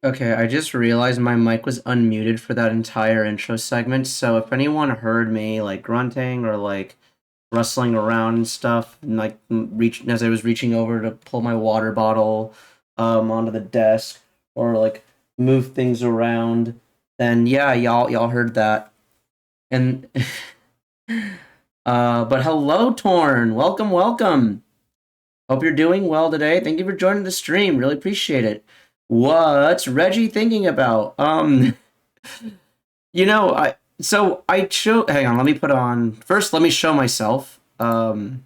Okay, I just realized my mic was unmuted for that entire intro segment, so if anyone heard me like grunting or like rustling around and stuff, and, like reach as I was reaching over to pull my water bottle onto the desk or like move things around, then yeah, y'all heard that. And but hello Torn, welcome, welcome. Hope you're doing well today. Thank you for joining the stream. Really appreciate it. What's Reggie thinking about? I show. Hang on, let me put on first. Let me show myself. Hello,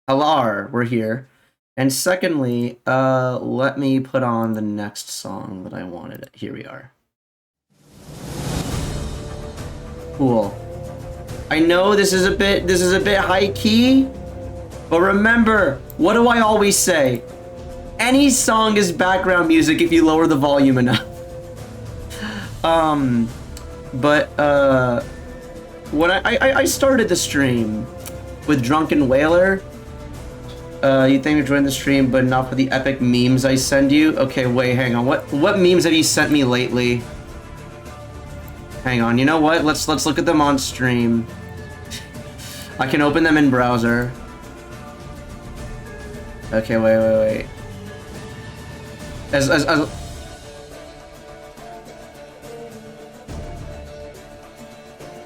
we're here. And secondly, let me put on the next song that I wanted. Here we are. Cool. I know this is a bit high key, but remember, what do I always say? Any song is background music if you lower the volume enough. But when I started the stream with Drunken Whaler. You think you're joining the stream, but not for the epic memes I send you? Okay, wait, hang on. What memes have you sent me lately? Hang on, you know what? Let's look at them on stream. I can open them in browser. Okay, wait. As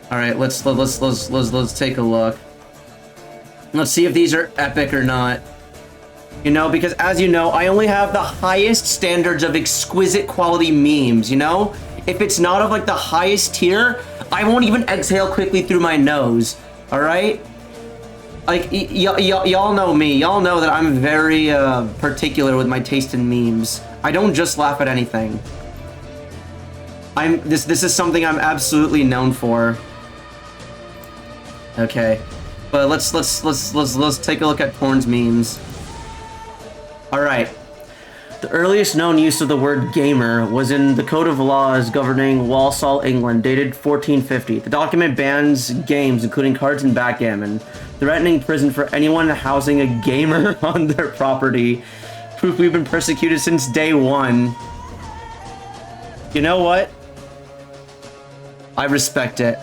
all right, let's take a look. Let's see if these are epic or not. You know, because as you know, I only have the highest standards of exquisite quality memes, you know? If it's not of like the highest tier, I won't even exhale quickly through my nose, all right? Like, y'all know me. Y'all know that I'm very particular with my taste in memes. I don't just laugh at anything. This is something I'm absolutely known for. Okay. But let's take a look at Porn's memes. All right. The earliest known use of the word gamer was in the Code of Laws governing Walsall, England, dated 1450. The document bans games, including cards and backgammon, threatening prison for anyone housing a gamer on their property. Proof we've been persecuted since day one. You know what? I respect it.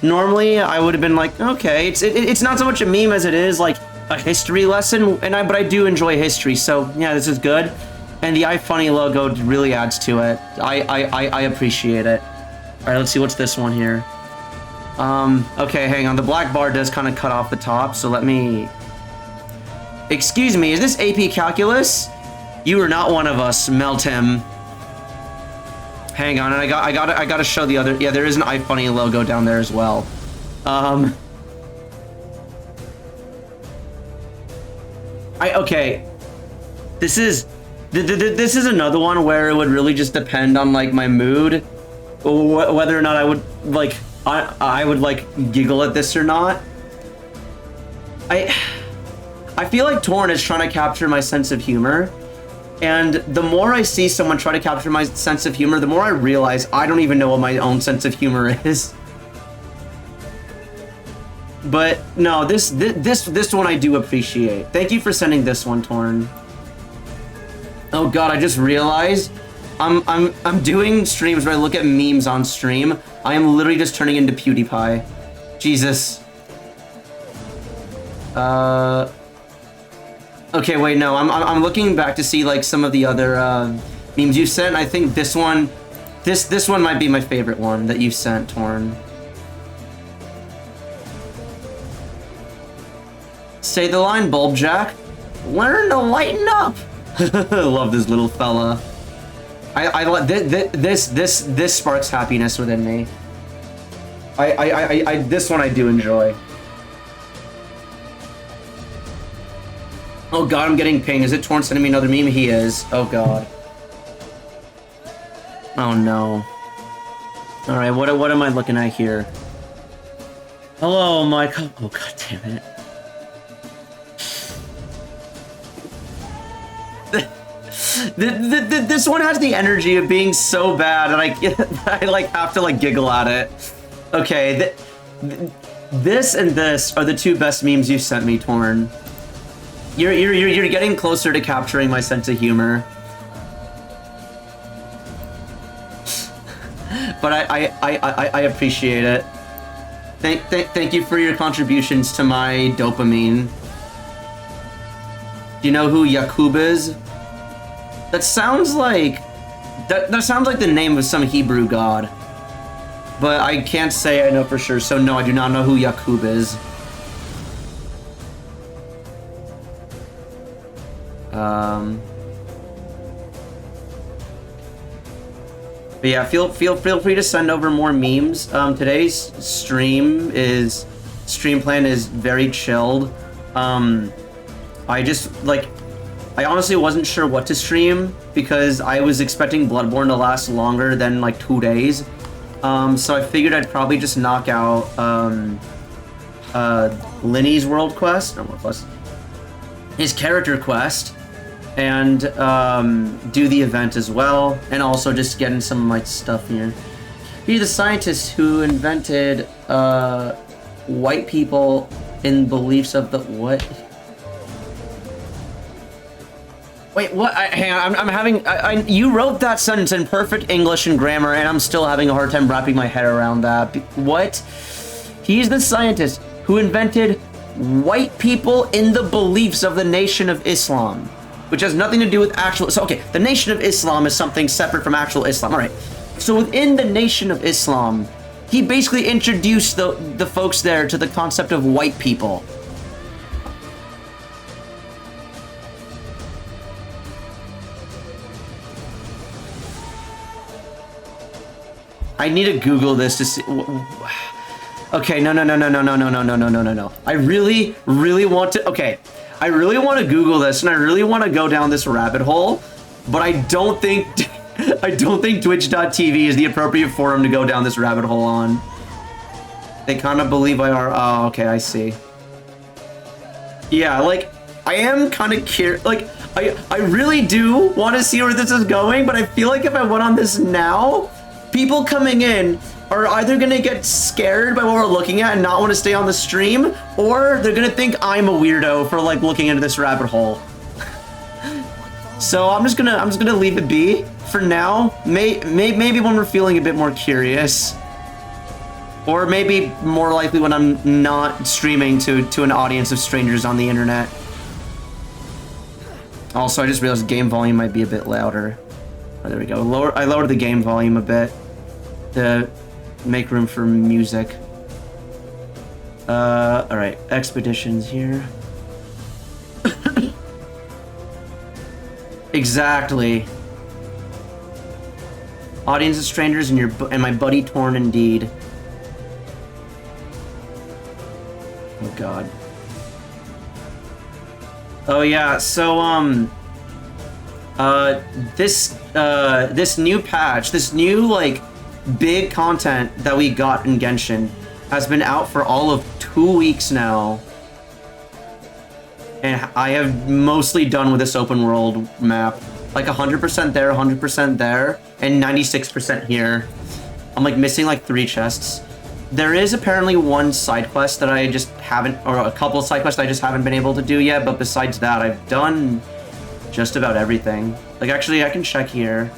Normally, I would have been like, okay, it's not so much a meme as it is like a history lesson, but I do enjoy history, so yeah, this is good. And the iFunny logo really adds to it. I appreciate it. All right, let's see what's this one here. Okay, hang on. The black bar does kind of cut off the top, so let me. Excuse me, is this AP Calculus? You are not one of us. Melt him. Hang on, and I gotta show the other. Yeah, there is an iFunny logo down there as well. Okay. This is another one where it would really just depend on like my mood, whether or not I would like I would like giggle at this or not. I feel like Torn is trying to capture my sense of humor. And the more I see someone try to capture my sense of humor, the more I realize I don't even know what my own sense of humor is. But no, this one I do appreciate. Thank you for sending this one, Torn. Oh god, I just realized I'm doing streams where I look at memes on stream. I am literally just turning into PewDiePie. Jesus. Okay, wait, no, I'm looking back to see like some of the other memes you sent. I think this one might be my favorite one that you sent, Torn. Say the line, Bulb Jack. Learn to lighten up. Love this little fella. I love this sparks happiness within me. This one I do enjoy. Oh god, I'm getting pinged. Is it Torn sending me another meme? He is. Oh god. Oh no. Alright, what am I looking at here? Hello, Mike. Oh god damn it. This one has the energy of being so bad that I like have to like giggle at it. Okay, this and this are the two best memes you sent me, Torn. You're getting closer to capturing my sense of humor. But I appreciate it. Thank you for your contributions to my dopamine. Do you know who Yakub is? That sounds like that sounds like the name of some Hebrew god. But I can't say I know for sure, so no, I do not know who Yakub is. But yeah, feel free to send over more memes. Today's stream plan is very chilled. I just like I honestly wasn't sure what to stream because I was expecting Bloodborne to last longer than like 2 days. So I figured I'd probably just knock out Linny's world quest, not world quest, his character quest, and do the event as well, and also just getting some of my stuff here. He's the scientist who invented white people in beliefs of the what? Wait, what? Hang on, I'm having. You wrote that sentence in perfect English and grammar, and I'm still having a hard time wrapping my head around that. What? He's the scientist who invented white people in the beliefs of the Nation of Islam, which has nothing to do with actual. So, okay, the Nation of Islam is something separate from actual Islam. All right. So within the Nation of Islam, he basically introduced the folks there to the concept of white people. I need to Google this to see. Okay, no. I really want to. Okay, I really want to Google this, and I really want to go down this rabbit hole, but I don't think Twitch.tv is the appropriate forum to go down this rabbit hole on. They kind of believe I are. Oh, okay, I see. Yeah, like I am kind of curious. Like I really do want to see where this is going, but I feel like if I went on this now, people coming in are either gonna get scared by what we're looking at and not want to stay on the stream, or they're gonna think I'm a weirdo for like looking into this rabbit hole. So I'm just gonna leave it be for now. Maybe when we're feeling a bit more curious, or maybe more likely when I'm not streaming to an audience of strangers on the internet. Also, I just realized game volume might be a bit louder. Oh, there we go. I lowered the game volume a bit to make room for music. All right, expeditions here. Exactly. Audience of strangers and my buddy torn indeed. Oh God. Oh yeah. So this new patch, this new like big content that we got in Genshin has been out for all of 2 weeks now. And I have mostly done with this open world map. Like 100% there, 100% there, and 96% here. I'm like missing like 3 chests. There is apparently one side quest that I just haven't, or a couple of side quests I just haven't been able to do yet, but besides that, I've done just about everything. Like actually, I can check here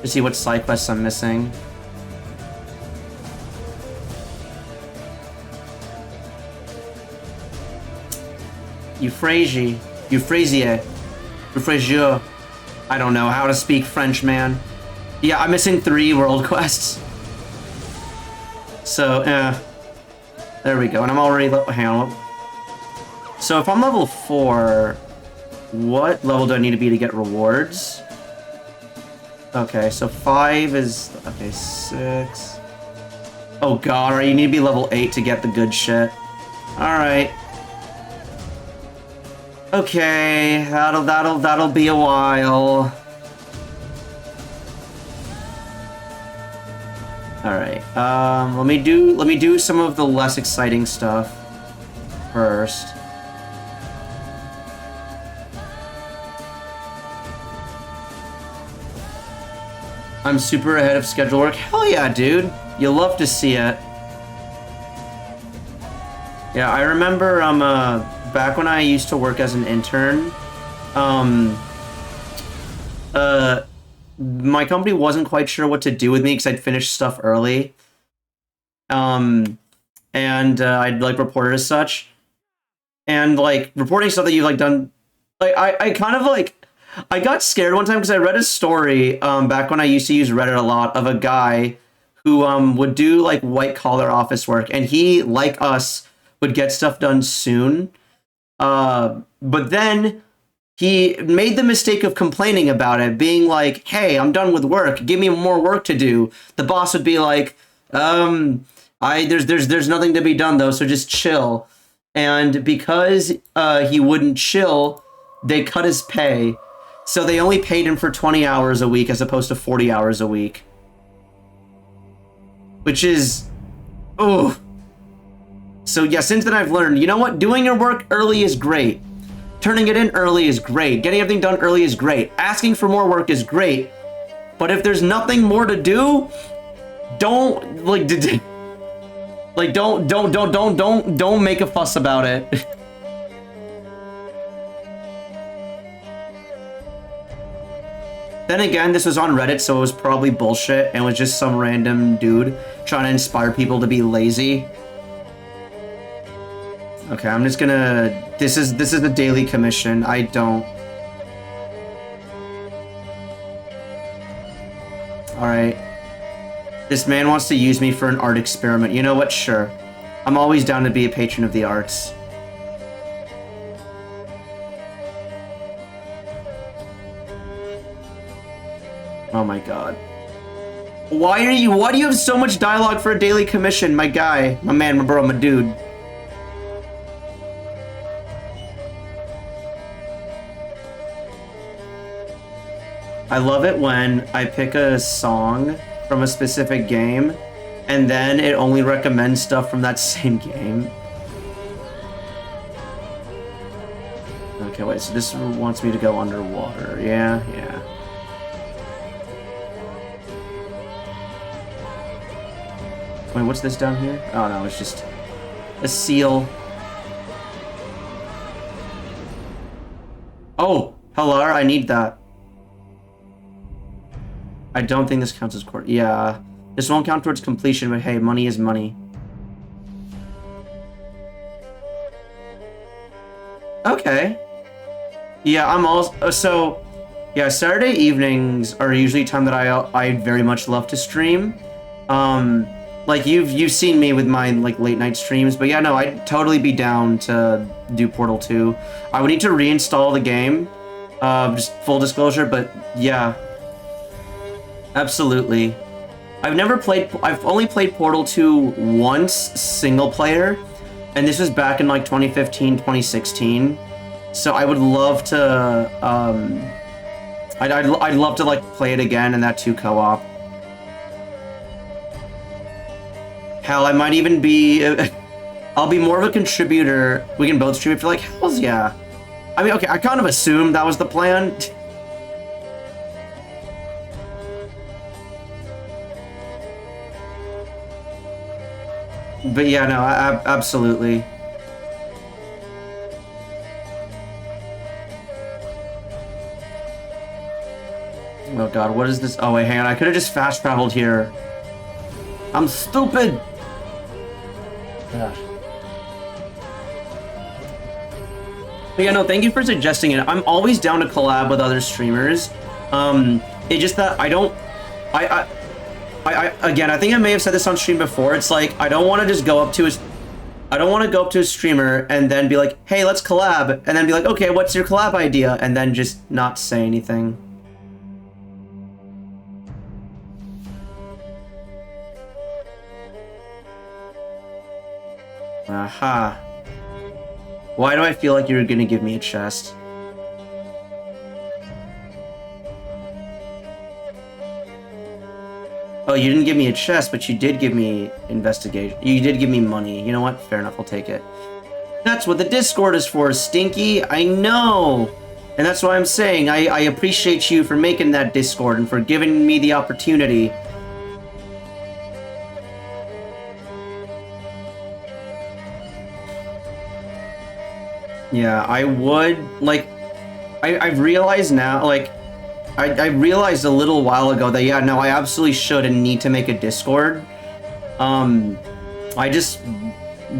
to see what side quests I'm missing. Euphrasia. I don't know how to speak French, man. Yeah, I'm missing 3 world quests. So, there we go. And I'm already, hang on. So if I'm level 4, what level do I need to be to get rewards? Okay, so 5 is, okay, 6. Oh God, right, you need to be level 8 to get the good shit. Alright. Okay, that'll be a while. All right. Let me do some of the less exciting stuff first. I'm super ahead of schedule work. Hell yeah, dude. You'll love to see it. Yeah, I remember back when I used to work as an intern, my company wasn't quite sure what to do with me because I'd finished stuff early. And I'd like reported as such. And like reporting stuff that you've like done, like I kind of like, I got scared one time because I read a story back when I used to use Reddit a lot of a guy who would do like white collar office work, and he, like us, would get stuff done soon. But then he made the mistake of complaining about it, being like, hey, I'm done with work. Give me more work to do. The boss would be like, there's nothing to be done though, so just chill. And because he wouldn't chill, they cut his pay. So they only paid him for 20 hours a week as opposed to 40 hours a week. Which is, oh. So yeah, since then I've learned, you know what? Doing your work early is great. Turning it in early is great. Getting everything done early is great. Asking for more work is great. But if there's nothing more to do, don't like don't make a fuss about it. Then again, this was on Reddit, so it was probably bullshit and was just some random dude trying to inspire people to be lazy. Okay, I'm just gonna... This is the daily commission. I don't... Alright. This man wants to use me for an art experiment. You know what? Sure. I'm always down to be a patron of the arts. Oh my god. Why do you have so much dialogue for a daily commission, my guy? My man, my bro, my dude. I love it when I pick a song from a specific game, and then it only recommends stuff from that same game. Okay, wait, so this wants me to go underwater. Yeah. Wait, what's this down here? Oh no, it's just a seal. Oh, hello, I need that. I don't think this counts as court. Yeah, this won't count towards completion, but hey, money is money. Okay. Yeah, I'm also... So, yeah, Saturday evenings are usually time that I very much love to stream. Like, you've seen me with my, like, late night streams, but yeah, no, I'd totally be down to do Portal 2. I would need to reinstall the game, just full disclosure, but yeah. Absolutely. I've only played Portal 2 once, single player, and this was back in, like, 2015, 2016. So I would love to, I'd love to, like, play it again, and that too co-op. Hell, I might even be... I'll be more of a contributor. We can both stream it for, like, hells yeah. I mean, okay, I kind of assumed that was the plan. But yeah, no, absolutely. Oh god, what is this? Oh wait, hang on, I could have just fast traveled here. I'm stupid! Gosh. But yeah, no, thank you for suggesting it. I'm always down to collab with other streamers. It's just that I don't... Again, I think I may have said this on stream before. It's like, I don't want to just go up to a... I don't want to go up to a streamer and then be like, hey, let's collab. And then be like, okay, what's your collab idea? And then just not say anything. Aha. Why do I feel like you're gonna give me a chest? Oh, you didn't give me a chest, but you did give me investigation. You did give me money. You know what? Fair enough, I'll take it. That's what the Discord is for, Stinky. I know. And that's why I'm saying I appreciate you for making that Discord and for giving me the opportunity. Yeah, I would, like, I've realized now, like, I realized a little while ago that, yeah, no, I absolutely should and need to make a Discord. I just,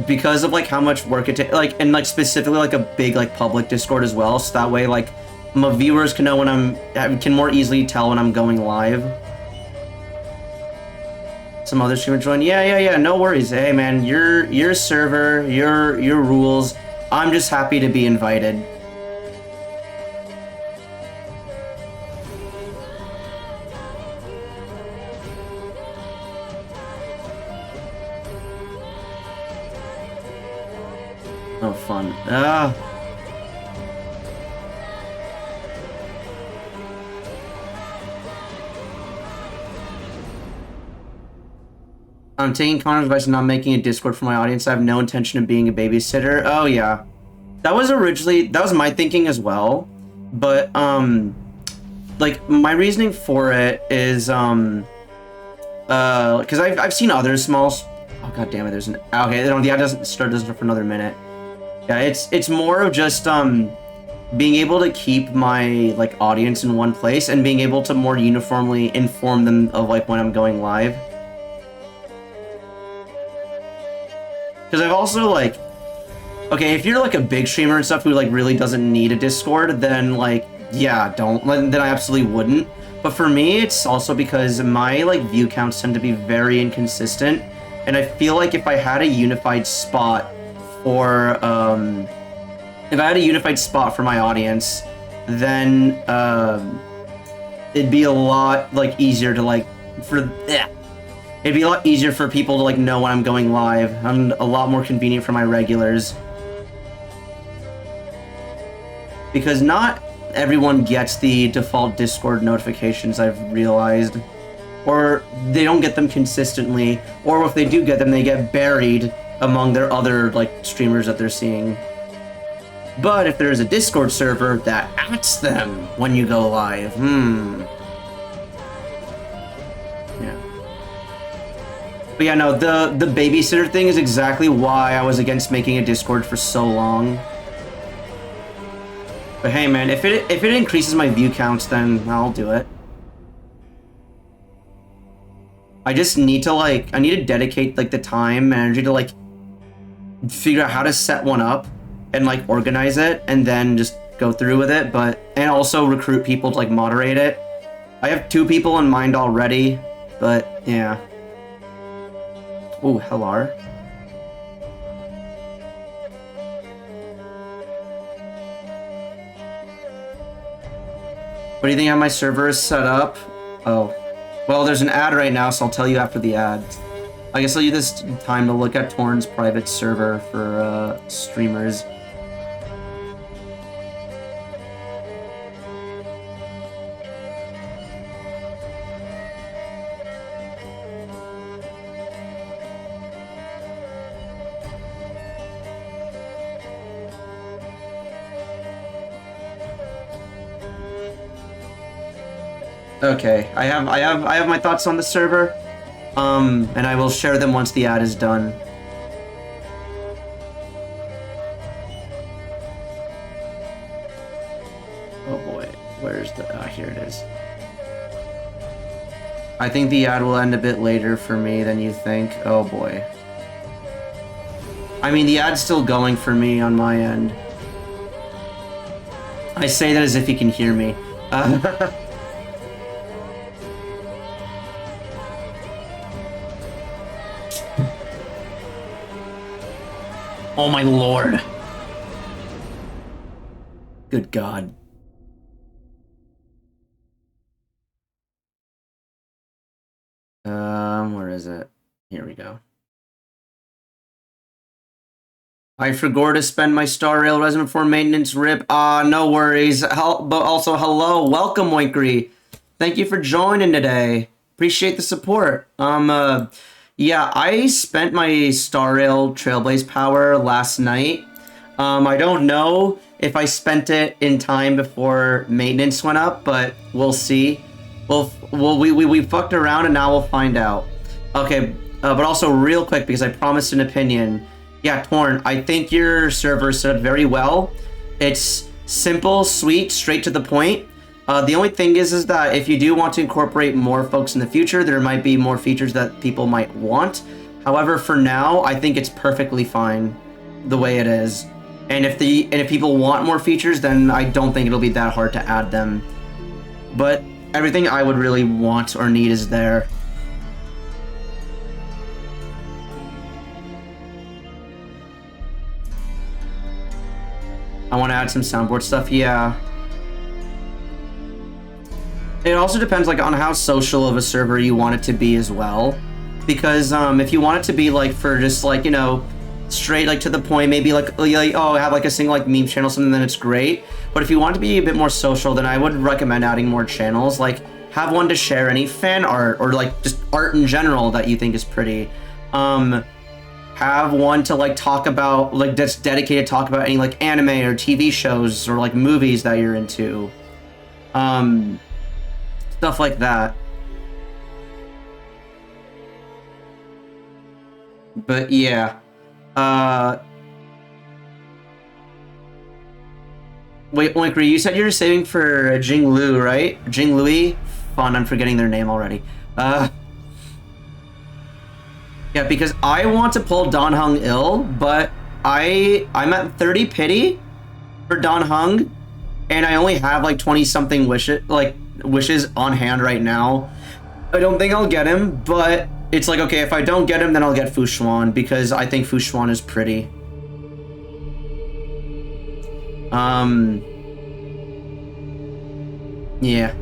because of, like, how much work it takes, like, and, like, specifically, like, a big, like, public Discord as well, so that way, like, my viewers can know when can more easily tell when I'm going live. Some other streamer join, yeah, no worries. Hey, man, your server, your rules. I'm just happy to be invited. Oh, fun. I'm taking Connor's advice and not making a Discord for my audience. I have no intention of being a babysitter. Oh, yeah. That was my thinking as well, but like my reasoning for it is because I've seen other small. Oh god damn it! There's an okay. No, the ad doesn't start for another minute. Yeah, it's more of just being able to keep my like audience in one place and being able to more uniformly inform them of like when I'm going live. Because I've also like, okay, if you're like a big streamer and stuff who like really doesn't need a Discord, then like, yeah, don't, then I absolutely wouldn't. But for me, it's also because my like view counts tend to be very inconsistent, and I feel like if I had a unified spot for my audience, then it'd be a lot like easier to like it'd be a lot easier for people to like know when I'm going live, and a lot more convenient for my regulars. Because not everyone gets the default Discord notifications, I've realized. Or they don't get them consistently, or if they do get them, they get buried among their other like streamers that they're seeing. But if there's a Discord server that asks them when you go live, yeah. But yeah, no, the babysitter thing is exactly why I was against making a Discord for so long. But hey, man, if it increases my view counts, then I'll do it. I just need to like, I need to dedicate like the time and energy to like figure out how to set one up and like organize it and then just go through with it, and also recruit people to like moderate it. I have 2 people in mind already, but yeah. Ooh, Hellar. What do you think how my server is set up? Oh. Well, there's an ad right now, so I'll tell you after the ad. I guess I'll use this time to look at Torn's private server for streamers. Okay, I have my thoughts on the server, and I will share them once the ad is done. Oh boy, where's the? Ah, here it is. I think the ad will end a bit later for me than you think. Oh boy. I mean, the ad's still going for me on my end. I say that as if you can hear me. Oh my lord. Good God. Where is it? Here we go. I forgot to spend my Star Rail resin before maintenance, rip. No worries. But also, hello. Welcome, Winkery. Thank you for joining today. Appreciate the support. Yeah, I spent my Star Rail Trailblaze power last night. I don't know if I spent it in time before maintenance went up, but we'll see. We fucked around and now we'll find out. Okay, but also real quick, because I promised an opinion. Yeah, Torn, I think your server set up very well. It's simple, sweet, straight to the point. The only thing is that if you do want to incorporate more folks in the future, there might be more features that people might want. However, for now, I think it's perfectly fine the way it is. And if people want more features, then I don't think it'll be that hard to add them. But everything I would really want or need is there. I want to add some soundboard stuff, yeah. It also depends like on how social of a server you want it to be as well. Because if you want it to be like for just like, you know, straight like to the point, maybe like oh, have like a single like meme channel, something, then it's great. But if you want to be a bit more social, then I would recommend adding more channels. Like have one to share any fan art or like just art in general that you think is pretty. have one to like talk about, like that's dedicated to talk about any like anime or TV shows or like movies that you're into. Stuff like that. But yeah. Wait, Oinkry, you said you're saving for Jing Lu, right? Jing Lui? Fun, I'm forgetting their name already. Yeah, because I want to pull Dan Heng Il, but I'm at 30 pity for Dan Heng, and I only have like 20-something wishes on hand right now. I don't think I'll get him, but it's like, okay, if I don't get him, then I'll get Fu Xuan, because I think Fu Xuan is pretty. Yeah.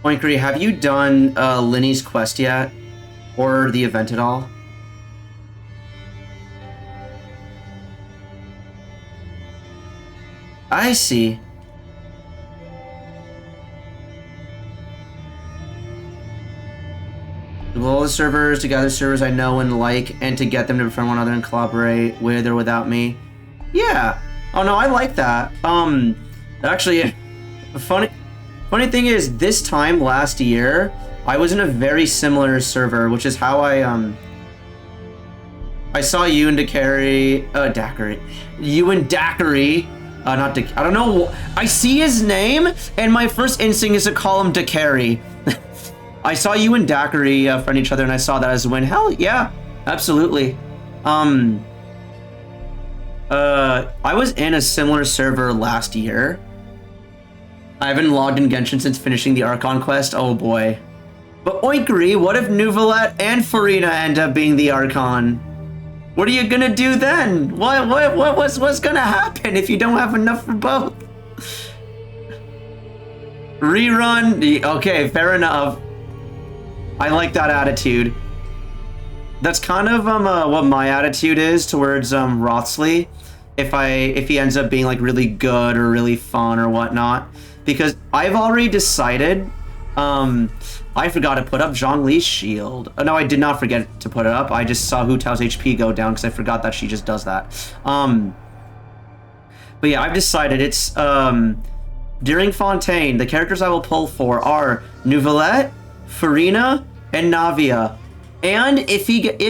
Oinkry, have you done Linny's quest yet? Or the event at all? I see. All the servers to gather servers I know and like, and to get them to befriend one another and collaborate with or without me. Yeah. Oh no, I like that. Actually, funny thing is, this time last year, I was in a very similar server, which is how I saw you and Daiquiri, you and Daiquiri, I don't know, I see his name, and my first instinct is to call him Daiquiri. I saw you and Daiquiri friend each other, and I saw that as a win. Hell yeah, absolutely. I was in a similar server last year. I haven't logged in Genshin since finishing the Archon quest. Oh boy. But Oinkry, what if Nuvalet and Farina end up being the Archon? What are you gonna do then? What's gonna happen if you don't have enough for both? Rerun. Okay, fair enough. I like that attitude. That's kind of what my attitude is towards Rothsley. If he ends up being like really good or really fun or whatnot, because I've already decided. I forgot to put up Zhongli's shield. Oh, no, I did not forget to put it up. I just saw Hu Tao's HP go down because I forgot that she just does that. But yeah, I've decided it's during Fontaine. The characters I will pull for are Nuvalet, Farina, and Navia, and if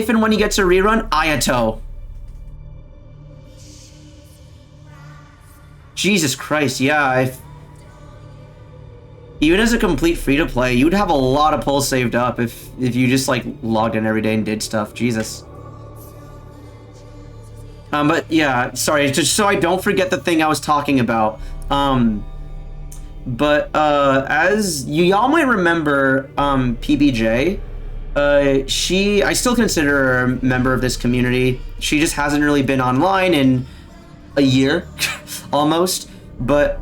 and when he gets a rerun, Ayato. Jesus Christ, yeah. Even as a complete free-to-play, you'd have a lot of pulls saved up if you just like logged in every day and did stuff. Jesus. But yeah, sorry, just so I don't forget the thing I was talking about. But as y'all might remember, PBJ, I still consider her a member of this community. She just hasn't really been online in a year, almost. But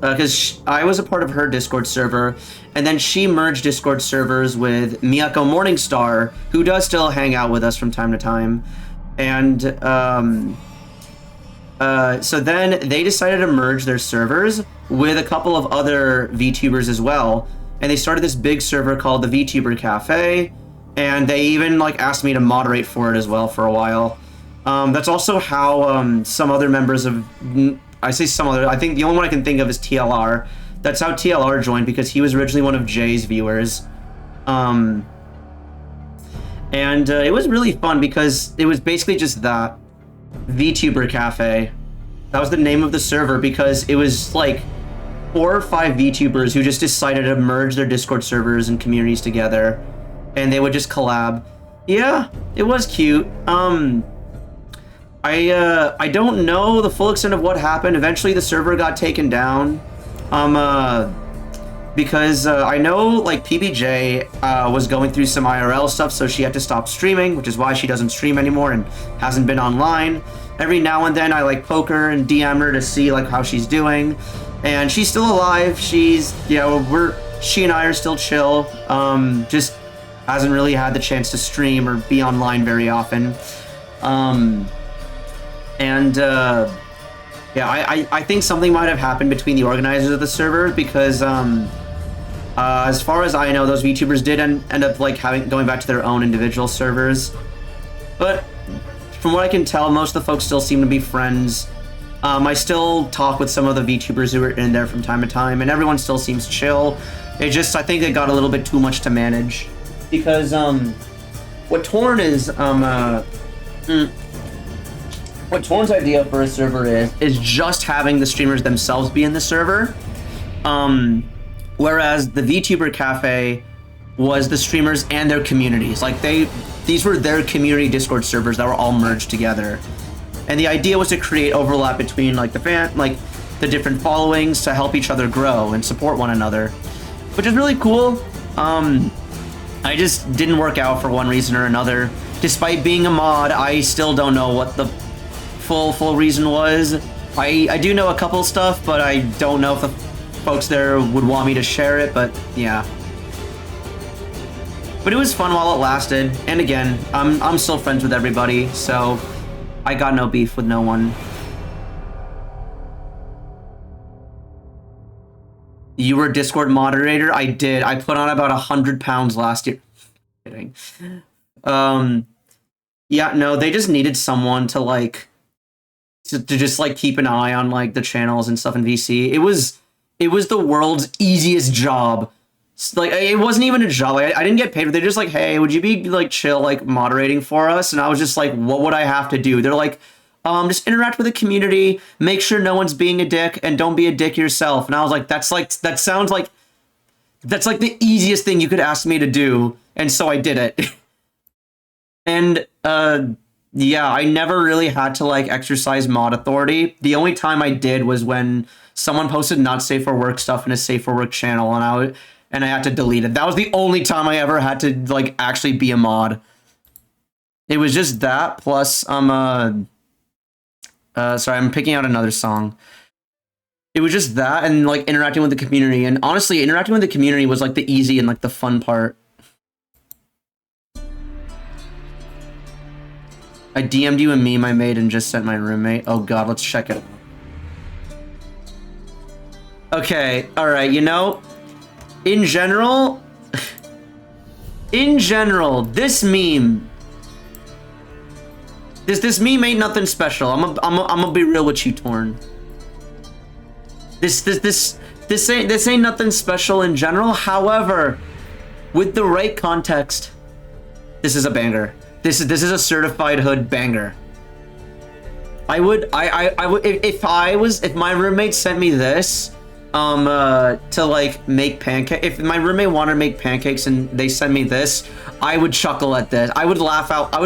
because I was a part of her Discord server, and then she merged Discord servers with Miyako Morningstar, who does still hang out with us from time to time, and so then they decided to merge their servers with a couple of other VTubers as well, and they started this big server called the VTuber Cafe, and they even like asked me to moderate for it as well for a while. That's also how some other members of, I say some other, I think the only one I can think of is TLR. That's how TLR joined, because he was originally one of Jay's viewers. And it was really fun because it was basically just that. VTuber Cafe. That was the name of the server because it was like 4 or 5 VTubers who just decided to merge their Discord servers and communities together, and they would just collab. Yeah, it was cute. I don't know the full extent of what happened. Eventually the server got taken down. Because I know like PBJ was going through some IRL stuff, so she had to stop streaming, which is why she doesn't stream anymore and hasn't been online. Every now and then I like poke her and DM her to see like how she's doing, and she's still alive. She's, you know, she and I are still chill. Just hasn't really had the chance to stream or be online very often. Yeah, I think something might have happened between the organizers of the server because as far as I know, those VTubers did end up like going back to their own individual servers. But from what I can tell, most of the folks still seem to be friends. I still talk with some of the VTubers who are in there from time to time, and everyone still seems chill. It just, I think it got a little bit too much to manage. Because, what Torn is, what Torn's idea for a server is just having the streamers themselves be in the server. Whereas the VTuber Cafe was the streamers and their communities. Like, these were their community Discord servers that were all merged together. And the idea was to create overlap between like the different followings to help each other grow and support one another, which is really cool. I just didn't work out for one reason or another. Despite being a mod, I still don't know what the full reason was. I do know a couple stuff, but I don't know if the folks there would want me to share it, but yeah. But it was fun while it lasted, and again, I'm still friends with everybody, so I got no beef with no one. You were Discord moderator? I did. I put on about 100 pounds last year. Kidding. Yeah, no, they just needed someone to like to just like keep an eye on like the channels and stuff in VC. It was the world's easiest job. Like, it wasn't even a job. Like, I didn't get paid. They're just like, hey, would you be like chill, like moderating for us? And I was just like, what would I have to do? They're like, just interact with the community, make sure no one's being a dick, and don't be a dick yourself. And I was like, that sounds like the easiest thing you could ask me to do. And so I did it. And yeah, I never really had to like exercise mod authority. The only time I did was when someone posted not safe for work stuff in a safe for work channel, and I had to delete it. That was the only time I ever had to like actually be a mod. It was just that, plus sorry, I'm picking out another song. It was just that and like interacting with the community, and honestly, interacting with the community was like the easy and like the fun part. I DM'd you a meme I made and just sent my roommate. Oh god, let's check it. Okay, alright, you know, in general, this meme, this meme ain't nothing special. I'm gonna be real with you, Torn. This ain't nothing special in general. However, with the right context, this is a banger. This is a certified hood banger. I would if my roommate sent me this to like make pancake. If my roommate wanted to make pancakes and they send me this, I would chuckle at this. I would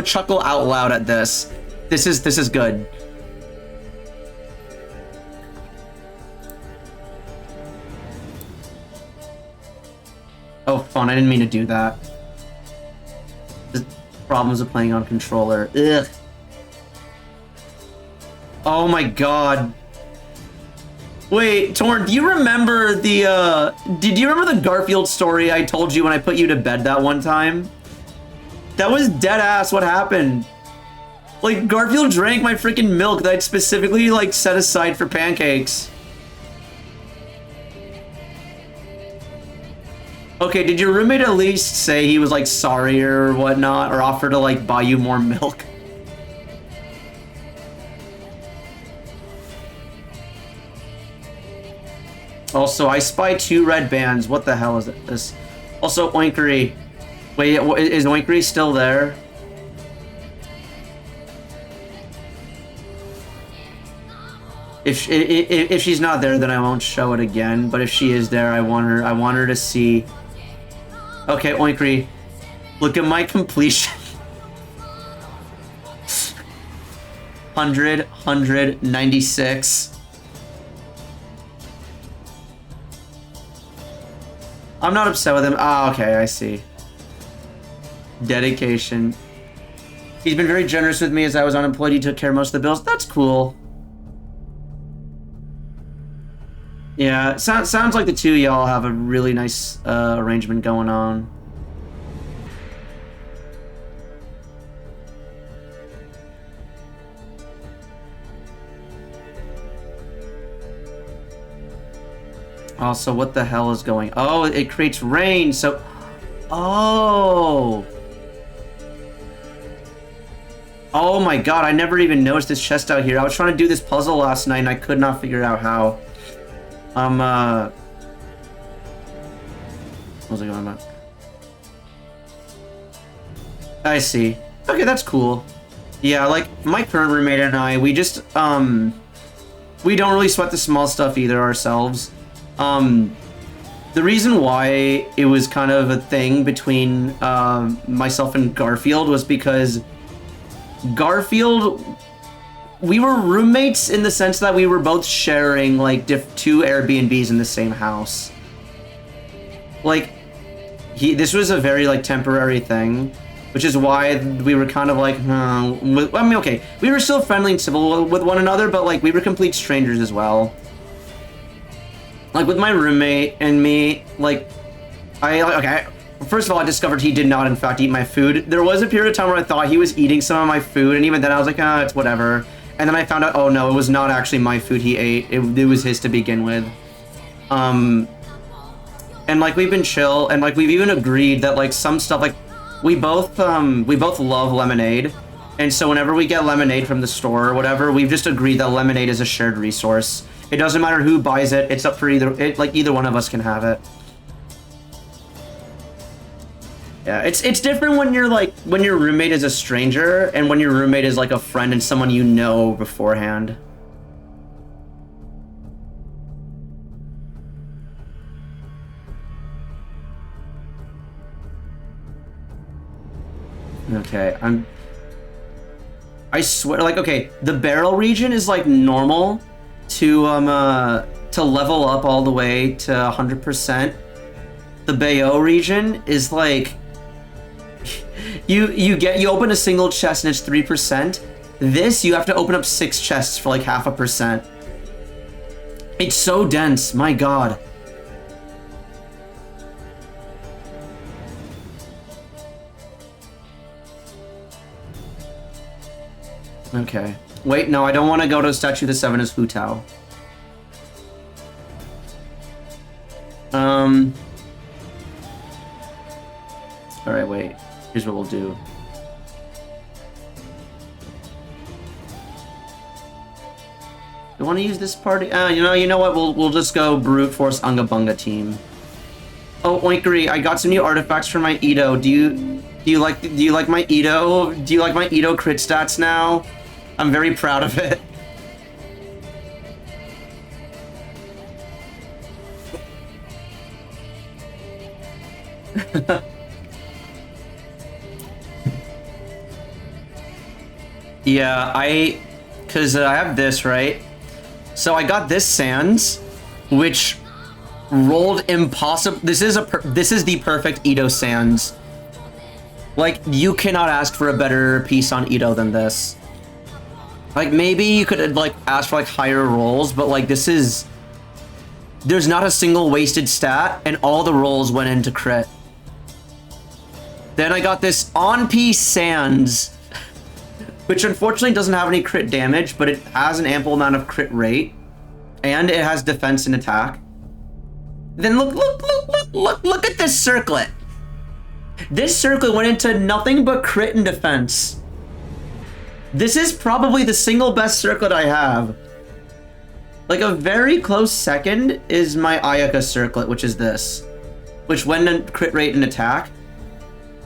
chuckle out loud at this. This is good. Oh, fun. I didn't mean to do that. The problems of playing on controller. Ugh. Oh my god. Wait, Torn, do you remember the, did you remember the Garfield story I told you when I put you to bed that one time? That was dead ass what happened. Like, Garfield drank my freaking milk that I'd specifically, like, set aside for pancakes. Okay, did your roommate at least say he was, like, sorry or whatnot, or offer to, like, buy you more milk? Also, I spy 2 red bands. What the hell is this? Also, Oinkery. Wait, is Oinkery still there? If she's not there, then I won't show it again. But if she is there, I want her to see. Okay, Oinkery. Look at my completion. 196. I'm not upset with him. Ah, okay, I see. Dedication. He's been very generous with me as I was unemployed. He took care of most of the bills. That's cool. Yeah, sounds like the two of y'all have a really nice arrangement going on. Also, what the hell is going... Oh, it creates rain, so... Oh! Oh my god, I never even noticed this chest out here. I was trying to do this puzzle last night and I could not figure out how. What was I going about? I see. Okay, that's cool. Yeah, like, my current roommate and I, we just, we don't really sweat the small stuff either ourselves. The reason why it was kind of a thing between, myself and Garfield was because Garfield, we were roommates in the sense that we were both sharing, like, two Airbnbs in the same house. Like, this was a very, like, temporary thing, which is why we were kind of like, I mean, okay, we were still friendly and civil with one another, but, like, we were complete strangers as well. Like, with my roommate and me, like, first of all, I discovered he did not, in fact, eat my food. There was a period of time where I thought he was eating some of my food, and even then I was like, it's whatever. And then I found out, oh no, it was not actually my food he ate. It was his to begin with. And, like, we've been chill, and, like, we've even agreed that, like, some stuff, like, we both love lemonade. And so whenever we get lemonade from the store or whatever, we've just agreed that lemonade is a shared resource. It doesn't matter who buys it. It's up for either one of us can have it. Yeah, it's different when you're like, when your roommate is a stranger and when your roommate is like a friend and someone you know beforehand. Okay, I swear, like, okay, the barrel region is like normal to level up all the way to 100%. The Bayo region is like you open a single chest and it's 3%. This you have to open up 6 chests for like 0.5%. It's so dense, my god. Okay. Wait, no, I don't want to go to Statue of the Seven as Hu Tao. Alright, wait. Here's what we'll do. Do you want to use this party? You know what? We'll just go brute force Unga Bunga team. Oh, Oinkery, I got some new artifacts for my Edo. Do you like my Edo? Do you like my Edo crit stats now? I'm very proud of it. Yeah, because I have this, right? So I got this Sans, which rolled impossible. This is the perfect Edo Sans. Like, you cannot ask for a better piece on Edo than this. Like, maybe you could, like, ask for, like, higher rolls, but, like, this is... There's not a single wasted stat, and all the rolls went into crit. Then I got this on-piece Sans, which unfortunately doesn't have any crit damage, but it has an ample amount of crit rate, and it has defense and attack. Then look at this circlet. This circlet went into nothing but crit and defense. This is probably the single best circlet I have. Like, a very close second is my Ayaka circlet, which is this. Which went into crit rate and attack.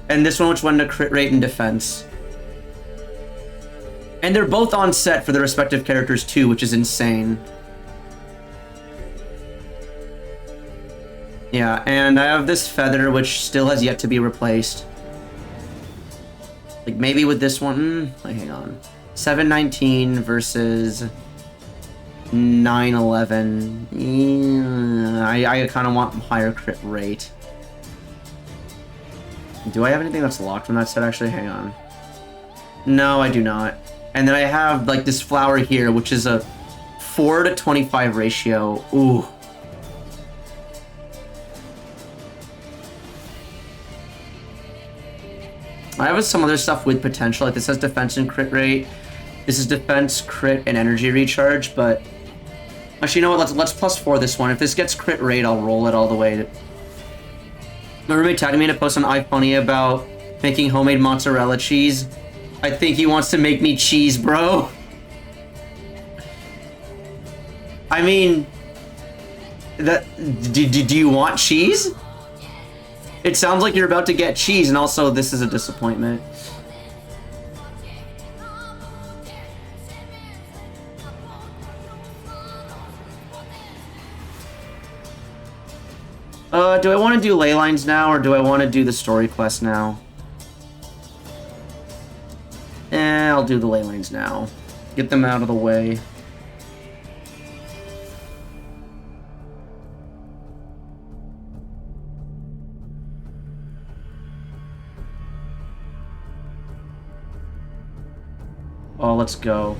And this one, which went into crit rate and defense. And they're both on set for the respective characters too, which is insane. Yeah, and I have this feather, which still has yet to be replaced. Like, maybe with this one... Wait, hang on. 719 versus 911. Yeah, I kind of want higher crit rate. Do I have anything that's locked from that set, actually? Hang on. No, I do not. And then I have, like, this flower here, which is a 4 to 25 ratio. Ooh. I have some other stuff with potential, like this has defense and crit rate. This is defense, crit, and energy recharge, but Actually, you know what? Let's +4 this one. If this gets crit rate, I'll roll it all the way. My roommate tagged me in a post on iFunny about making homemade mozzarella cheese. I think he wants to make me cheese, bro. I mean, do you want cheese? It sounds like you're about to get cheese, and also this is a disappointment. Do I want to do ley lines now, or do I want to do the story quest now? I'll do the ley lines now. Get them out of the way. Oh, let's go.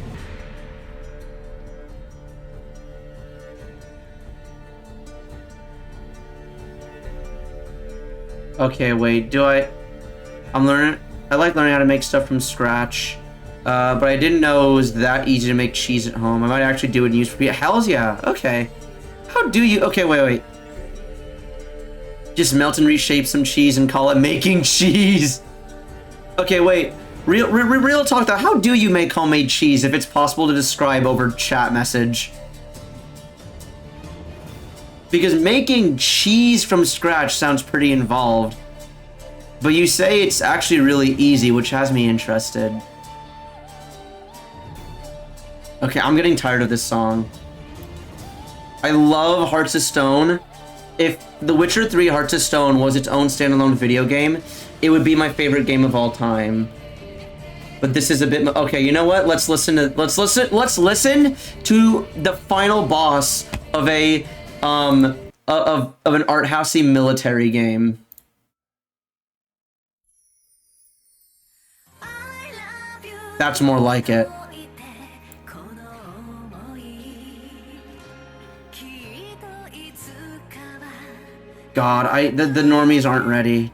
Okay, wait, I like learning how to make stuff from scratch, but I didn't know it was that easy to make cheese at home. I might actually do it and use for hells yeah, okay. How do you, okay, wait. Just melt and reshape some cheese and call it making cheese. Okay, wait, real talk though, how do you make homemade cheese if it's possible to describe over chat message? Because making cheese from scratch sounds pretty involved. But you say it's actually really easy, which has me interested. Okay, I'm getting tired of this song. I love Hearts of Stone. If The Witcher 3 Hearts of Stone was its own standalone video game, it would be my favorite game of all time. But this is a bit... Okay, you know what? Let's listen to the final boss of a... of an art housey military game. That's more like it. God, the normies aren't ready.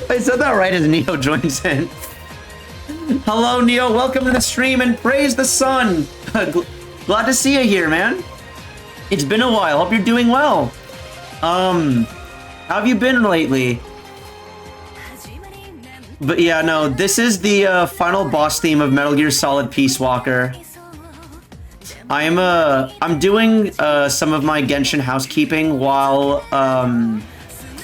I said that right as Neo joins in. Hello, Neo. Welcome to the stream and praise the sun. Glad to see you here, man. It's been a while. Hope you're doing well. How have you been lately? But yeah, no, this is the final boss theme of Metal Gear Solid Peace Walker. I'm doing some of my Genshin housekeeping while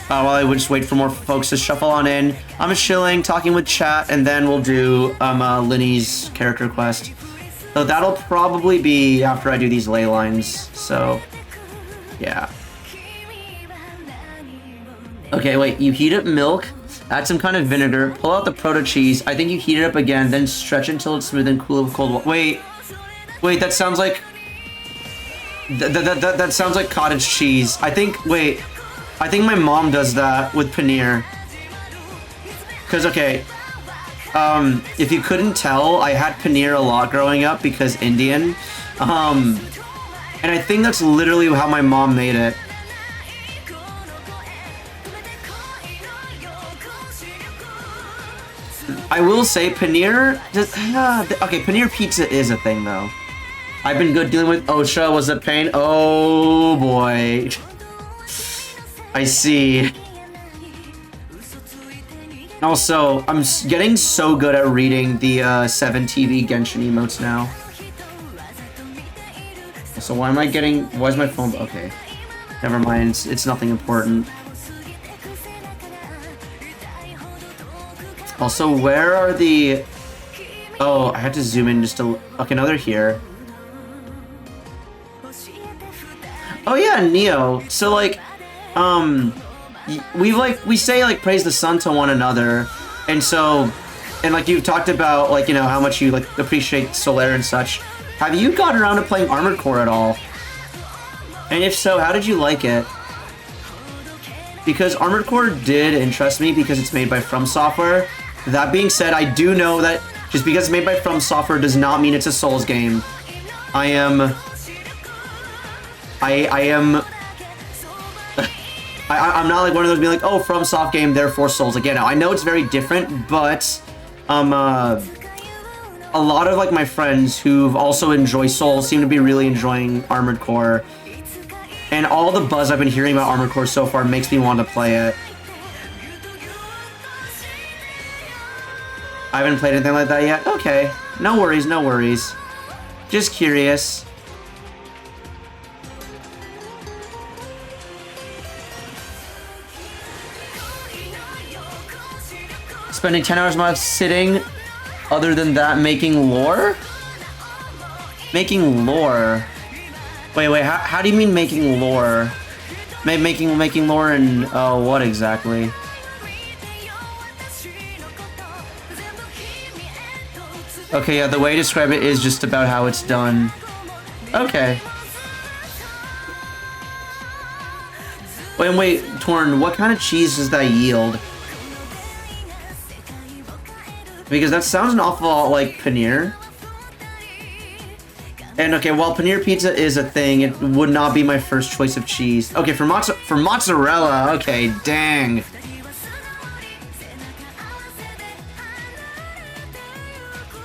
I would just wait for more folks to shuffle on in. I'm chilling, talking with chat, and then we'll do Linny's character quest. So that'll probably be after I do these ley lines. So, yeah. Okay, wait. You heat up milk, add some kind of vinegar, pull out the proto cheese. I think you heat it up again, then stretch until it's smooth and cool with cold water. Wait, that sounds like... That sounds like cottage cheese. I think my mom does that with paneer. Because, okay, if you couldn't tell, I had paneer a lot growing up because Indian. And I think that's literally how my mom made it. I will say paneer... okay, paneer pizza is a thing, though. I've been good dealing with OSHA. Was it pain? Oh, boy. I see. Also, I'm getting so good at reading the 7 TV Genshin emotes now. So why am I getting... Why is my phone... Okay. Never mind. It's nothing important. Also, where are the... Oh, I had to zoom in just a... Okay, now they're here. Oh yeah, Neo. So like, we say like praise the sun to one another, and so, and like you've talked about like, you know, how much you like appreciate Solaire and such. Have you gotten around to playing Armored Core at all? And if so, how did you like it? Because Armored Core did interest me because it's made by From Software. That being said, I do know that just because it's made by From Software does not mean it's a Souls game. I am I'm not like one of those being like, oh, from Soft Game, therefore Souls. Again, I know it's very different, but a lot of like my friends who've also enjoyed Souls seem to be really enjoying Armored Core. And all the buzz I've been hearing about Armored Core so far makes me want to play it. I haven't played anything like that yet? Okay. No worries, no worries. Just curious. Spending 10 hours a month sitting. Other than that, making lore? Making lore. Wait, how do you mean making lore? Making lore in, oh, what exactly? Okay, yeah, the way to describe it is just about how it's done. Okay. Wait, Torn, what kind of cheese does that yield? Because that sounds an awful lot like paneer. And okay, while paneer pizza is a thing, it would not be my first choice of cheese. Okay, for mozzarella, okay, dang.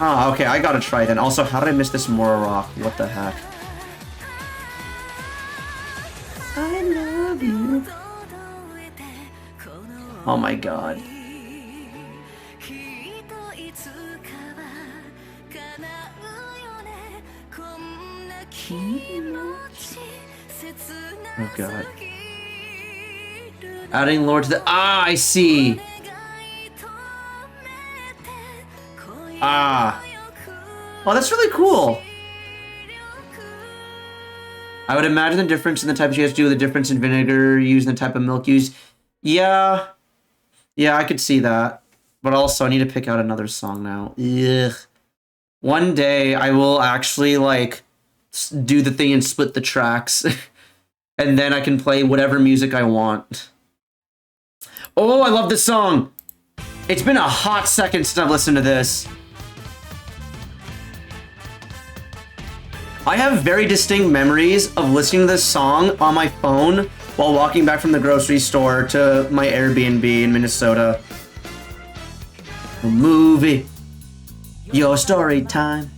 Ah, okay, I gotta try then. Also, how did I miss this Mora Rock? What the heck? I love you. Oh my god. Oh god. Adding lore to the... Ah, I see! Ah. Oh, that's really cool. I would imagine the difference in the type of cheese has to do with the difference in vinegar used and the type of milk used. Yeah. Yeah, I could see that. But also, I need to pick out another song now. Ugh. One day, I will actually, like, do the thing and split the tracks. And then I can play whatever music I want. Oh, I love this song! It's been a hot second since I've listened to this. I have very distinct memories of listening to this song on my phone while walking back from the grocery store to my Airbnb in Minnesota. A movie, your story time,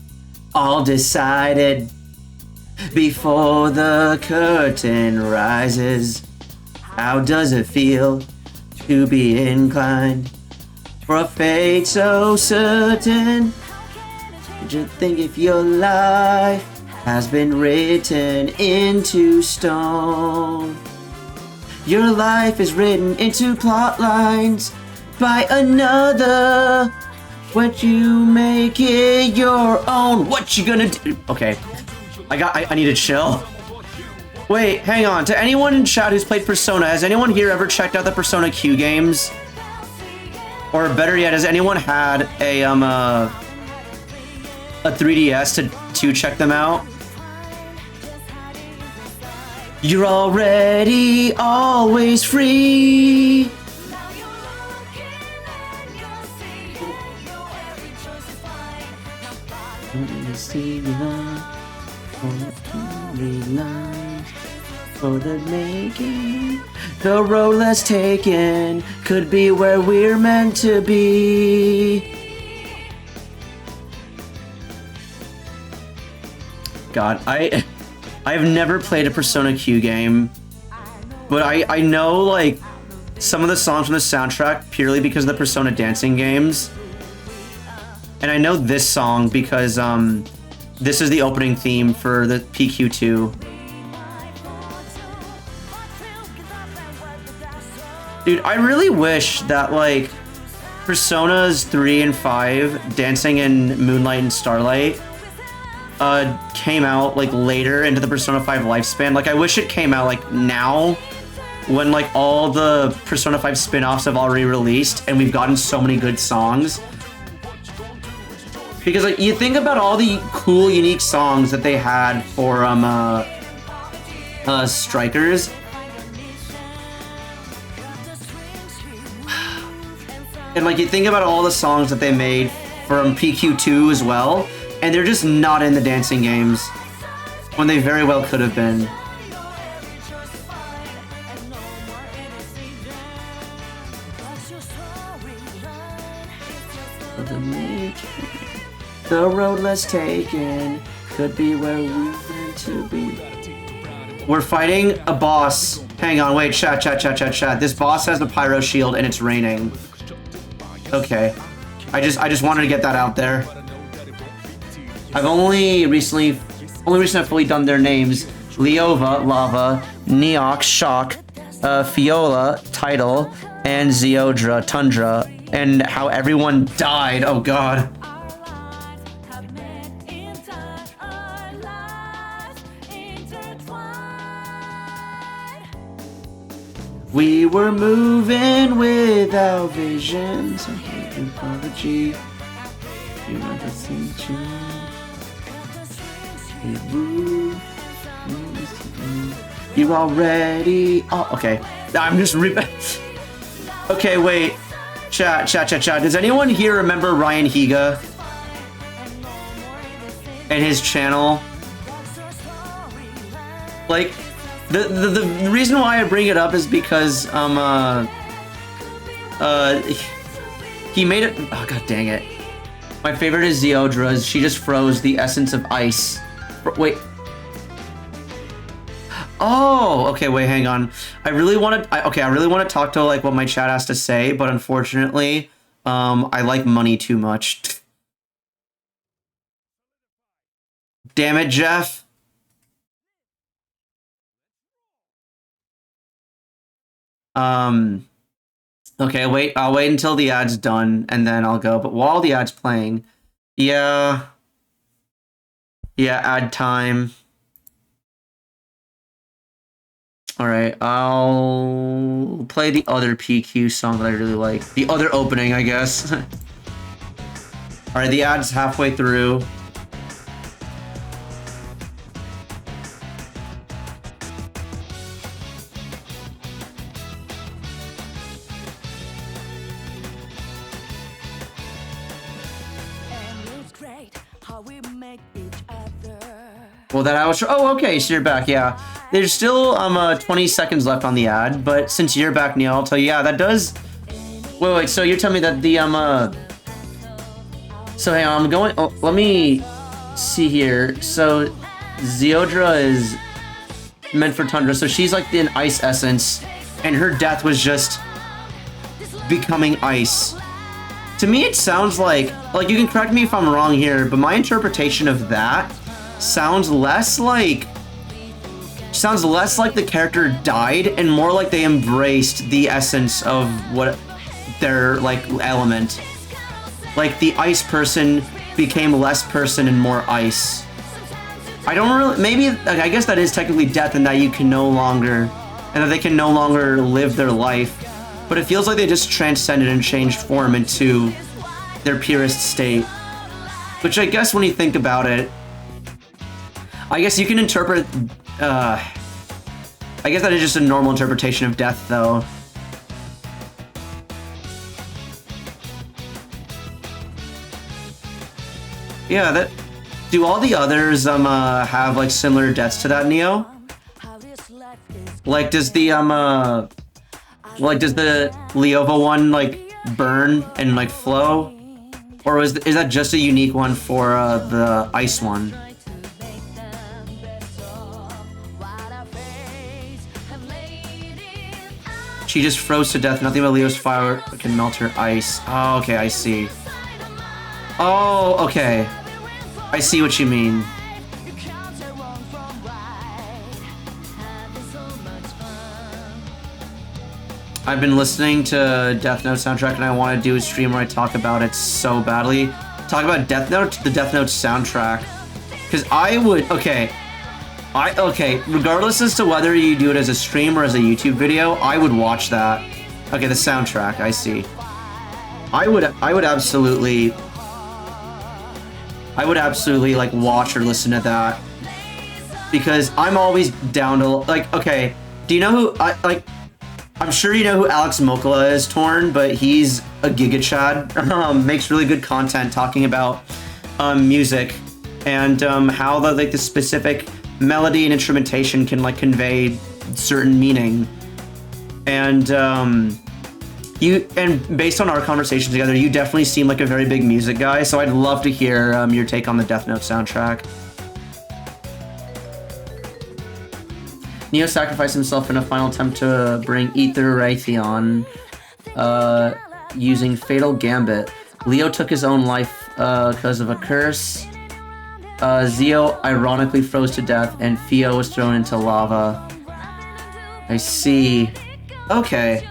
all decided before the curtain rises. How does it feel to be inclined for a fate so certain? Did you think if your life has been written into stone, your life is written into plot lines by another? Would you make it your own? What you gonna do? Okay, I need to chill. Wait, hang on. To anyone in chat who's played Persona, has anyone here ever checked out the Persona Q games? Or better yet, has anyone had a 3DS to check them out? You're already always free. For the making, the road less taken could be where we're meant to be. God, I've never played a Persona Q game, but I know like some of the songs from the soundtrack purely because of the Persona dancing games. And I know this song because this is the opening theme for the PQ2. Dude, I really wish that like Personas 3 and 5, Dancing in Moonlight and Starlight, came out like later into the Persona 5 lifespan. Like I wish it came out like now when like all the Persona 5 spin-offs have already released and we've gotten so many good songs. Because like you think about all the cool unique songs that they had for Strikers. And like you think about all the songs that they made from PQ2 as well, and they're just not in the dancing games when they very well could have been. The road less taken could be where we're meant to be. We're fighting a boss. Hang on, wait, chat. This boss has the pyro shield and it's raining. Okay. I just wanted to get that out there. I've only recently fully done their names. Leova, Lava, Neox, Shock, Fiola, Tidal, and Zeodra, Tundra, and how everyone died. Oh god. We were moving without visions. Apology. You never think you already. Oh, okay. I'm just okay, wait. Chat. Does anyone here remember Ryan Higa and his channel? Like, the reason why I bring it up is because he made it. Oh god dang it! My favorite is Zeodra's. She just froze the essence of ice. Wait. Oh, okay. Wait, hang on. I really want to talk to like what my chat has to say, but unfortunately, I like money too much. Damn it, Jeff. Okay, wait, I'll wait until the ad's done and then I'll go. But while the ad's playing, yeah, ad time. All right, I'll play the other PQ song that I really like. The other opening, I guess. All right, the ad's halfway through. Well, that I was. Oh, okay. So you're back. Yeah, there's still 20 seconds left on the ad, but since you're back, Neil, I'll tell you. Yeah, that does. Wait. So you're telling me that the So hang on, I'm going. Oh, let me see here. So Zeodra is meant for Tundra, so she's like an ice essence, and her death was just becoming ice. To me, it sounds like you can correct me if I'm wrong here, but my interpretation of that sounds less like the character died and more like they embraced the essence of what their like element. Like the ice person became less person and more ice. I don't really, maybe, I guess that is technically death and that you can no longer, and that they can no longer live their life. But it feels like they just transcended and changed form into their purest state. Which I guess when you think about it, I guess you can interpret, I guess that is just a normal interpretation of death, though. Yeah, that... Do all the others, have, like, similar deaths to that, Neo? Like, does the, does the Leova one, like, burn and, like, flow? Or is that just a unique one for, the ice one? She just froze to death. Nothing but Leo's fire can melt her ice. Oh, okay, I see. Oh, okay. I see what you mean. I've been listening to Death Note soundtrack and I want to do a stream where I talk about it so badly. Talk about Death Note, the Death Note soundtrack. Because I would, okay, regardless as to whether you do it as a stream or as a YouTube video, I would watch that. Okay, the soundtrack, I see. I would absolutely like watch or listen to that. Because I'm always down to, like, okay, do you know who, I'm sure you know who Alex Mokola is, Torn, but he's a Giga Chad. Makes really good content talking about music and how the specific melody and instrumentation can like convey certain meaning. And and based on our conversation together, you definitely seem like a very big music guy, so I'd love to hear your take on the Death Note soundtrack. Neo sacrificed himself in a final attempt to bring Ether Raytheon using Fatal Gambit. Leo took his own life because of a curse. Zio ironically froze to death, and Theo was thrown into lava. I see. Okay.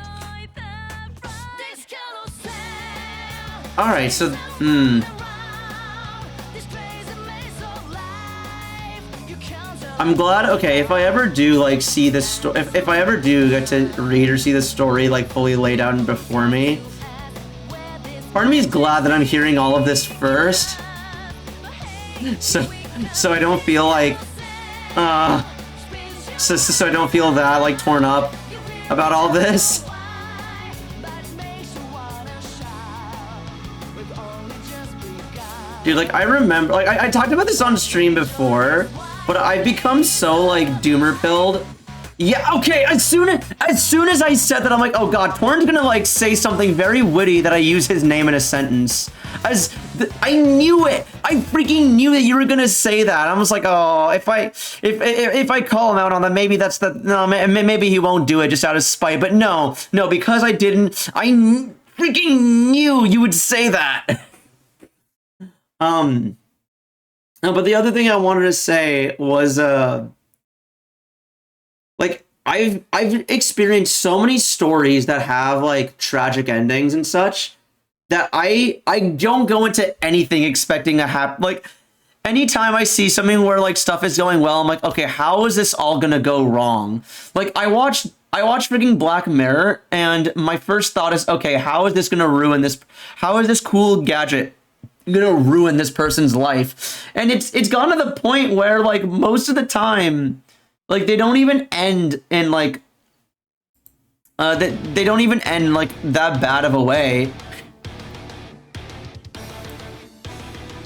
Alright, so... I'm glad, okay, if I ever do, like, see this story... If I ever do get to read or see this story, like, fully laid out before me, part of me is glad that I'm hearing all of this first. So I don't feel like... So I don't feel that, like, torn up about all this. Dude, like, I remember... Like, I talked about this on stream before, but I've become so, like, doomer-pilled. Yeah, okay, as soon as I said that, I'm like, oh god, Torn's gonna, like, say something very witty that I use his name in a sentence. I knew it! I freaking knew that you were gonna say that. I was like, oh, if I call him out on that, maybe that's the... No, maybe he won't do it just out of spite, but no, because I didn't, I freaking knew you would say that. No, but the other thing I wanted to say was, like, I've experienced so many stories that have, like, tragic endings and such that I don't go into anything expecting to happen. Like, anytime I see something where, like, stuff is going well, I'm like, okay, how is this all gonna go wrong? Like, I watched freaking Black Mirror, and my first thought is, okay, how is this gonna ruin this? How is this cool gadget gonna ruin this person's life? And it's gone to the point where, like, most of the time, like, they don't even end in, like, they don't even end, like, that bad of a way.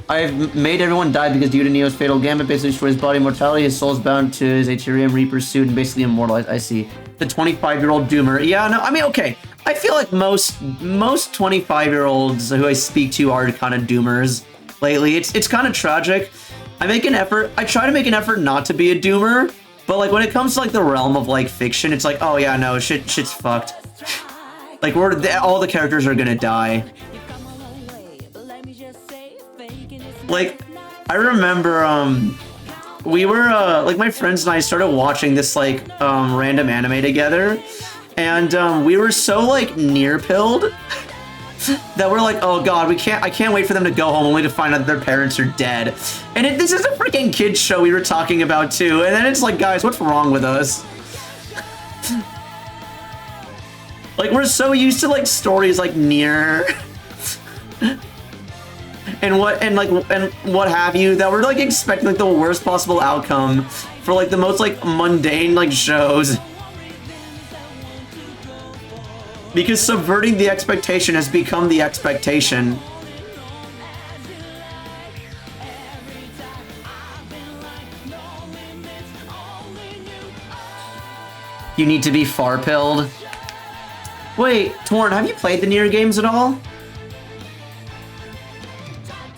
I've made everyone die because due to Neo's fatal gambit basically destroys his body immortality, his soul is bound to his Aetherium Reaper suit and basically immortalized. I see. The 25-year-old doomer. Yeah, no, I mean, okay. I feel like most 25-year-olds who I speak to are kind of doomers lately. It's kind of tragic. I try to make an effort not to be a doomer, but, like, when it comes to, like, the realm of, like, fiction, it's like, oh yeah, no, shit's fucked. Like, all the characters are gonna die. Like, I remember, we were, like, my friends and I started watching this, like, random anime together, and, we were so, like, near-pilled that we're like, oh god, I can't wait for them to go home only to find out their parents are dead. And this is a freaking kids show we were talking about, too, and then it's like, guys, what's wrong with us? Like, we're so used to, like, stories, like, near... and what have you, that we're, like, expecting, like, the worst possible outcome for, like, the most, like, mundane, like, shows. Because subverting the expectation has become the expectation. You need to be far-pilled. Wait, Torn, have you played the Nier games at all?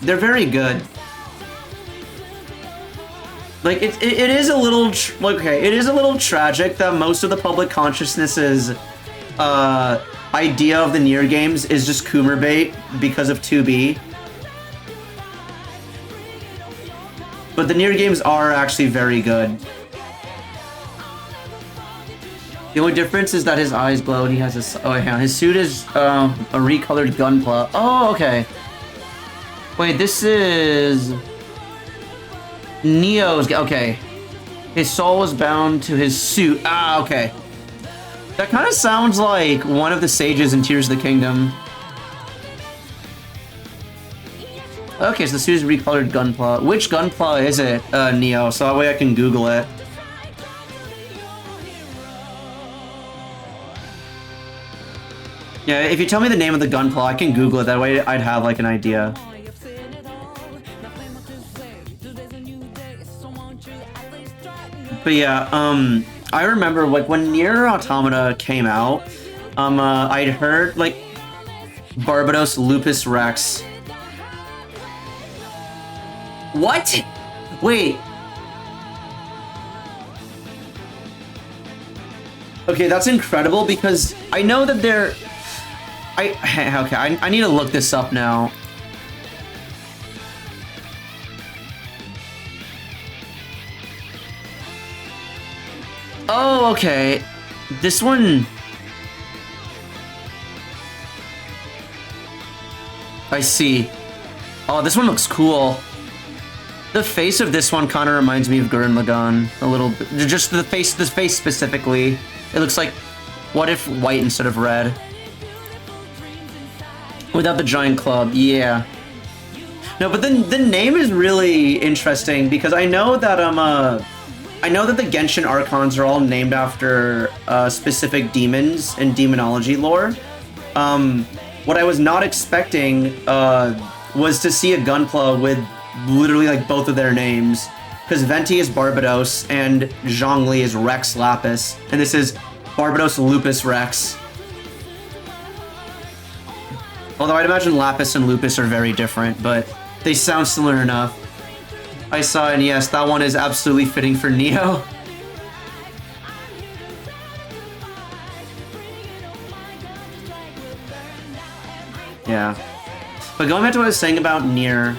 They're very good. Like, it is a little, it is a little tragic that most of the public consciousness's idea of the Nier games is just Coomer bait because of 2B. But the Nier games are actually very good. The only difference is that his eyes glow and he has a... Oh, hang on. His suit is a recolored gunpla. Oh, okay. Wait, this is... Neo's... Okay. His soul was bound to his suit. Ah, okay. That kind of sounds like one of the sages in Tears of the Kingdom. Okay, so the suit is recolored gunpla. Which gunpla is it, Neo? So that way I can Google it. Yeah, if you tell me the name of the gunpla, I can Google it. That way I'd have, like, an idea. But yeah, I remember, like, when Nier Automata came out, I'd heard, like, Barbados Lupus Rex. What? Wait. Okay, that's incredible because I know that they're... I need to look this up now. Oh, okay. This one... I see. Oh, this one looks cool. The face of this one kind of reminds me of Gurren Lagann a little bit. Just the face specifically. It looks like, what if white instead of red? Without the giant club, yeah. No, but the name is really interesting because I know that I know that the Genshin Archons are all named after specific demons in demonology lore. What I was not expecting was to see a Gunpla with literally like both of their names, because Venti is Barbados and Zhongli is Rex Lapis, and this is Barbados Lupus Rex. Although I'd imagine Lapis and Lupus are very different, but they sound similar enough. I saw, and yes, that one is absolutely fitting for Neo. Yeah. But going back to what I was saying about Nier,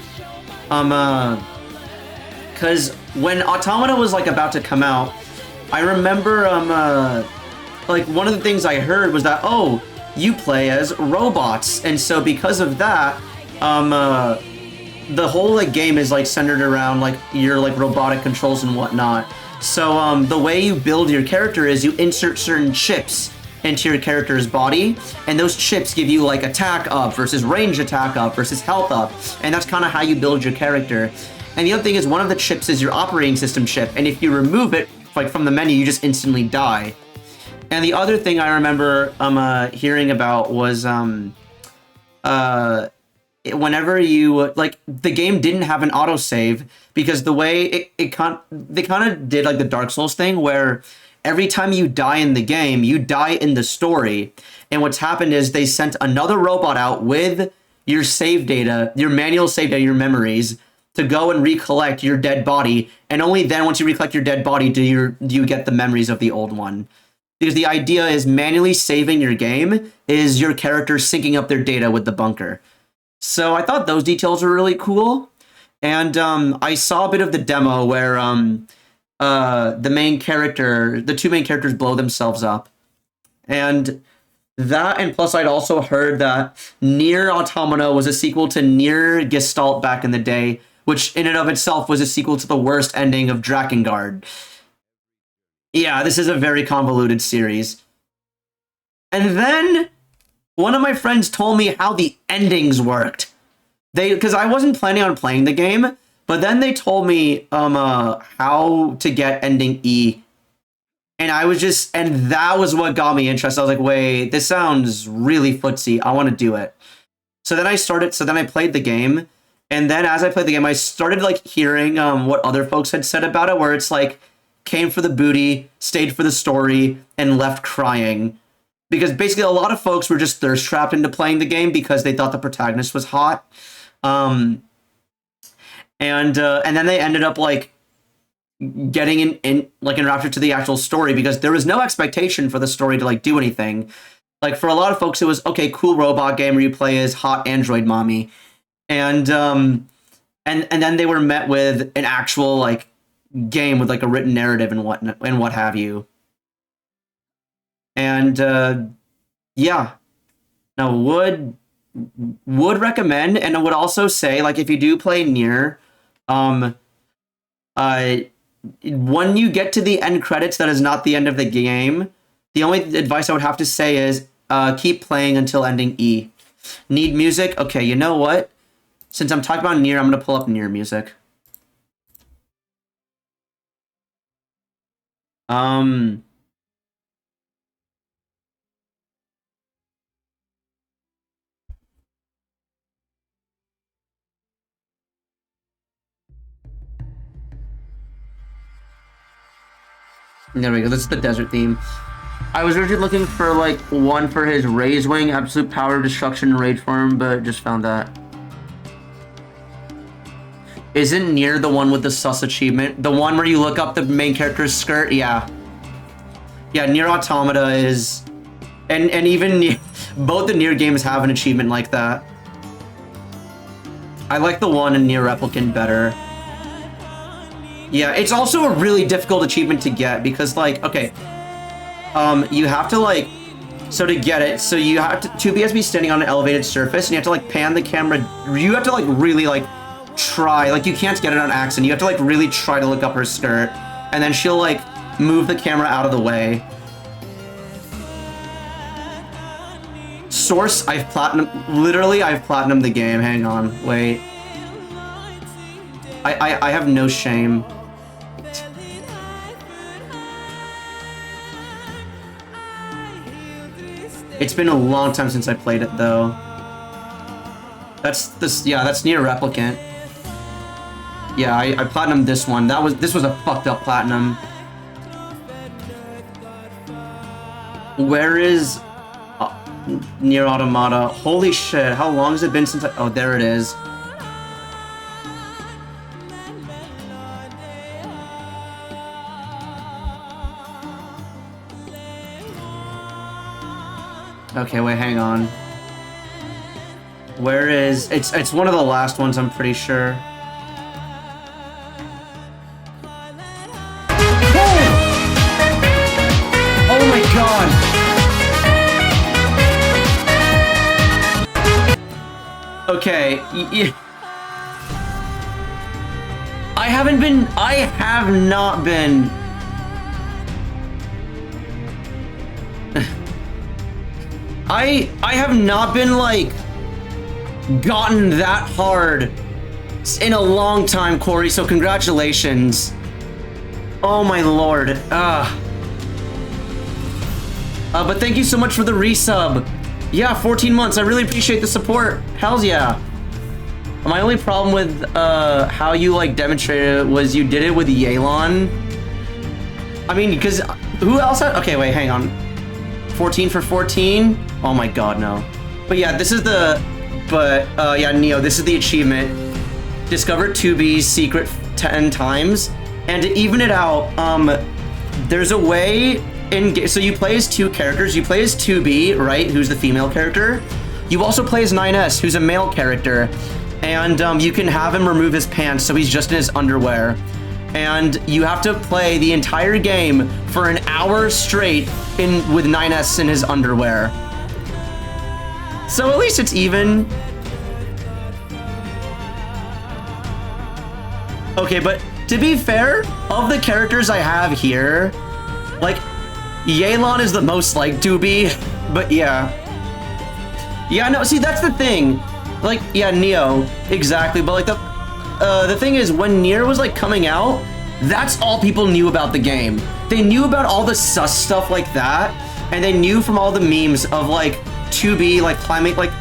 because when Automata was like about to come out, I remember like one of the things I heard was that, oh, you play as robots, and so because of that, the whole like game is like centered around like your like robotic controls and whatnot. So the way you build your character is you insert certain chips into your character's body, and those chips give you like attack up versus range attack up versus health up, and that's kind of how you build your character. And the other thing is, one of the chips is your operating system chip, and if you remove it like from the menu, you just instantly die. And the other thing I remember hearing about was whenever you like, the game didn't have an autosave because the way they kind of did like the Dark Souls thing where every time you die in the game, you die in the story. And what's happened is they sent another robot out with your save data, your manual save data, your memories, to go and recollect your dead body. And only then, once you recollect your dead body, do you get the memories of the old one. Because the idea is manually saving your game is your character syncing up their data with the bunker. So I thought those details were really cool. And I saw a bit of the demo where the two main characters blow themselves up. And that, and plus I'd also heard that Nier Automata was a sequel to Nier Gestalt back in the day, which in and of itself was a sequel to the worst ending of Drakengard. Yeah, this is a very convoluted series. And then one of my friends told me how the endings worked. Because I wasn't planning on playing the game, but then they told me how to get ending E. And and that was what got me interested. I was like, wait, this sounds really footsie. I want to do it. So then I played the game. And then as I played the game, I started like hearing what other folks had said about it, where it's like, came for the booty, stayed for the story, and left crying. Because basically a lot of folks were just thirst trapped into playing the game because they thought the protagonist was hot. And then they ended up like getting enraptured to the actual story because there was no expectation for the story to like do anything. Like for a lot of folks, it was, okay, cool robot game where you play as hot android mommy. And then they were met with an actual like game with like a written narrative and what have you. And yeah, now would recommend, and I would also say, like, if you do play Nier, when you get to the end credits, that is not the end of the game. The only advice I would have to say is keep playing until ending E. Need music? Okay, you know what? Since I'm talking about Nier, I'm gonna pull up Nier music. There we go. This is the desert theme. I was originally looking for, like, one for his Raise Wing, Absolute Power, Destruction, Rage Form, but just found that. Isn't Nier the one with the sus achievement? The one where you look up the main character's skirt? Yeah. Yeah, Nier Automata is... And even... Both the Nier games have an achievement like that. I like the one in Nier Replicant better. Yeah, it's also a really difficult achievement to get because, like, okay... you have to, like... So to get it, so you have to... 2B has to be standing on an elevated surface, and you have to, like, pan the camera... You have to, like, really, like... Try, like, you can't get it on accident. You have to, like, really try to look up her skirt, and then she'll, like, move the camera out of the way. Source, I've platinum, literally, I've platinumed the game. Hang on, wait. I have no shame. It's been a long time since I played it, though. That's this, yeah, that's Nier Replicant. Yeah, I platinumed this one. This was a fucked up platinum. Where is Nier Automata? Holy shit, how long has it been since oh, there it is. Okay, wait, hang on. Where is... It's one of the last ones, I'm pretty sure. Oh my god! Okay, I have not been... I have not been, like, gotten that hard in a long time, Corey, so congratulations. Oh my lord. But thank you so much for the resub. Yeah, 14 months. I really appreciate the support. Hells yeah. My only problem with how you, like, demonstrated it was you did it with Yelan. I mean, because who else had... Okay, wait, hang on. 14 for 14? Oh my god, no. But yeah, this is the... But, yeah, Neo, this is the achievement. Discover 2B's secret 10 times. And to even it out, there's a way... So you play as two characters. You play as 2B, right, who's the female character. You also play as 9S, who's a male character. And you can have him remove his pants, so he's just in his underwear. And you have to play the entire game for an hour straight with 9S in his underwear. So at least it's even. Okay, but to be fair, of the characters I have here, like, Yelan is the most like 2B, but yeah. Yeah, no, see, that's the thing. Like, yeah, Neo, exactly, but like the thing is, when Nier was like coming out, that's all people knew about the game. They knew about all the sus stuff like that, and they knew from all the memes of like 2B like climbing, like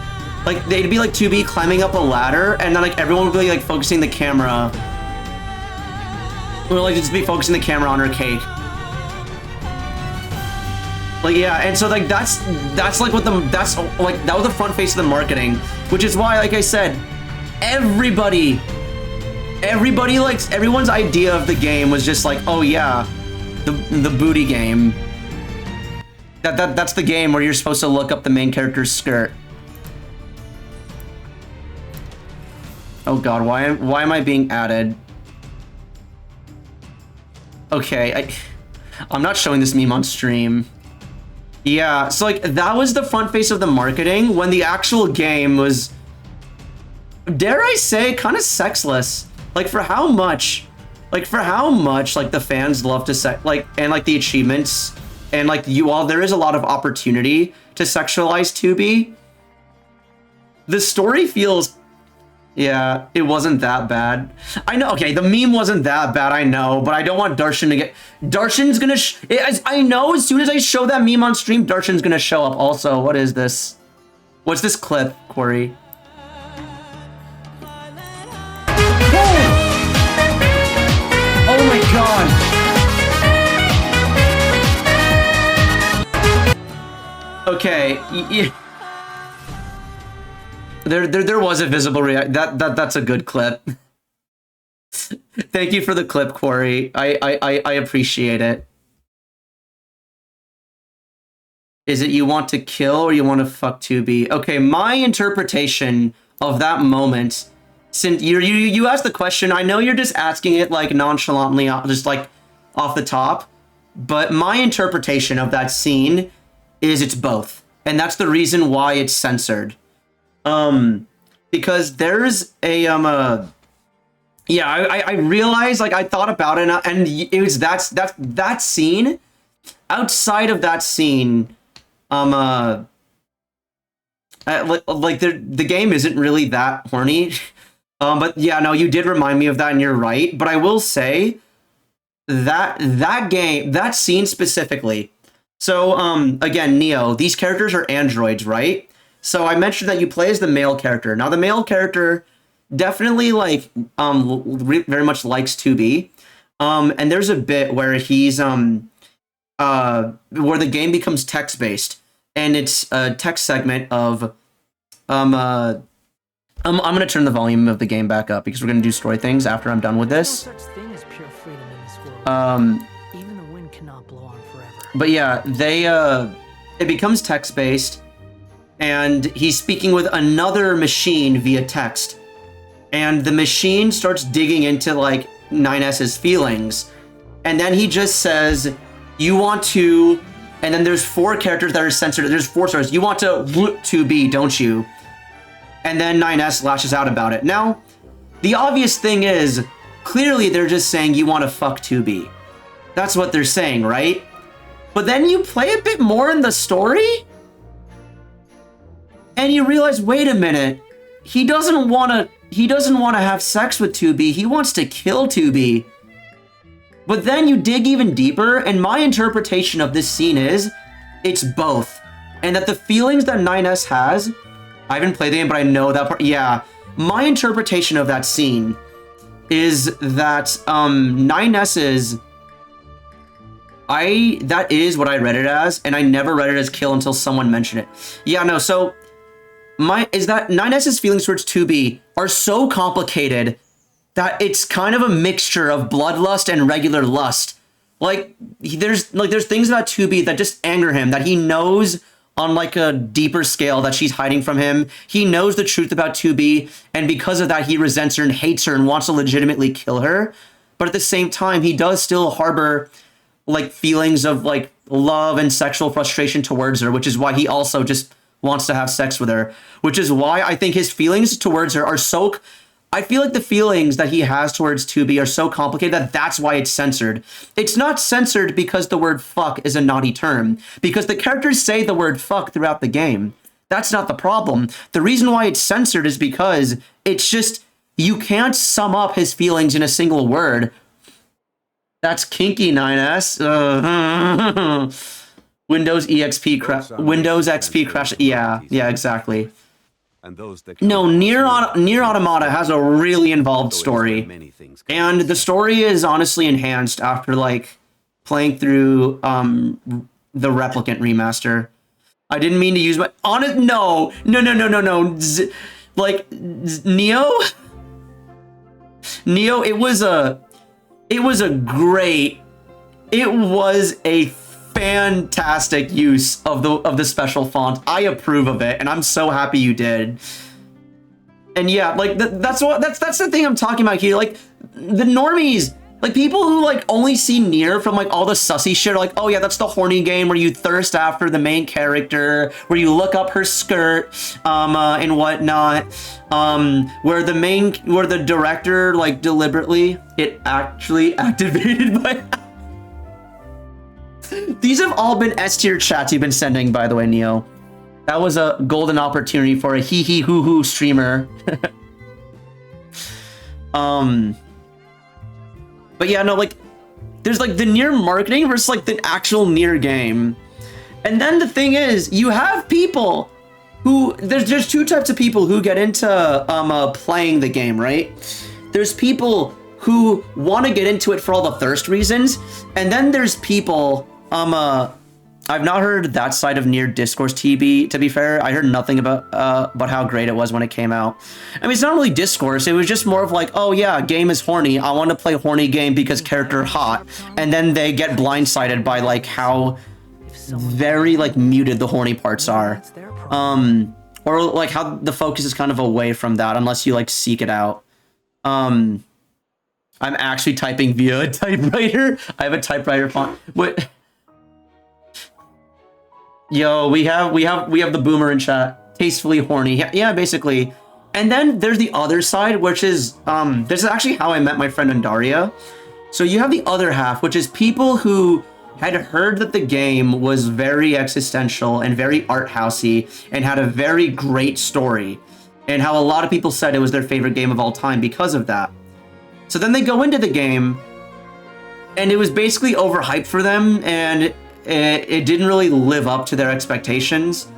they'd be like 2B climbing up a ladder, and then like everyone would be like focusing the camera. Or like just be focusing the camera on her cake. Like, yeah, and so like that's like what that was the front face of the marketing, which is why, like I said, everyone's idea of the game was just like, oh yeah, the booty game. That's the game where you're supposed to look up the main character's skirt. Oh god, why am I being added? Okay, I'm not showing this meme on stream. Yeah, so like that was the front face of the marketing when the actual game was, dare I say, kind of sexless. Like for how much like the fans love to like, and like the achievements, and like there is a lot of opportunity to sexualize 2B. The story feels, yeah, it wasn't that bad. I know, okay, the meme wasn't that bad, I know, but I don't want Darshan to get... Darshan's gonna... I know as soon as I show that meme on stream, Darshan's gonna show up. Also, what is this? What's this clip, Corey? Oh my god! Okay. There was a visible react. That's a good clip. Thank you for the clip, Quarry. I appreciate it. Is it you want to kill or you want to fuck 2B? Okay, my interpretation of that moment, since you asked the question, I know you're just asking it like nonchalantly, just like off the top, but my interpretation of that scene is it's both, and that's the reason why it's censored. Because there's a yeah, I realized, like, I thought about it, and it was that scene. Outside of that scene, like the game isn't really that horny. But yeah, no, you did remind me of that, and you're right. But I will say that scene specifically. So again, Neo, these characters are androids, right? So I mentioned that you play as the male character. Now the male character definitely like very much likes 2B. And there's a bit where he's where the game becomes text-based, and it's a text segment of I'm gonna turn the volume of the game back up because we're gonna do story things after I'm done with this. No such thing as pure freedom in this world. Even the wind cannot blow on forever. But yeah, it becomes text-based, and he's speaking with another machine via text. And the machine starts digging into like 9S's feelings. And then he just says, you want to, and then there's 4 characters that are censored. There's 4 stars. You want to be, don't you? And then 9S lashes out about it. Now, the obvious thing is, clearly they're just saying you want to fuck 2B. That's what they're saying, right? But then you play a bit more in the story, and you realize, wait a minute, he doesn't want to have sex with 2B. He wants to kill 2B. But then you dig even deeper, and my interpretation of this scene is it's both. And that the feelings that 9S has, I haven't played the game, but I know that part. Yeah, my interpretation of that scene is that 9S's, that is what I read it as, and I never read it as kill until someone mentioned it. Yeah, no, so is that 9S's feelings towards 2B are so complicated that it's kind of a mixture of bloodlust and regular lust. Like there's things about 2B that just anger him, that he knows on like a deeper scale that she's hiding from him. He knows the truth about 2B, and because of that, he resents her and hates her and wants to legitimately kill her. But at the same time, he does still harbor like feelings of like love and sexual frustration towards her, which is why he also just wants to have sex with her, which is why I think his feelings towards her are so, I feel like the feelings that he has towards 2B are so complicated that that's why it's censored. It's not censored because the word fuck is a naughty term, because the characters say the word fuck throughout the game. That's not the problem. The reason why it's censored is because it's just, you can't sum up his feelings in a single word. That's kinky, 9S. Windows EXP crash. Windows XP crash. Yeah, exactly. No, Nier Automata has a really involved story, and the story is honestly enhanced after like playing through the Replicant remaster. I didn't mean to use my honest. No. Like Neo. It was a fantastic use of the special font. I approve of it, and I'm so happy you did. And yeah, like that's the thing I'm talking about here. Like the normies, like people who like only see Nier from like all the sussy shit are like, oh yeah, that's the horny game where you thirst after the main character, where you look up her skirt, and whatnot, where the director like deliberately it actually activated by. These have all been S-tier chats you've been sending, by the way, Neo. That was a golden opportunity for a hee-hee-hoo-hoo streamer. But yeah, no, like, there's like the Nier marketing versus like the actual Nier game. And then the thing is, you have people who, there's 2 types of people who get into playing the game, right? There's people who want to get into it for all the thirst reasons, and then there's people I've not heard that side of Nier Discourse TB, to be fair. I heard nothing about how great it was when it came out. I mean, it's not really discourse. It was just more of like, oh yeah, game is horny. I want to play horny game because character hot. And then they get blindsided by like how very like muted the horny parts are. Or like how the focus is kind of away from that unless you like seek it out. I'm actually typing via a typewriter. I have a typewriter font. What? Yo, we have the boomer in chat. Tastefully horny. Yeah, basically. And then there's the other side, which is this is actually how I met my friend Andaria. So you have the other half, which is people who had heard that the game was very existential and very art housey and had a very great story, and how a lot of people said it was their favorite game of all time because of that. So then they go into the game, and it was basically overhyped for them, and it didn't really live up to their expectations.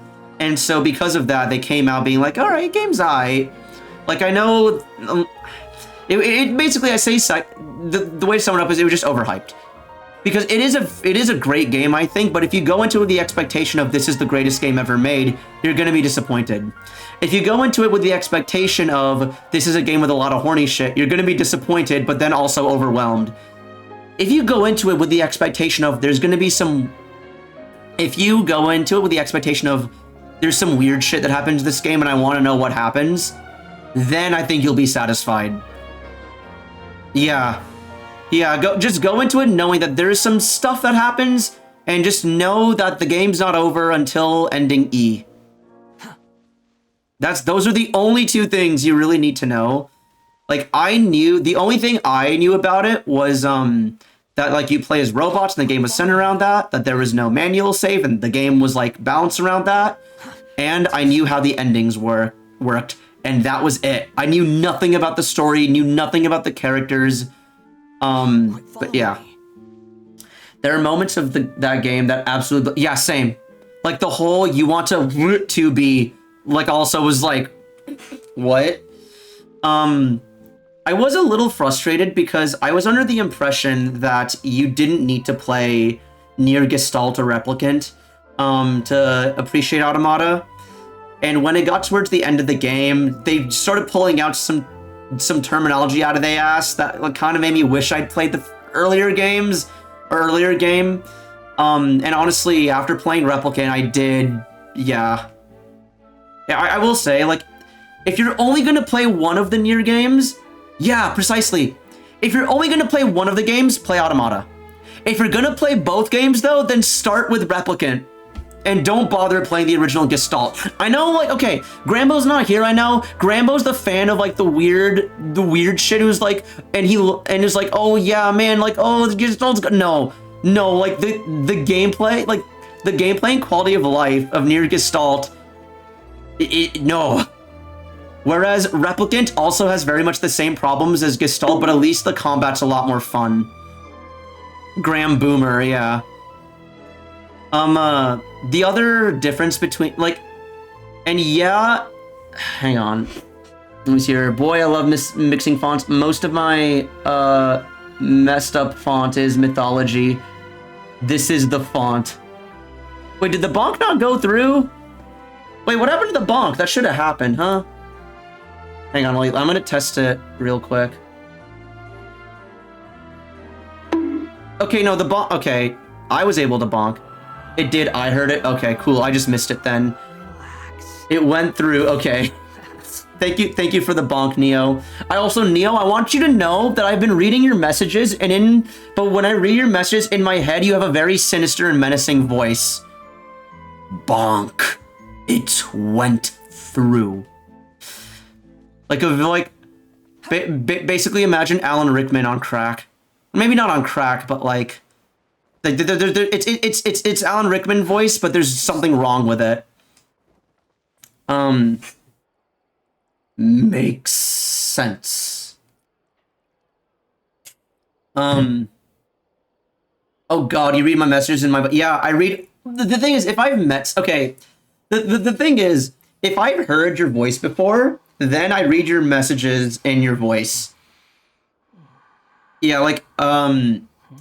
And so because of that, they came out being like, all right, game's aight. Like, I know, it basically, I say, the way to sum it up is it was just overhyped. Because it is a great game, I think, but if you go into it with the expectation of this is the greatest game ever made, you're going to be disappointed. If you go into it with the expectation of this is a game with a lot of horny shit, you're going to be disappointed, but then also overwhelmed. If you go into it with the expectation of there's going to be some... If you go into it with the expectation of there's some weird shit that happens in this game and I want to know what happens, then I think you'll be satisfied. Yeah. Yeah, just go into it knowing that there's some stuff that happens, and just know that the game's not over until ending E. Those are the only two things you really need to know. Like, the only thing I knew about it was that like you play as robots and the game was centered around that there was no manual save and the game was like balanced around that, and I knew how the endings worked, and that was it. I knew nothing about the story, knew nothing about the characters. But yeah, there are moments of that game that absolutely, yeah, same. Like the whole you want to be like also was like, what? I was a little frustrated because I was under the impression that you didn't need to play Nier Gestalt or Replicant to appreciate Automata. And when it got towards the end of the game, they started pulling out some terminology out of their ass that like, kind of made me wish I'd played the earlier game. And honestly, after playing Replicant, I did, yeah. Yeah, I will say, like, if you're only going to play one of the Nier games, yeah, precisely. If you're only going to play one of the games, play Automata. If you're going to play both games, though, then start with Replicant. And don't bother playing the original Gestalt. I know, like, okay, Grambo's not here, I know. Grambo's the fan of, like, the weird shit who's, like, and is like, oh, yeah, man, like, oh, the Gestalt's good. No, like, the gameplay, like, the gameplay and quality of life of Nier Gestalt, no. Whereas Replicant also has very much the same problems as Gestalt, but at least the combat's a lot more fun. Graham Boomer, yeah. The other difference between, like, and yeah, hang on. Let me see here. Boy, I love mixing fonts. Most of my, messed up font is Mythology. This is the font. Wait, did the bonk not go through? Wait, what happened to the bonk? That should have happened, huh? Hang on, wait, I'm gonna test it real quick. Okay, no, the bonk, okay. I was able to bonk. It did, I heard it. Okay, cool, I just missed it then. It went through, okay. Thank you for the bonk, Neo. I want you to know that I've been reading your messages, but when I read your messages, in my head, you have a very sinister and menacing voice. Bonk. It went through. Basically imagine Alan Rickman on crack. Maybe not on crack, but like it's Alan Rickman voice, but there's something wrong with it. Makes sense. Oh God, you read my messages in my... Yeah, I read... The thing is, if I've met... Okay, the thing is, if I've heard your voice before, then I read your messages in your voice. Yeah, like,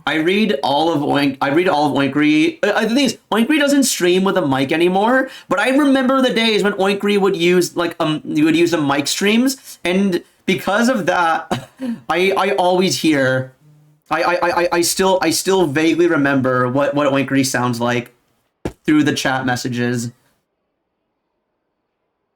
I read all of Oinkry. The thing is, Oinkry doesn't stream with a mic anymore, but I remember the days when Oinkry would use the mic streams, and because of that, I always hear. I still vaguely remember what Oinkry sounds like through the chat messages.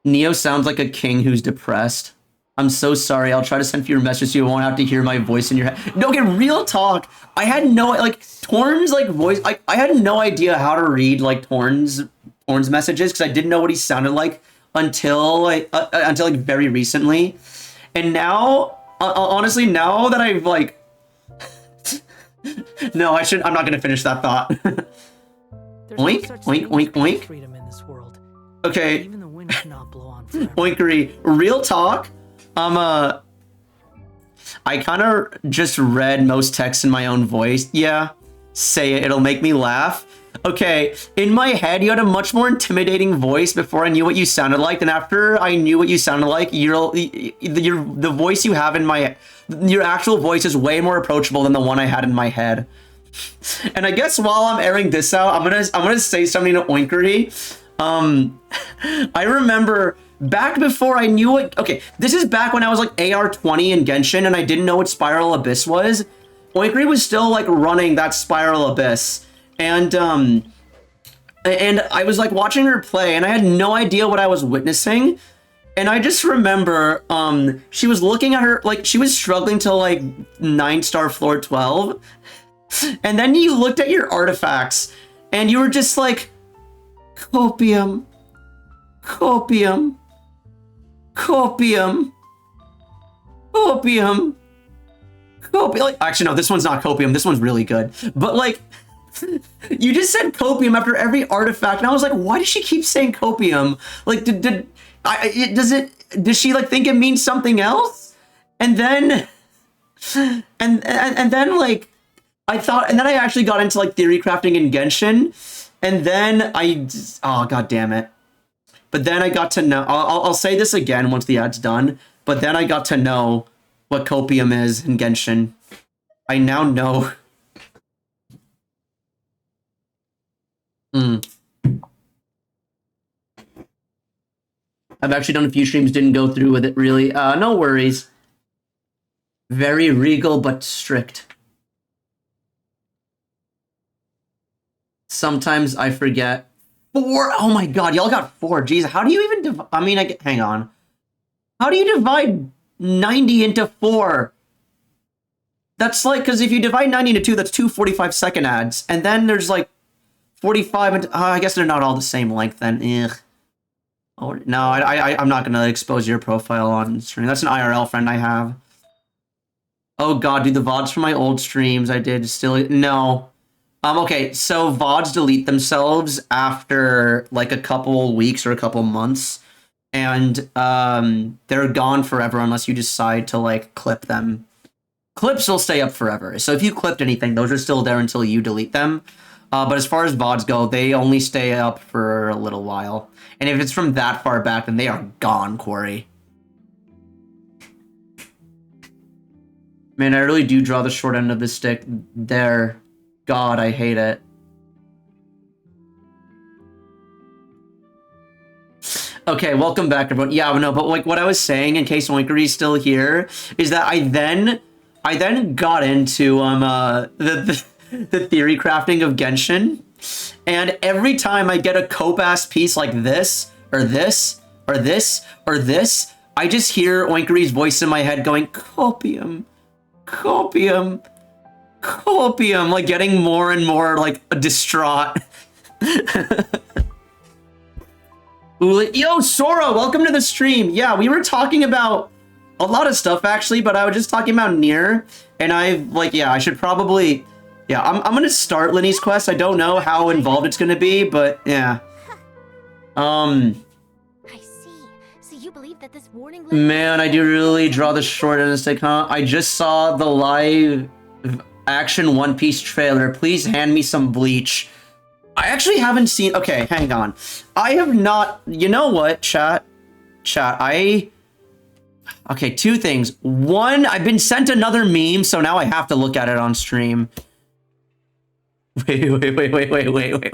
Neo sounds like a king who's depressed. I'm so sorry. I'll try to send you a message so you won't have to hear my voice in your head. No, okay, real talk. I had no, like, Torn's, like, voice. I had no idea how to read, like, Torn's messages because I didn't know what he sounded like until, like, very recently. And now, honestly, now that I've, like... No, I'm not going to finish that thought. Oink, oink, oink, oink. Freedom in this world. Okay. Even the wind cannot blow on forever. Oinkery, real talk. I kind of just read most texts in my own voice. Yeah, say it. It'll make me laugh. Okay, in my head, you had a much more intimidating voice before I knew what you sounded like. And after I knew what you sounded like, the voice you have in my... Your actual voice is way more approachable than the one I had in my head. And I guess while I'm airing this out, I'm gonna say something to Oinkery. I remember back before I knew what... Okay, this is back when I was like AR-20 in Genshin and I didn't know what Spiral Abyss was. Oinkery was still like running that Spiral Abyss. And I was like watching her play and I had no idea what I was witnessing. And I just remember she was looking at her... Like, she was struggling to like 9-star floor 12. And then you looked at your artifacts and you were just like... Copium. Copium. Copium. Copium. Copium. Like, actually, no, this one's not copium. This one's really good. But, like, you just said copium after every artifact, and I was like, why does she keep saying copium? Like, does she, like, think it means something else? And then, and then, like, I thought, and then I actually got into, like, theory crafting in Genshin, and then oh, god damn it. But then I got to know, I'll say this again once the ad's done, but then I got to know what copium is in Genshin. I now know. I've actually done a few streams, didn't go through with it really. No worries. Very regal but strict. Sometimes I forget. 4? Oh my god, y'all got 4. Jeez, how do you even divide? I mean, hang on. How do you divide 90 into 4? That's like, because if you divide 90 into 2, that's 2 45-second ads. And then there's like 45 and... I guess they're not all the same length then. Ugh. Oh, no, I'm not going to expose your profile on stream. That's an IRL friend I have. Oh god, dude, the VODs from my old streams I did still... No. Okay, so VODs delete themselves after like a couple weeks or a couple months, and they're gone forever unless you decide to like clip them. Clips will stay up forever, so if you clipped anything, those are still there until you delete them. But as far as VODs go, they only stay up for a little while. And if it's from that far back, then they are gone, Quarry. Man, I really do draw the short end of the stick there. God, I hate it. Okay, welcome back, everyone. Yeah, no, but like what I was saying, in case Oinkery's still here, is that I then got into the theory crafting of Genshin, and every time I get a cope-ass piece like this, or this, or this, or this, I just hear Oinkery's voice in my head going, copium, copium, copium, like getting more and more like distraught. Yo, Sora, welcome to the stream. Yeah, we were talking about a lot of stuff actually, but I was just talking about Nier, and I should probably, I'm gonna start Linny's quest. I don't know how involved it's gonna be, but yeah. I see. So you believe that this warning... Man, I do really draw the short end of the stick, huh? I just saw the live action One Piece trailer. Please hand me some bleach. I actually haven't seen... Okay, hang on. I have not... You know what, chat? Okay, 2 things. 1, I've been sent another meme, so now I have to look at it on stream. Wait.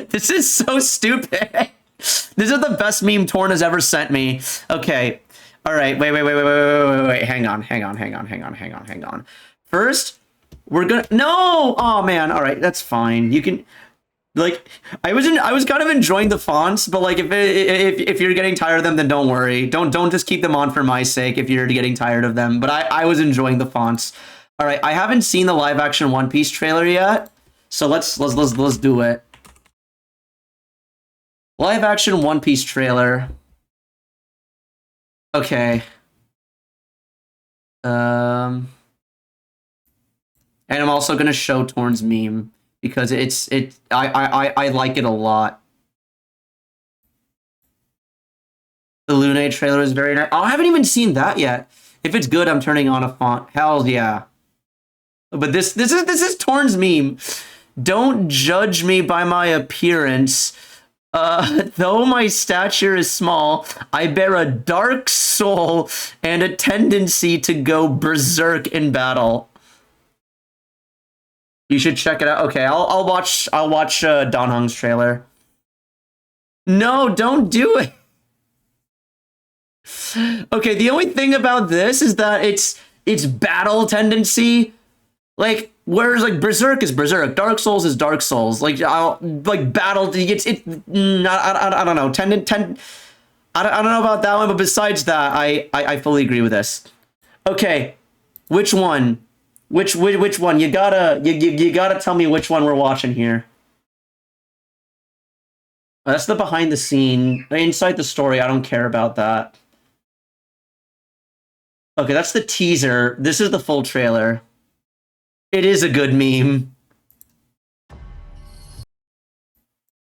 This is so stupid. This is the best meme Torn has ever sent me. Okay. All right. Wait. Hang on. First, we're gonna. No. Oh man. All right. That's fine. You can. Like, I was kind of enjoying the fonts, but like if you're getting tired of them, then don't worry. Don't just keep them on for my sake if you're getting tired of them. But I was enjoying the fonts. All right. I haven't seen the live action One Piece trailer yet, so let's do it. Live action One Piece trailer. Okay. And I'm also gonna show Torn's meme because I like it a lot. The Lune trailer is very nice. Oh, I haven't even seen that yet. If it's good, I'm turning on a font. Hell yeah. But this is Torn's meme. Don't judge me by my appearance. Though my stature is small, I bear a dark soul and a tendency to go berserk in battle. You should check it out. Okay, I'll watch Don Hung's trailer. No, don't do it. Okay, the only thing about this is that it's battle tendency. Like, whereas like Berserk is Berserk, Dark Souls is Dark Souls. Like battle, I don't know. I don't know about that one, but besides that, I fully agree with this. Okay, which one? Which one? You gotta tell me which one we're watching here. That's the behind the scene. Inside the story, I don't care about that. Okay, that's the teaser. This is the full trailer. It is a good meme.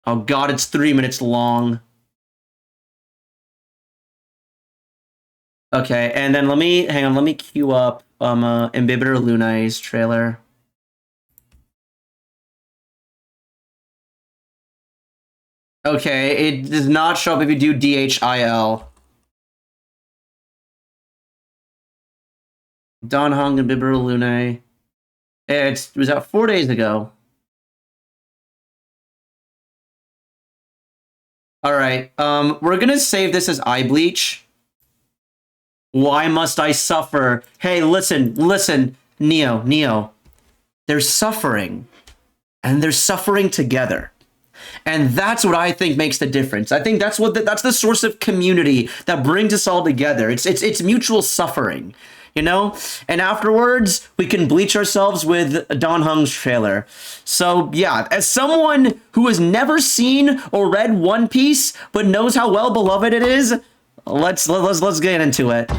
Oh god, it's 3 minutes long. Okay, and then let me queue up Imbibitor Luna's trailer. Okay, it does not show up if you do DHIL. Don Hung and Imbibitor Luna. It was out 4 days ago. All right, we're gonna save this as eye bleach. Why must I suffer? Hey, listen, Neo. They're suffering, and they're suffering together. And that's what I think makes the difference. I think that's that's the source of community that brings us all together. It's mutual suffering, you know? And afterwards, we can bleach ourselves with Don Hung's trailer. So yeah, as someone who has never seen or read One Piece, but knows how well beloved it is, let's get into it.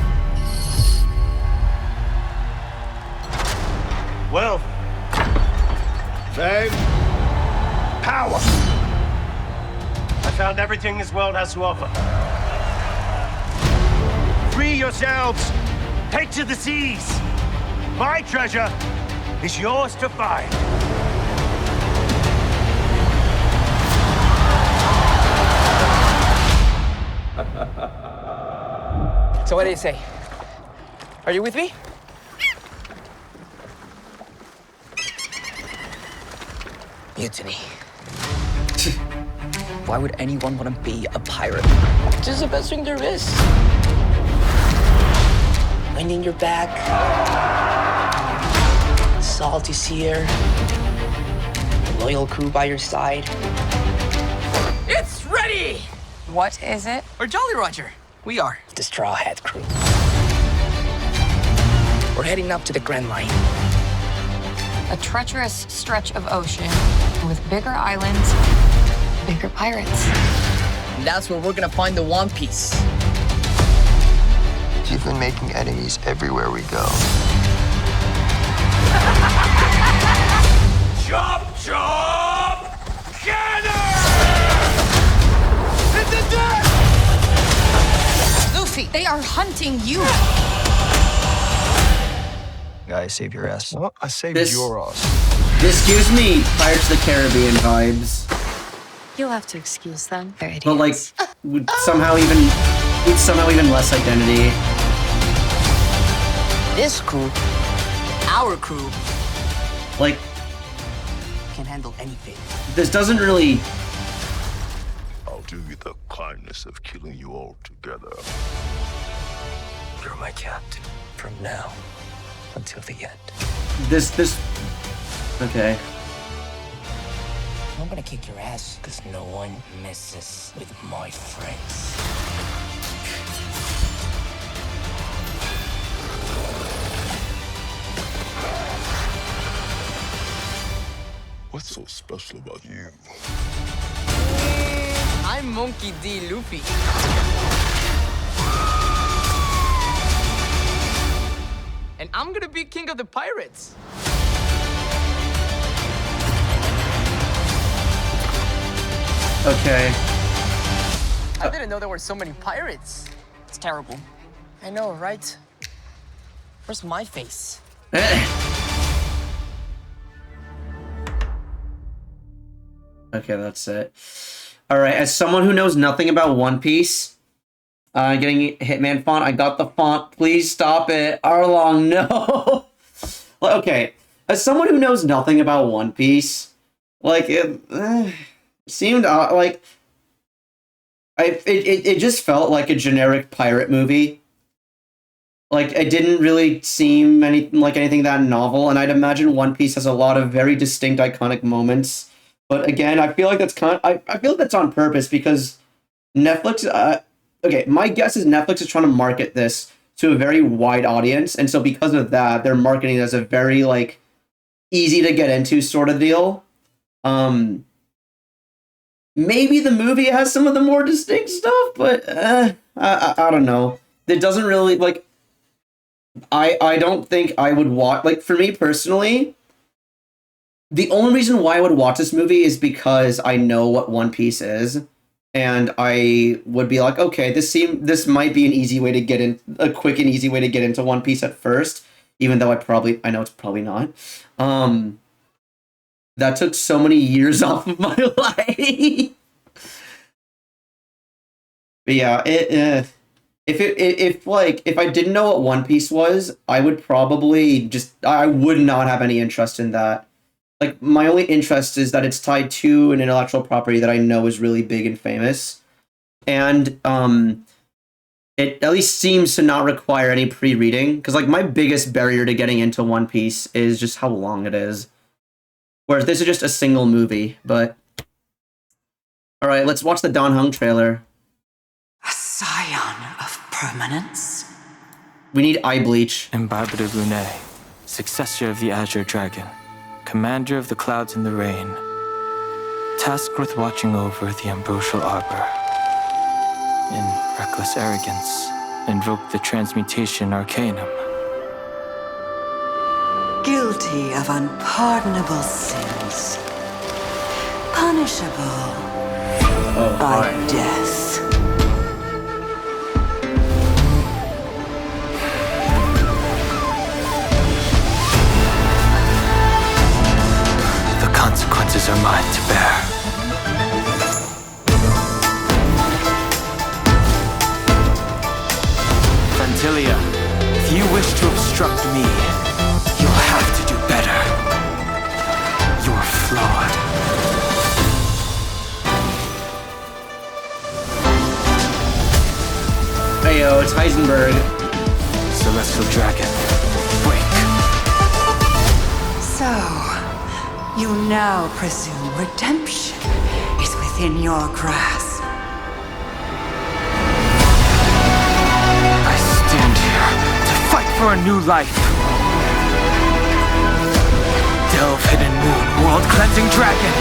Well, fame, power. I found everything this world has to offer. Free yourselves. Take to the seas. My treasure is yours to find. So what do you say? Are you with me? Mutiny. Why would anyone want to be a pirate? This is the best thing there is. Wind in your back. Salty seer. A loyal crew by your side. It's ready! What is it? Or Jolly Roger. We are the Straw Hat Crew. We're heading up to the Grand Line. A treacherous stretch of ocean with bigger islands, bigger pirates. And that's where we're gonna find the One Piece. You've been making enemies everywhere we go. Chop, chop, cannon! It's a death! Luffy, they are hunting you. Guys, save your ass. What? I saved This- your ass. This gives me Pirates of the Caribbean vibes, You'll have to excuse them. They're idiots. but like with somehow even less identity. This crew our crew Like, can handle anything. this doesn't really... I'll do you the kindness of killing you all together. You're my captain from now until the end. This... Okay. I'm gonna kick your ass because no one messes with my friends. What's so special about you? I'm Monkey D. Luffy. And I'm gonna be king of the pirates. Okay. I didn't know there were so many pirates. It's terrible. I know, right? Where's my face? Okay, that's it. Alright, as someone who knows nothing about One Piece, getting Hitman font, I got the font. Please stop it. Arlong, no! Okay, as someone who knows nothing about One Piece, like, it seemed, like... It just felt like a generic pirate movie. Like, it didn't really seem like anything that novel, and I'd imagine One Piece has a lot of very distinct, iconic moments. But again, I feel like that's I feel like that's on purpose because Netflix. Okay, my guess is Netflix is trying to market this to a very wide audience, and so because of that, they're marketing it as a very like easy to get into sort of deal. Maybe the movie has some of the more distinct stuff, but I don't know. It doesn't really like. I don't think I would watch, like, for me personally. The only reason why I would watch this movie is because I know what One Piece is, and I would be like, okay, this might be an easy way to get in, a quick and easy way to get into One Piece at first, even though I know it's probably not. That took so many years off of my life. But yeah, if I didn't know what One Piece was, I would probably I would not have any interest in that. Like, my only interest is that it's tied to an intellectual property that I know is really big and famous. And it at least seems to not require any pre-reading. Because, like, my biggest barrier to getting into One Piece is just how long it is. Whereas this is just a single movie, but... Alright, let's watch the Don Hung trailer. A scion of permanence? We need eye bleach. Imbibe de Brunei, successor of the Azure Dragon, commander of the clouds and the rain, tasked with watching over the ambrosial arbor. In reckless arrogance, invoked the transmutation arcanum. Guilty of unpardonable sins. Punishable by death. The consequences are mine to bear. Fantilia, if you wish to obstruct me, you'll have to do better. You're flawed. Hey yo, it's Heisenberg. Celestial Dragon, break. So, you now presume redemption is within your grasp. I stand here to fight for a new life. Delve hidden moon, world cleansing dragon.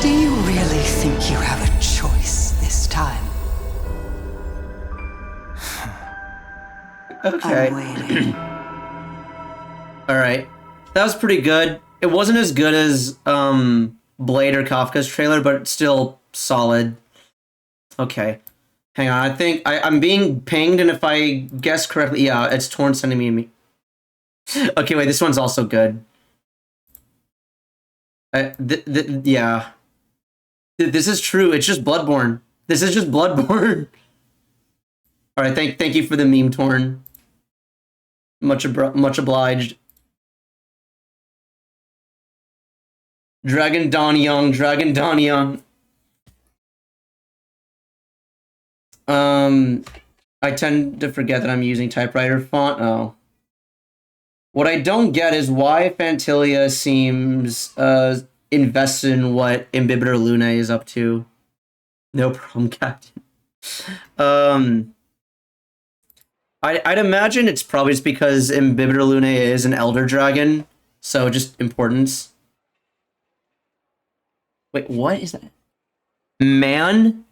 Do you really think you have a choice this time? Okay. I'm waiting. Alright. That was pretty good. It wasn't as good as Blade or Kafka's trailer, but still solid. Okay. Hang on, I think I'm being pinged, and if I guess correctly, yeah, it's Torn sending me. Okay, wait, this one's also good. Yeah. This is true, it's just Bloodborne. This is just Bloodborne. All right, thank you for the meme torn. Much obliged. Dragon Don Young. I tend to forget that I'm using typewriter font. Oh. What I don't get is why Fantilia seems invested in what Imbibitor Luna is up to. No problem, Captain. I'd imagine it's probably just because Imbibitor Luna is an Elder Dragon, so just importance. Wait, what is that? Man?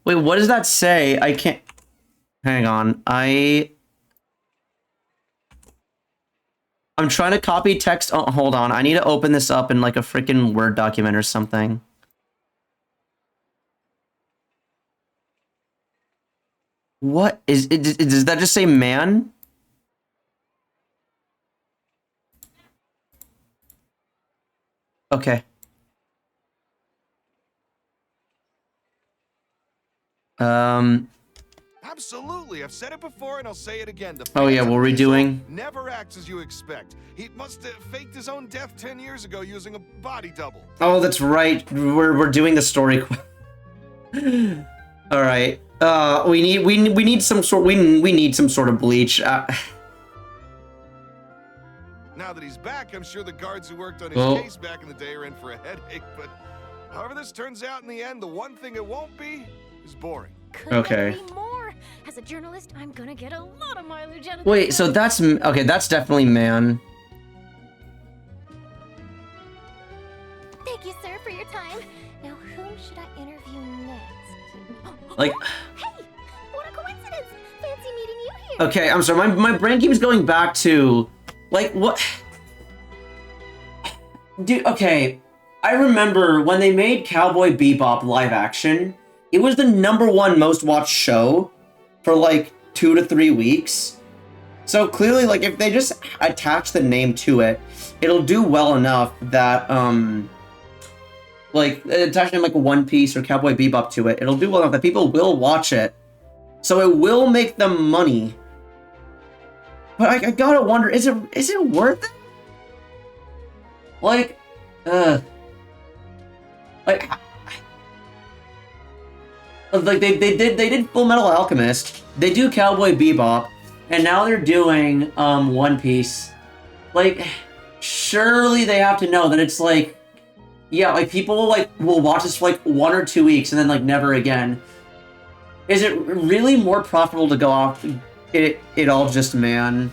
Wait, what does that say? I can't... Hang on, I'm trying to copy text. Oh, hold on. I need to open this up in like a freaking Word document or something. What is it? Does that just say man? Okay. Absolutely, I've said it before and I'll say it again. The Oh yeah, what we're redoing? Never acts as you expect. He must have faked his own death 10 years ago using a body double. Oh, that's right. We're doing the story. All right. We need some sort. We need some sort of bleach. Now that he's back, I'm sure the guards who worked on his case back in the day are in for a headache. But however this turns out in the end, the one thing it won't be is boring. Okay. More. As a journalist, I'm gonna get a lot of mileage out of Wait, so that's okay. That's definitely man. Thank you, sir, for your time. Now, whom should I interview next? Like. Hey, what a coincidence! Fancy meeting you here. Okay, I'm sorry. My brain keeps going back to, like, what? Dude, okay. I remember when they made Cowboy Bebop live action. It was the #1 most watched show for like 2 to 3 weeks. So clearly, like, if they just attach the name to it, it'll do well enough that, like, attaching like One Piece or Cowboy Bebop to it, it'll do well enough that people will watch it. So it will make them money. But I gotta wonder, is it worth it? Like, like they did Full Metal Alchemist, they do Cowboy Bebop, and now they're doing One Piece. Like, surely they have to know that it's like, yeah, like people will watch this for like 1 or 2 weeks and then like never again. Is it really more profitable to go off it all just man?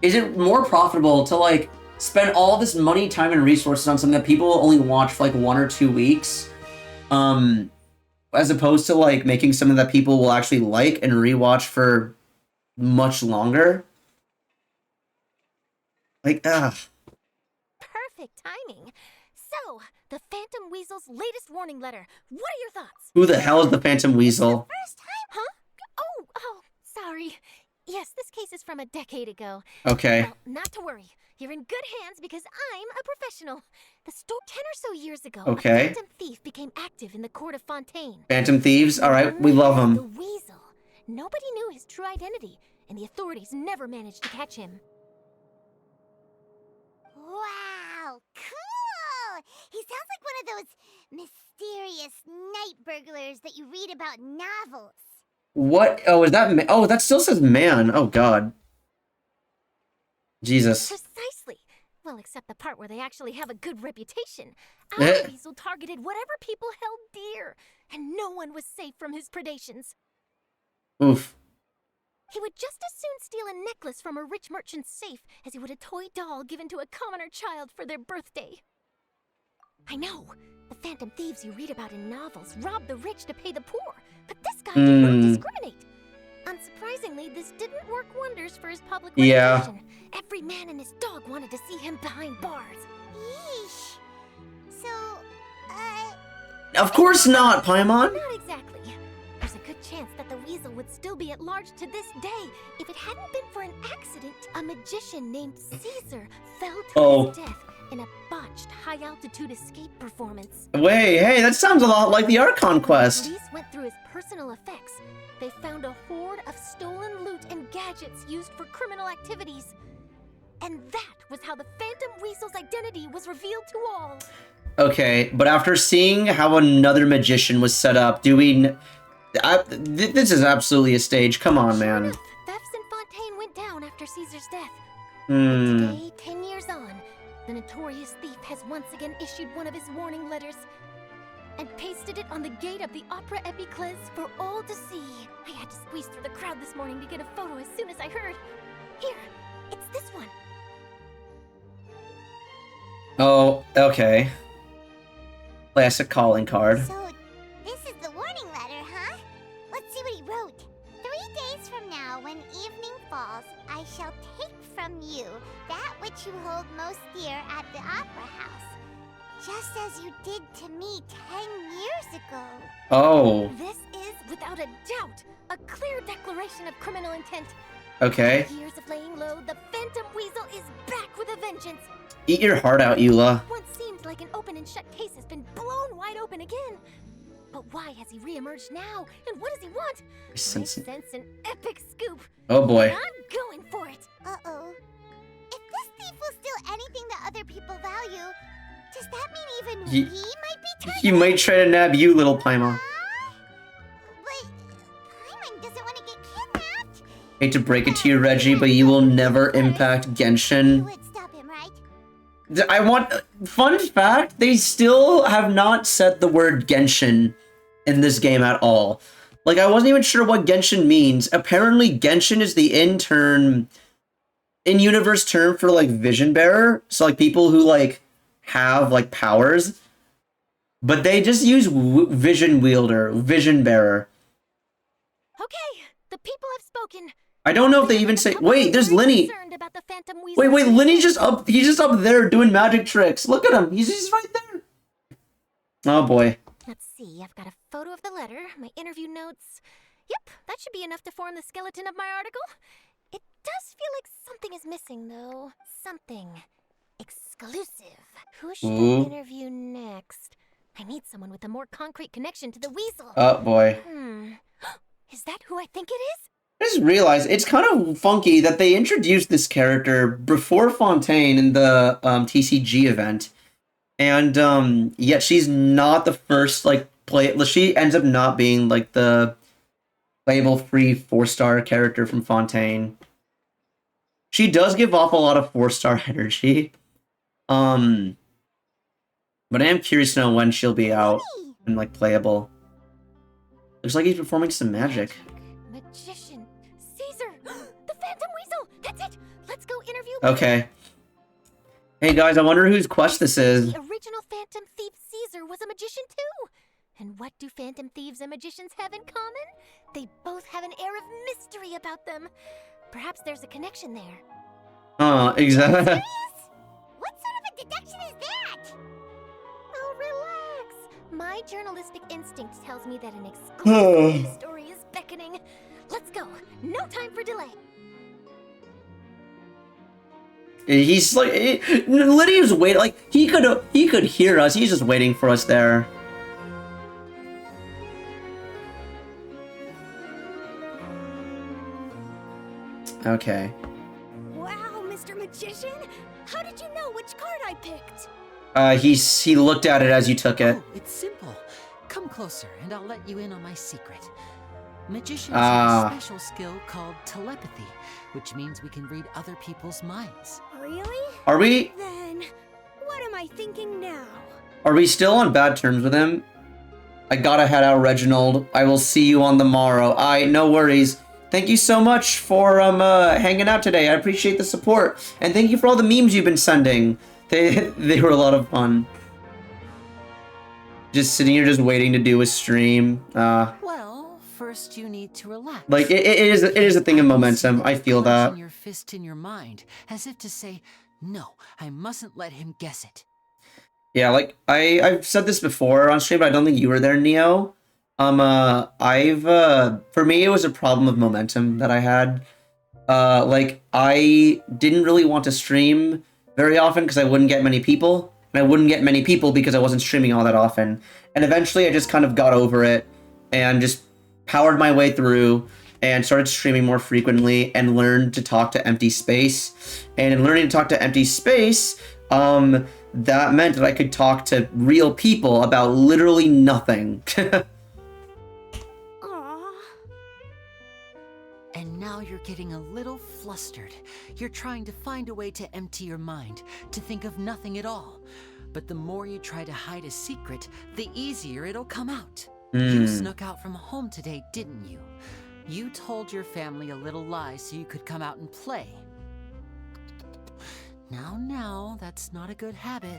Is it more profitable to like spend all this money, time, and resources on something that people will only watch for like 1 or 2 weeks? As opposed to like making something that people will actually like and rewatch for much longer. Like, Perfect timing. So, the Phantom Weasel's latest warning letter. What are your thoughts? who the hell is the Phantom Weasel? First time? Huh? Oh, sorry. Yes, this case is from a decade ago. Okay. Well, not to worry. You're in good hands because I'm a professional. The 10 or so years ago, Okay. a phantom thief became active in the court of Fontaine. Phantom thieves? Alright, we love The them. Weasel. Nobody knew his true identity, and the authorities never managed to catch him. Wow, cool! He sounds like one of those mysterious night burglars that you read about in novels. What? Oh, is that... Oh, that still says man. Oh, God. Jesus. Precisely. Well, except the part where they actually have a good reputation. Eh. Our Weasel targeted whatever people held dear, and no one was safe from his predations. Oof. He would just as soon steal a necklace from a rich merchant's safe as he would a toy doll given to a commoner child for their birthday. I know. The phantom thieves you read about in novels rob the rich to pay the poor, but this guy did not discriminate. Unsurprisingly, this didn't work wonders for his public reputation. Every man and his dog wanted to see him behind bars. Yeesh. So, Of course not, Paimon. Not exactly. There's a good chance that the Weasel would still be at large to this day if it hadn't been for an accident. A magician named Caesar fell to his death in a botched high-altitude escape performance. Wait, hey, that sounds a lot like the Archon quest. Police went through his personal effects. They found a horde of stolen loot and gadgets used for criminal activities. And that was how the Phantom Weasel's identity was revealed to all. Okay, but after seeing how another magician was set up, do we... this is absolutely a stage. Come on, man. Enough, thefts in Fontaine went down after Caesar's death. Hmm. But today, 10 years on, the notorious thief has once again issued one of his warning letters and pasted it on the gate of the Opera Epiclese for all to see. I had to squeeze through the crowd this morning to get a photo as soon as I heard. Here, it's this one. Oh, okay. Classic calling card. So, this is the warning letter, huh? Let's see what he wrote. 3 days from now, when evening falls, I shall take from you that which you hold most dear at the Opera House, just as you did to me 10 years ago. Oh. This is, without a doubt, a clear declaration of criminal intent. Okay. After years of laying low, the Phantom Weasel is back with a vengeance. Eat your heart out, Eula. What seemed like an open and shut case has been blown wide open again. But why has he reemerged now? And what does he want? I sense an epic scoop. Oh boy. And I'm going for it. Uh-oh. If this thief will steal anything that other people value, does that mean even he might be tempted? He might try to nab you, little Paimon. But Paimon doesn't want to get kidnapped. Hate to break it to you, Reggie, but you will never impact Genshin. I want... Fun fact, they still have not said the word Genshin in this game at all. Like, I wasn't even sure what Genshin means. Apparently, Genshin is the in-universe term for, like, Vision Bearer. So, like, people who, like, have, like, powers. But they just use Vision Wielder, Vision Bearer. Okay, the people have spoken. I don't know if they even say... Wait, there's Linny. Wait, Linny's just up... He's just up there doing magic tricks. Look at him. He's right there. Oh, boy. Let's see. I've got a photo of the letter, my interview notes. Yep, that should be enough to form the skeleton of my article. It does feel like something is missing, though. Something exclusive. Who should I interview next? I need someone with a more concrete connection to the weasel. Oh, boy. Is that who I think it is? I just realized it's kind of funky that they introduced this character before Fontaine in the TCG event, and yet she's not the first she ends up not being like the playable free 4-star character from Fontaine. She does give off a lot of 4-star energy, but I am curious to know when she'll be out and like playable. Looks like he's performing some magic. Magician. Caesar! The Phantom Weasel! That's it! Let's go interview... Okay. Hey guys, I wonder whose quest this is. The original Phantom Thief Caesar was a magician too! And what do Phantom Thieves and magicians have in common? They both have an air of mystery about them. Perhaps there's a connection there. Exactly. What sort of a deduction is that? Oh, relax. My journalistic instinct tells me that an exclusive story is beckoning. Let's go. No time for delay. He's like, Lydia's waiting. Like he could hear us. He's just waiting for us there. Okay. Wow, Mr. Magician! How did you know which card I picked? He looked at it as you took it. Oh, it's simple. Come closer, and I'll let you in on my secret. Magicians have a special skill called telepathy, which means we can read other people's minds. Really? Are we? Then, what am I thinking now? Are we still on bad terms with him? I gotta head out, Reginald. I will see you on the morrow. No worries. Thank you so much for hanging out today. I appreciate the support, and thank you for all the memes you've been sending. They were a lot of fun. Just sitting here, just waiting to do a stream. Well, first you need to relax. Like it is a thing of momentum. I feel that. Your fist in your mind, as if to say, "No, I mustn't let him guess it." Yeah, like I've said this before on stream, but I don't think you were there, Neo. For me, it was a problem of momentum that I had. Like I didn't really want to stream very often because I wouldn't get many people. and I wouldn't get many people because I wasn't streaming all that often. And eventually I just kind of got over it and just powered my way through and started streaming more frequently and learned to talk to empty space. And in learning to talk to empty space, that meant that I could talk to real people about literally nothing. And now you're getting a little flustered. You're trying to find a way to empty your mind, to think of nothing at all. But the more you try to hide a secret, the easier it'll come out. You snuck out from home today, didn't you? You told your family a little lie so you could come out and play. Now, that's not a good habit.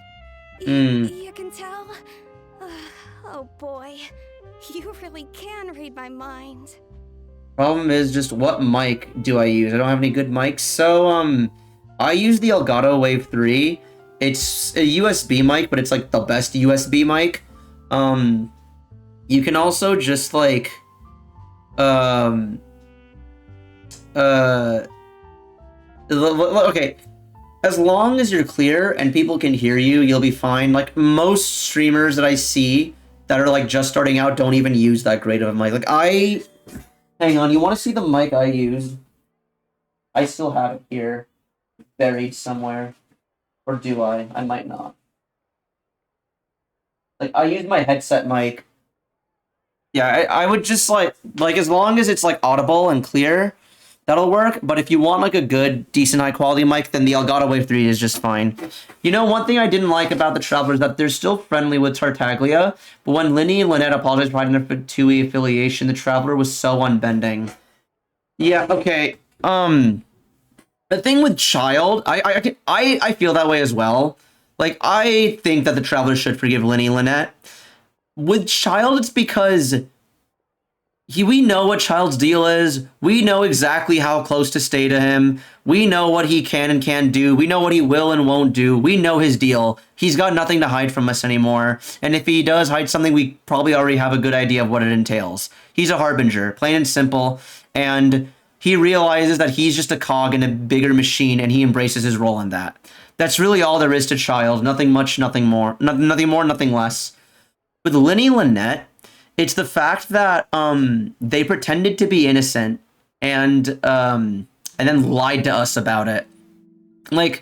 You can tell? Oh boy, you really can read my mind. Problem is just what mic do I use? I don't have any good mics. So, I use the Elgato Wave 3. It's a USB mic, but it's like the best USB mic. You can also just like, okay. As long as you're clear and people can hear you, you'll be fine. Like, most streamers that I see that are, like, just starting out don't even use that great of a mic. Like, hang on, you want to see the mic I use? I still have it here, buried somewhere. Or do I? I might not. Like, I use my headset mic. Yeah, I would just, like, as long as it's, like, audible and clear, that'll work. But if you want, like, a good, decent, high-quality mic, then the Elgato Wave 3 is just fine. You know, one thing I didn't like about the Traveler is that they're still friendly with Tartaglia, but when Linny and Lynette apologized for hiding their Fatui affiliation, the Traveler was so unbending. Yeah, okay, the thing with Child, I feel that way as well. Like, I think that the Traveler should forgive Linny and Lynette. With Child, it's because we know what Child's deal is. We know exactly how close to stay to him. We know what he can and can't do. We know what he will and won't do. We know his deal. He's got nothing to hide from us anymore. And if he does hide something, we probably already have a good idea of what it entails. He's a harbinger, plain and simple. And he realizes that he's just a cog in a bigger machine, and he embraces his role in that. That's really all there is to Child. Nothing much, nothing more. Nothing more, nothing less. With Linny and Lynette, it's the fact that they pretended to be innocent and then lied to us about it. Like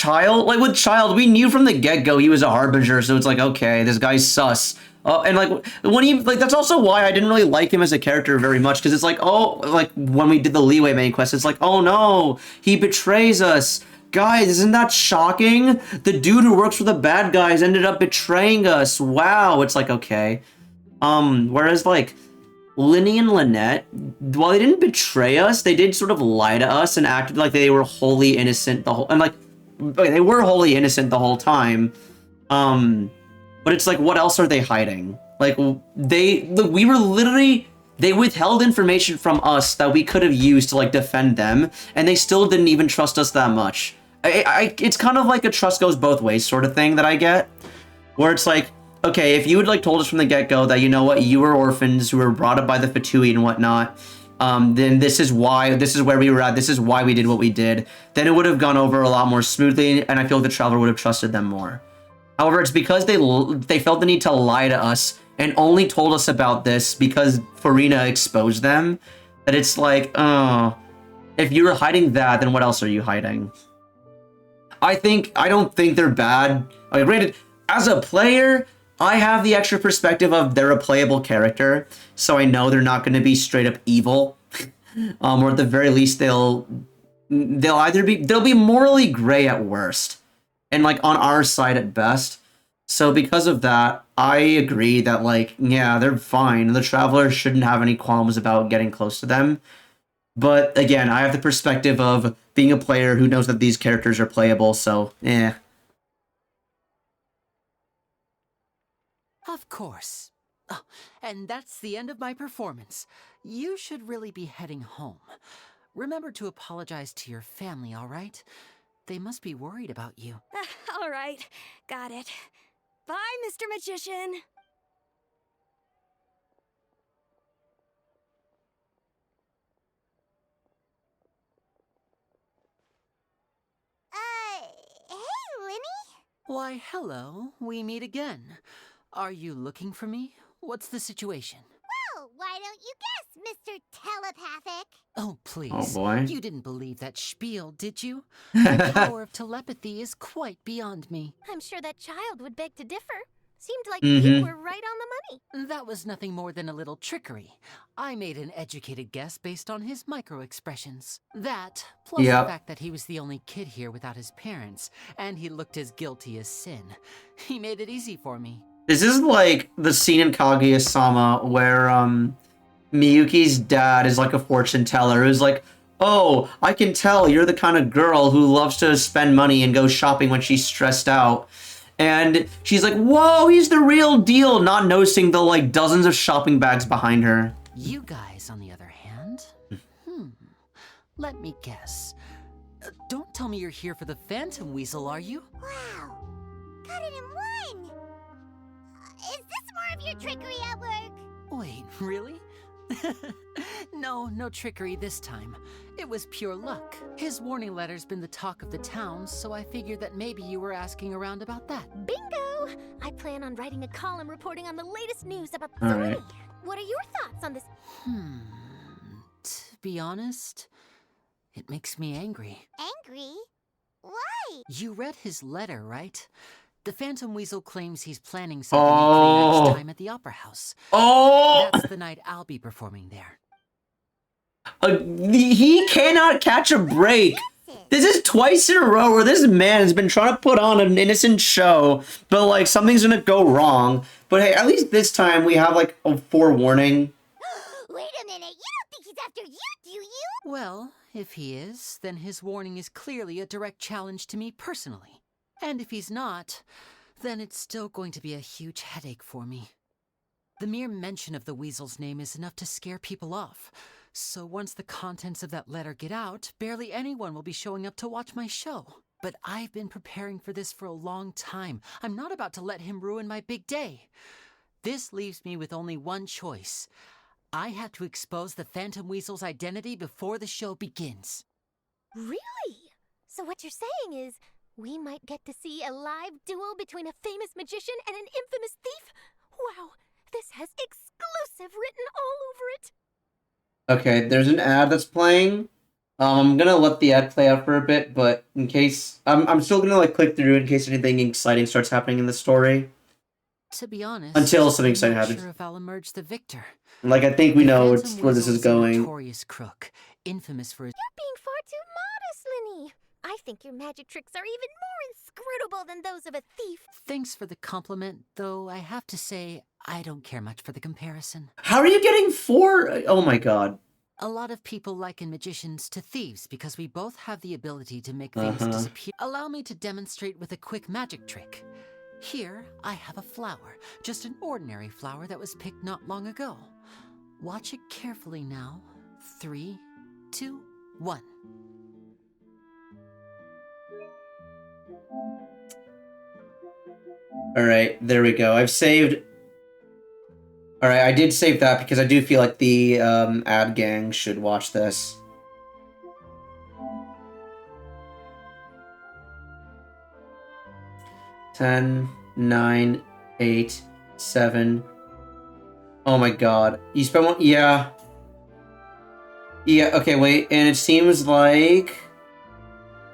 with Child, we knew from the get-go he was a harbinger, so it's like, okay, this guy's sus. And like when he that's also why I didn't really like him as a character very much, because it's like, oh, like when we did the Leeway main quest, it's like, oh no, he betrays us. Guys, isn't that shocking? The dude who works for the bad guys ended up betraying us. Wow, it's like, okay. Whereas, like, Linny and Lynette, while they didn't betray us, they did sort of lie to us and acted like they were wholly innocent they were wholly innocent the whole time. But it's like, what else are they hiding? Like, they withheld information from us that we could have used to, like, defend them, and they still didn't even trust us that much. It's kind of like a trust goes both ways sort of thing that I get, where it's like, okay, if you had, like, told us from the get-go that, you know what, you were orphans who were brought up by the Fatui and whatnot, then this is where we were at, this is why we did what we did, then it would have gone over a lot more smoothly, and I feel the Traveler would have trusted them more. However, it's because they felt the need to lie to us and only told us about this because Farina exposed them, that it's like, oh, if you were hiding that, then what else are you hiding? I don't think they're bad. Okay, granted, as a player, I have the extra perspective of they're a playable character, so I know they're not going to be straight up evil, or at the very least they'll be morally gray at worst, and like on our side at best. So because of that, I agree that, like, yeah, they're fine. The Traveler shouldn't have any qualms about getting close to them. But again, I have the perspective of being a player who knows that these characters are playable, so eh. Of course. Oh, and that's the end of my performance. You should really be heading home. Remember to apologize to your family, all right? They must be worried about you. All right, got it. Bye, Mr. Magician. Hey, Linny? Why, hello. We meet again. Are you looking for me? What's the situation? Well, why don't you guess, Mr. Telepathic? Oh, please. Oh, boy. You didn't believe that spiel, did you? The power of telepathy is quite beyond me. I'm sure that child would beg to differ. Seemed like Mm-hmm. you were right on the money. That was nothing more than a little trickery. I made an educated guess based on his micro-expressions. That, plus Yep. the fact that he was the only kid here without his parents, and he looked as guilty as sin. He made it easy for me. This is like the scene in Kaguya-sama where Miyuki's dad is like a fortune teller who's like, oh, I can tell you're the kind of girl who loves to spend money and go shopping when she's stressed out. And she's like, whoa, he's the real deal, not noticing the like dozens of shopping bags behind her. You guys, on the other hand, let me guess. Don't tell me you're here for the Phantom Weasel, are you? Wow, got it in one. Is this more of your trickery at work? Wait, really? No trickery this time. It was pure luck. His warning letter's been the talk of the town, so I figured that maybe you were asking around about that. Bingo! I plan on writing a column reporting on the latest news about All the right. money. What are your thoughts on this? To be honest, it makes me angry. Angry? Why? You read his letter, right? The Phantom Weasel claims he's planning something Oh. next time at the Opera House. Oh! That's the night I'll be performing there. He cannot catch a break. This is twice in a row where this man has been trying to put on an innocent show, but like something's gonna go wrong. But hey, at least this time we have like a forewarning. Wait a minute, you don't think he's after you, do you? Well, if he is, then his warning is clearly a direct challenge to me personally. And if he's not, then it's still going to be a huge headache for me. The mere mention of the Weasel's name is enough to scare people off. So once the contents of that letter get out, barely anyone will be showing up to watch my show. But I've been preparing for this for a long time. I'm not about to let him ruin my big day. This leaves me with only one choice. I have to expose the Phantom Weasel's identity before the show begins. Really? So what you're saying is, we might get to see a live duel between a famous magician and an infamous thief? Wow, this has exclusive written all over it. Okay, there's an ad that's playing. I'm gonna let the ad play out for a bit, but in case I'm still gonna like click through in case anything exciting starts happening in the story. To be honest, Until something I'm exciting not happens. sure if I'll emerge the victor. Like I think we The know Phantom where this Weasel is going. a notorious crook, infamous for his... You're being far too modest, Linny. I think your magic tricks are even more inscrutable than those of a thief. Thanks for the compliment, though I have to say, I don't care much for the comparison. How are you getting 4? Oh my god. A lot of people liken magicians to thieves because we both have the ability to make things disappear. Allow me to demonstrate with a quick magic trick. Here, I have a flower, just an ordinary flower that was picked not long ago. Watch it carefully now. 3, 2, 1. Alright, there we go. I've saved... Alright, I did save that because I do feel like the ad gang should watch this. Ten, 9, 8, 7. Oh my god. You spent one? Yeah. Yeah, okay, wait. And it seems like...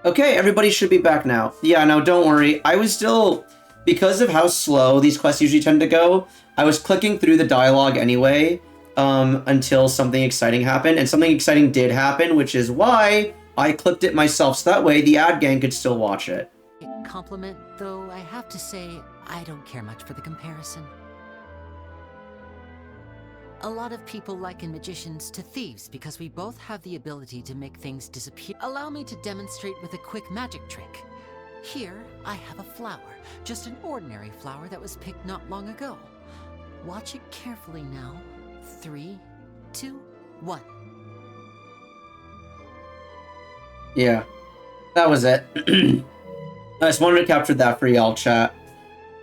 Okay, everybody should be back now. Yeah, no, don't worry. I was still... Because of how slow these quests usually tend to go, I was clicking through the dialogue anyway, until something exciting happened. And something exciting did happen, which is why I clipped it myself, so that way the ad gang could still watch it. Compliment, though I have to say, I don't care much for the comparison. A lot of people liken magicians to thieves because we both have the ability to make things disappear. Allow me to demonstrate with a quick magic trick. Here, I have a flower, just an ordinary flower that was picked not long ago. Watch it carefully now. 3, 2, 1. Yeah, that was it. I just wanted to capture that for y'all, chat.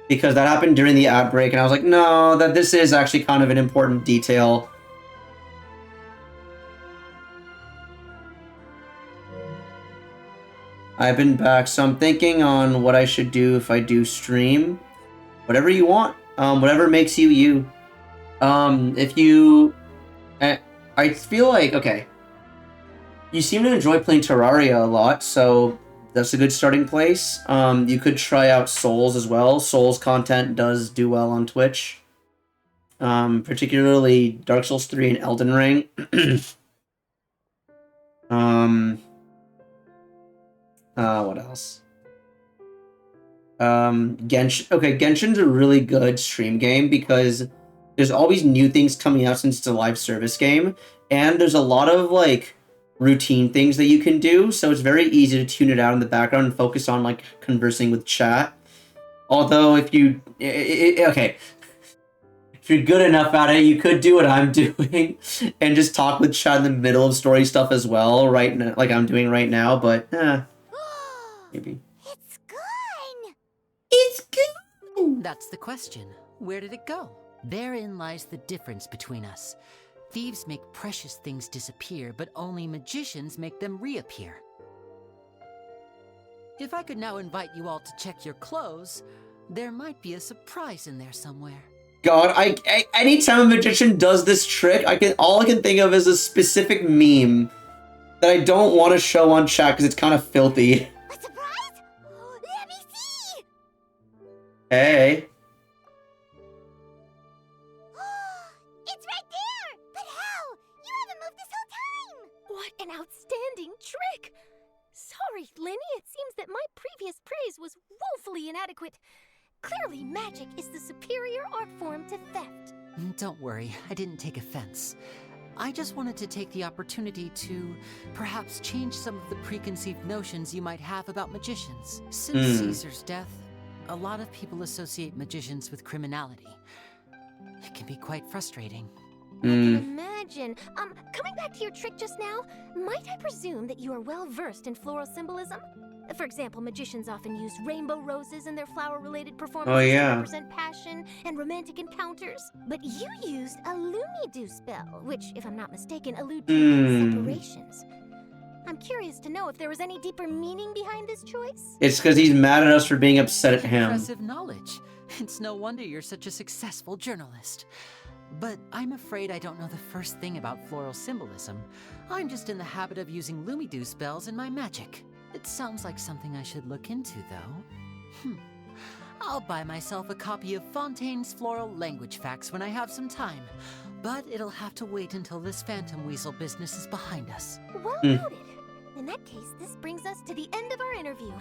Because that happened during the ad break, and I was like, no, that this is actually kind of an important detail. I've been back, so I'm thinking on what I should do if I do stream. Whatever you want. Whatever makes you you. If you... I feel like, okay. You seem to enjoy playing Terraria a lot, so that's a good starting place. You could try out Souls as well. Souls content does do well on Twitch. Particularly Dark Souls 3 and Elden Ring. What else? Genshin. Okay, Genshin's a really good stream game because there's always new things coming out since it's a live service game, and there's a lot of like routine things that you can do, so it's very easy to tune it out in the background and focus on like conversing with chat. Although if you okay, if you're good enough at it, you could do what I'm doing and just talk with chat in the middle of story stuff as well, right? Like I'm doing right now, but maybe. It's gone! It's gone! That's the question. Where did it go? Therein lies the difference between us. Thieves make precious things disappear, but only magicians make them reappear. If I could now invite you all to check your clothes, there might be a surprise in there somewhere. God, anytime a magician does this trick, all I can think of is a specific meme that I don't want to show on chat because it's kind of filthy. A surprise? Let me see! Hey. It's right there! But how? You haven't moved this whole time! What an outstanding trick! Sorry, Lenny, it seems that my previous praise was woefully inadequate. Clearly, magic is the superior art form to theft. Don't worry, I didn't take offense. I just wanted to take the opportunity to perhaps change some of the preconceived notions you might have about magicians. Since Caesar's death, a lot of people associate magicians with criminality. It can be quite frustrating. I can imagine. Coming back to your trick just now, might I presume that you are well versed in floral symbolism? For example, magicians often use rainbow roses in their flower-related performances to represent passion and romantic encounters. But you used a Lumidu spell, which, if I'm not mistaken, allude to separations. I'm curious to know if there was any deeper meaning behind this choice. It's because he's mad at us for being upset at him. Impressive knowledge. It's no wonder you're such a successful journalist. But I'm afraid I don't know the first thing about floral symbolism. I'm just in the habit of using Lumidu spells in my magic. It sounds like something I should look into, though. I'll buy myself a copy of Fontaine's Floral Language Facts when I have some time. But it'll have to wait until this Phantom Weasel business is behind us. Well noted. In that case, this brings us to the end of our interview.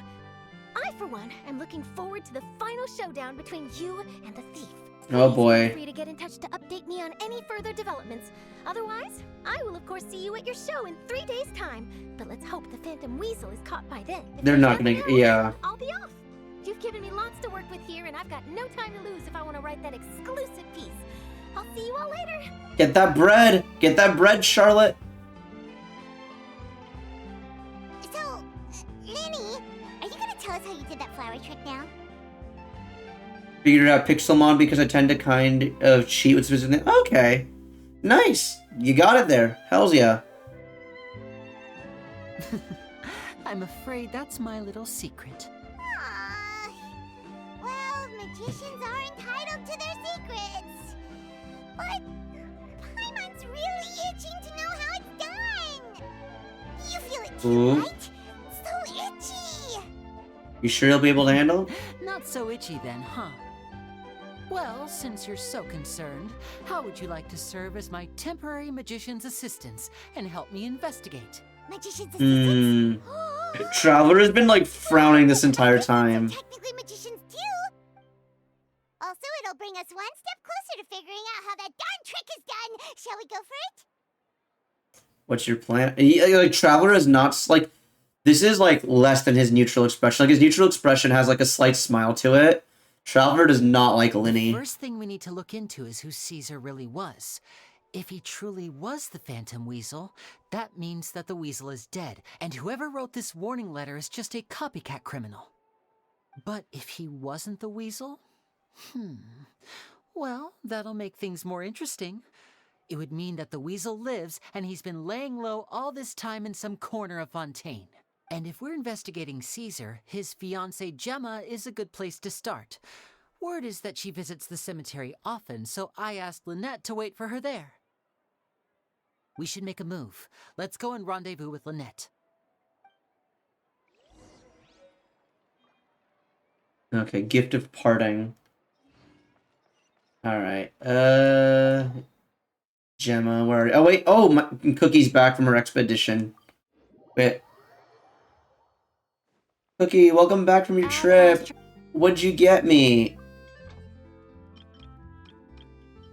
I, for one, am looking forward to the final showdown between you and the thief. Oh boy. Feel free to get in touch to update me on any further developments. Otherwise, I will of course see you at your show in 3 days' time. But let's hope the Phantom Weasel is caught by then. They're not gonna, yeah. I'll be off. You've given me lots to work with here, and I've got no time to lose if I want to write that exclusive piece. I'll see you all later. Get that bread! Get that bread, Charlotte! So, Lenny, are you gonna tell us how you did that flower trick now? Figured out Pixelmon because I tend to kind of cheat with specific. Okay. Nice! You got it there. Hells yeah. I'm afraid that's my little secret. Aww. Well, magicians are entitled to their secrets. But Paimon's really itching to know how it's done. You feel it too, right? So itchy. You sure you'll be able to handle it? Not so itchy then, huh? Well, since you're so concerned, how would you like to serve as my temporary magician's assistants and help me investigate? Magician's assistants? Traveler has been like frowning this entire time. Technically magicians too. Also, it'll bring us one step closer to figuring out how that darn trick is done. Shall we go for it? What's your plan? Like Traveler is not like this is like less than his neutral expression. Like his neutral expression has like a slight smile to it. Traveler does not like Linny. The first thing we need to look into is who Caesar really was. If he truly was the Phantom Weasel, that means that the Weasel is dead, and whoever wrote this warning letter is just a copycat criminal. But if he wasn't the Weasel? Well, that'll make things more interesting. It would mean that the Weasel lives, and he's been laying low all this time in some corner of Fontaine. And if we're investigating Caesar, his fiancée Gemma is a good place to start. Word is that she visits the cemetery often, so I asked Lynette to wait for her there. We should make a move. Let's go and rendezvous with Lynette. Okay, gift of parting. Alright, Gemma, where... Oh, wait, oh, my Cookie's back from her expedition. Wait. Cookie, welcome back from your trip. What'd you get me?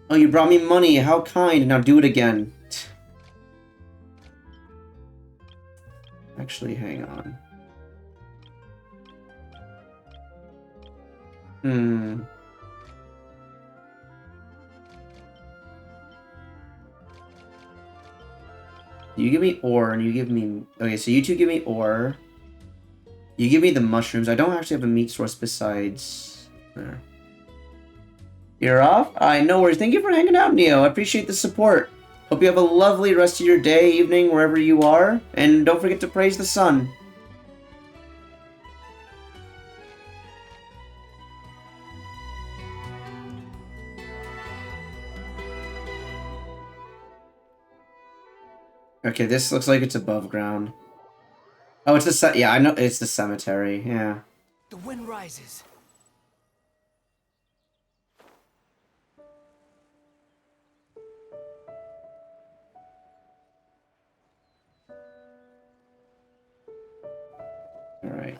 Oh, you brought me money. How kind. Now do it again. Actually, hang on. You give me ore, and you give me... Okay, so you two give me ore. You give me the mushrooms. I don't actually have a meat source besides... There. You're off? No worries. Thank you for hanging out, Neo. I appreciate the support. Hope you have a lovely rest of your day, evening, wherever you are. And don't forget to praise the sun. Okay, this looks like it's above ground. Oh, it's the yeah, I know it's the cemetery. Yeah. The wind rises. All right.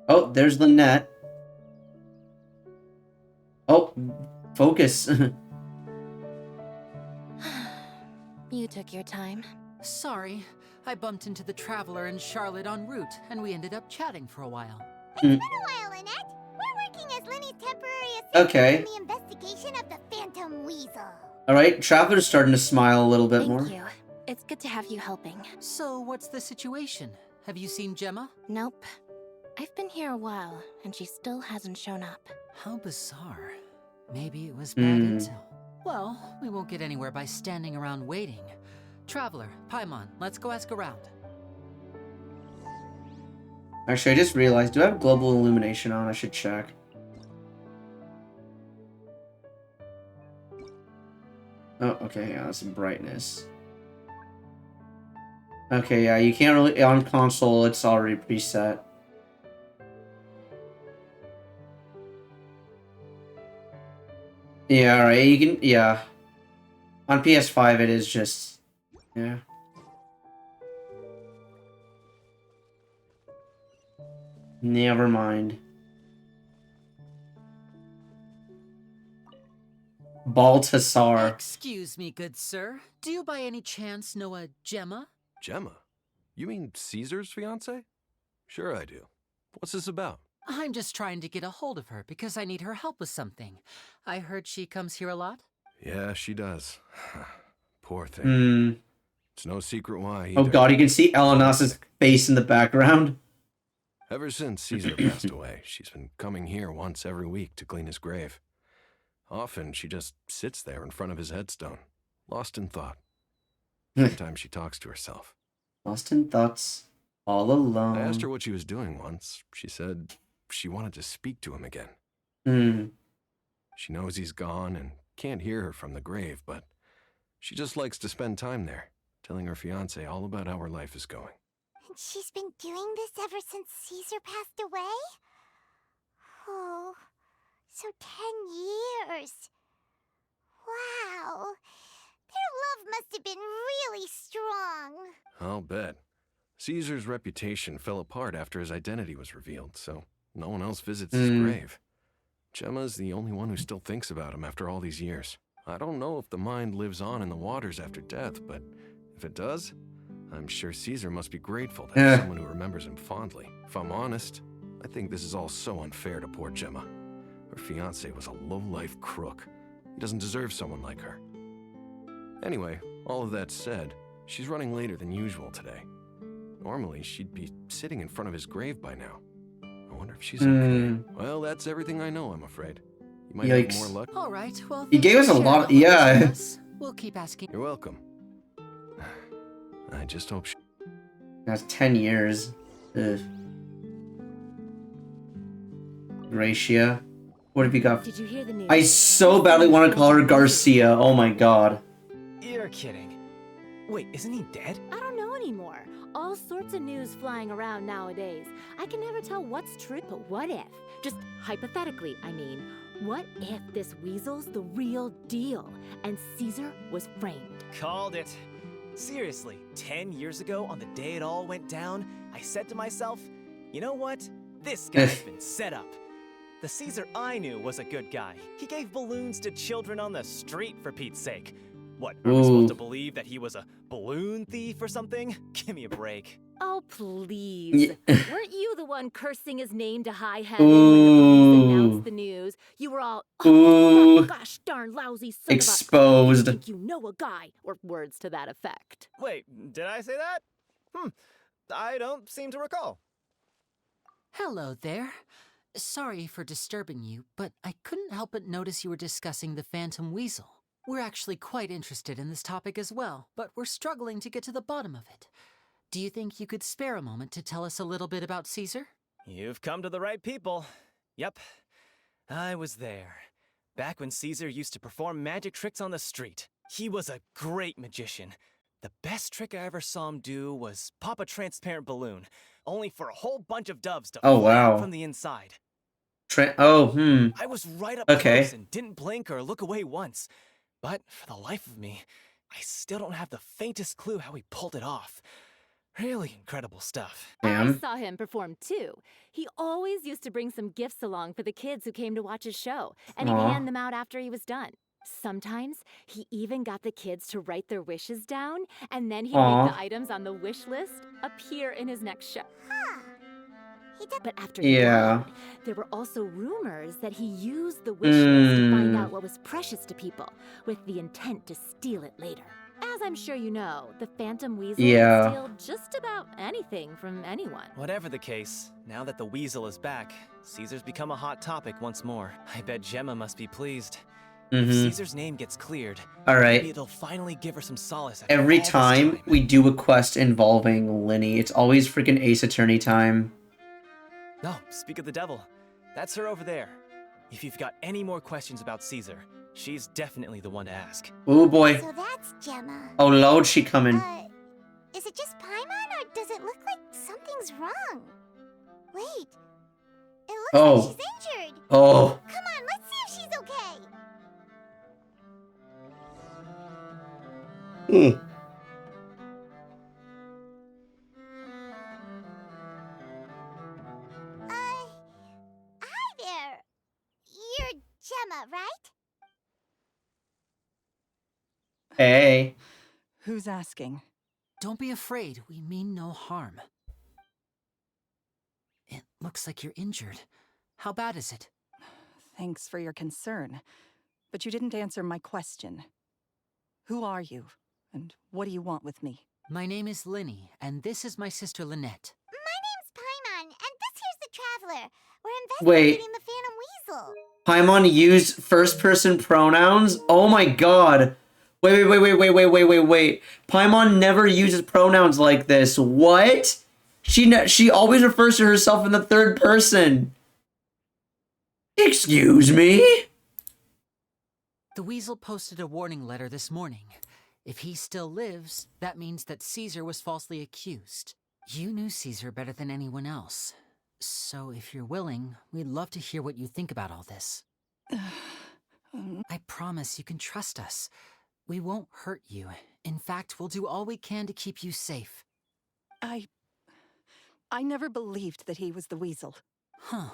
Oh, there's Lynette. Oh, focus. You took your time. Sorry, I bumped into the Traveler and Charlotte en route, and we ended up chatting for a while. It's been a while, Lynette. We're working as Lenny's temporary assistant Okay. in the investigation of the Phantom Weasel. All right, Traveler's starting to smile a little bit more. Thank you. It's good to have you helping. So, what's the situation? Have you seen Gemma? Nope. I've been here a while, and she still hasn't shown up. How bizarre. Maybe it was bad intel. Well, we won't get anywhere by standing around waiting. Traveler, Paimon, let's go ask around. Actually, I just realized, do I have global illumination on? I should check. Oh, okay, yeah, that's brightness. Okay, yeah, you can't really... On console, it's already preset. Yeah, alright, you can... Yeah. On PS5, it is just... Yeah. Never mind. Baltasar. Excuse me, good sir. Do you by any chance know a Gemma? Gemma? You mean Caesar's fiance? Sure I do. What's this about? I'm just trying to get a hold of her because I need her help with something. I heard she comes here a lot. Yeah, she does. Poor thing. It's no secret why either. Oh god, you can see Elena's face in the background. Ever since Caesar passed away, she's been coming here once every week to clean his grave. Often she just sits there in front of his headstone, lost in thought. Sometimes she talks to herself. Lost in thoughts, all alone. I asked her what she was doing once. She said she wanted to speak to him again. She knows he's gone and can't hear her from the grave, but she just likes to spend time there, telling her fiancé all about how her life is going. And she's been doing this ever since Caesar passed away? Oh, so 10 years. Wow. Their love must have been really strong. I'll bet. Caesar's reputation fell apart after his identity was revealed, so no one else visits his grave. Gemma's the only one who still thinks about him after all these years. I don't know if the mind lives on in the waters after death, but if it does, I'm sure Caesar must be grateful to have someone who remembers him fondly. If I'm honest, I think this is all so unfair to poor Gemma. Her fiancé was a low-life crook. He doesn't deserve someone like her. Anyway, all of that said, she's running later than usual today. Normally, she'd be sitting in front of his grave by now. I wonder if she's okay. Well, that's everything I know, I'm afraid. You might have more Yikes. luck. All right, well, He gave us a lot. Yeah. We'll keep asking. You're welcome. I just hope she... That's 10 years. Ugh. Gracia. What have you got? Did you hear the news? I so badly want to call her Garcia. Oh my god. You're kidding. Wait, isn't he dead? I don't know anymore. All sorts of news flying around nowadays. I can never tell what's true, but what if? Just hypothetically, I mean. What if this weasel's the real deal and Caesar was framed? Called it. Seriously, 10 years ago, on the day it all went down, I said to myself, you know what? This guy's been set up. The Caesar I knew was a good guy. He gave balloons to children on the street, for Pete's sake. What, are we supposed to believe that he was a balloon thief or something? Give me a break. Oh, please. Weren't you the one cursing his name to high heaven when the police announced the news? You were all, oh, that gosh darn lousy son Exposed. of a... You know a guy, or words to that effect. Wait, did I say that? I don't seem to recall. Hello there. Sorry for disturbing you, but I couldn't help but notice you were discussing the Phantom Weasel. We're actually quite interested in this topic as well, but we're struggling to get to the bottom of it. Do you think you could spare a moment to tell us a little bit about Caesar? You've come to the right people. Yep, I was there. Back when Caesar used to perform magic tricks on the street. He was a great magician. The best trick I ever saw him do was pop a transparent balloon, only for a whole bunch of doves to fly out from the inside. I was right up close and didn't blink or look away once. But for the life of me, I still don't have the faintest clue how he pulled it off. Really incredible stuff. I saw him perform too. He always used to bring some gifts along for the kids who came to watch his show, and he'd hand them out after he was done. Sometimes he even got the kids to write their wishes down, and then he'd make the items on the wish list appear in his next show. But after he died, there were also rumors that he used the wish list to find out what was precious to people, with the intent to steal it later. As I'm sure you know, the Phantom Weasel can steal just about anything from anyone. Whatever the case, now that the Weasel is back, Caesar's become a hot topic once more. I bet Gemma must be pleased. If Caesar's name gets cleared, maybe it'll finally give her some solace. Every time we do a quest involving Linny, it's always freaking Ace Attorney time. No, speak of the devil. That's her over there. If you've got any more questions about Caesar, she's definitely the one to ask. Oh boy. So that's Gemma. Oh Lord, she coming. Is it just Paimon, or does it look like something's wrong? Wait. It looks like she's injured. Oh. Come on, let's see if she's okay. Hi there. You're Gemma, right? Hey. Who's asking? Don't be afraid. We mean no harm. It looks like you're injured. How bad is it? Thanks for your concern, but you didn't answer my question. Who are you, and what do you want with me? My name is Linny, and this is my sister Lynette. My name's Paimon, and this here's the Traveler. We're investigating the Phantom Weasel. Paimon used first-person pronouns? Oh my god. Wait. Paimon never uses pronouns like this. What? She always refers to herself in the third person. Excuse me? The Weasel posted a warning letter this morning. If he still lives, that means that Caesar was falsely accused. You knew Caesar better than anyone else. So if you're willing, we'd love to hear what you think about all this. I promise you can trust us. We won't hurt you. In fact, we'll do all we can to keep you safe. I never believed that he was the Weasel. Huh.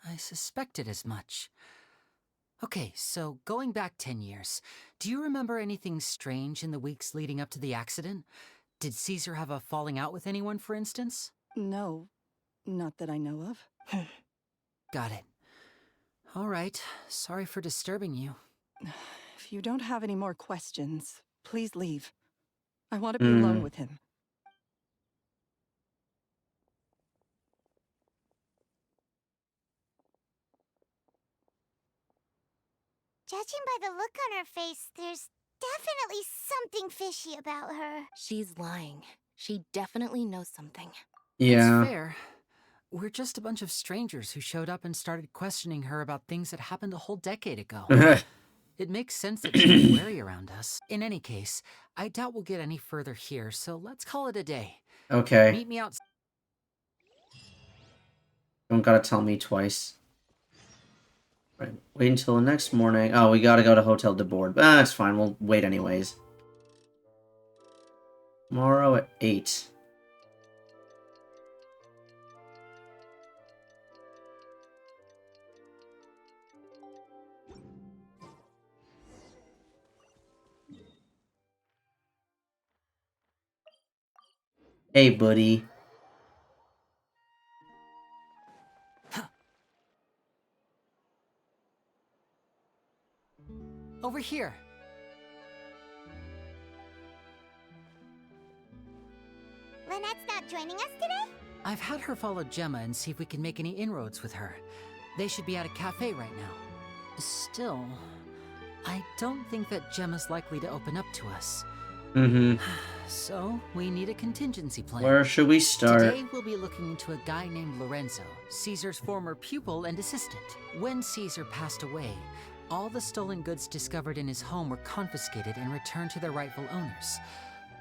I suspected as much. Okay, so going back 10 years, do you remember anything strange in the weeks leading up to the accident? Did Caesar have a falling out with anyone, for instance? No, not that I know of. Got it. All right, sorry for disturbing you. If you don't have any more questions, please leave. I want to be alone with him. Judging by the look on her face, there's definitely something fishy about her. She's lying. She definitely knows something. Yeah. It's fair. We're just a bunch of strangers who showed up and started questioning her about things that happened a whole decade ago. It makes sense that she'd be wary around us. In any case, I doubt we'll get any further here, so let's call it a day. Okay. Meet me out. Don't gotta tell me twice. Right. Wait until the next morning. Oh, we gotta go to Hotel de Board. That's fine. We'll wait anyways. Tomorrow at 8. Hey, buddy. Over here. Lynette's not joining us today? I've had her follow Gemma and see if we can make any inroads with her. They should be at a cafe right now. Still, I don't think that Gemma's likely to open up to us. Mm-hmm. So, we need a contingency plan. Where should we start? Today, we'll be looking into a guy named Lorenzo, Caesar's former pupil and assistant. When Caesar passed away, all the stolen goods discovered in his home were confiscated and returned to their rightful owners.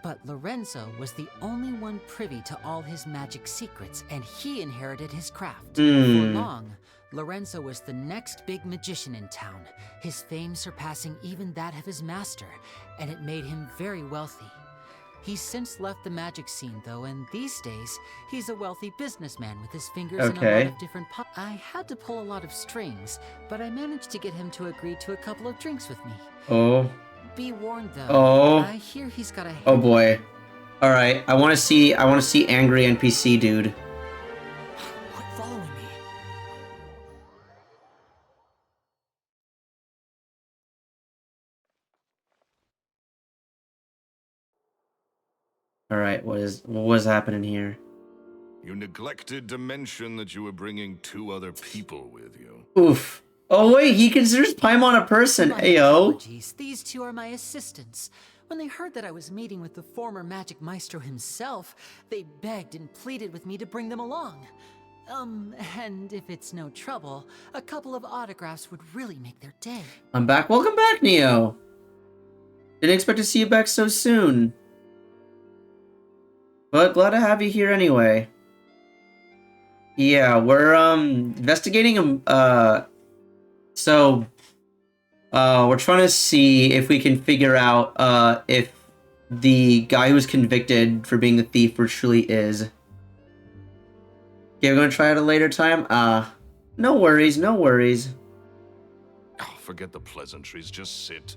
But Lorenzo was the only one privy to all his magic secrets, and he inherited his craft. For long, Lorenzo was the next big magician in town, his fame surpassing even that of his master, and it made him very wealthy. He's since left the magic scene, though, and these days, he's a wealthy businessman with his fingers in a lot of different I had to pull a lot of strings, but I managed to get him to agree to a couple of drinks with me. Oh. Be warned, though. Oh. I hear he's got a... Oh, boy. Alright, I want to see angry NPC, dude. Quit following me. Alright, what was happening here? You neglected to mention that you were bringing 2 other people with you. Oof. Oh wait, he considers Paimon a person. Ayo. Apologies. These 2 are my assistants. When they heard that I was meeting with the former magic maestro himself, they begged and pleaded with me to bring them along. And if it's no trouble, a couple of autographs would really make their day. I'm back. Welcome back, Neo. Didn't expect to see you back so soon. But glad to have you here anyway. Yeah, we're investigating we're trying to see if we can figure out if the guy who was convicted for being the thief truly is. Okay, we're gonna try it at a later time. No worries, no worries. Oh, forget the pleasantries, just sit.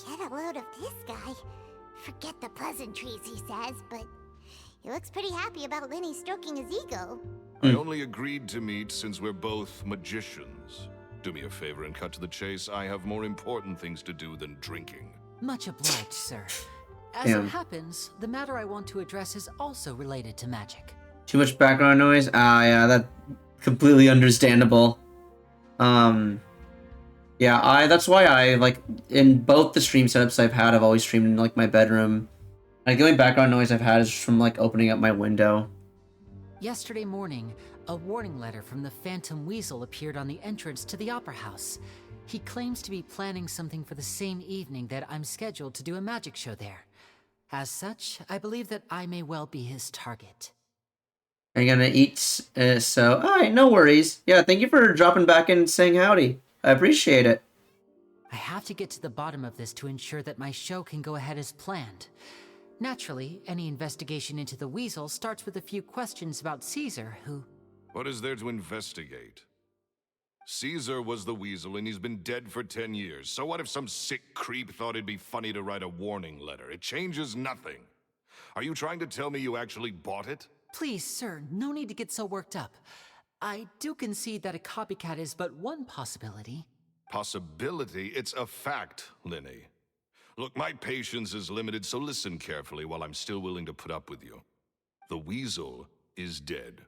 Get a load of this guy. Forget the pleasantries, he says, but he looks pretty happy about Lenny stroking his ego. I only agreed to meet since we're both magicians. Do me a favor and cut to the chase. I have more important things to do than drinking. Much obliged, sir. As it happens, the matter I want to address is also related to magic. Too much background noise? Yeah, that's completely understandable. Yeah, that's why I, like, in both the stream setups I've always streamed in, like, my bedroom. Like, the only background noise I've had is from, like, opening up my window. Yesterday morning, a warning letter from the Phantom Weasel appeared on the entrance to the Opera House. He claims to be planning something for the same evening that I'm scheduled to do a magic show there. As such, I believe that I may well be his target. Are you gonna eat? Alright, no worries. Yeah, thank you for dropping back and saying howdy. I appreciate it. I have to get to the bottom of this to ensure that my show can go ahead as planned. Naturally, any investigation into the Weasel starts with a few questions about Caesar, who... What is there to investigate? Caesar was the Weasel and he's been dead for 10 years. So what if some sick creep thought it'd be funny to write a warning letter? It changes nothing. Are you trying to tell me you actually bought it? Please, sir, no need to get so worked up. I do concede that a copycat is but one possibility. Possibility? It's a fact, Lenny. Look, my patience is limited, so listen carefully while I'm still willing to put up with you. The weasel is dead.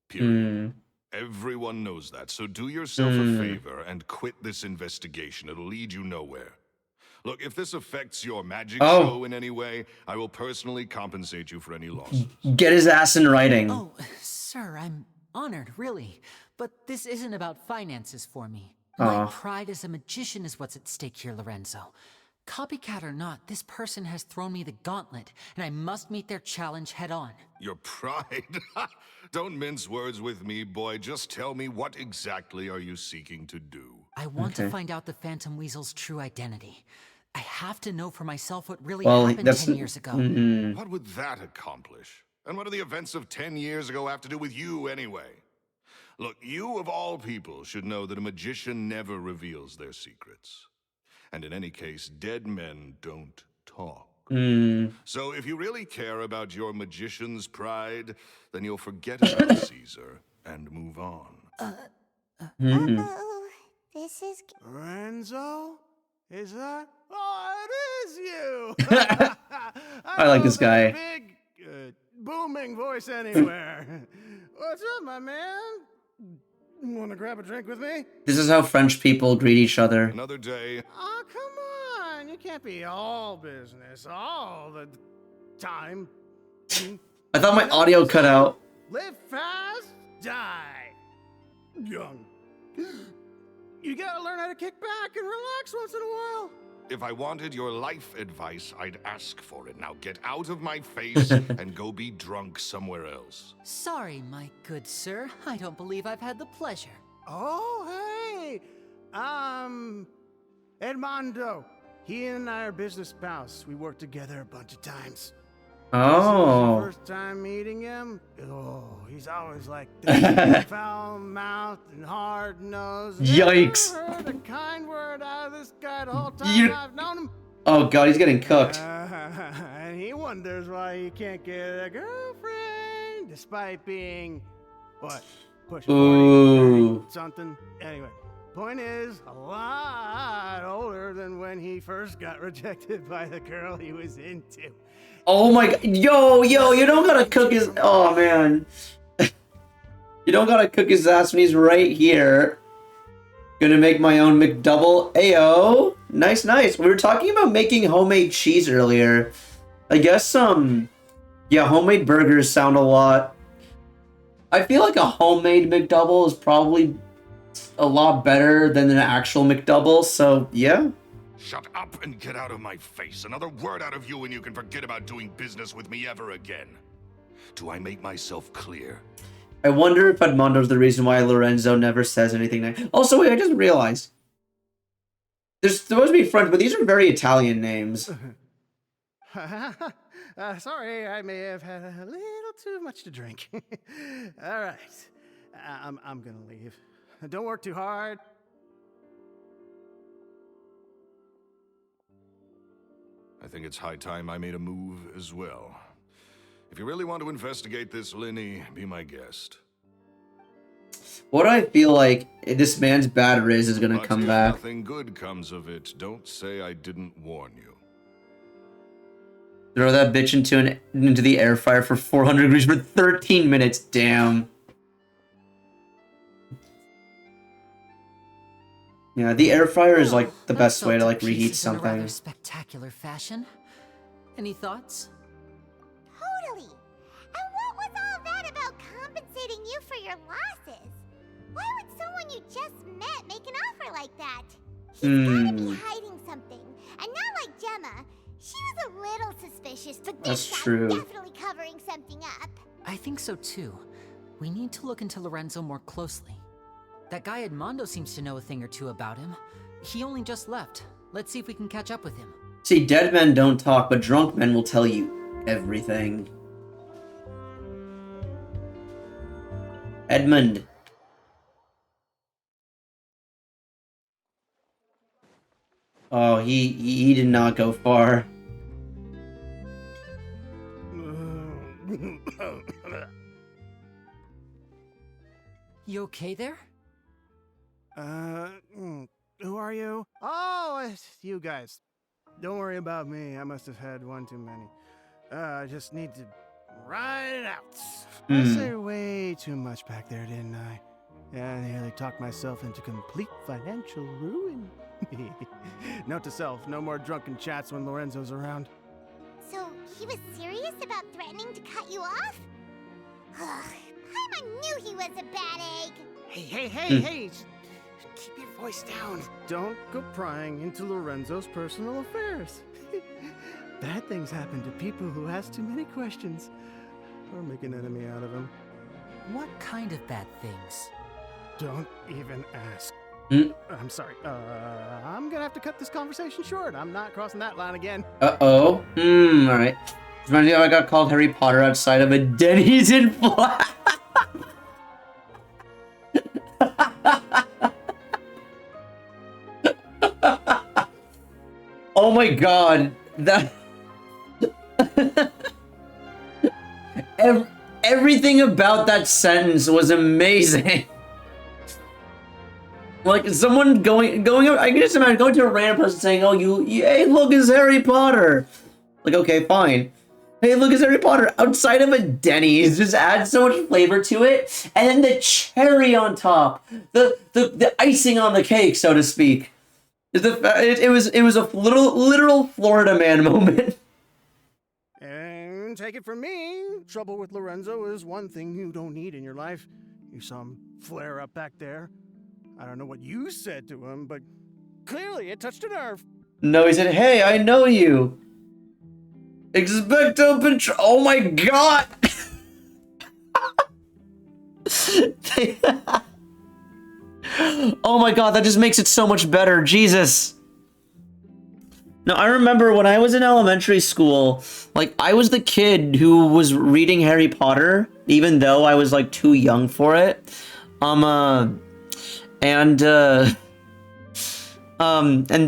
Period. Hmm. Everyone knows that, so do yourself a favor and quit this investigation. It'll lead you nowhere. Look, if this affects your magic show in any way, I will personally compensate you for any losses. Get his ass in writing. Oh, sir, I'm honored, really. But this isn't about finances for me. My pride as a magician is what's at stake here, Lorenzo. Copycat or not, this person has thrown me the gauntlet, and I must meet their challenge head on. Your pride? Don't mince words with me, boy. Just tell me, what exactly are you seeking to do? I want to find out the Phantom Weasel's true identity. I have to know for myself what really Well, happened 10 years ago. What would that accomplish? And what do the events of 10 years ago have to do with you, anyway? Look, you of all people should know that a magician never reveals their secrets. And in any case, dead men don't talk. So if you really care about your magician's pride, then you'll forget about Caesar and move on. Uh-oh. This is... Lorenzo? Is that? Oh, it is you! I like this guy. Big, booming voice anywhere. What's up, my man? Want to grab a drink with me? This is how French people greet each other. Another day. Oh, come on. You can't be all business all the time. I thought my audio cut out. Live fast, die young. You gotta learn how to kick back and relax once in a while. If I wanted your life advice, I'd ask for it. Now get out of my face and go be drunk somewhere else. Sorry, my good sir. I don't believe I've had the pleasure. Oh, hey! Edmondo. He and I are business pals. We worked together a bunch of times. Oh. First time meeting him, he's always like this, foul-mouthed and hard-nosed. Yikes. Never heard a kind word out of this guy the whole time I've known him. Oh god, he's getting cooked. And he wonders why he can't get a girlfriend, despite being, what, pushing 40, something. Anyway, point is, a lot older than when he first got rejected by the girl he was into. Oh my god. Yo, you don't gotta cook his... Oh, man. You don't gotta cook his ass when he's right here. Gonna make my own McDouble. Ayo. Nice. We were talking about making homemade cheese earlier. I guess, yeah, homemade burgers sound a lot... I feel like a homemade McDouble is probably a lot better than an actual McDouble, so, yeah. Shut up and get out of my face. Another word out of you and you can forget about doing business with me ever again. Do I make myself clear? I wonder if Edmondo's the reason why Lorenzo never says anything nice. Also, wait, I just realized. There's supposed to be French, but these are very Italian names. Sorry, I may have had a little too much to drink. All right, I'm gonna leave. Don't work too hard. I think it's high time I made a move as well. If you really want to investigate this, Linny, be my guest. What do I feel like this man's bad riz is gonna come back? Nothing good comes of it. Don't say I didn't warn you. Throw that bitch into the air fryer for 400 degrees for 13 minutes. Damn. Yeah, the air fryer is like the best way to like reheat something. In a rather spectacular fashion. Any thoughts? Totally. And what was all that about compensating you for your losses? Why would someone you just met make an offer like that? He's gotta be hiding something. And not like Gemma. She was a little suspicious, but this guy's definitely covering something up. I think so too. We need to look into Lorenzo more closely. That guy Edmondo seems to know a thing or two about him. He only just left. Let's see if we can catch up with him. See, dead men don't talk, but drunk men will tell you everything. Edmund. Oh, he did not go far. You okay there? Who are you? Oh, it's you guys. Don't worry about me. I must have had one too many. I just need to Ride it out. I say way too much back there, didn't I? Yeah, I nearly talked myself into complete financial ruin. Note to self, no more drunken chats when Lorenzo's around. So, he was serious about threatening to cut you off? Ugh, Paimon knew he was a bad egg. Hey, keep your voice down. Don't go prying into Lorenzo's personal affairs. Bad things happen to people who ask too many questions or make an enemy out of him. What kind of bad things? Don't even ask. I'm sorry. I'm gonna have to cut this conversation short. I'm not crossing that line again. Uh-oh. Alright. Reminds me how I got called Harry Potter outside of a Denny's in Flat. Oh my god. That... Everything about that sentence was amazing. Like someone going I can just imagine going to a random person saying, "Oh, hey, look, it's Harry Potter." Like, okay, fine. Hey, look, it's Harry Potter outside of a Denny's. Just adds so much flavor to it, and then the cherry on top, the icing on the cake, so to speak. It was a literal Florida man moment. And take it from me, trouble with Lorenzo is one thing you don't need in your life. You saw him flare up back there. I don't know what you said to him, but clearly it touched a nerve. No, he said, "Hey, I know you. Expecto Patronum." Oh my god! Oh my god, that just makes it so much better. Jesus. No, I remember when I was in elementary school, like, I was the kid who was reading Harry Potter, even though I was, like, too young for it. And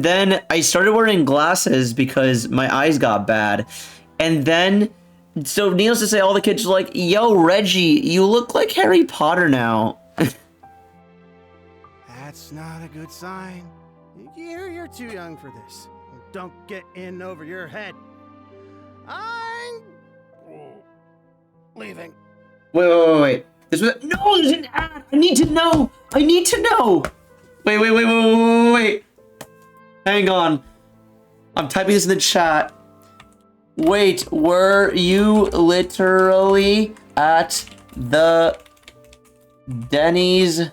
then I started wearing glasses because my eyes got bad. And then, so needless to say, all the kids were like, "Yo, Reggie, you look like Harry Potter now." That's not a good sign. You're too young for this. Don't get in over your head. I'm leaving. Wait. This was no, there's an ad. I need to know. Wait. Hang on. I'm typing this in the chat. Wait, were you literally at the Denny's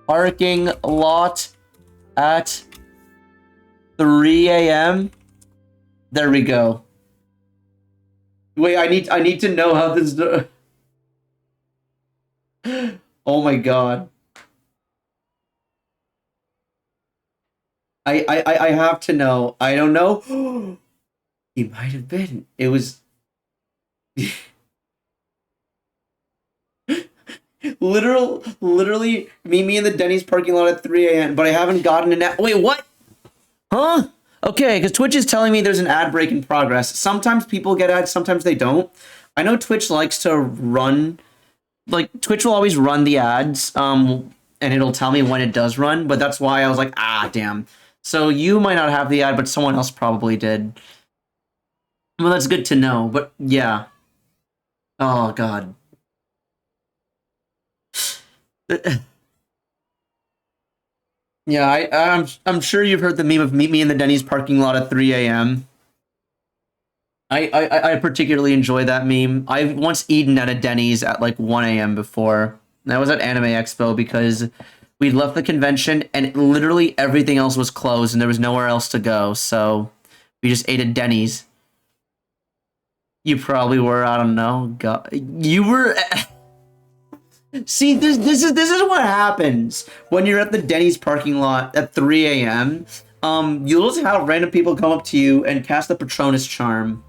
parking lot at 3 a.m.? There we go. Wait, I need to know how this... Oh my god. I have to know. I don't know. He might have been. It was... literally meet me in the Denny's parking lot at 3 a.m. But I haven't gotten an ad. Wait, what? Huh? Okay, because Twitch is telling me there's an ad break in progress. Sometimes people get ads, sometimes they don't. I know Twitch likes to run... Like, Twitch will always run the ads, and it'll tell me when it does run, but that's why I was like, ah, damn. So you might not have the ad, but someone else probably did. Well, that's good to know, but yeah. Oh, God. Yeah, I'm sure you've heard the meme of meet me in the Denny's parking lot at 3 a.m. I particularly enjoy that meme. I've once eaten at a Denny's at like 1 a.m. before. That was at Anime Expo because we left the convention and literally everything else was closed and there was nowhere else to go. So we just ate at Denny's. You probably were, I don't know. God, you were... See, this is what happens when you're at the Denny's parking lot at 3 a.m. You'll just have random people come up to you and cast the Patronus charm.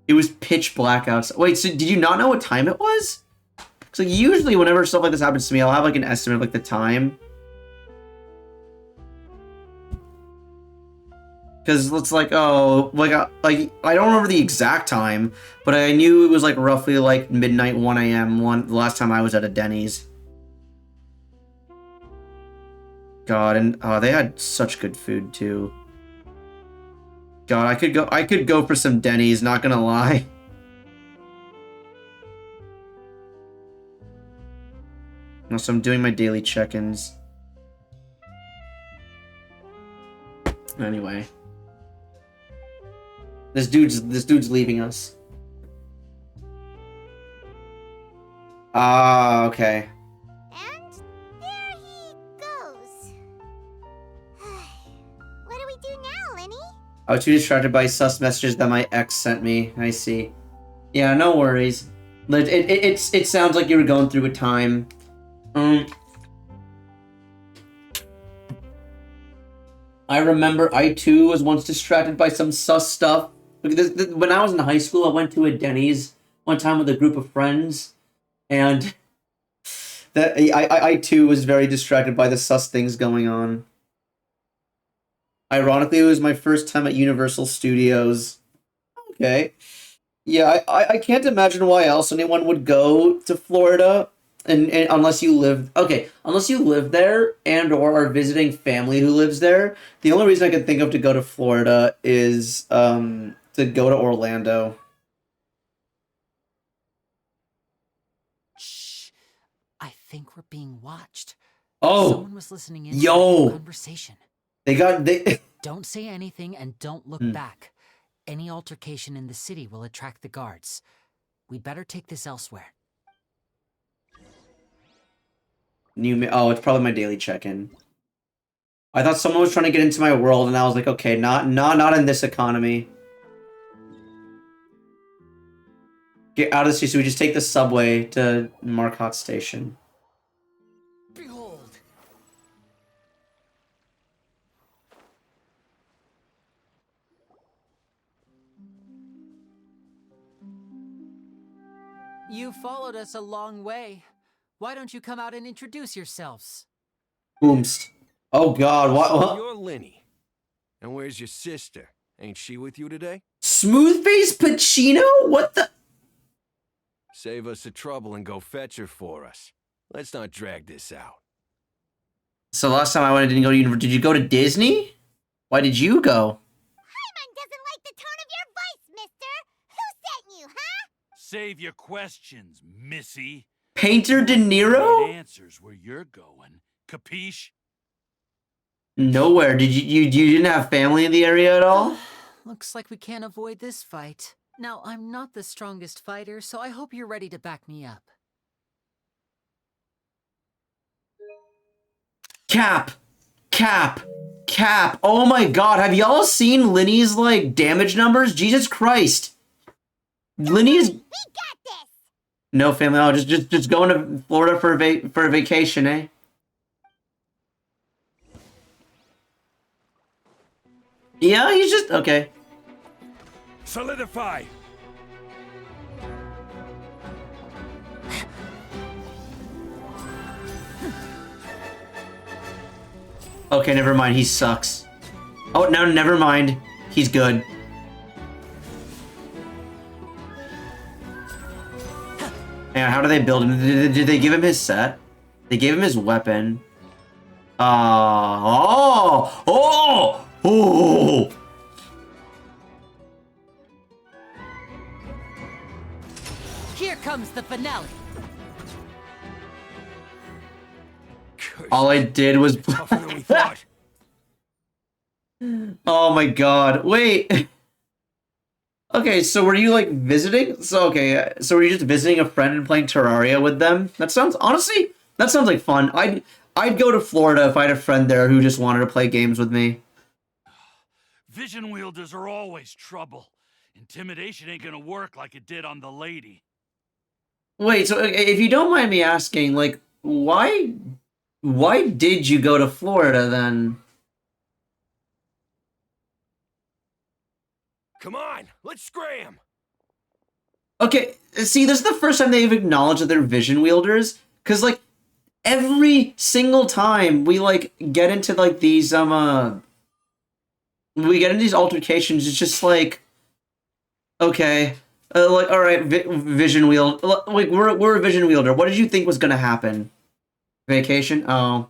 It was pitch black outside. Wait, so did you not know what time it was? So usually whenever stuff like this happens to me, I'll have like an estimate of like the time. Because it's like, oh, like I don't remember the exact time, but I knew it was like roughly like midnight, 1 a.m. the last time I was at a Denny's. God, and they had such good food too. God, I could go for some Denny's, not gonna lie. No, so I'm doing my daily check-ins. Anyway. This dude's leaving us. Ah, okay. And there he goes. What do we do now, Lenny? I was too distracted by sus messages that my ex sent me. I see. Yeah, no worries. It sounds like you were going through a time. I remember I too was once distracted by some sus stuff. When I was in high school, I went to a Denny's one time with a group of friends, and that I too was very distracted by the sus things going on. Ironically, it was my first time at Universal Studios. Okay. Yeah, I can't imagine why else anyone would go to Florida, and unless you live unless you live there and or are visiting family who lives there. The only reason I can think of to go to Florida is to go to Orlando. Shh. I think we're being watched. Oh, someone was listening in to our conversation. They Don't say anything and don't look back. Any altercation in the city will attract the guards. We better take this elsewhere. Oh, it's probably my daily check-in. I thought someone was trying to get into my world, and I was like, okay, not in this economy. Get out of the city. So we just take the subway to Marcotte Station. Behold. You followed us a long way. Why don't you come out and introduce yourselves? Boomst. Oh God, what? So you're Lenny. And where's your sister? Ain't she with you today? Smoothface Pacino? What the? Save us the trouble and go fetch her for us. Let's not drag this out. So last time I went, I didn't go to university. Did you go to Disney? Why did you go? Hyman doesn't like the tone of your voice, mister. Who sent you, huh? Save your questions, missy. Painter De Niro? Get answers where you're going. Capiche? Nowhere. Did you didn't have family in the area at all? Looks like we can't avoid this fight. Now, I'm not the strongest fighter, so I hope you're ready to back me up. Cap. Oh my God, have y'all seen Linny's like damage numbers? Jesus Christ. Linny's. We got this. No family. Oh, just going to Florida for a vacation, eh? Yeah, he's just okay. Solidify. Okay, never mind. He sucks. Oh, no, never mind. He's good. Man, how do they build him? Did they give him his set? They gave him his weapon. Oh! Here comes the finale. All I did was. Oh my God! Wait. Okay, so were you like visiting? So were you just visiting a friend and playing Terraria with them? That sounds like fun. I'd go to Florida if I had a friend there who just wanted to play games with me. Vision wielders are always trouble. Intimidation ain't gonna work like it did on the lady. Wait, so if you don't mind me asking, like, why did you go to Florida then? Come on, let's scram! Okay, see, this is the first time they've acknowledged that they're vision wielders, because, like, every single time we, like, get into, like, these, we get into these altercations, it's just like, okay, like, alright, vision wield, like, we're a vision wielder, what did you think was gonna happen? Vacation? Oh.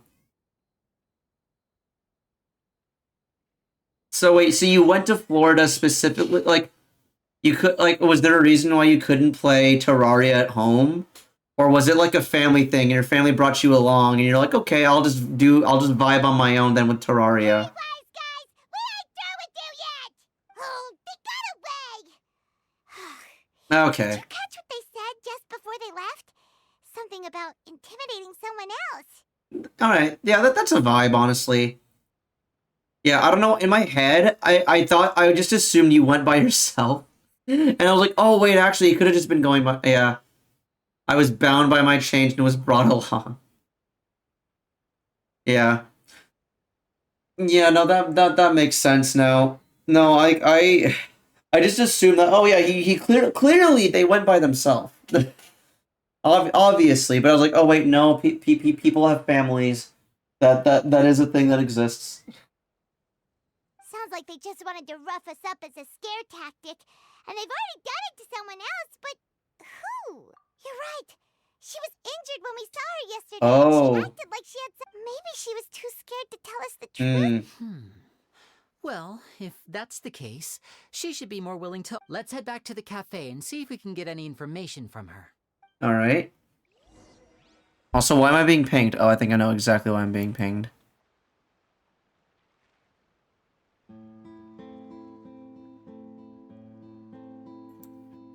So wait, so you went to Florida specifically, like, you could, like, was there a reason why you couldn't play Terraria at home? Or was it like a family thing and your family brought you along and you're like, okay, I'll just vibe on my own then with Terraria? Okay. Did you catch what they said just before they left? Something about intimidating someone else. Alright, yeah, that's a vibe, honestly. Yeah, I don't know, in my head, I thought, I just assumed you went by yourself. And I was like, oh wait, actually, you could have just been going by, yeah. I was bound by my change and was brought along. Yeah. Yeah, no, that makes sense now. No, I just assumed that, oh yeah, clearly they went by themselves. Obviously, but I was like, oh wait, no, people have families. That is a thing that exists. Sounds like they just wanted to rough us up as a scare tactic, and they've already done it to someone else, but who? You're right. She was injured when we saw her yesterday. Oh. And she acted like she had some... Maybe she was too scared to tell us the truth. Well, if that's the case, she should be more willing to... Let's head back to the cafe and see if we can get any information from her. Alright. Also, why am I being pinged? Oh, I think I know exactly why I'm being pinged.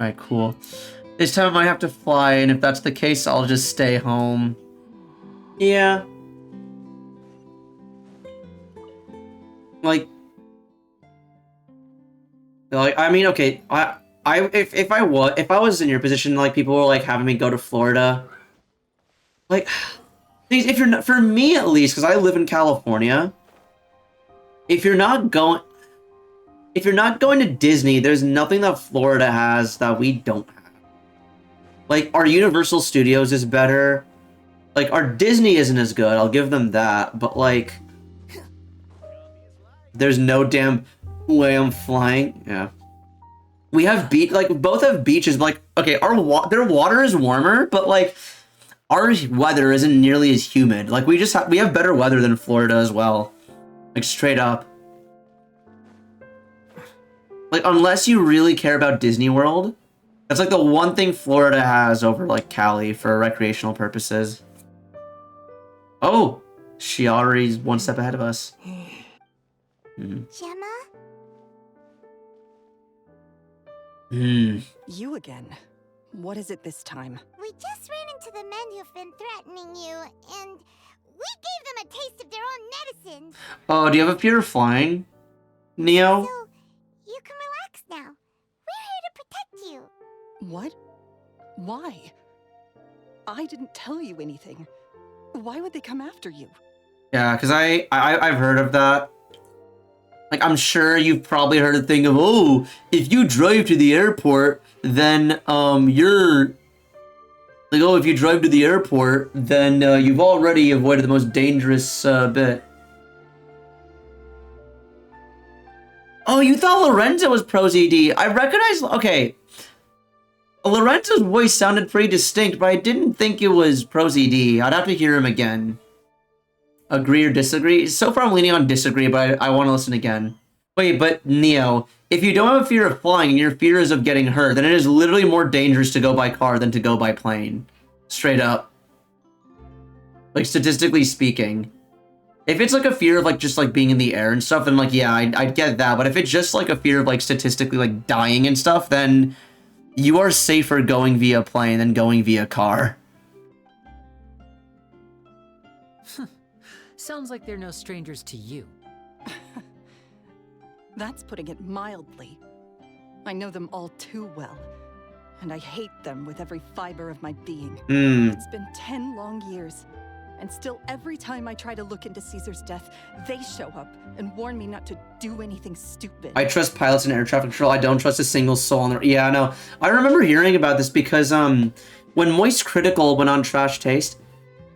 Alright, cool. This time I might have to fly, and if that's the case, I'll just stay home. Yeah. Like, I mean, okay, if I was in your position, like, people were, like, having me go to Florida, like, if you're not, for me at least, because I live in California, if you're not going to Disney, there's nothing that Florida has that we don't have. Like, our Universal Studios is better. Like, our Disney isn't as good, I'll give them that, but, like, there's no damn way I'm flying. Yeah. We have both have beaches, but, like, okay, their water is warmer, but, like, our weather isn't nearly as humid. Like, we have better weather than Florida as well. Like, straight up. Like, unless you really care about Disney World, that's, like, the one thing Florida has over, like, Cali for recreational purposes. Oh! Shiari's one step ahead of us. Gemma? You again. What is it this time? We just ran into the men who've been threatening you, and we gave them a taste of their own medicine. Oh, do you have a fear of flying, Neo? So, you can relax now. We're here to protect you. What? Why? I didn't tell you anything. Why would they come after you? Yeah, because I've heard of that. Like, I'm sure you've probably heard the thing of, oh, if you drive to the airport, then, you're... Like, oh, if you drive to the airport, then, you've already avoided the most dangerous, bit. Oh, you thought Lorenzo was Pro-ZD. I recognize... Okay. Lorenzo's voice sounded pretty distinct, but I didn't think it was Pro-ZD. I'd have to hear him again. Agree or disagree? So far I'm leaning on disagree, but I want to listen again. Wait, but Neo, if you don't have a fear of flying and your fear is of getting hurt, then it is literally more dangerous to go by car than to go by plane. Straight up. Like, statistically speaking. If it's like a fear of like just like being in the air and stuff, then like, yeah, I'd get that. But if it's just like a fear of like statistically like dying and stuff, then you are safer going via plane than going via car. Sounds like they're no strangers to you. That's putting it mildly. I know them all too well, and I hate them with every fiber of my being. It's been 10 long years, and still every time I try to look into Caesar's death, they show up and warn me not to do anything stupid. I trust pilots and air traffic control. I don't trust a single soul on the... Yeah, no. I remember hearing about this because, when Moist Critical went on Trash Taste,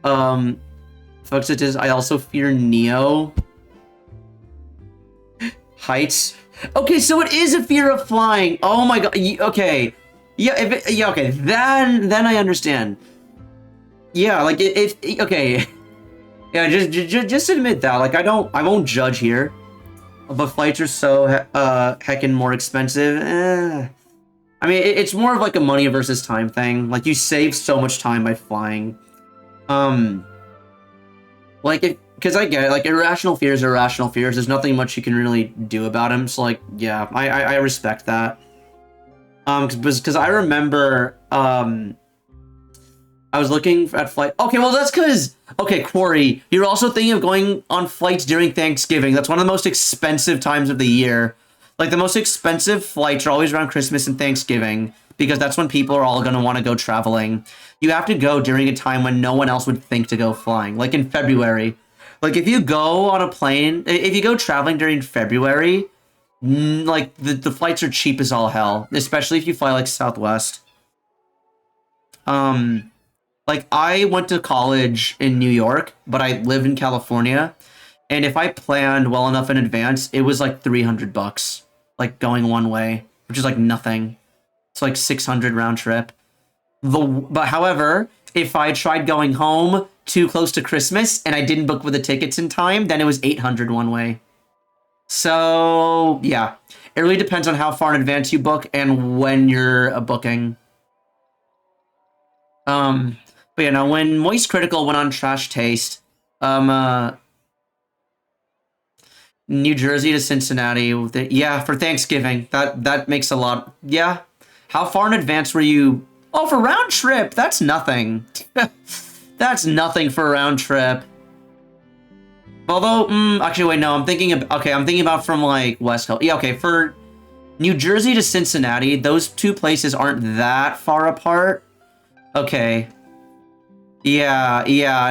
folks, it is, I also fear Neo. Heights. Okay, so it is a fear of flying. Oh my god. Okay. Yeah, okay. Then I understand. Yeah, like okay. Yeah, just admit that. Like I won't judge here. but flights are so heckin' more expensive. I mean, it's more of like a money versus time thing. Like, you save so much time by flying. Like, because I get it, like, irrational fears are irrational fears. There's nothing much you can really do about them. So, like, yeah, I respect that. Because I remember, I was looking at flight. Okay, well, that's because, okay, Quarry, you're also thinking of going on flights during Thanksgiving. That's one of the most expensive times of the year. Like, the most expensive flights are always around Christmas and Thanksgiving, because that's when people are all going to want to go traveling. You have to go during a time when no one else would think to go flying, like in February. Like, if you go on a plane, if you go traveling during February, like, the flights are cheap as all hell, especially if you fly, like, Southwest. Like, I went to college in New York, but I live in California, and if I planned well enough in advance, it was like $300, like, going one way, which is like nothing. It's like 600 round trip. But however, if I tried going home too close to Christmas and I didn't book with the tickets in time, then it was 800 one way. So, yeah. It really depends on how far in advance you book and when you're booking. But you know, when Moist Critical went on Trash Taste, New Jersey to Cincinnati, yeah, for Thanksgiving. That makes a lot. Yeah. How far in advance were you? Oh, for round trip, that's nothing. That's nothing for a round trip. Although, actually, wait, no, I'm thinking about from, like, West Coast. Yeah, okay, for New Jersey to Cincinnati, those two places aren't that far apart. Okay. Yeah,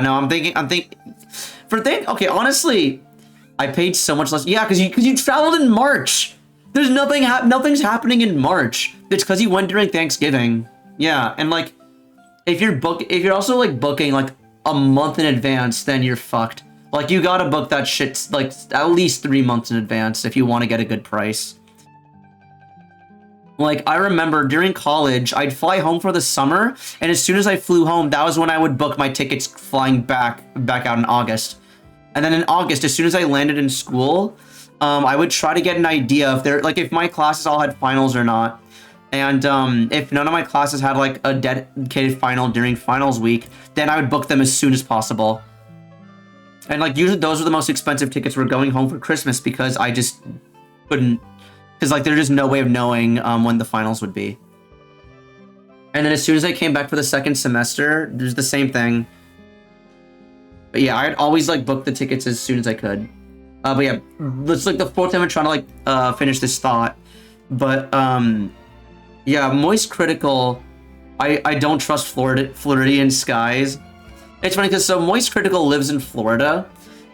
no, okay, honestly, I paid so much less. Yeah, because you traveled in March. There's nothing's happening in March. It's because you went during Thanksgiving. Yeah, and like, if you're also like booking like a month in advance, then you're fucked. Like, you gotta book that shit like at least 3 months in advance if you want to get a good price. Like, I remember during college, I'd fly home for the summer, and as soon as I flew home, that was when I would book my tickets flying back out in August. And then in August, as soon as I landed in school, I would try to get an idea if my classes all had finals or not. And if none of my classes had like a dedicated final during finals week, then I would book them as soon as possible. And like, usually those were the most expensive tickets for going home for Christmas, because I just couldn't, because like there's just no way of knowing when the finals would be. And then as soon as I came back for the second semester, there's the same thing. But yeah, I'd always like book the tickets as soon as I could. But yeah, it's like the fourth time I'm trying to like finish this thought. But yeah, Moist Critical, I don't trust Floridian skies. It's funny because so Moist Critical lives in Florida,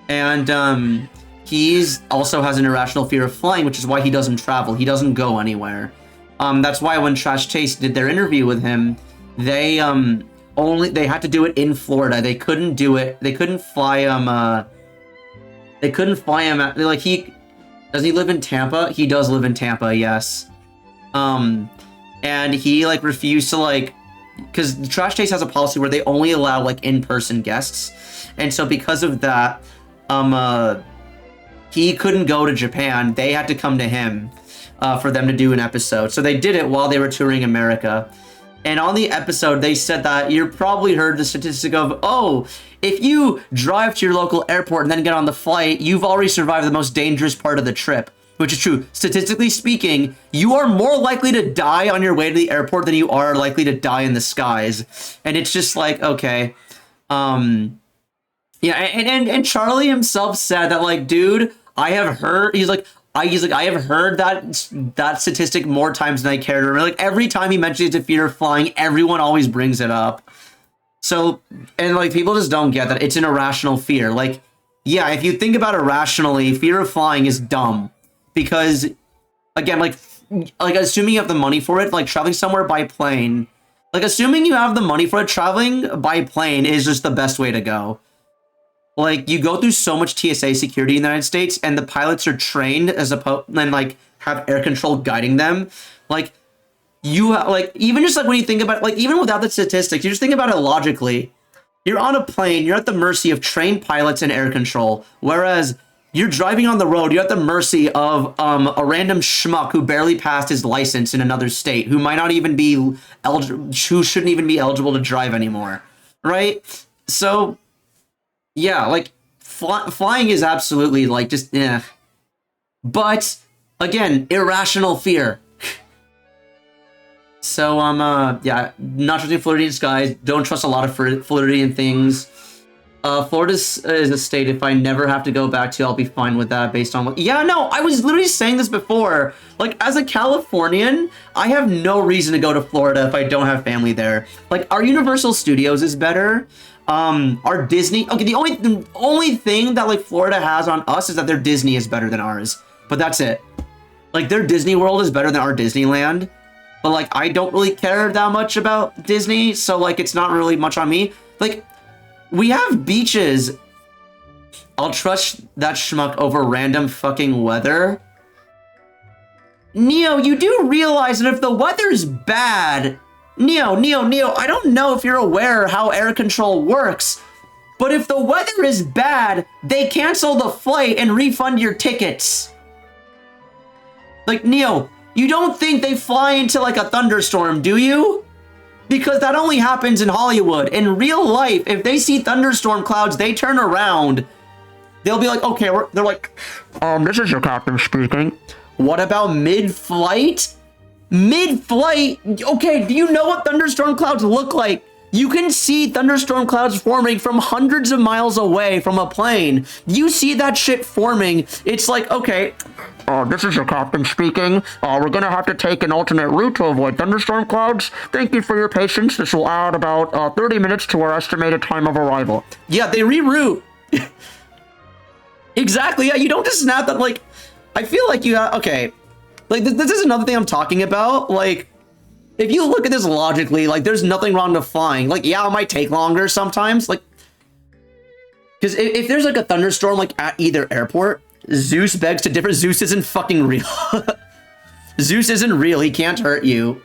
and he's also has an irrational fear of flying, which is why he doesn't travel. He doesn't go anywhere. That's why when Trash Taste did their interview with him, they had to do it in Florida. They couldn't do it. They couldn't fly him. They couldn't fly him. Does he live in Tampa? He does live in Tampa. Yes. And he like refused to like, because the Trash Taste has a policy where they only allow like in-person guests, and so because of that, he couldn't go to Japan. They had to come to him for them to do an episode. So they did it while they were touring America. And on the episode, they said that you probably heard the statistic of, oh, if you drive to your local airport and then get on the flight, you've already survived the most dangerous part of the trip. Which is true. Statistically speaking, you are more likely to die on your way to the airport than you are likely to die in the skies. And it's just like, okay. Yeah, and Charlie himself said that, like, dude, I have heard, I have heard that statistic more times than I care to remember. Like, every time he mentions a fear of flying, everyone always brings it up. So, and like, people just don't get that it's an irrational fear. Like, yeah, if you think about it rationally, fear of flying is dumb. Because, again, like assuming you have the money for it, like traveling somewhere by plane, like assuming you have the money for it, traveling by plane is just the best way to go. Like, you go through so much TSA security in the United States, and the pilots are trained and like have air control guiding them. Like, even just like when you think about it, like even without the statistics, you just think about it logically. You're on a plane, you're at the mercy of trained pilots and air control. Whereas You're driving on the road. You're at the mercy of a random schmuck who barely passed his license in another state, who might not even be who shouldn't even be eligible to drive anymore, right? So, yeah, like flying is absolutely like just but again, irrational fear. So yeah, not trusting Floridian skies. Don't trust a lot of Floridian things. Florida is a state if I never have to go back to, I'll be fine with that based on what... Yeah, no, I was literally saying this before. Like, as a Californian, I have no reason to go to Florida if I don't have family there. Like, our Universal Studios is better. Our Disney... Okay, the only thing that, like, Florida has on us is that their Disney is better than ours. But that's it. Like, their Disney World is better than our Disneyland. But, like, I don't really care that much about Disney, so, like, it's not really much on me. Like... We have beaches. I'll trust that schmuck over random fucking weather. Neo, you do realize that if the weather's bad... Neo, I don't know if you're aware how air control works, but if the weather is bad, they cancel the flight and refund your tickets. Like, Neo, you don't think they fly into, like, a thunderstorm, do you? Because that only happens in Hollywood. In real life, if they see thunderstorm clouds, they turn around. They'll be like, okay, they're like, this is your captain speaking. What about mid-flight? Mid-flight? Okay, do you know what thunderstorm clouds look like? You can see thunderstorm clouds forming from hundreds of miles away from a plane. You see that shit forming. It's like, okay, this is your captain speaking. We're gonna have to take an alternate route to avoid thunderstorm clouds. Thank you for your patience. This will add about 30 minutes to our estimated time of arrival. Yeah, they reroute. Exactly, yeah, you don't just snap that, like, I feel like you have, okay. Like, this is another thing I'm talking about, like, if you look at this logically, like, there's nothing wrong with flying. Like, yeah, it might take longer sometimes, like, because if there's, like, a thunderstorm, like, at either airport, Zeus begs to differ. Zeus isn't fucking real. Zeus isn't real. He can't hurt you.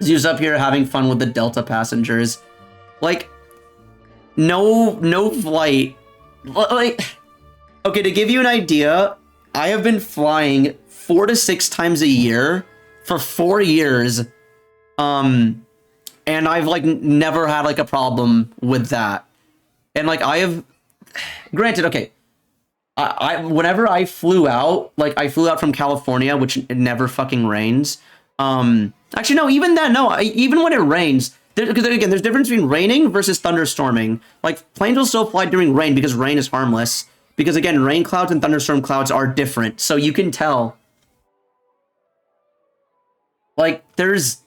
Zeus up here having fun with the Delta passengers. Like, no flight. Like, okay, to give you an idea, I have been flying 4 to 6 times a year for 4 years. And I've, like, never had, like, a problem with that. And, like, I have... Granted, okay, whenever I flew out, like, I flew out from California, which it never fucking rains. Actually, no, even then, no, even when it rains, because again, there's a difference between raining versus thunderstorming. Like, planes will still fly during rain because rain is harmless. Because again, rain clouds and thunderstorm clouds are different, so you can tell. Like, there's...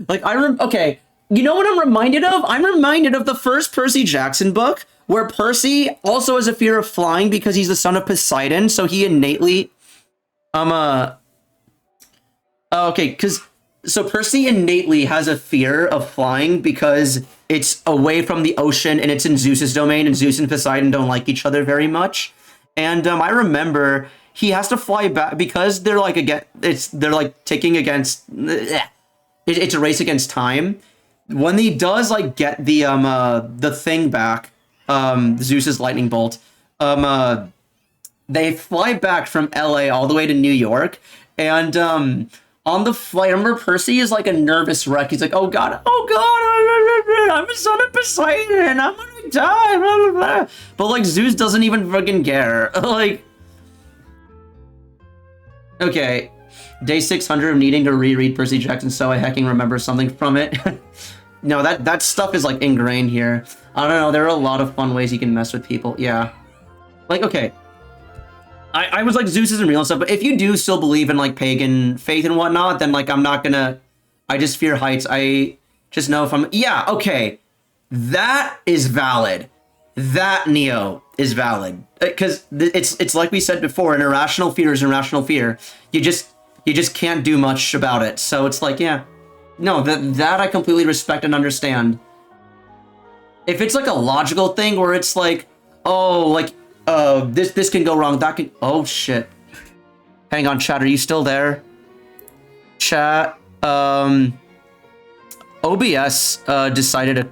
Like, okay, you know what I'm reminded of? I'm reminded of the first Percy Jackson book, where Percy also has a fear of flying because he's the son of Poseidon, so he innately... Okay, because... So Percy innately has a fear of flying because it's away from the ocean and it's in Zeus's domain, and Zeus and Poseidon don't like each other very much. And I remember he has to fly back because they're like they're like ticking against... It's a race against time. When he does like get the thing back, Zeus's lightning bolt, they fly back from LA all the way to New York, and on the flight, I remember Percy is like a nervous wreck. He's like, oh god, I'm a son of Poseidon, I'm gonna die, blah, blah, blah. But like Zeus doesn't even fucking care. Like, okay, day 600 of needing to reread Percy Jackson so I hecking remember something from it. No, that stuff is like ingrained here. I don't know, there are a lot of fun ways you can mess with people. Yeah, like, okay, I was like, Zeus isn't real and stuff, but if you do still believe in like pagan faith and whatnot, then like I'm not gonna... I just fear heights. I just know if I'm... Yeah, okay, that is valid. That, Neo, is valid. Because it's like we said before, an irrational fear is irrational fear. You just can't do much about it. So it's like, yeah. No, that I completely respect and understand. If it's like a logical thing where it's like, oh, like, this can go wrong, that can... Oh, shit. Hang on, chat, are you still there? Chat, OBS, decided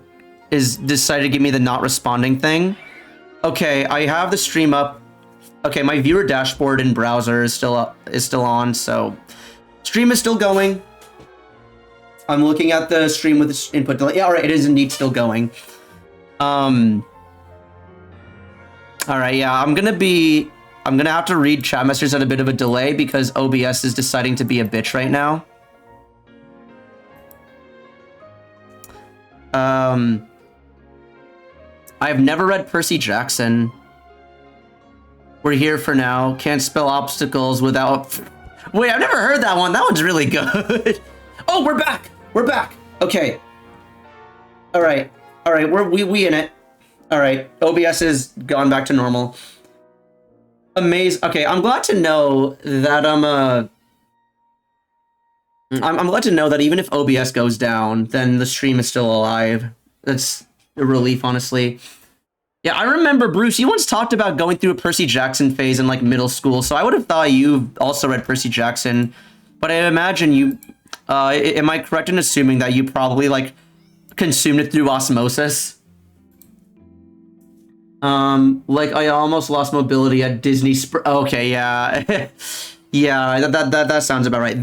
to give me the not responding thing. Okay, I have the stream up. Okay, my viewer dashboard in browser is still on, so stream is still going. I'm looking at the stream with the input delay. Yeah, all right, it is indeed still going. All right, yeah, I'm gonna have to read chat messages at a bit of a delay because OBS is deciding to be a bitch right now. I've never read Percy Jackson. We're here for now. Can't spell obstacles without... Wait, I've never heard that one. That one's really good. Oh, we're back. We're back. Okay. All right. All right. We in it. All right. OBS has gone back to normal. Amazing. Okay. I'm glad to know that I'm glad to know that even if OBS goes down, then the stream is still alive. That's a relief, honestly. Yeah, I remember, Bruce, you once talked about going through a Percy Jackson phase in, like, middle school, so I would have thought you also read Percy Jackson, but I imagine you, am I correct in assuming that you probably, like, consumed it through osmosis? Like, I almost lost mobility at Disney okay, yeah. Yeah, that sounds about right.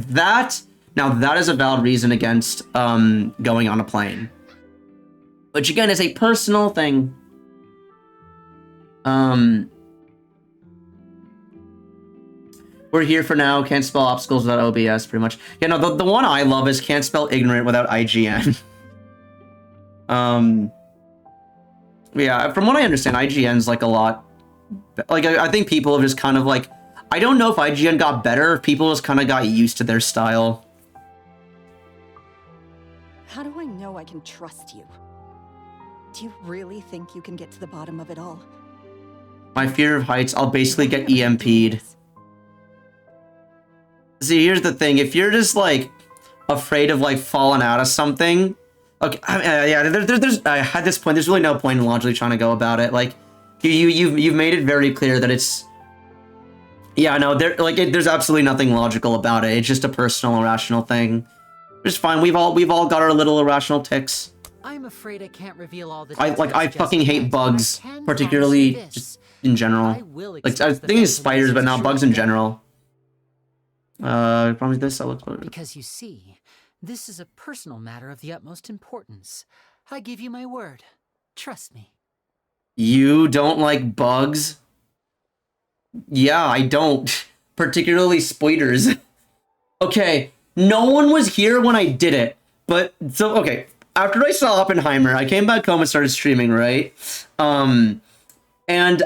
Now, that is a valid reason against, going on a plane. Which, again, is a personal thing. We're here for now. Can't spell obstacles without OBS, pretty much. Yeah, no, the one I love is can't spell ignorant without IGN. Yeah, from what I understand, IGN's like a lot... Like, I think people have just kind of like... I don't know if IGN got better, if people just kind of got used to their style. How do I know I can trust you? Do you really think you can get to the bottom of it all? My fear of heights, I'll basically get EMP'd. See, here's the thing. If you're just, like, afraid of, like, falling out of something... Okay, yeah, there's at this point, there's really no point in logically trying to go about it. Like, you've made it very clear that it's... Yeah, no, there's absolutely nothing logical about it. It's just a personal, irrational thing. It's fine. We've all got our little irrational ticks. I'm afraid I can't reveal all the I fucking hate bugs, particularly just in general. Like, I think it's spiders, but not bugs in general. Promise this, I'll look. Because you see, this is a personal matter of the utmost importance. I give you my word. Trust me. You don't like bugs? Yeah, I don't. Particularly spiders. Okay, no one was here when I did it. But, so, okay. After I saw Oppenheimer, I came back home and started streaming, right? And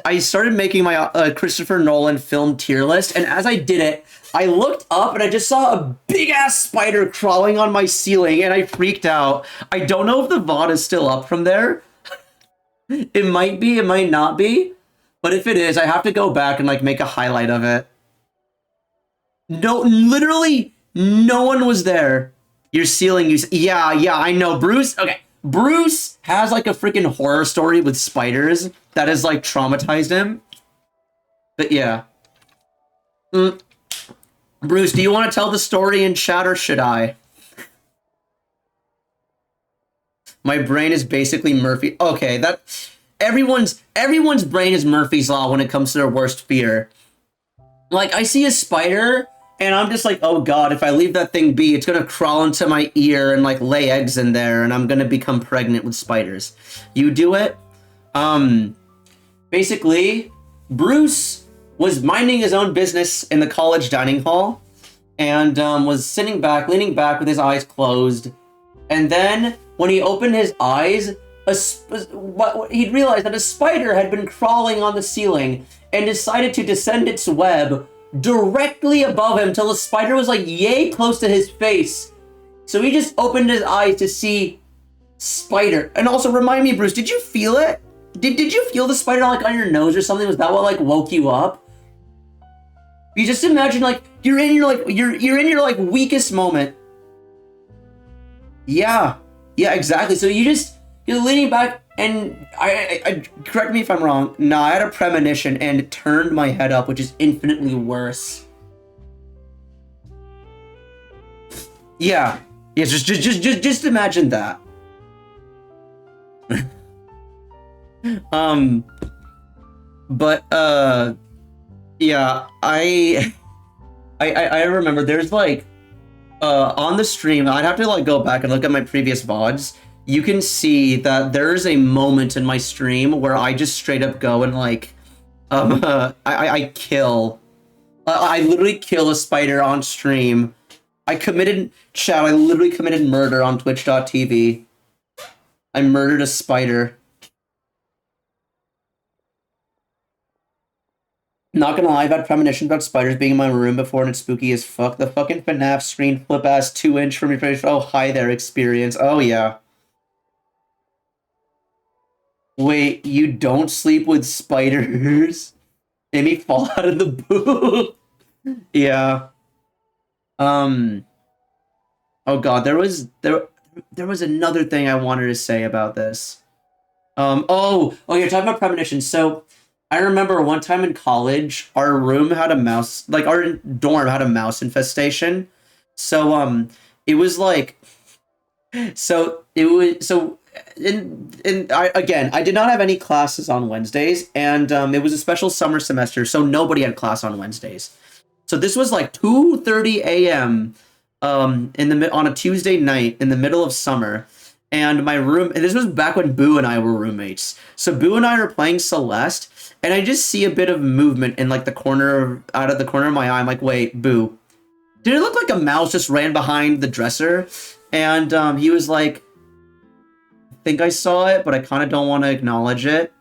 I started making my Christopher Nolan film tier list, and as I did it, I looked up and I just saw a big-ass spider crawling on my ceiling, and I freaked out. I don't know if the VOD is still up from there. It might be, it might not be. But if it is, I have to go back and, like, make a highlight of it. No, literally, no one was there. Your ceiling, yeah, I know. Bruce, okay. Bruce has, like, a freaking horror story with spiders that has, like, traumatized him. But, yeah. Bruce, do you want to tell the story in chat, or should I? My brain is basically Murphy. Okay, that... Everyone's brain is Murphy's Law when it comes to their worst fear. Like, I see a spider... And I'm just like, oh god, if I leave that thing be, it's gonna crawl into my ear and, like, lay eggs in there, and I'm gonna become pregnant with spiders. You do it? Basically, Bruce was minding his own business in the college dining hall, and was leaning back with his eyes closed. And then, when he opened his eyes, he'd realized that a spider had been crawling on the ceiling, and decided to descend its web directly above him till the spider was, like, yay close to his face. So he just opened his eyes to see spider. And also, remind me, Bruce, did you feel it? Did you feel the spider, like, on your nose or something? Was that what, like, woke you up? You just imagine, like, you're in your like weakest moment. Yeah, exactly. So you're leaning back, and I correct me if I'm wrong. No, I had a premonition and turned my head up, which is infinitely worse. Yeah, just imagine that. Yeah, I remember there's like on the stream, I'd have to like go back and look at my previous VODs. You can see that there's a moment in my stream where I just straight up go and like I kill. I literally kill a spider on stream. I literally committed murder on twitch.tv. I murdered a spider. Not gonna lie, I've had premonitions about spiders being in my room before and it's spooky as fuck. The fucking FNAF screen flip ass 2-inch from your Oh, hi there experience. Oh, yeah. Wait, you don't sleep with spiders? Made me fall out of the booth. Yeah. Oh god, there was another thing I wanted to say about this. Oh, you're talking about premonitions. So I remember one time in college, our room had a mouse, like our dorm had a mouse infestation. So it was like, so it was so. I did not have any classes on Wednesdays, and it was a special summer semester, so nobody had class on Wednesdays. So this was like 2:30 a.m. On a Tuesday night in the middle of summer, and my room. And this was back when Boo and I were roommates. So Boo and I were playing Celeste, and I just see a bit of movement in like out of the corner of my eye. I'm like, wait, Boo, did it look like a mouse just ran behind the dresser? And he was like, think I saw it, but I kind of don't want to acknowledge it.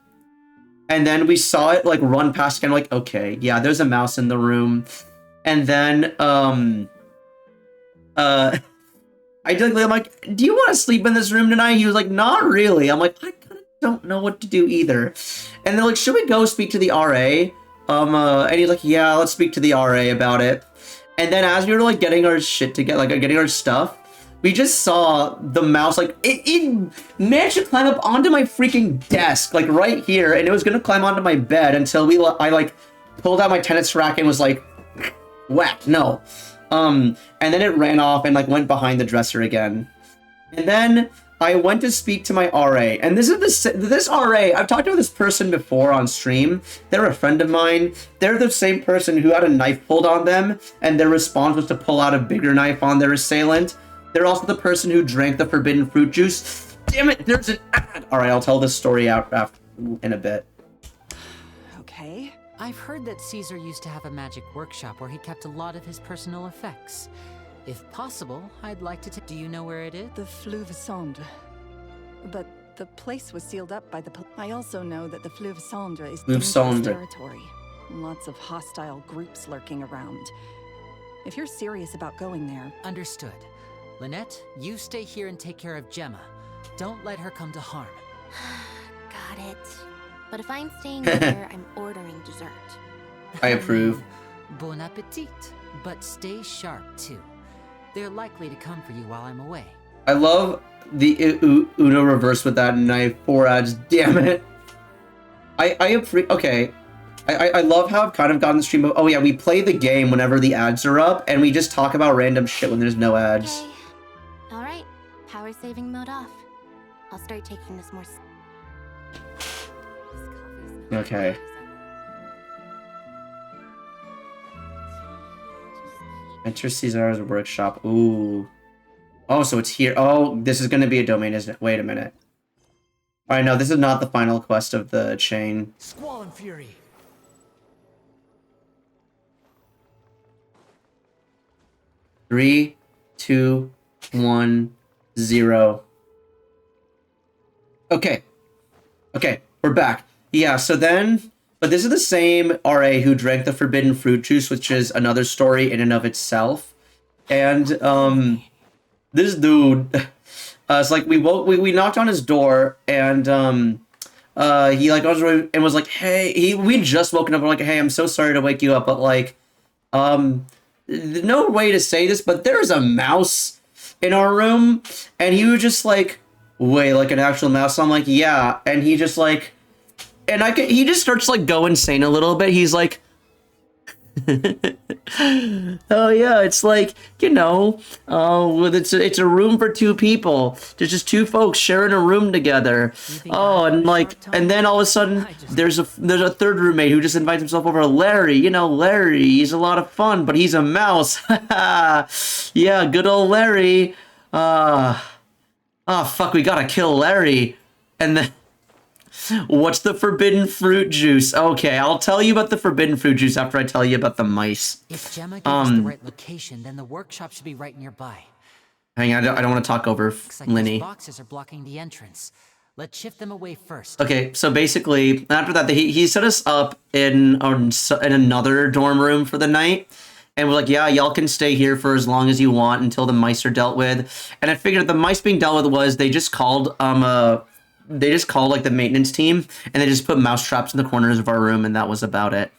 And then we saw it like run past again, like, okay, yeah, there's a mouse in the room. And then I'm like, do you want to sleep in this room tonight? He was like, not really. I'm like, I kind of don't know what to do either. And they're like, should we go speak to the RA? And he's like, yeah, let's speak to the RA about it. And then as we were like getting our shit together, like getting our stuff, we just saw the mouse, like, it managed to climb up onto my freaking desk, like, right here, and it was gonna climb onto my bed until I, like, pulled out my tennis racket and was like, whack, no. And then it ran off and, like, went behind the dresser again. And then I went to speak to my RA, and this RA, I've talked to this person before on stream. They're a friend of mine. They're the same person who had a knife pulled on them, and their response was to pull out a bigger knife on their assailant. They're also the person who drank the forbidden fruit juice. Damn it, there's an ad! Alright, I'll tell this story out in a bit. Okay. I've heard that Caesar used to have a magic workshop where he kept a lot of his personal effects. If possible, I'd like to do you know where it is? The Fleuve Cendre. But the place was sealed up by the I also know that the Fleuve Cendre is dangerous territory. Lots of hostile groups lurking around. If you're serious about going there... Understood. Lynette, you stay here and take care of Gemma. Don't let her come to harm. Got it. But if I'm staying there, I'm ordering dessert. I approve. Bon appetit. But stay sharp, too. They're likely to come for you while I'm away. I love the Uno reverse with that knife. 4 ads, damn it. Okay. I love how I've kind of gotten the stream of, oh yeah, we play the game whenever the ads are up, and we just talk about random shit when there's no ads. Okay. Alright, power saving mode off. I'll start taking this more... Okay. Enter Caesar's workshop. Ooh. Oh, so it's here. Oh, this is going to be a domain, isn't it? Wait a minute. Alright, no, this is not the final quest of the chain. Squall and Fury. Three, 2, 1, 0. Okay. Okay, we're back. Yeah, so then... But this is the same RA who drank the forbidden fruit juice, which is another story in and of itself. And, this dude... it's like, we knocked on his door, and, he, like, was like, hey... We'd just woken up, and like, hey, I'm so sorry to wake you up, but, like, no way to say this, but there's a mouse in our room, and he was just like, wait, like an actual mouse? I'm like, yeah, and he just like, and he just starts like go insane a little bit. He's like, Oh yeah, it's like, you know, it's a room for two people. There's just two folks sharing a room together. Oh, and like, and then all of a sudden there's a third roommate who just invites himself over. Larry, you know, Larry, he's a lot of fun, but he's a mouse. Yeah, good old Larry. Fuck, we gotta kill Larry. And then what's the forbidden fruit juice? Okay, I'll tell you about the forbidden fruit juice after I tell you about the mice. If Gemma gives us the right location, then the workshop should be right nearby. Hang on, I don't want to talk over Linny. Those boxes are blocking the entrance. Let's shift them away first. Okay, so basically, after that, he set us up in another dorm room for the night. And we're like, yeah, y'all can stay here for as long as you want until the mice are dealt with. And I figured the mice being dealt with was they just called like the maintenance team and they just put mouse traps in the corners of our room, and that was about it.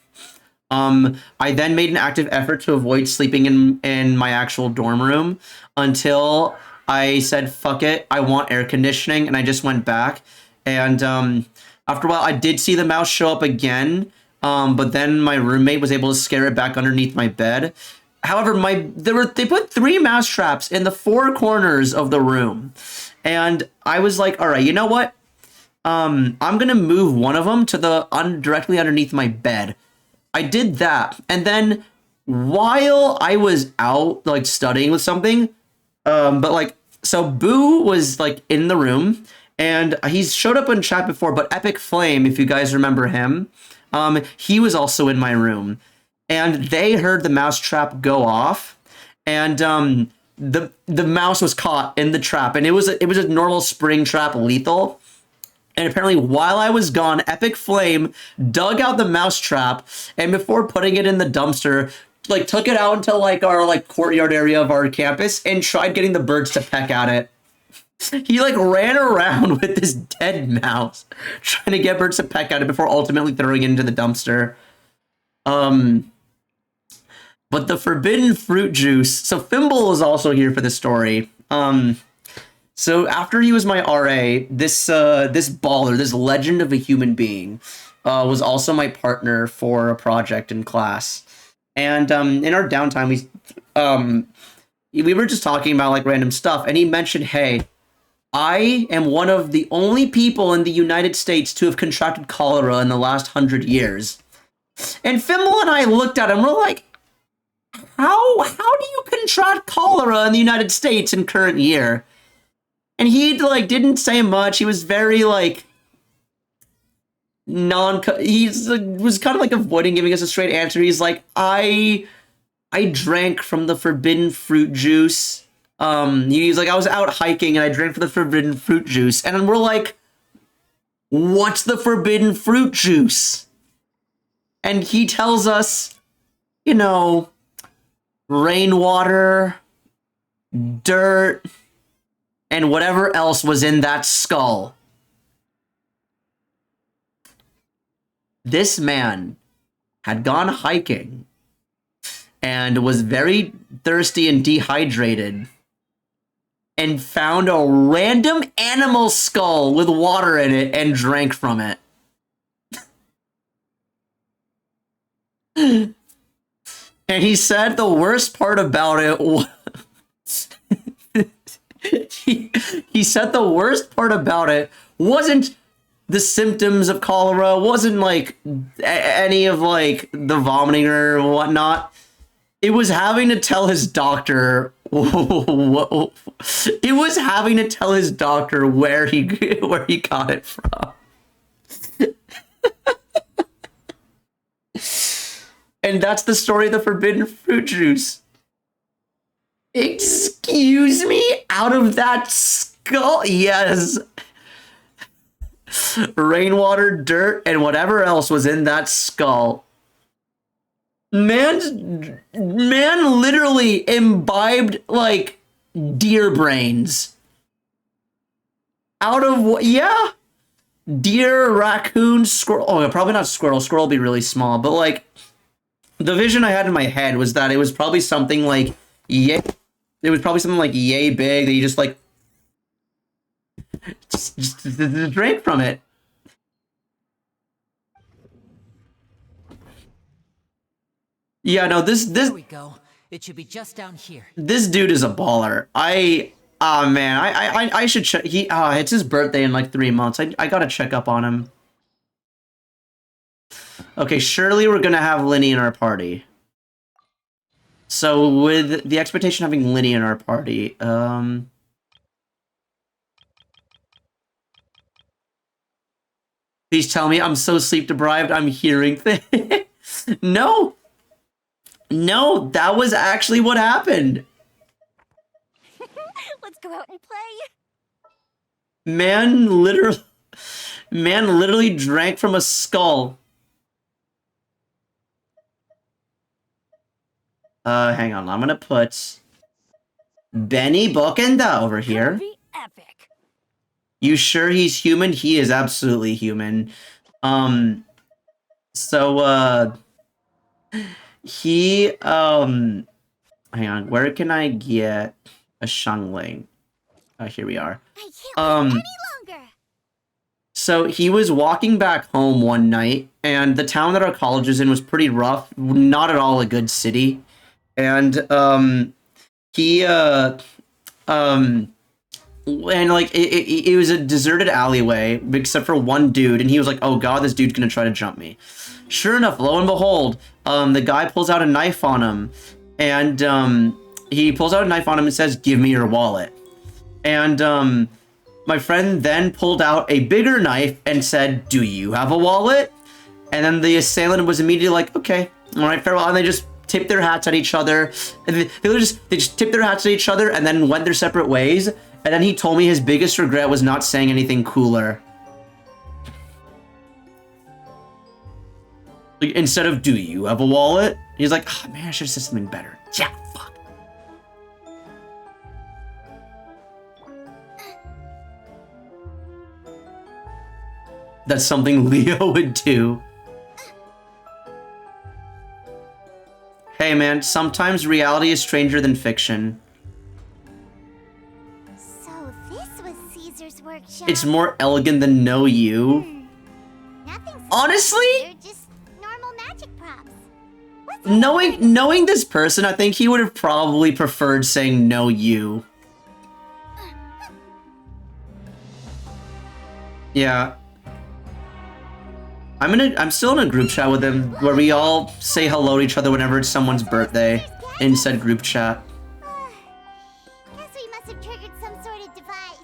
I then made an active effort to avoid sleeping in my actual dorm room until I said, fuck it, I want air conditioning, and I just went back. And after a while, I did see the mouse show up again, but then my roommate was able to scare it back underneath my bed. However, they put 3 mouse traps in the 4 corners of the room. And I was like, all right, you know what? I'm going to move one of them to directly underneath my bed. I did that. And then while I was out, like, studying with something, so Boo was, like, in the room, and he's showed up in chat before, but Epic Flame, if you guys remember him, he was also in my room. And they heard the mouse trap go off, and the mouse was caught in the trap, and it was a normal spring trap, lethal. And apparently, while I was gone, Epic Flame dug out the mouse trap, and before putting it in the dumpster, like took it out into like our like courtyard area of our campus and tried getting the birds to peck at it. He like ran around with this dead mouse, trying to get birds to peck at it before ultimately throwing it into the dumpster. But the forbidden fruit juice. So Fimble is also here for the story. So after he was my RA, this baller, this legend of a human being, was also my partner for a project in class. And in our downtime, we were just talking about like random stuff, and he mentioned, hey, I am one of the only people in the United States to have contracted cholera in the last 100 years. And Fimble and I looked at him, we're like, how do you contract cholera in the United States in current year? And he like didn't say much. He was very like he was kind of like avoiding giving us a straight answer. He's like, I drank from the forbidden fruit juice. He's like, I was out hiking and I drank from the forbidden fruit juice. And we're like, what's the forbidden fruit juice? And he tells us, you know, rainwater, dirt, and whatever else was in that skull. This man had gone hiking and was very thirsty and dehydrated and found a random animal skull with water in it and drank from it. And he said the worst part about it was he said the worst part about it wasn't the symptoms of cholera, wasn't like any of like the vomiting or whatnot. It was having to tell his doctor it was having to tell his doctor where he got it from. And that's the story of the forbidden fruit juice. Excuse me? Out of that skull? Yes. Rainwater, dirt, and whatever else was in that skull. Man literally imbibed, like, deer brains. Out of what? Yeah. Deer, raccoon, squirrel. Oh, probably not squirrel. Squirrel would be really small. But, like, the vision I had in my head was that it was probably something like, yay big that you just, like, just drink from it. Yeah, no, this There we go. It should be just down here. this dude is a baller. Oh man, I should check. It's his birthday in like 3 months. I gotta check up on him. Okay, surely we're gonna have Linny in our party. So with the expectation of having Linny in our party, please tell me I'm so sleep deprived. I'm hearing things. No, no, that was actually what happened. Let's go out and play. Man literally drank from a skull. Hang on. I'm gonna put Benny Bookenda over here. Epic. You sure he's human? He is absolutely human. So, hang on. Where can I get a Shangling? Here we are. I can't wait any longer. So he was walking back home one night, and the town that our college is in was pretty rough. Not at all a good city. And, he, and like, it was a deserted alleyway, except for one dude, and he was like, oh god, this dude's gonna try to jump me. Sure enough, lo and behold, the guy pulls out a knife on him, and, he pulls out a knife on him and says, give me your wallet. And, my friend then pulled out a bigger knife and said, do you have a wallet? And then the assailant was immediately like, okay, all right, farewell. And they just tipped their hats at each other. And they just tipped their hats at each other and then went their separate ways. And then he told me his biggest regret was not saying anything cooler. Like, instead of, do you have a wallet? He's like, oh man, I should have said something better. Yeah, fuck. That's something Leo would do. Hey man, sometimes reality is stranger than fiction. So this was Caesar's workshop. It's more elegant than Know You. Honestly? They're just normal magic props. Knowing this person, I think he would have probably preferred saying Know You. Yeah. I'm still in a group chat with him where we all say hello to each other whenever it's someone's birthday in said group chat. Guess we must have triggered some sort of device.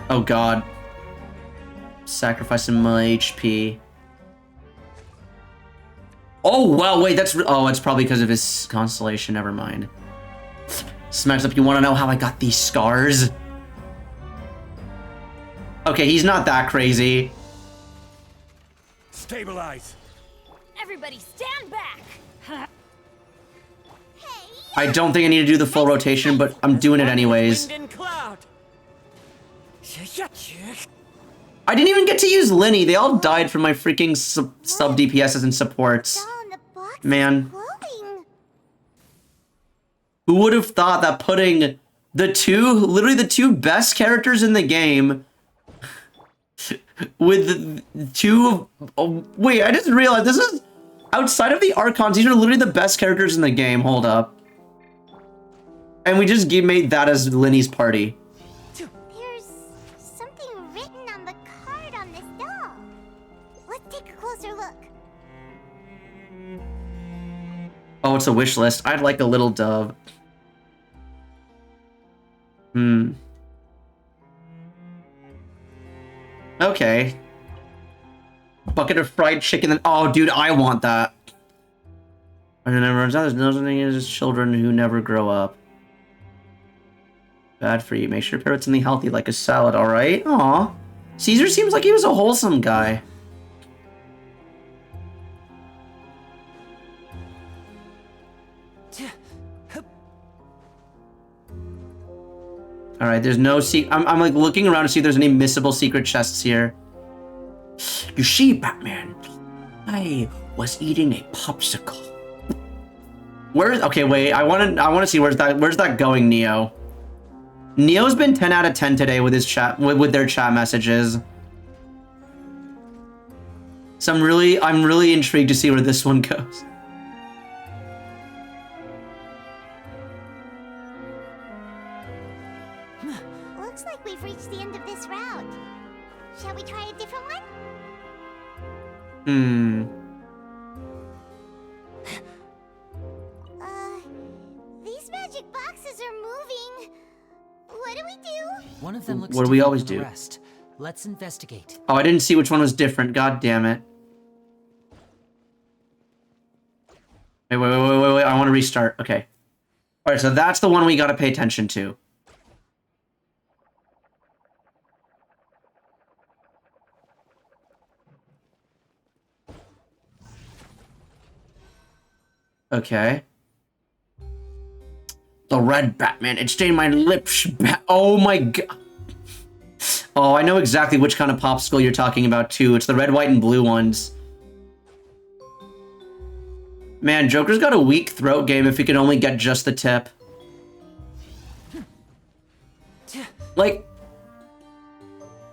Oh god. Sacrificing my HP. Oh wow, wait, it's probably because of his constellation, never mind. Smacks up, you want to know how I got these scars? Okay, he's not that crazy. Stabilize. Everybody stand back. I don't think I need to do the full rotation, but I'm doing it anyways. I didn't even get to use Linny. They all died from my freaking sub DPSs and supports. Man. Who would have thought that putting literally the two best characters in the game with wait, I just realized this is outside of the Archons, these are literally the best characters in the game. Hold up. And we just made that as Linny's party. There's something written on the card on this doll. Let's take a closer look. Oh, it's a wish list. I'd like a little dove. Okay. Bucket of fried chicken. Oh, dude, I want that. And then everyone's out. There's nothing is children who never grow up. Bad for you. Make sure parrot's something healthy like a salad, alright? Aw. Caesar seems like he was a wholesome guy. Alright, there's no I'm like looking around to see if there's any missable secret chests here. You see, Batman, I was eating a popsicle. Okay, wait, I wanna see where's that going, Neo. Neo's been 10 out of 10 today with his chat, with their chat messages. So I'm really intrigued to see where this one goes. Looks like we've reached the end of this route. Shall we try a different one? These magic boxes are moving. What do we do? One of them looks What do we different always than the do? rest. Let's investigate. Oh, I didn't see which one was different. God damn it. Wait. I want to restart. Okay. All right, so that's the one we got to pay attention to. Okay. The red Batman. It stained my lips. Oh my god. Oh, I know exactly which kind of popsicle you're talking about, too. It's the red, white, and blue ones. Man, Joker's got a weak throat game if he could only get just the tip. Like,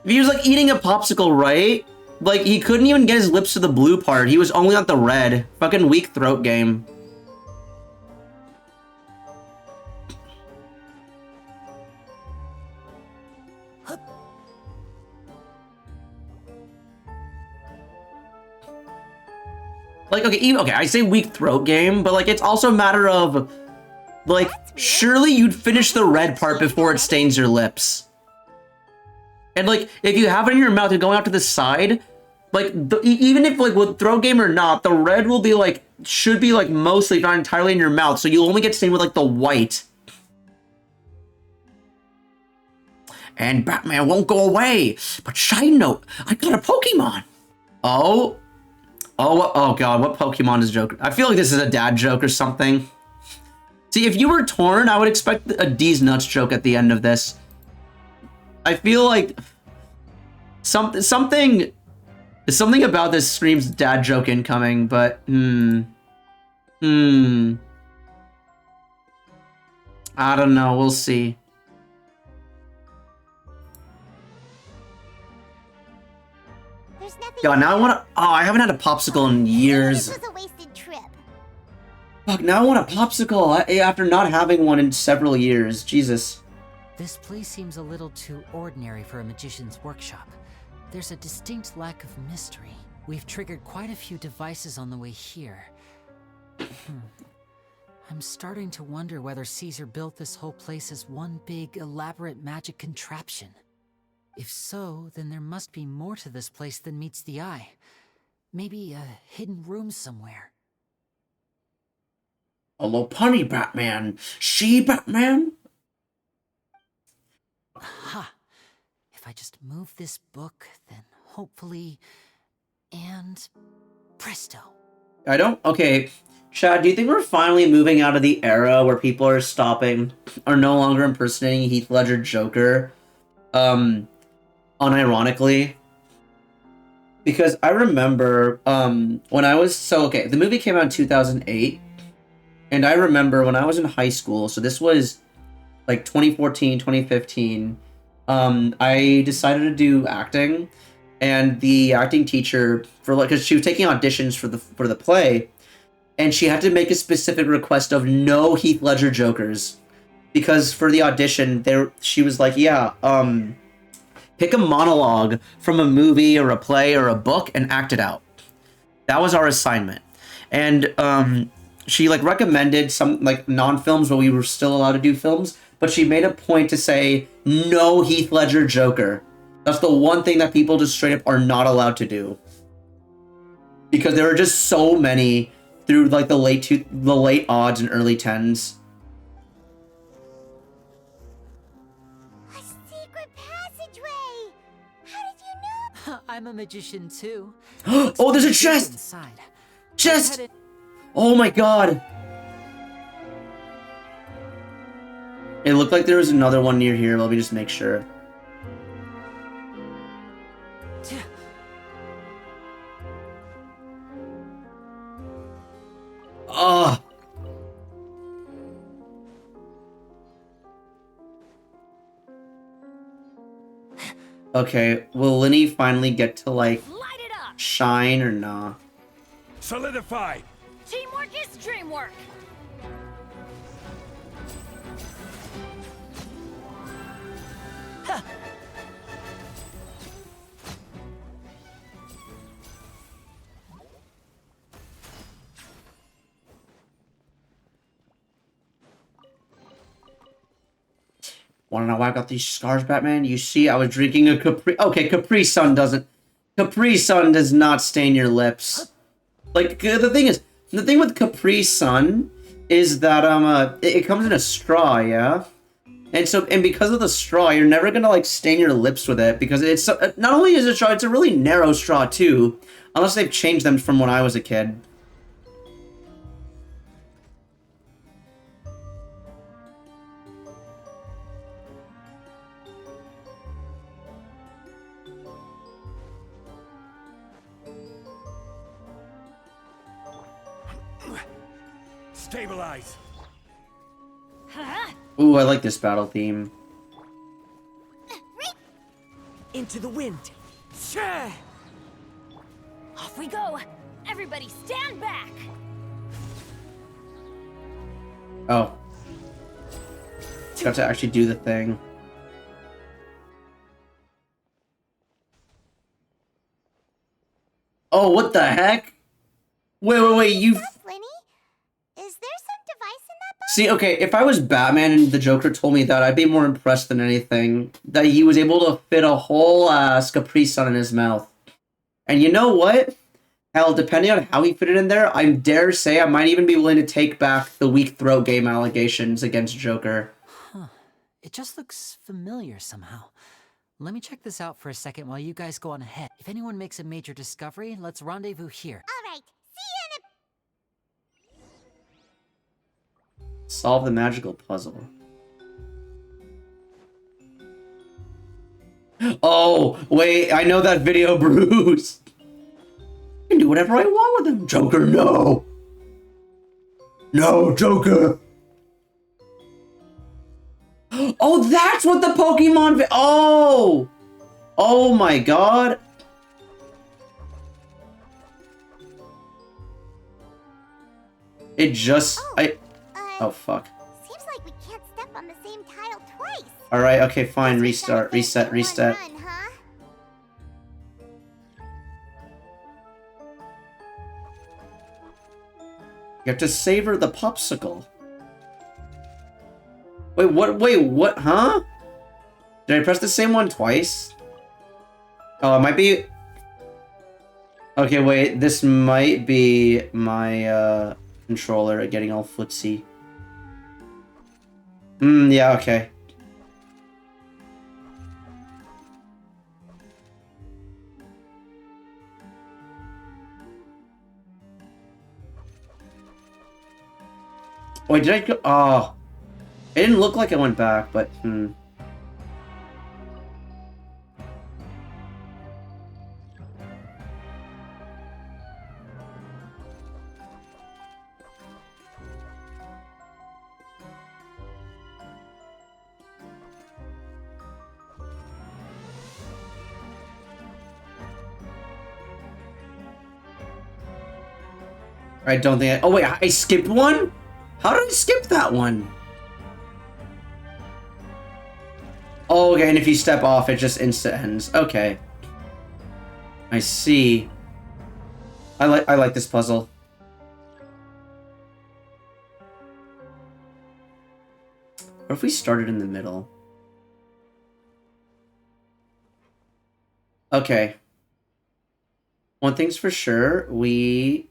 if he was, like, eating a popsicle, right? Like, he couldn't even get his lips to the blue part. He was only on the red. Fucking weak throat game. Like, okay, I say weak throat game, but, like, it's also a matter of, like, surely you'd finish the red part before it stains your lips. And, like, if you have it in your mouth and going out to the side, like, even if, like, with throat game or not, the red will be, like, should be, like, mostly, if not entirely in your mouth, so you'll only get stained with, like, the white. And Batman won't go away. But side note, I got a Pokemon. Oh god, what Pokemon is Joker? I feel like this is a dad joke or something. See, if you were torn, I would expect a D's nuts joke at the end of this. I feel like something about this screams dad joke incoming, but I don't know, we'll see. God, now I want to. Oh, I haven't had a popsicle in years. This was a wasted trip. Fuck, now I want a popsicle after not having one in several years. Jesus. This place seems a little too ordinary for a magician's workshop. There's a distinct lack of mystery. We've triggered quite a few devices on the way here. I'm starting to wonder whether Caesar built this whole place as one big, elaborate magic contraption. If so, then there must be more to this place than meets the eye. Maybe a hidden room somewhere. Hello, punny Batman. She Batman? Aha! If I just move this book, then hopefully... And... presto. Okay, Chad, do you think we're finally moving out of the era where people are no longer impersonating Heath Ledger Joker? Unironically, because I remember when I was the movie came out in 2008, and I remember when I was in high school, so this was like 2014, 2015, I decided to do acting, and the acting teacher, because she was taking auditions for the play, and she had to make a specific request of no Heath Ledger Jokers, because for the audition she was like, pick a monologue from a movie or a play or a book and act it out. That was our assignment. And she recommended some non-films where we were still allowed to do films, but she made a point to say no Heath Ledger Joker. That's the one thing that people just straight up are not allowed to do. Because there are just so many through the late odds and early tens. I'm a magician too. Oh, there's a chest! Inside. Chest! Oh my god! It looked like there was another one near here. Let me just make sure. Okay, will Linny finally get to, like, shine or nah? Solidify! Teamwork is dreamwork! Huh. Wanna know why I got these scars, Batman? You see, I was drinking a Capri... Okay, Capri Sun doesn't... Capri Sun does not stain your lips. Like, the thing is... The thing with Capri Sun is that, it comes in a straw, yeah? And because of the straw, you're never gonna, like, stain your lips with it, because it's... Not only is it a straw, it's a really narrow straw, too. Unless they've changed them from when I was a kid. Stabilize. Ooh, I like this battle theme. Into the wind. Sure. Off we go! Everybody stand back! Oh. Got to actually do the thing. Oh, what the heck? Wait, you... Is there some device in that box? See, okay, if I was Batman and the Joker told me that, I'd be more impressed than anything. That he was able to fit a whole Capri Sun in his mouth. And you know what? Hell, depending on how he fit it in there, I dare say I might even be willing to take back the weak throat game allegations against Joker. Huh. It just looks familiar somehow. Let me check this out for a second while you guys go on ahead. If anyone makes a major discovery, let's rendezvous here. All right. Solve the magical puzzle. Oh, wait, I know that video, Bruce. I can do whatever I want with him. Joker, no. No, Joker. Oh, that's what the Pokemon... Oh! Oh my god. It just... Oh, fuck. Seems like we can't step on the same tile twice. Alright, okay, fine. Restart, reset. Run, huh? You have to savor the popsicle. Wait, what, huh? Did I press the same one twice? Oh, it might be... Okay, wait, this might be my, controller getting all footsie. Yeah, okay. Wait, did I go? Oh. It didn't look like I went back, but, I don't think oh, wait, I skipped one? How did I skip that one? Oh, okay, and if you step off, it just insta-ends. Okay. I see. I like this puzzle. What if we started in the middle? Okay. One thing's for sure, we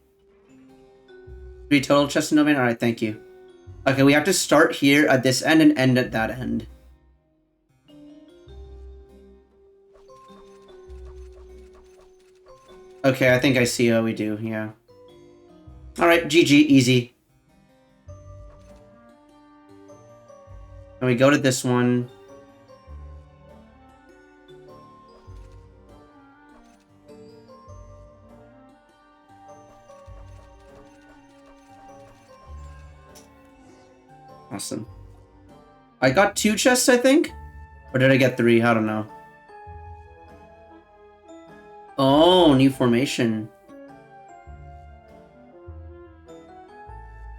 total chest and domain? Alright, thank you. Okay, we have to start here at this end and end at that end. Okay, I think I see how we do, yeah. Alright, GG, easy. And we go to this one. Awesome. I got 2 chests, I think? Or did I get 3? I don't know. Oh, new formation.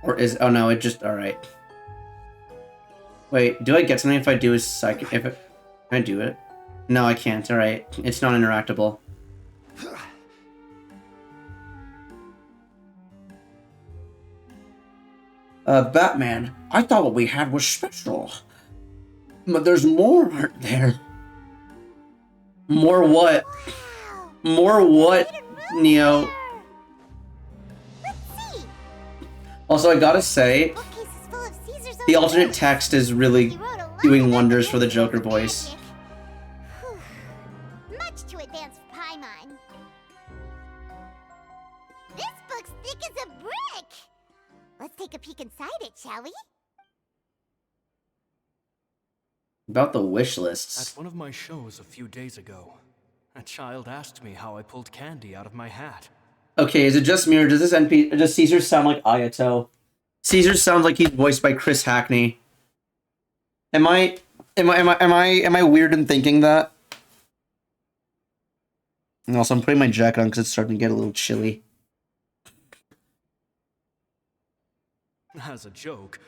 Or is... Oh, no, it just... Alright. Wait, do I get something if I do a psychic... If it... Can I do it? No, I can't. Alright. It's not interactable. Batman, I thought what we had was special. But there's more, aren't there? More what? More what, Neo? Also, I gotta say, the alternate text is really doing wonders for the Joker voice. Much too advanced for Paimon. This book's thick as a brick! Let's take a peek inside it, shall we? About the wish lists. At one of my shows a few days ago, a child asked me how I pulled candy out of my hat. Okay, is it just me or does does Caesar sound like Ayato? Caesar sounds like he's voiced by Chris Hackney. Am I weird in thinking that? And also, I'm putting my jacket on because it's starting to get a little chilly. As a joke,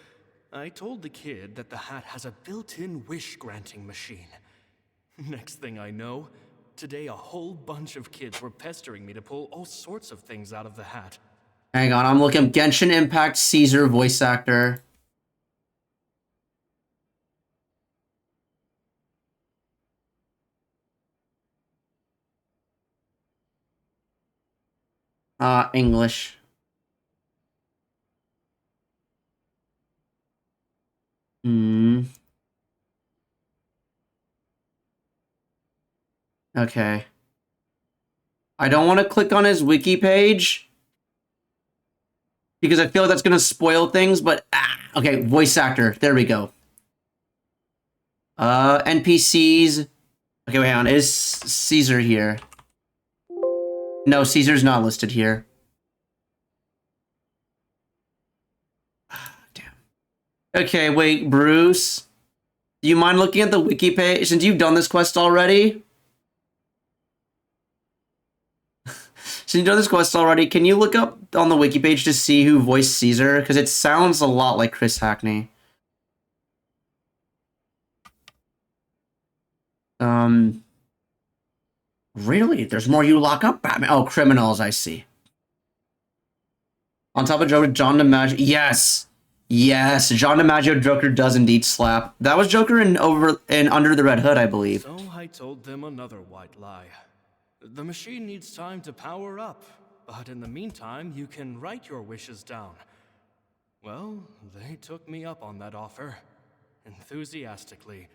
I told the kid that the hat has a built-in wish-granting machine. Next thing I know, today a whole bunch of kids were pestering me to pull all sorts of things out of the hat. Hang on, I'm looking. Genshin Impact Caesar voice actor. English. Okay. I don't want to click on his wiki page because I feel like that's going to spoil things, but okay, voice actor. There we go. NPCs. Okay, wait, hang on. Is Caesar here? No, Caesar's not listed here. Damn. Okay, wait, Bruce. Do you mind looking at the wiki page since you've done this quest already? Since you've done this quest already, can you look up on the wiki page to see who voiced Caesar? Because it sounds a lot like Chris Hackney. Really? There's more you lock up, Batman? Oh, criminals, I see. On top of Joker, John DiMaggio. Yes! Yes, John DiMaggio Joker does indeed slap. That was Joker in Under the Red Hood, I believe. So I told them another white lie. The machine needs time to power up, but in the meantime, you can write your wishes down. Well, they took me up on that offer, enthusiastically.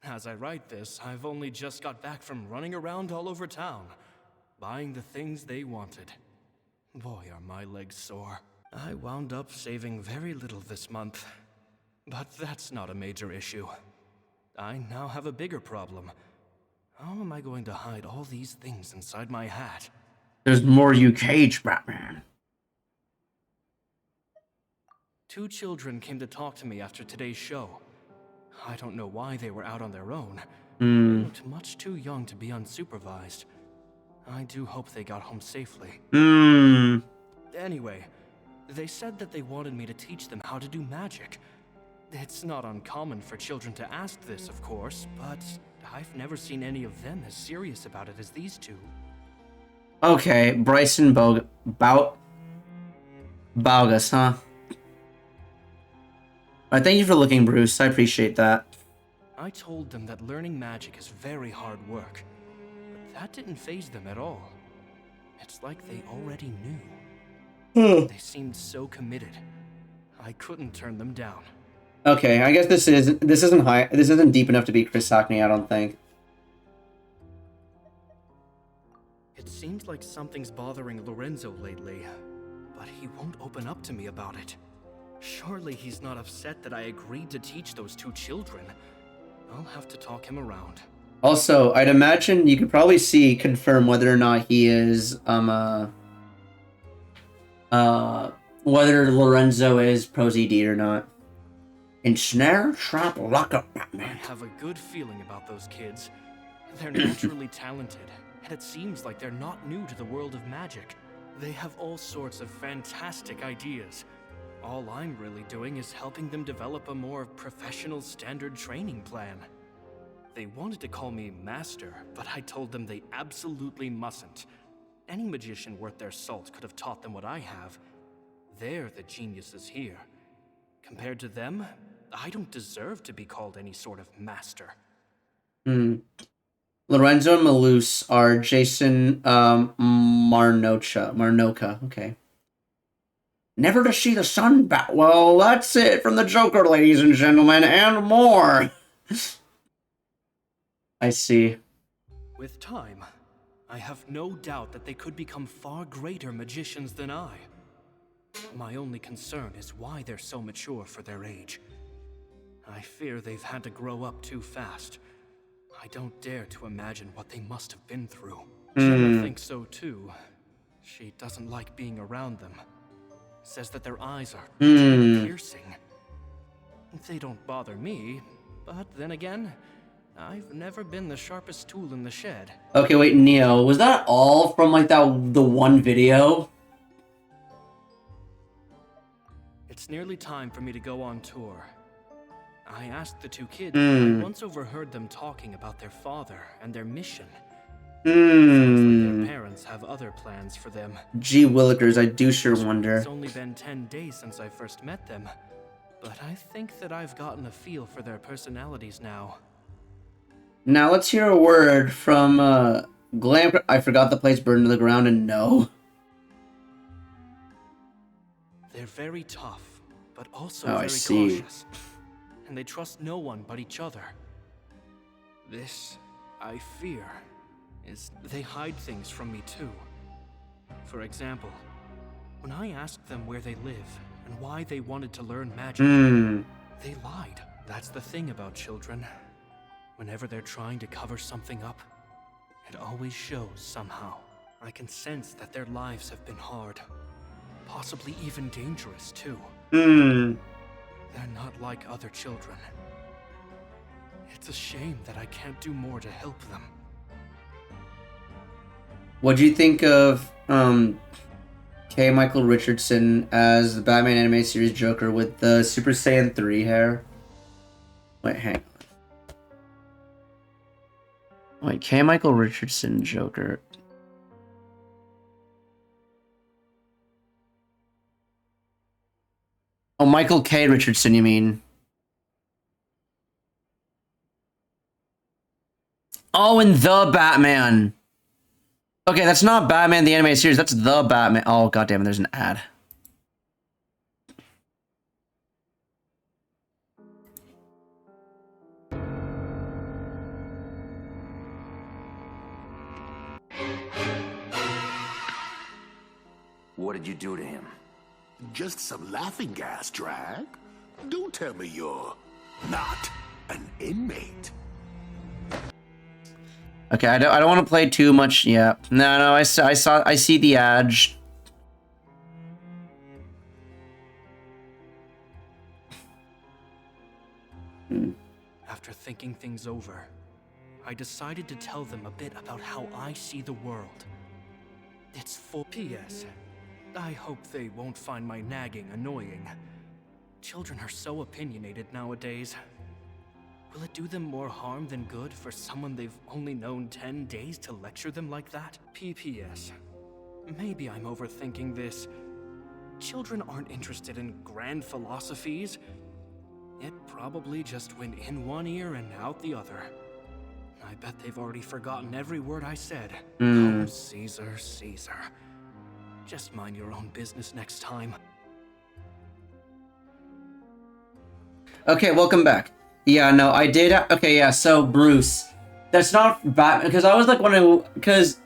As I write this, I've only just got back from running around all over town, buying the things they wanted. Boy, are my legs sore. I wound up saving very little this month, but that's not a major issue. I now have a bigger problem. How am I going to hide all these things inside my hat? There's more you cage, Batman. 2 children came to talk to me after today's show. I don't know why they were out on their own. They looked much too young to be unsupervised. I do hope they got home safely. Anyway, they said that they wanted me to teach them how to do magic. It's not uncommon for children to ask this, of course, but I've never seen any of them as serious about it as these 2. Okay, Bryson Baugus, huh? Alright, thank you for looking, Bruce. I appreciate that. I told them that learning magic is very hard work, but that didn't faze them at all. It's like they already knew. They seemed so committed. I couldn't turn them down. Okay, I guess this isn't deep enough to be Chris Hackney, I don't think. It seems like something's bothering Lorenzo lately, but he won't open up to me about it. Surely he's not upset that I agreed to teach those 2 children. I'll have to talk him around. Also, I'd imagine you could probably confirm whether or not he is, whether Lorenzo is Pro-ZD or not. Ensnare, trap, lock up, Batman. I have a good feeling about those kids. They're naturally talented, and it seems like they're not new to the world of magic. They have all sorts of fantastic ideas. All I'm really doing is helping them develop a more professional standard training plan. They wanted to call me Master, but I told them they absolutely mustn't. Any magician worth their salt could have taught them what I have. They're the geniuses here. Compared to them, I don't deserve to be called any sort of master. Lorenzo and Malus are Jason Marnoka. Okay. Never to see the sun back. Well, that's it from the Joker, ladies and gentlemen, and more. I see. With time, I have no doubt that they could become far greater magicians than I. My only concern is why they're so mature for their age. I fear they've had to grow up too fast. I don't dare to imagine what they must have been through. Gemma thinks so too. She doesn't like being around them. Says that their eyes are too piercing. They don't bother me, but then again, I've never been the sharpest tool in the shed. Okay, wait, Neo, was that all from like the one video? It's nearly time for me to go on tour. I asked the two kids, I once overheard them talking about their father and their mission. Sounds like their parents have other plans for them. Gee willikers, I do sure wonder. It's only been 10 days since I first met them, but I think that I've gotten a feel for their personalities now. Now let's hear a word from Glam. I forgot the place burned to the ground, and no. They're very tough, but also I very see. cautious. And they trust no one but each other. This, I fear, is they hide things from me too. For example, when I asked them where they live and why they wanted to learn magic, they lied. That's the thing about children. Whenever they're trying to cover something up, it always shows somehow. I can sense that their lives have been hard, possibly even dangerous too. They're not like other children. It's a shame that I can't do more to help them. What'd you think of K. Michael Richardson as the Batman animated series Joker with the Super Saiyan 3 hair? Wait, hang on. Wait, K. Michael Richardson Joker. Oh, Michael K. Richardson, you mean? Oh, and The Batman. Okay, that's not Batman the animated series. That's The Batman. Oh, goddamn it, there's an ad. What did you do to him? Just some laughing gas, Drag. Don't tell me you're not an inmate. Okay, I don't want to play too much. Yeah, no, I see the ad. After thinking things over, I decided to tell them a bit about how I see the world. It's for P.S. I hope they won't find my nagging annoying. Children are so opinionated nowadays. Will it do them more harm than good for someone they've only known 10 days to lecture them like that? P.P.S. Maybe I'm overthinking this. Children aren't interested in grand philosophies. It probably just went in one ear and out the other. I bet they've already forgotten every word I said. Oh, Caesar, Caesar. Just mind your own business next time. Okay, welcome back. Yeah, no, I did. Okay, yeah, so Bruce. That's not Batman, because I was like wondering, because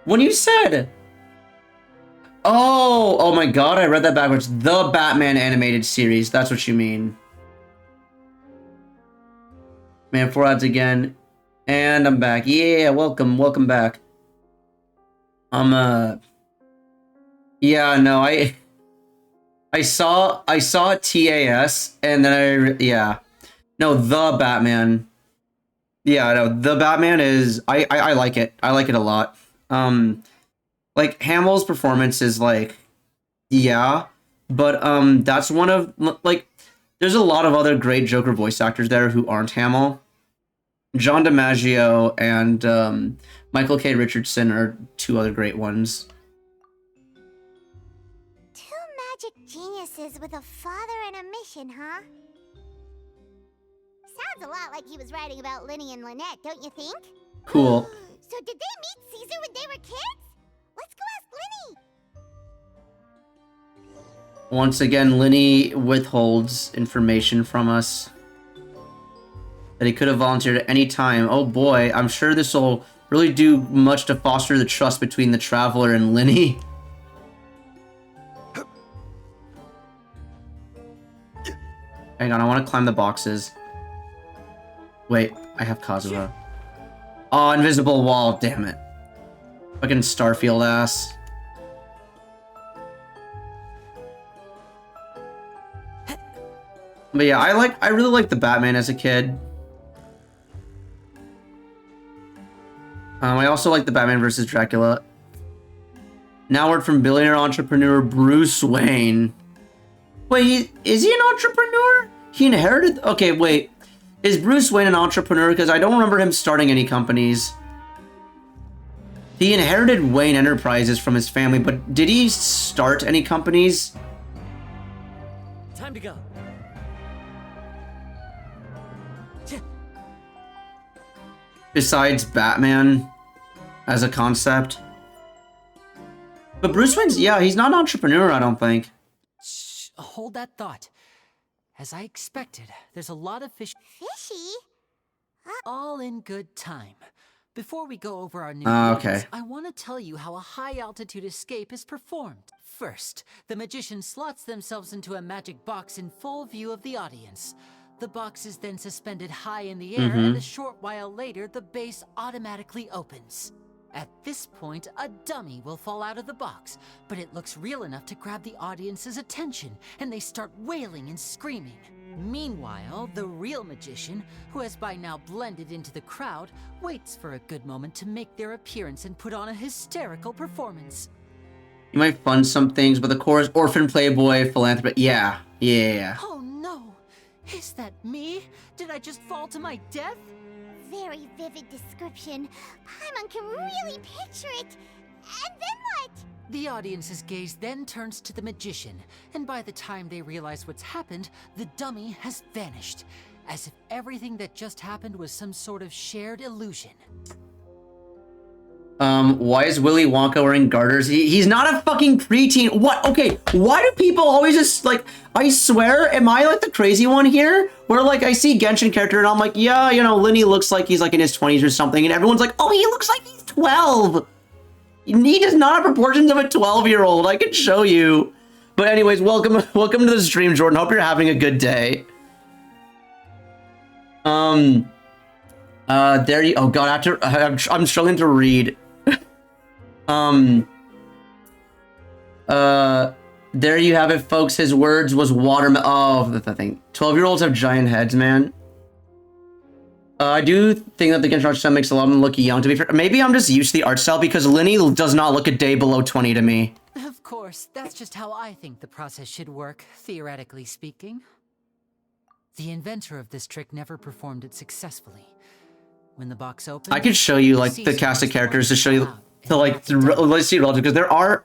when you said, oh my god, I read that backwards. The Batman animated series, that's what you mean. Man, 4 ads again. And I'm back. Yeah, welcome back. Yeah, no, I saw TAS, and then yeah. No, The Batman. Yeah, no, the Batman is I like it. I like it a lot. Like Hamill's performance is like, yeah, but that's one of like there's a lot of other great Joker voice actors there who aren't Hamill. John DiMaggio and Michael K. Richardson are two other great ones. Two magic geniuses with a father and a mission, huh? Sounds a lot like he was writing about Linny and Lynette, don't you think? Cool. So did they meet Caesar when they were kids? Let's go ask Linny! Once again, Linny withholds information from us that he could have volunteered at any time. Oh boy, I'm sure this will really do much to foster the trust between the Traveler and Linny. Hang on, I want to climb the boxes. Wait, I have Kazuha. Oh, invisible wall, damn it. Fucking Starfield ass. But yeah, I really like the Batman as a kid. I also like the Batman vs. Dracula. Now word from billionaire entrepreneur Bruce Wayne. Wait, is he an entrepreneur? He inherited... Okay, wait. Is Bruce Wayne an entrepreneur? Because I don't remember him starting any companies. He inherited Wayne Enterprises from his family, but did he start any companies? Time to go. Besides Batman as a concept. But Bruce Wayne's, yeah, he's not an entrepreneur, I don't think. Shh, hold that thought. As I expected, there's a lot of fish. Fishy? All in good time. Before we go over our new okay. rules, I want to tell you how a high-altitude escape is performed. First, the magician slots themselves into a magic box in full view of the audience. The box is then suspended high in the air, and a short while later, the base automatically opens. At this point, a dummy will fall out of the box, but it looks real enough to grab the audience's attention, and they start wailing and screaming. Meanwhile, the real magician, who has by now blended into the crowd, waits for a good moment to make their appearance and put on a hysterical performance. You might fund some things, but the core is orphan, playboy, philanthropist. Yeah. Oh no! Is that me? Did I just fall to my death? Very vivid description. Paimon can really picture it. And then what? The audience's gaze then turns to the magician, and by the time they realize what's happened, the dummy has vanished, as if everything that just happened was some sort of shared illusion. Why is Willy Wonka wearing garters? He's not a fucking preteen. What? Okay, why do people always just, like, I swear, am I, like, the crazy one here? Where, like, I see Genshin character and I'm like, yeah, you know, Linny looks like he's, like, in his 20s or something, and everyone's like, oh, he looks like he's 12! He does not have proportions of a 12-year-old, I can show you. But anyways, welcome to the stream, Jordan. Hope you're having a good day. There you, oh god, I'm struggling to read. There you have it, folks. His words was watermelon. Oh, the thing. 12-year-olds have giant heads, man. I do think that the Genshin art style makes a lot of them look young, to be fair. Maybe I'm just used to the art style because Linny does not look a day below 20 to me. Of course, that's just how I think the process should work, theoretically speaking. The inventor of this trick never performed it successfully. When the box opened, I could show you, like, the cast of characters to show you, to, like, let's see relative, because there are...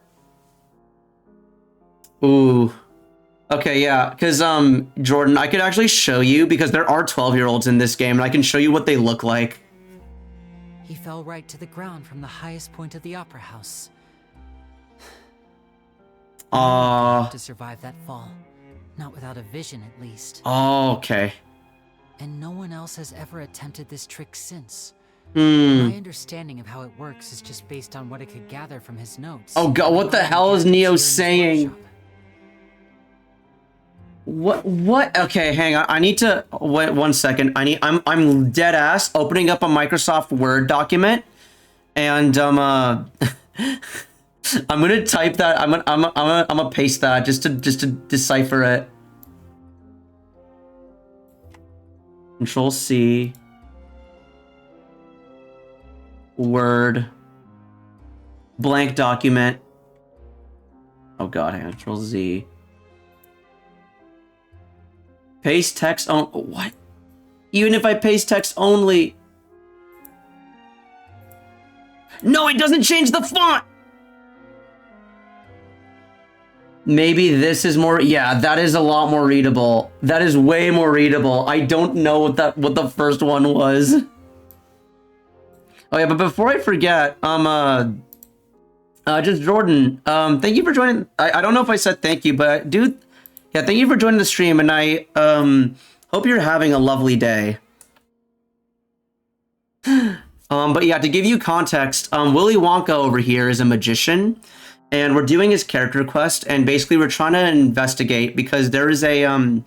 Ooh. Okay, yeah, because, Jordan, I could actually show you, because there are 12-year-olds in this game, and I can show you what they look like. He fell right to the ground from the highest point of the opera house. To survive that fall. Not without a vision, at least. Oh, okay. And no one else has ever attempted this trick since. Hmm. My understanding of how it works is just based on what I could gather from his notes. Oh god, what the hell is Neo saying? What? Okay, hang on. I need to wait 1 second. I'm dead ass opening up a Microsoft Word document, and I'm gonna type that. I'm gonna paste that just to decipher it. Control C. Word. Blank document. Oh god, hang on. Control Z. Paste text on what? Even if I paste text only. No, it doesn't change the font. Maybe this is more. Yeah, that is a lot more readable. That is way more readable. I don't know what the first one was. Oh yeah, but before I forget, just Jordan, thank you for joining. I don't know if I said thank you, but dude, yeah, thank you for joining the stream, and I hope you're having a lovely day. But yeah, to give you context, Willy Wonka over here is a magician, and we're doing his character quest, and basically we're trying to investigate because there is a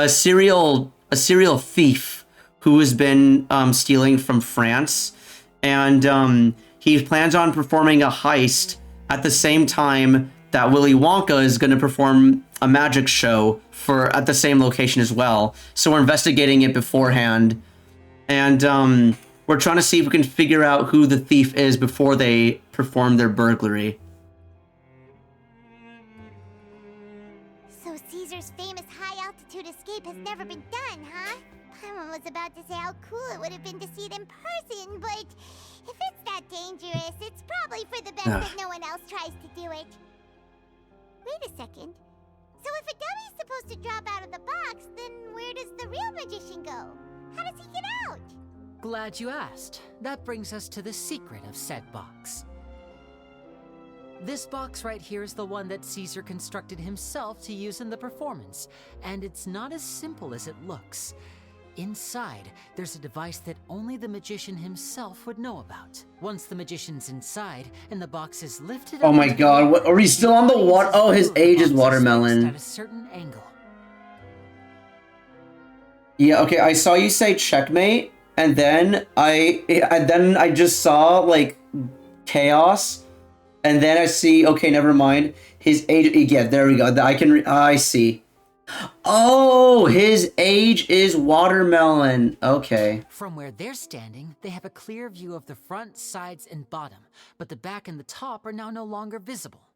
serial thief who has been stealing from France, and he plans on performing a heist at the same time that Willy Wonka is going to perform a magic show at the same location as well. So we're investigating it beforehand, and we're trying to see if we can figure out who the thief is before they perform their burglary. So Caesar's famous high-altitude escape has never been done, huh? Paimon was about to say how cool it would have been to see it in person, but if it's that dangerous, it's probably for the best that no one else tries to do it. Wait a second. So if a dummy's supposed to drop out of the box, then where does the real magician go? How does he get out? Glad you asked. That brings us to the secret of said box. This box right here is the one that Caesar constructed himself to use in the performance, and it's not as simple as it looks. Inside, there's a device that only the magician himself would know about. Once the magician's inside and the box is lifted Oh my god, what, are we still on the water? Oh, his age is watermelon. At a certain angle. Yeah, okay, I saw you say checkmate, and then I just saw like chaos, and then I see, okay, never mind. His age, yeah, there we go. I see. Oh, his age is watermelon. Okay. From where they're standing, they have a clear view of the front, sides, and bottom, but the back and the top are now no longer visible.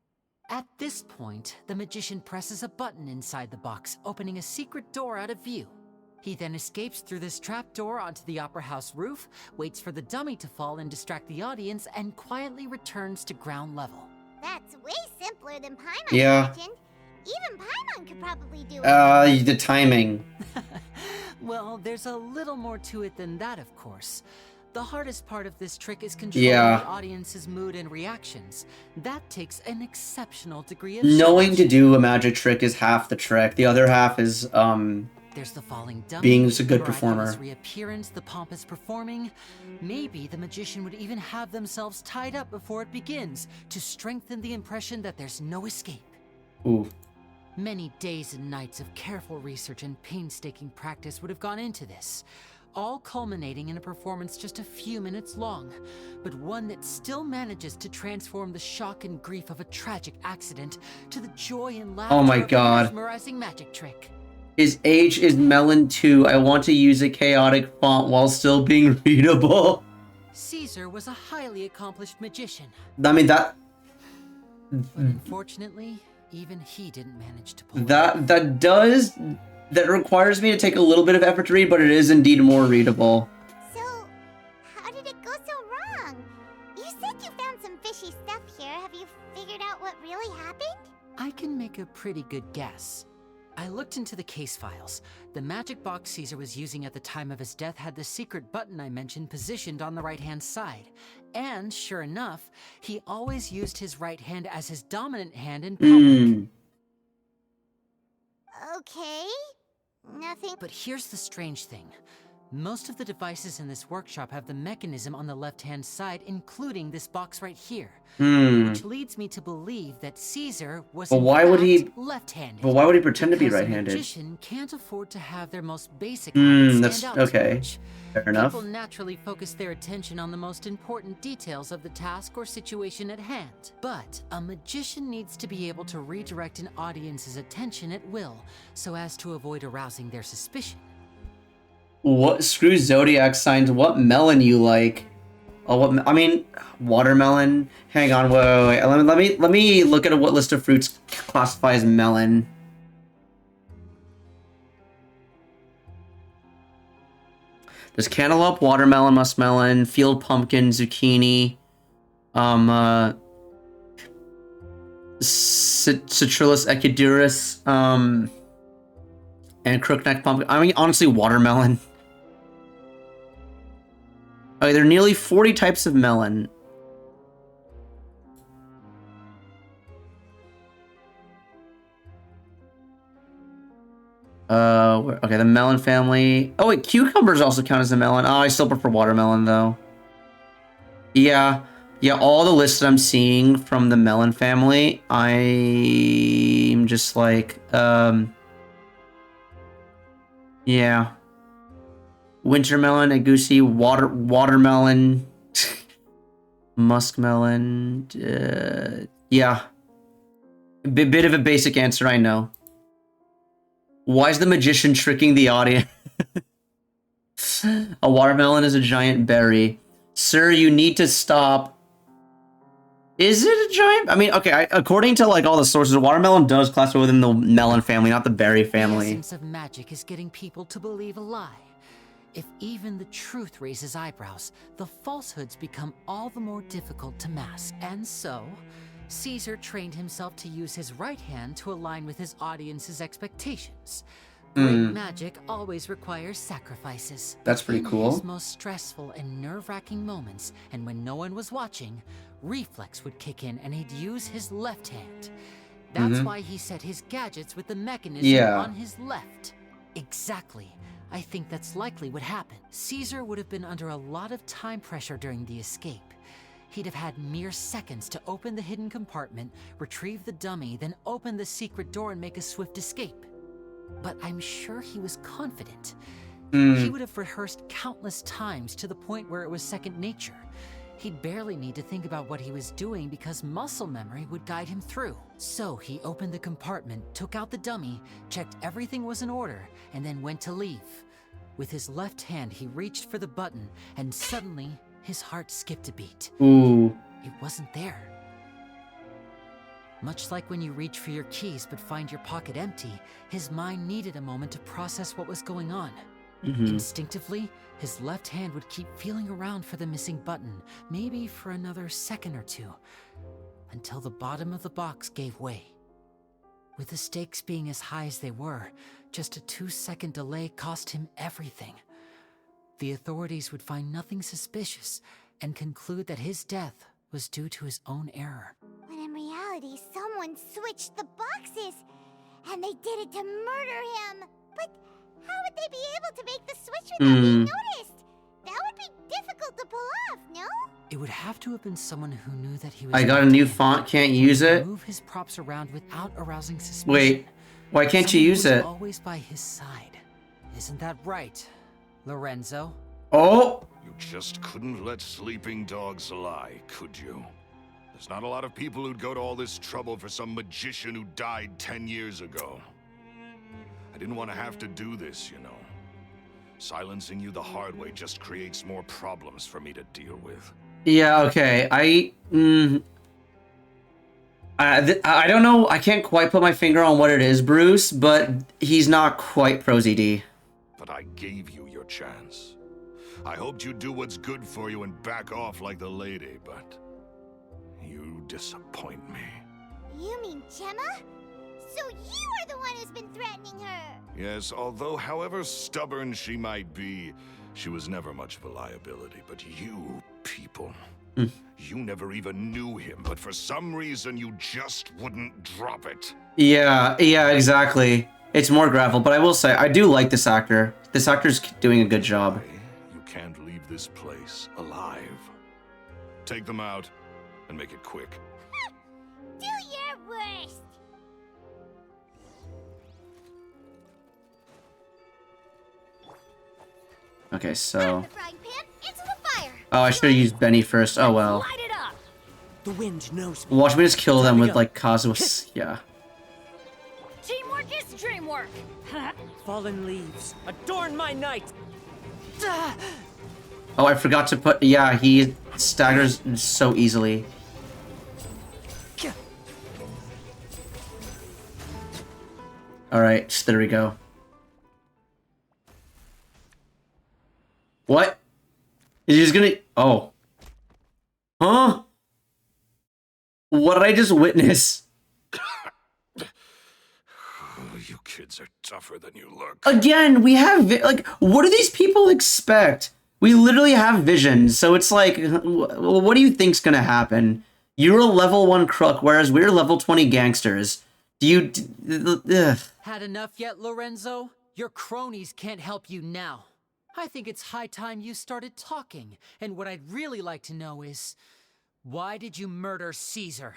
At this point, the magician presses a button inside the box, opening a secret door out of view. He then escapes through this trapdoor onto the opera house roof, waits for the dummy to fall and distract the audience, and quietly returns to ground level. That's way simpler than Paimon imagined. Even Paimon could probably do it. The timing. Well, there's a little more to it than that, of course. The hardest part of this trick is controlling the audience's mood and reactions. That takes an exceptional degree of knowing to do a magic trick is half the trick. The other half is there's the falling dummy, being a good performer. Reappearance, the pompous performing. Maybe the magician would even have themselves tied up before it begins to strengthen the impression that there's no escape. Ooh. Many days and nights of careful research and painstaking practice would have gone into this, all culminating in a performance just a few minutes long, but one that still manages to transform the shock and grief of a tragic accident to the joy and laughter oh my of god. a mesmerizing magic trick. His age is melon 2. I want to use a chaotic font while still being readable. Caesar was a highly accomplished magician. I mean, that... But unfortunately, even he didn't manage to pull that requires me to take a little bit of effort to read, but it is indeed more readable. So, how did it go so wrong? You said you found some fishy stuff here. Have you figured out what really happened? I can make a pretty good guess. I looked into the case files. The magic box Caesar was using at the time of his death had the secret button I mentioned positioned on the right-hand side. And, sure enough, he always used his right hand as his dominant hand in public. Okay. Nothing. But here's the strange thing. Most of the devices in this workshop have the mechanism on the left-hand side, including this box right here. Which leads me to believe that Caesar was left-handed. But why would he pretend to be right-handed? A magician can't afford to have their most basic habits that's stand out too okay. much. Fair enough. People naturally focus their attention on the most important details of the task or situation at hand. But a magician needs to be able to redirect an audience's attention at will, so as to avoid arousing their suspicion. What? Screw zodiac signs. What melon you like? Oh, I mean, watermelon. Hang on, wait. Let me look at what list of fruits classify as melon. There's cantaloupe, watermelon, muskmelon, field pumpkin, zucchini, Citrullus epidaurus, and crookneck pumpkin. I mean, honestly, watermelon. Okay, there are nearly 40 types of melon. Okay, the melon family. Oh wait, cucumbers also count as a melon. Oh, I still prefer watermelon though. Yeah, all the lists that I'm seeing from the melon family, I'm just like, yeah. Wintermelon, agouti, watermelon, muskmelon, yeah. Bit of a basic answer, I know. Why is the magician tricking the audience? A watermelon is a giant berry. Sir, you need to stop. Is it a giant? I mean, okay, according to like all the sources, watermelon does classify within the melon family, not the berry family. The essence of magic is getting people to believe a lie. If even the truth raises eyebrows, the falsehoods become all the more difficult to mask. And so, Caesar trained himself to use his right hand to align with his audience's expectations. Great magic always requires sacrifices. That's pretty cool. In his most stressful and nerve-wracking moments, and when no one was watching, reflex would kick in and he'd use his left hand. That's why he set his gadgets with the mechanism on his left. Exactly. I think that's likely what happened. Caesar would have been under a lot of time pressure during the escape. He'd have had mere seconds to open the hidden compartment, retrieve the dummy, then open the secret door and make a swift escape. But I'm sure he was confident. He would have rehearsed countless times to the point where it was second nature. He'd barely need to think about what he was doing because muscle memory would guide him through. So he opened the compartment, took out the dummy, checked everything was in order, and then went to leave. With his left hand, he reached for the button, and suddenly, his heart skipped a beat. Ooh. It wasn't there. Much like when you reach for your keys but find your pocket empty, his mind needed a moment to process what was going on. Instinctively, his left hand would keep feeling around for the missing button, maybe for another second or two, until the bottom of the box gave way. With the stakes being as high as they were, just a 2-second delay cost him everything. The authorities would find nothing suspicious and conclude that his death was due to his own error. When in reality, someone switched the boxes, and they did it to murder him. But how would they be able to make the switch without being noticed? That would be difficult to pull off, no? It would have to have been someone who knew that he was. I got a new font, can't use it. Move his props around without arousing suspicion. Wait, why can't you use it? Always by his side. Isn't that right, Lorenzo? Oh! You just couldn't let sleeping dogs lie, could you? There's not a lot of people who'd go to all this trouble for some magician who died 10 years ago. I didn't want to have to do this, you know. Silencing you the hard way just creates more problems for me to deal with. Yeah, okay. I don't know. I can't quite put my finger on what it is, Bruce, but he's not quite Pro ZD. But I gave you your chance. I hoped you'd do what's good for you and back off like the lady, but you disappoint me. You mean Gemma? So you are the one who's been threatening her! Yes, although however stubborn she might be, she was never much of a liability. But you people, you never even knew him, but for some reason you just wouldn't drop it. Yeah, exactly. It's more gravel, but I will say, I do like this actor. This actor's doing a good job. You can't leave this place alive. Take them out, and make it quick. Do your worst! Okay, so... Frying pan into the fire. Oh, I should have used Benny first. Oh well. Light it up. The wind knows me. Watch me just kill them with like Cosmos. Yeah. Teamwork is dreamwork. Fallen leaves adorn my night. Oh, I forgot to put... Yeah, he staggers so easily. Alright, there we go. What? Is he just gonna... Oh. Huh? What did I just witness? You kids are tougher than you look. Again, we have... Like, what do these people expect? We literally have visions, so it's like... What do you think's gonna happen? You're a level 1 crook, whereas we're level 20 gangsters. Do you... Ugh. Had enough yet, Lorenzo? Your cronies can't help you now. I think it's high time you started talking. And what I'd really like to know is, why did you murder Caesar?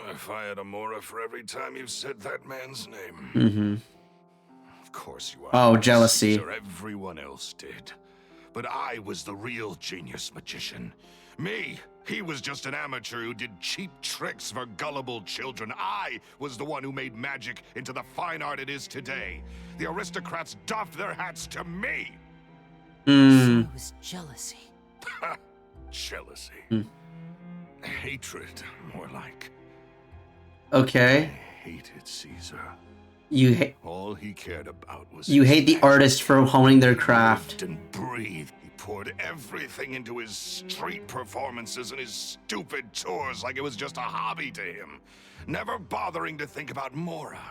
If I had a Mora for every time you said that man's name. Mm-hmm. Of course you are. Oh, jealousy. Caesar, everyone else did. But I was the real genius magician. Me, he was just an amateur who did cheap tricks for gullible children. I was the one who made magic into the fine art it is today. The aristocrats doffed their hats to me. So it was jealousy. Jealousy. Hatred, more like. Okay. I hated Caesar. You hate... All he cared about was... You hate the artist for honing their craft. He lived and breathed. He poured everything into his street performances and his stupid tours like it was just a hobby to him. Never bothering to think about Mora.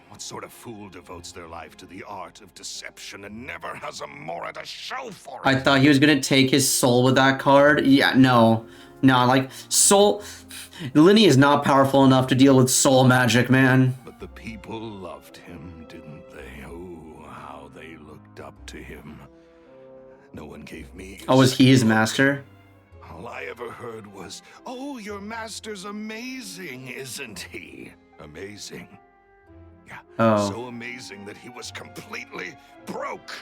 What sort of fool devotes their life to the art of deception and never has a Mora to show for it? I thought he was gonna take his soul with that card. Yeah, no. No, like, soul... Linny is not powerful enough to deal with soul magic, man. But the people loved him, didn't they? Oh, how they looked up to him. No one gave me... Oh, was he his master? All I ever heard was, "Oh, your master's amazing, isn't he?" Amazing. Yeah, so amazing that he was completely broke.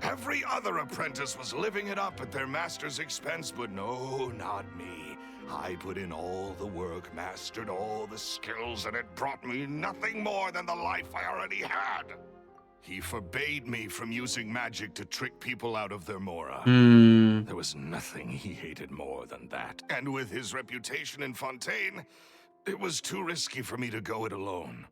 Every other apprentice was living it up at their master's expense, but no, not me. I put in all the work, mastered all the skills, and it brought me nothing more than the life I already had. He forbade me from using magic to trick people out of their Mora. There was nothing he hated more than that. And with his reputation in Fontaine, it was too risky for me to go it alone.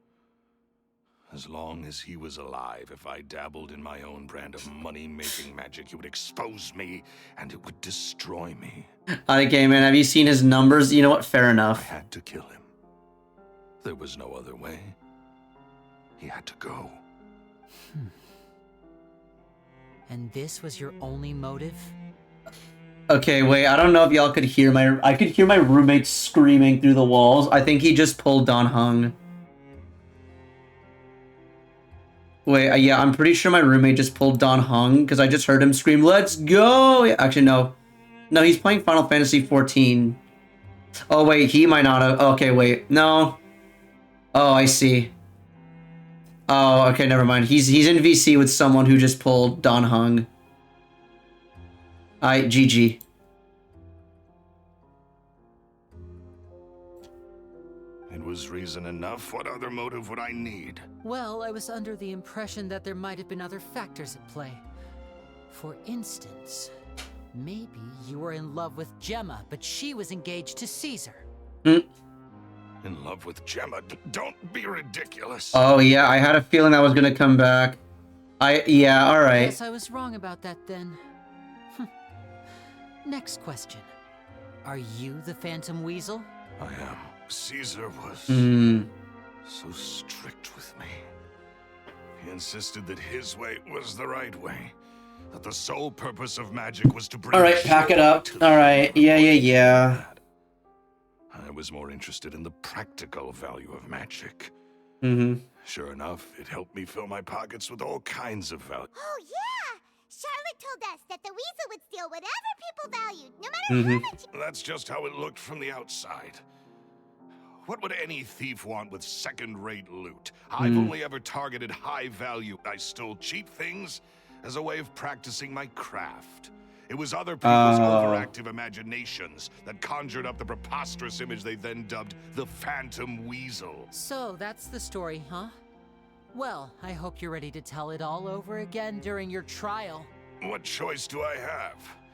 As long as he was alive, if I dabbled in my own brand of money-making magic, he would expose me, and it would destroy me. Okay, man, have you seen his numbers? You know what? Fair enough. I had to kill him. There was no other way. He had to go. And this was your only motive? Okay, wait, I don't know if y'all could hear I could hear my roommate screaming through the walls. I think he just pulled Don Hung. Wait, yeah, I'm pretty sure my roommate just pulled Don Hung, because I just heard him scream, "Let's go!" Actually, no. No, he's playing Final Fantasy 14. Oh, wait, he might not have. Okay, wait, no. Oh, I see. Oh, okay, never mind. He's in VC with someone who just pulled Don Hung. GG. It was reason enough. What other motive would I need? Well, I was under the impression that there might have been other factors at play. For instance, maybe you were in love with Gemma, but she was engaged to Caesar. In love with Gemma? Don't be ridiculous. Oh, yeah, I had a feeling that was gonna come back. Yeah, alright. Guess I was wrong about that then. Next question. Are you the Phantom Weasel? I am. Caesar was so strict with me. He insisted that his way was the right way. That the sole purpose of magic was to bring... Alright, pack it up. Alright, yeah. I was more interested in the practical value of magic. Sure enough, it helped me fill my pockets with all kinds of value. Oh, yeah! Charlotte told us that the weasel would steal whatever people valued, no matter how much... That's just how it looked from the outside. What would any thief want with second-rate loot? I've only ever targeted high value. I stole cheap things as a way of practicing my craft. It was other people's overactive imaginations that conjured up the preposterous image they then dubbed the Phantom Weasel. So that's the story, huh? Well, I hope you're ready to tell it all over again during your trial. What choice do I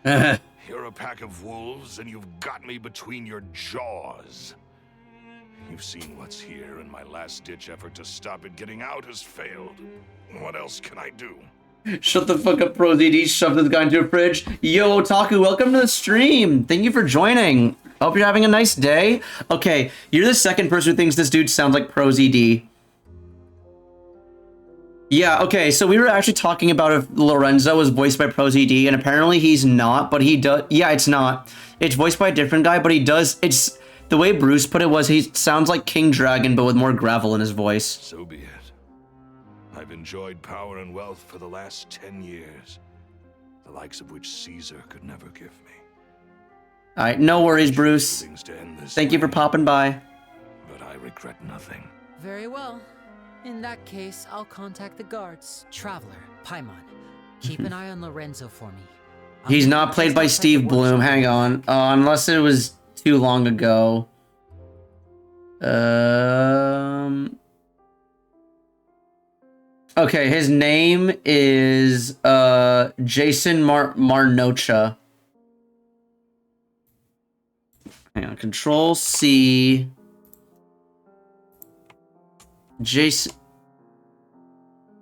have? You're a pack of wolves, and you've got me between your jaws. You've seen what's here, and my last-ditch effort to stop it getting out has failed. What else can I do? Shut the fuck up, ProZD. Shove this guy into a fridge. Yo, Otaku, welcome to the stream. Thank you for joining. Hope you're having a nice day. Okay, you're the second person who thinks this dude sounds like ProZD. Yeah, okay, so we were actually talking about if Lorenzo was voiced by ProZD, and apparently he's not, but he does. Yeah, it's not. It's voiced by a different guy, but he does. It's the way Bruce put it was he sounds like King Dragon, but with more gravel in his voice. So be it. I've enjoyed power and wealth for the last 10 years, the likes of which Caesar could never give me. All right, no worries, Bruce. Thank you for popping by. But I regret nothing. Very well. In that case, I'll contact the guards. Traveler, Paimon. Keep an eye on Lorenzo for me. He's not played by Steve Bloom. Hang on. Unless it was too long ago. Okay, his name is Jason Marnocha. Hang on, Control C. Jason.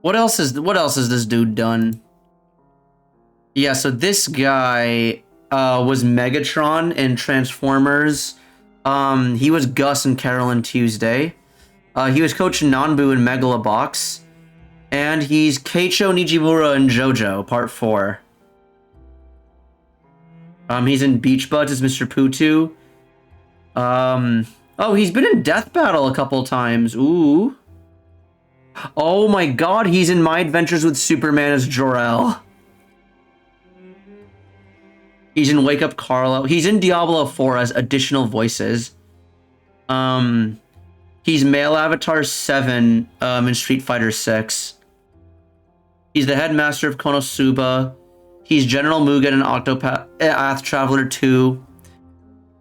What else has this dude done? Yeah, so this guy was Megatron in Transformers. He was Gus in Carol and Tuesday. He was Coach Nanbu in Megalobox. And he's Keicho Nijimura in JoJo, Part 4. He's in Beach Buds as Mr. Putu. Oh, he's been in Death Battle a couple times. Ooh. Oh my god, he's in My Adventures with Superman as Jor-El. He's in Wake Up Carlo. He's in Diablo 4 as additional voices. He's Male Avatar 7 in Street Fighter 6. He's the headmaster of Konosuba. He's General Mugen in Octopath Traveler 2.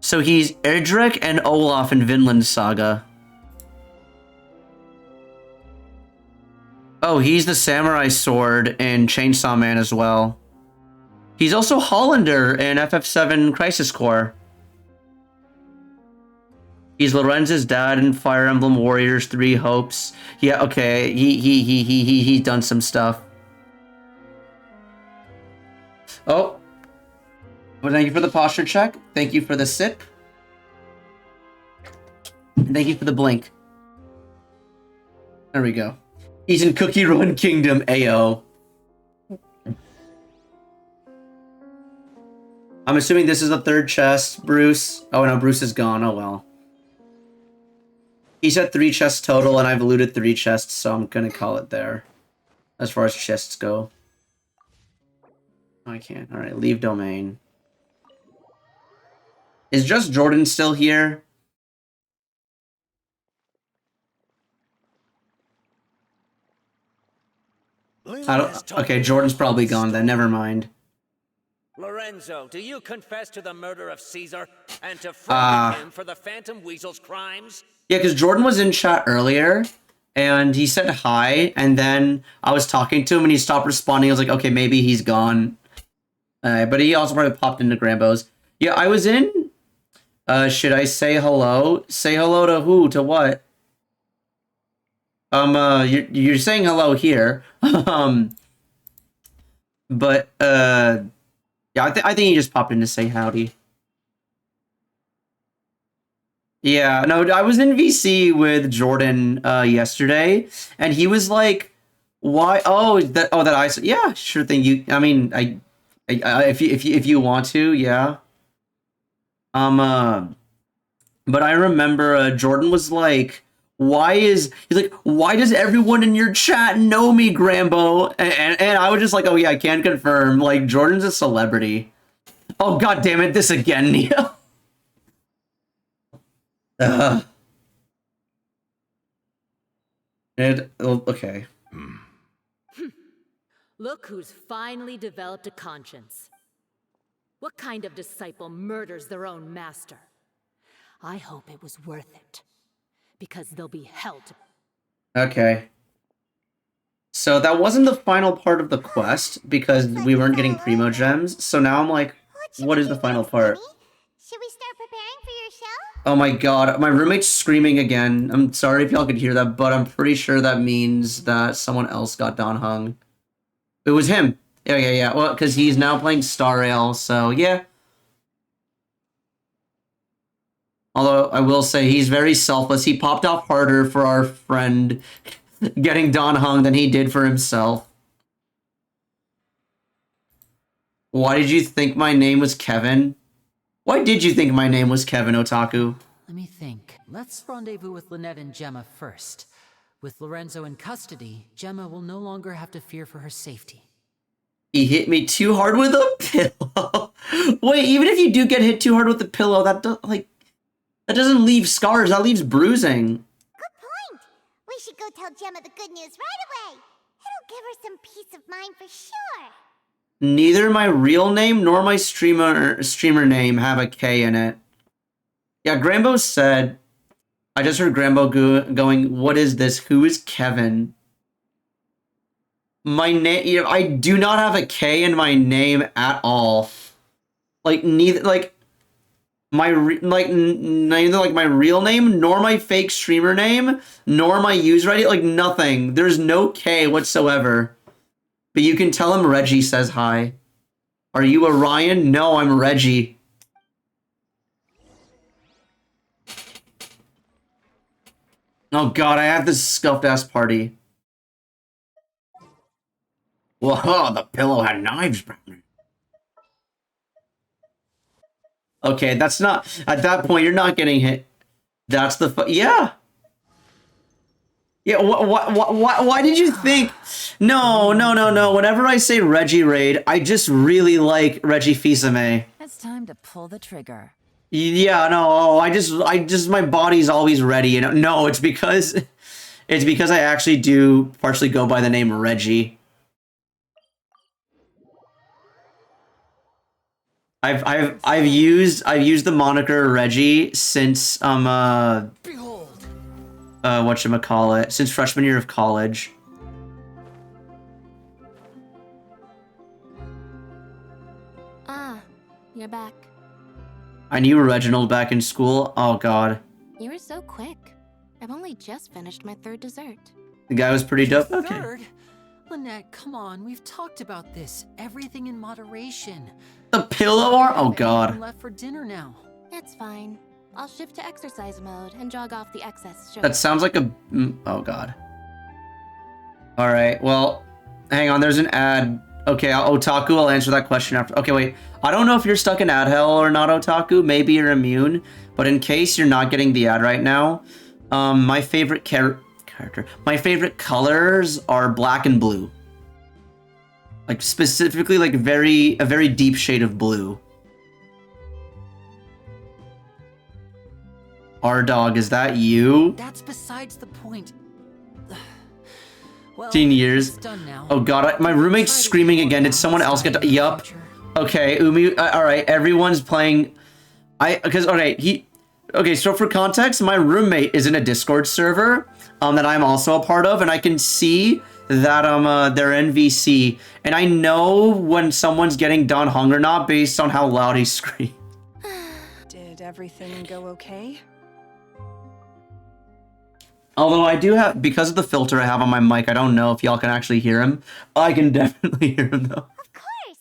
So he's Erdrick and Olaf in Vinland Saga. Oh, he's the Samurai Sword in Chainsaw Man as well. He's also Hollander in FF7 Crisis Core. He's Lorenz's dad in Fire Emblem Warriors 3 Hopes. Yeah, okay. He's done some stuff. Oh. Well, thank you for the posture check. Thank you for the sip. And thank you for the blink. There we go. He's in Cookie Run Kingdom AO. I'm assuming this is the third chest, Bruce. Oh no, Bruce is gone. Oh well. He said 3 chests total, and I've looted 3 chests, so I'm gonna call it there. As far as chests go. I can't. Alright, leave domain. Is just Jordan still here? I don't. Okay, Jordan's probably gone then. Never mind. Lorenzo, do you confess to the murder of Caesar and to front him for the Phantom Weasel's crimes? Yeah, because Jordan was in chat earlier, and he said hi, and then I was talking to him, and he stopped responding. I was like, okay, maybe he's gone. But he also probably popped into Grambo's. Yeah, I was in. Should I say hello? Say hello to who? To what? You're saying hello here. But yeah, I think he just popped in to say howdy. Yeah, no, I was in VC with Jordan yesterday, and he was like, "Why? Oh, that I said, yeah, sure thing. I mean, if you want to, yeah." But I remember Jordan was like, he's like, why does everyone in your chat know me, Grambo? And I was just like, oh yeah, I can confirm. Like, Jordan's a celebrity. Oh god damn it, this again, Neo. Okay. Look who's finally developed a conscience. What kind of disciple murders their own master? I hope it was worth it, because they'll be held. Okay. So that wasn't the final part of the quest because we weren't getting Primo Gems. So now I'm like, what is the final part? Should we start preparing for your show? Oh my god, my roommate's screaming again. I'm sorry if y'all could hear that, but I'm pretty sure that means that someone else got Don hung. It was him. Yeah. Well, because he's now playing Star Rail, so yeah. Although, I will say, he's very selfless. He popped off harder for our friend getting Don hung than he did for himself. Why did you think my name was Kevin? Why did you think my name was Kevin, Otaku? Let me think. Let's rendezvous with Lynette and Gemma first. With Lorenzo in custody, Gemma will no longer have to fear for her safety. He hit me too hard with a pillow. Wait, even if you do get hit too hard with the pillow, that doesn't leave scars. That leaves bruising. Good point. We should go tell Gemma the good news right away. It'll give her some peace of mind for sure. Neither my real name nor my streamer name have a K in it. Yeah, Grambo said. I just heard Grambo going, "What is this? Who is Kevin?" My name. I do not have a K in my name at all. Like neither. Like neither like my real name nor my fake streamer name nor my user ID. Like nothing. There's no K whatsoever. But you can tell him Reggie says hi. Are you Orion? No, I'm Reggie. Oh god, I have this scuffed ass party. Whoa, the pillow had knives. Okay, that's not... At that point, you're not getting hit. That's the... Yeah. Yeah, why did you think... No. Whenever I say Reggie Raid, I just really like Reggie Fils-Aimé. It's time to pull the trigger. Yeah, no, I just, my body's always ready, you know? No, it's because I actually do partially go by the name Reggie. I've used the moniker Reggie since whatchamacallit, since freshman year of college. Ah, you're back. I knew Reginald back in school. Oh god. You were so quick. I've only just finished my third dessert. The guy was pretty dope. Okay. Third? Lynette, come on, we've talked about this. Everything in moderation. The pillow arm? Oh god. Left for dinner now. It's fine. I'll shift to exercise mode and jog off the excess sugar. That sounds like a... Oh god. Alright, well, hang on, there's an ad. Okay, Otaku, I'll answer that question after. Okay, wait. I don't know if you're stuck in ad hell or not, Otaku. Maybe you're immune. But in case you're not getting the ad right now, my favorite character... My favorite colors are black and blue. Like, specifically, like, a very deep shade of blue. R-Dog, is that you? That's besides the point. Well, 15 years. it's done now. Oh god, my roommate's screaming again. Did someone else get to... Yup. Okay, Umi, alright, everyone's playing... Okay, so for context, my roommate is in a Discord server that I'm also a part of, and I can see that they're NVC, and I know when someone's getting Don hung or not based on how loud he screams. Did everything go okay? Although I do have, because of the filter I have on my mic, I don't know if y'all can actually hear him. I can definitely hear him though. Of course!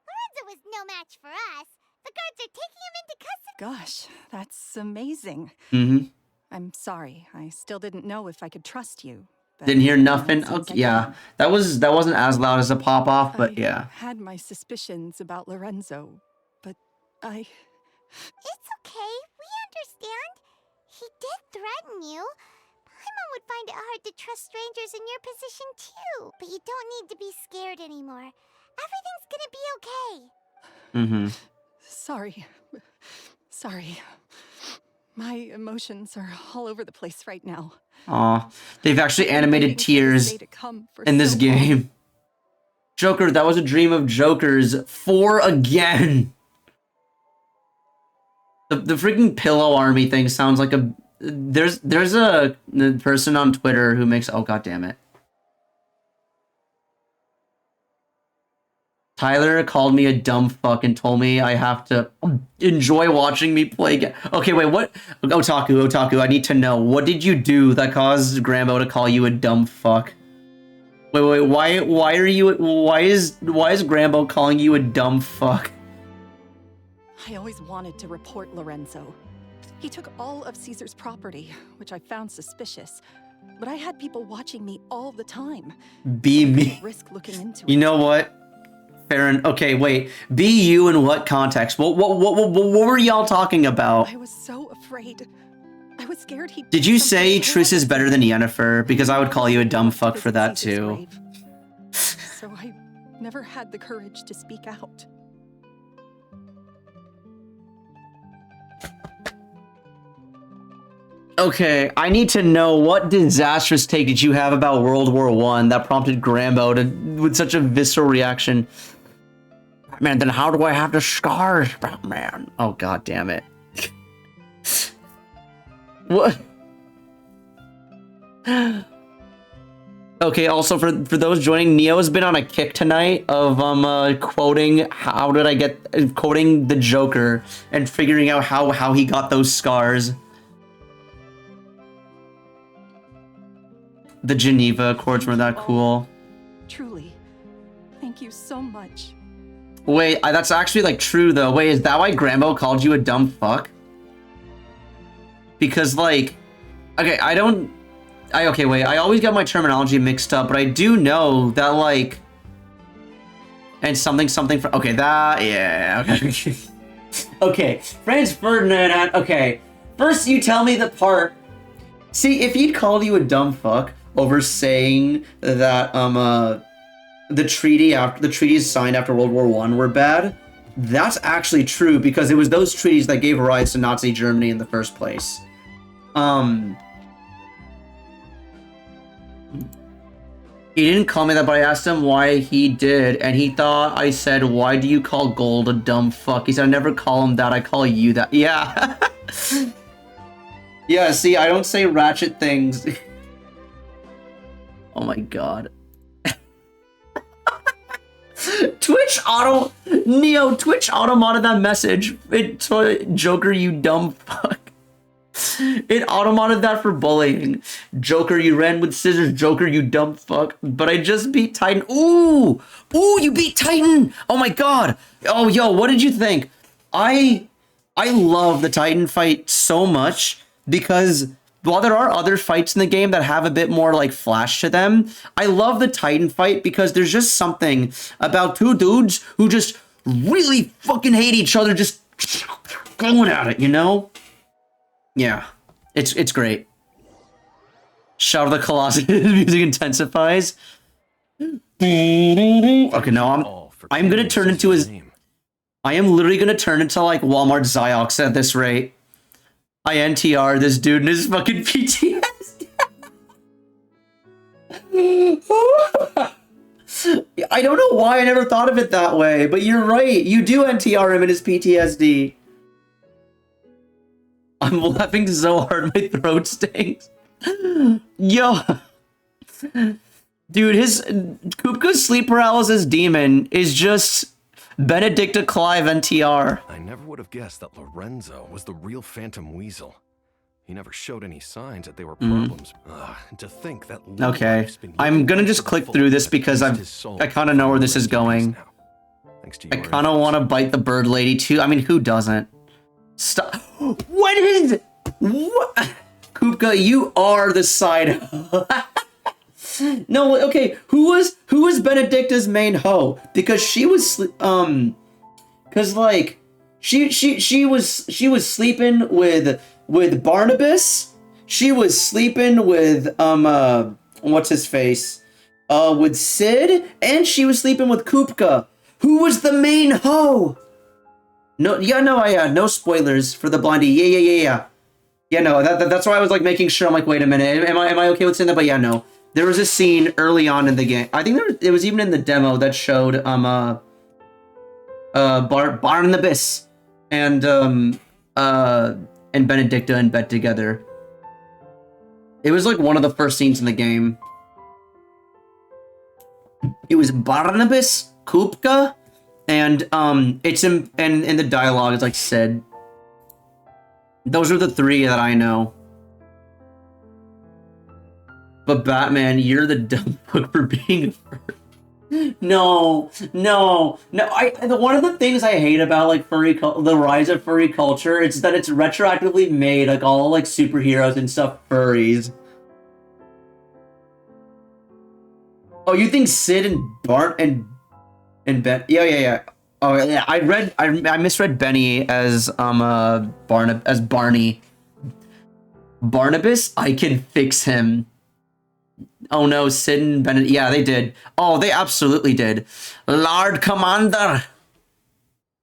Lorenzo was no match for us. The guards are taking him into custody. Gosh, that's amazing. Mm-hmm. I'm sorry. I still didn't know if I could trust you. Didn't hear nothing. Okay, yeah, that wasn't as loud as a pop off, but yeah. I had my suspicions about Lorenzo, but I... It's okay. We understand. He did threaten you. Paimon would find it hard to trust strangers in your position too. But you don't need to be scared anymore. Everything's gonna be okay. Mm-hmm. Sorry. My emotions are all over the place right now. Aw, they've actually animated tears in this game. Joker, that was a dream of Joker's. 4 again. The freaking pillow army thing sounds like a... There's a person on Twitter who makes... Oh, god damn it. Tyler called me a dumb fuck and told me I have to enjoy watching me play. Okay, wait, what? Otaku, I need to know. What did you do that caused Grambo to call you a dumb fuck? Wait, why is Grambo calling you a dumb fuck? I always wanted to report Lorenzo. He took all of Caesar's property, which I found suspicious. But I had people watching me all the time. Be me. Risk looking into You know what? Okay, wait. Be you in what context? What were y'all talking about? I was so afraid. I was scared he'd. Did you say Triss is better than Yennefer? Because I would call you a dumb fuck for that too. So I never had the courage to speak out. Okay, I need to know what disastrous take did you have about World War I that prompted Grambo with such a visceral reaction? Man, then how do I have the scars, Batman? Oh, god damn it. What? Okay, also for those joining, Neo has been on a kick tonight of quoting quoting the Joker and figuring out how he got those scars. The Geneva Accords were that cool. Truly, thank you so much. Wait, that's actually like true though. Wait, is that why Grambo called you a dumb fuck? Because like, okay, I always got my terminology mixed up, but I do know that like, and something for, okay, that, yeah, okay. Okay, Franz Ferdinand, okay. First you tell me the part, see, if he'd called you a dumb fuck over saying that, the treaties signed after World War I were bad, that's actually true because it was those treaties that gave rise to Nazi Germany in the first place. He didn't call me that, but I asked him why he did, and he thought I said, why do you call gold a dumb fuck? He said, I never call him that, I call you that. Yeah. Yeah, see, I don't say ratchet things. Oh my god. Twitch automated that message. Joker, you dumb fuck. It automated that for bullying. Joker, you ran with scissors. Joker, you dumb fuck. But I just beat Titan. Ooh, you beat Titan. Oh my god. Oh, yo, what did you think? I love the Titan fight so much because while there are other fights in the game that have a bit more like flash to them, I love the Titan fight because there's just something about two dudes who just really fucking hate each other, just going at it, you know? Yeah, it's great. Shout of the Colossus, music intensifies. Okay, no, I'm gonna turn into I am literally gonna turn into like Walmart Ziox at this rate. I NTR this dude and his fucking PTSD. I don't know why I never thought of it that way, but you're right. You do NTR him in his PTSD. I'm laughing so hard my throat stings. Yo. Dude, his Kupka's sleep paralysis demon is just Benedicta Clive NTR. I never would have guessed that Lorenzo was the real Phantom Weasel. He never showed any signs that they were problems. To think that. Okay, I'm gonna just click through this because I kind of know where this is going. I kind of want to bite the bird lady too. I mean, who doesn't? Stop. What is? What? Kupka, you are the side. No, okay. Who was Benedicta's main hoe? Because she was because like she was sleeping with Barnabas. She was sleeping with what's his face? With Sid, and she was sleeping with Kupka. Who was the main hoe? No, yeah, no spoilers for the blondie. Yeah. Yeah, no, that's why I was like making sure. I'm like, wait a minute, am I okay with saying that? But yeah, no. There was a scene early on in the game. I think it was even in the demo that showed Barnabas and Benedicta in bed together. It was like one of the first scenes in the game. It was Barnabas, Kupka, And it's in the dialogue it's like Sid. Those are the three that I know. But Batman, you're the dumb book for being a furry. No. One of the things I hate about like the rise of furry culture is that it's retroactively made like all like superheroes and stuff furries. Oh, you think Sid and Bart and Ben? Yeah. Oh yeah, I misread Benny as Barney. Barnabas, I can fix him. Oh no, Sid and Bennett. Yeah, they did. Oh, they absolutely did. Lord Commander.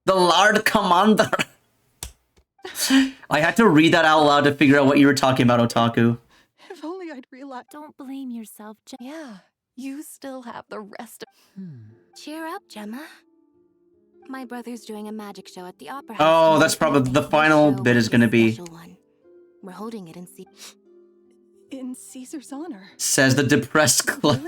The Lord Commander. I had to read that out loud to figure out what you were talking about, Otaku. If only I'd realized. Don't blame yourself, Yeah, you still have the rest of. Cheer up, Gemma. My brother's doing a magic show at the Opera House. Oh, that's probably the final bit is gonna be. We're holding it in Caesar's honor. Says the depressed clown.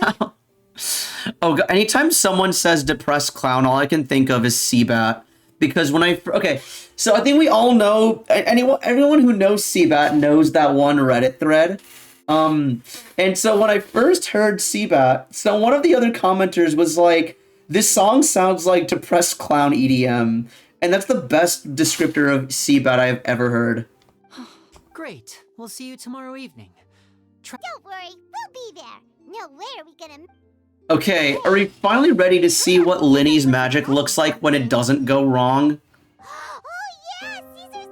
Oh, anytime someone says depressed clown, all I can think of is Seabat. Because when okay, so I think we all know, everyone who knows Seabat knows that one Reddit thread. And so when I first heard Seabat, so one of the other commenters was like, this song sounds like depressed clown EDM. And that's the best descriptor of Seabat I've ever heard. Great. We'll see you tomorrow evening. Don't worry, we'll be there. Now where are we gonna... Okay, are we finally ready to see what Linny's magic looks like when it doesn't go wrong? Oh yeah, Caesar's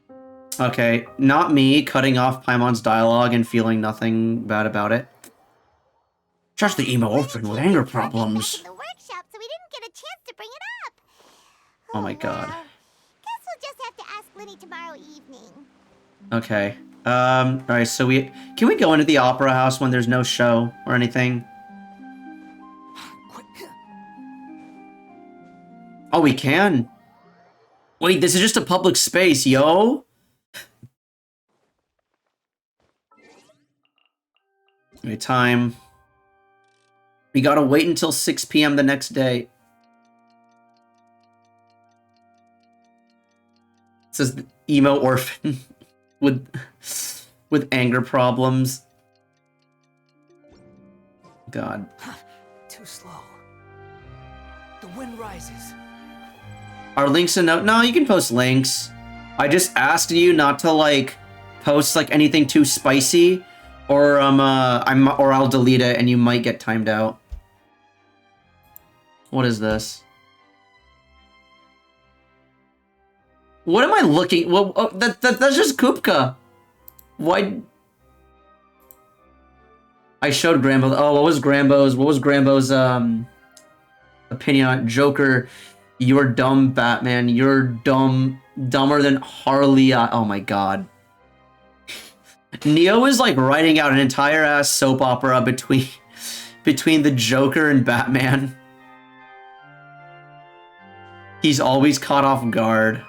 diary! Okay, not me cutting off Paimon's dialogue and feeling nothing bad about it. Just the emo orphan with anger problems. In the workshop, so we didn't get a chance to bring it up. Oh my god. Guess we'll just have to ask Linny tomorrow evening. Okay. Alright, so can we go into the opera house when there's no show or anything? Oh, we can. Wait, this is just a public space, yo. Okay, time. We gotta wait until 6 p.m. the next day. It says the emo orphan with anger problems. God. Too slow. The wind rises. Are links a note? No, you can post links. I just asked you not to like post like anything too spicy, or or I'll delete it and you might get timed out. What is this? What am I looking? Well, oh, that's just Kupka. Why? I showed Grambo. Oh, what was Grambo's opinion on Joker? You're dumb, Batman. You're dumber than Harley. Oh my god. Neo is like writing out an entire ass soap opera between the Joker and Batman. He's always caught off guard.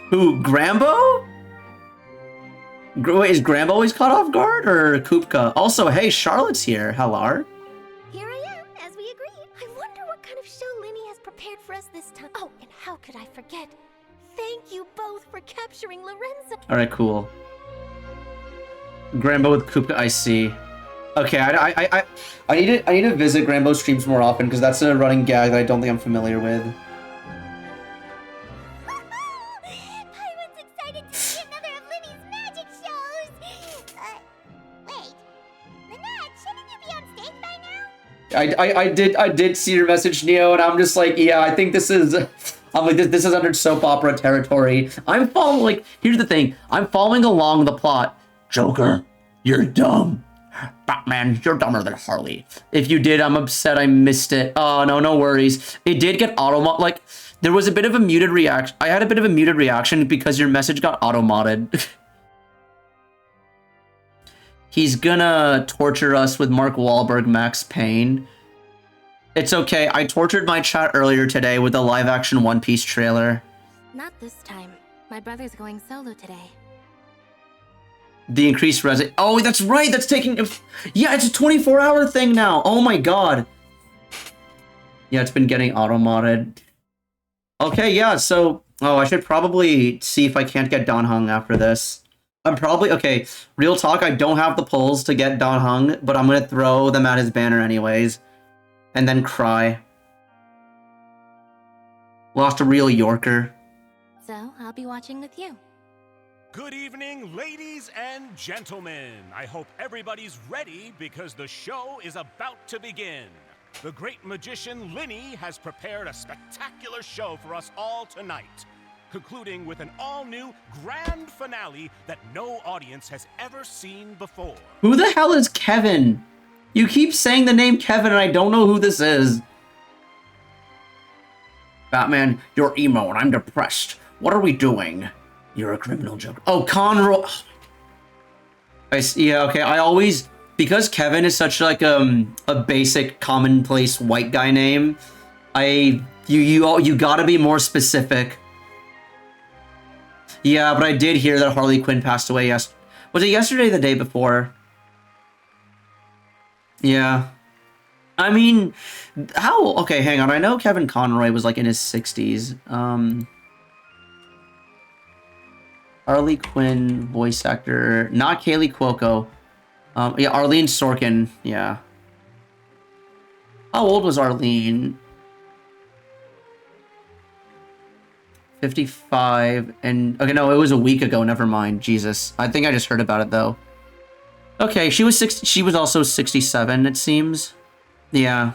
Who, Grambo? Wait, is Grambo always caught off guard, or Kupka? Also, hey, Charlotte's here. Hello. Here I am, as we agreed. I wonder what kind of show Linny has prepared for us this time. Oh, and how could I forget? Thank you both for capturing Lorenzo. All right, cool. Grambo with Kupka, I see. Okay, I need to visit Grambo's streams more often because that's a running gag that I don't think I'm familiar with. Pyron's excited to see another of Linny's magic shows. Wait, Lynette, shouldn't you be on stage by now? I did see your message, Neo, and I'm just like, yeah, I think this is. I'm like, this is under soap opera territory. I'm following, like, here's the thing. I'm following along the plot. Joker, you're dumb. Batman, you're dumber than Harley. If you did, I'm upset I missed it. Oh, no worries. It did get auto-mod, like, there was a bit of a muted reaction. I had a bit of a muted reaction because your message got auto-modded. He's gonna torture us with Mark Wahlberg, Max Payne. It's okay, I tortured my chat earlier today with the live-action One Piece trailer. Not this time. My brother's going solo today. The increased resin. Oh, that's right. That's taking. Yeah, it's a 24-hour thing now. Oh my god. Yeah, it's been getting auto-modded. Okay, yeah, so... Oh, I should probably see if I can't get Don Hung after this. I'm probably... Okay, real talk, I don't have the pulls to get Don Hung, but I'm gonna throw them at his banner anyways. And then cry. Lost a real Yorker. So, I'll be watching with you. Good evening, ladies and gentlemen. I hope everybody's ready because the show is about to begin. The great magician Linny has prepared a spectacular show for us all tonight, concluding with an all-new grand finale that no audience has ever seen before. Who the hell is Kevin? You keep saying the name Kevin and I don't know who this is. Batman, you're emo and I'm depressed. What are we doing? You're a criminal joker. Oh, Conroy. Yeah, okay. I always, because Kevin is such like a basic commonplace white guy name, you gotta be more specific. Yeah, but I did hear that Harley Quinn passed away. Yes, was it yesterday or the day before? Yeah. I mean, how? Okay, hang on. I know Kevin Conroy was like in his 60s. Harley Quinn voice actor, not Kaylee Cuoco. Yeah, Arlene Sorkin. Yeah. How old was Arlene? 55. And okay, no, it was a week ago. Never mind. Jesus, I think I just heard about it though. Okay, she was She was also 67. It seems. Yeah.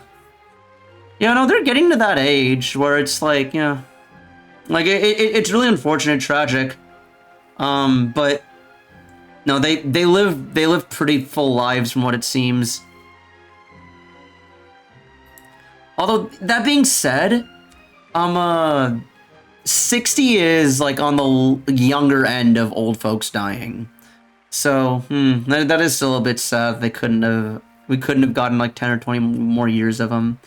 Yeah, no, they're getting to that age where it's like, yeah, like it's really unfortunate, tragic. But no, they live pretty full lives from what it seems. Although that being said, 60 is like on the younger end of old folks dying. So, that is still a bit sad. We couldn't have gotten like 10 or 20 more years of them.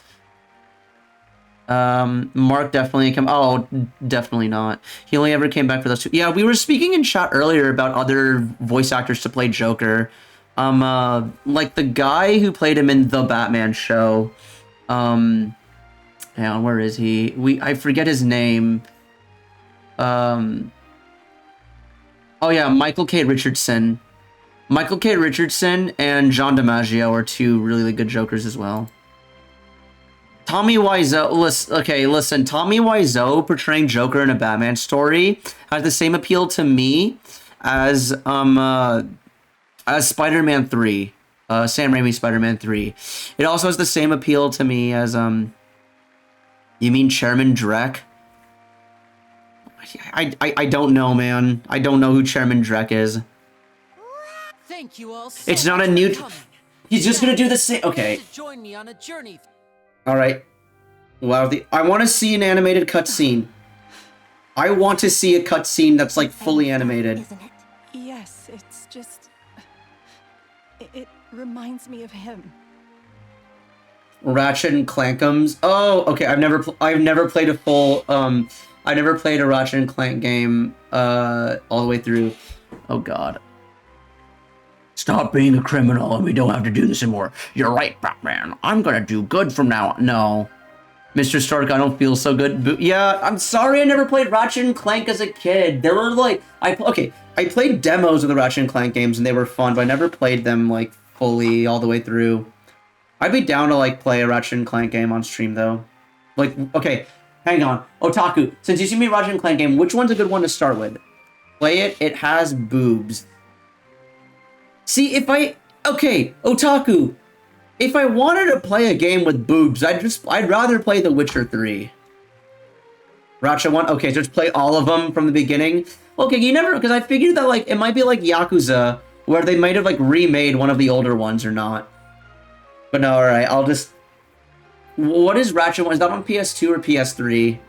Mark definitely definitely not. He only ever came back for those two. Yeah, we were speaking in chat earlier about other voice actors to play Joker. Like the guy who played him in the Batman show. Hang on, where is he? I forget his name. Oh yeah, Michael K. Richardson. Michael K. Richardson and John DiMaggio are two really good Jokers as well. Tommy Wiseau, listen, Tommy Wiseau portraying Joker in a Batman story has the same appeal to me as Spider-Man 3, Sam Raimi's Spider-Man 3. It also has the same appeal to me as, you mean Chairman Drek? I don't know, man. I don't know who Chairman Drek is. Thank you all so it's not a new... He's just gonna do the same... Okay. Join me on a journey. Alright. Wow, I want to see an animated cutscene. I want to see a cutscene that's like fully animated. Yes, it's just... It reminds me of him. Ratchet and Clankums. Oh, okay. I've never played a full I never played a Ratchet and Clank game all the way through. Oh god. Stop being a criminal and we don't have to do this anymore. You're right, Batman. I'm gonna do good from now on. No. Mr. Stark, I don't feel so good. Yeah, I'm sorry I never played Ratchet and Clank as a kid. There were like, I played demos of the Ratchet and Clank games and they were fun, but I never played them like fully all the way through. I'd be down to like play a Ratchet and Clank game on stream though. Like, okay, hang on. Otaku, since you see me Ratchet and Clank game, which one's a good one to start with? Play it, it has boobs. See, okay, Otaku, if I wanted to play a game with boobs, I'd rather play The Witcher 3. Ratchet 1, okay, so just play all of them from the beginning. Okay, because I figured that, like, it might be like Yakuza, where they might have, like, remade one of the older ones or not. But no, alright, I'll just... What is Ratchet 1? Is that on PS2 or PS3?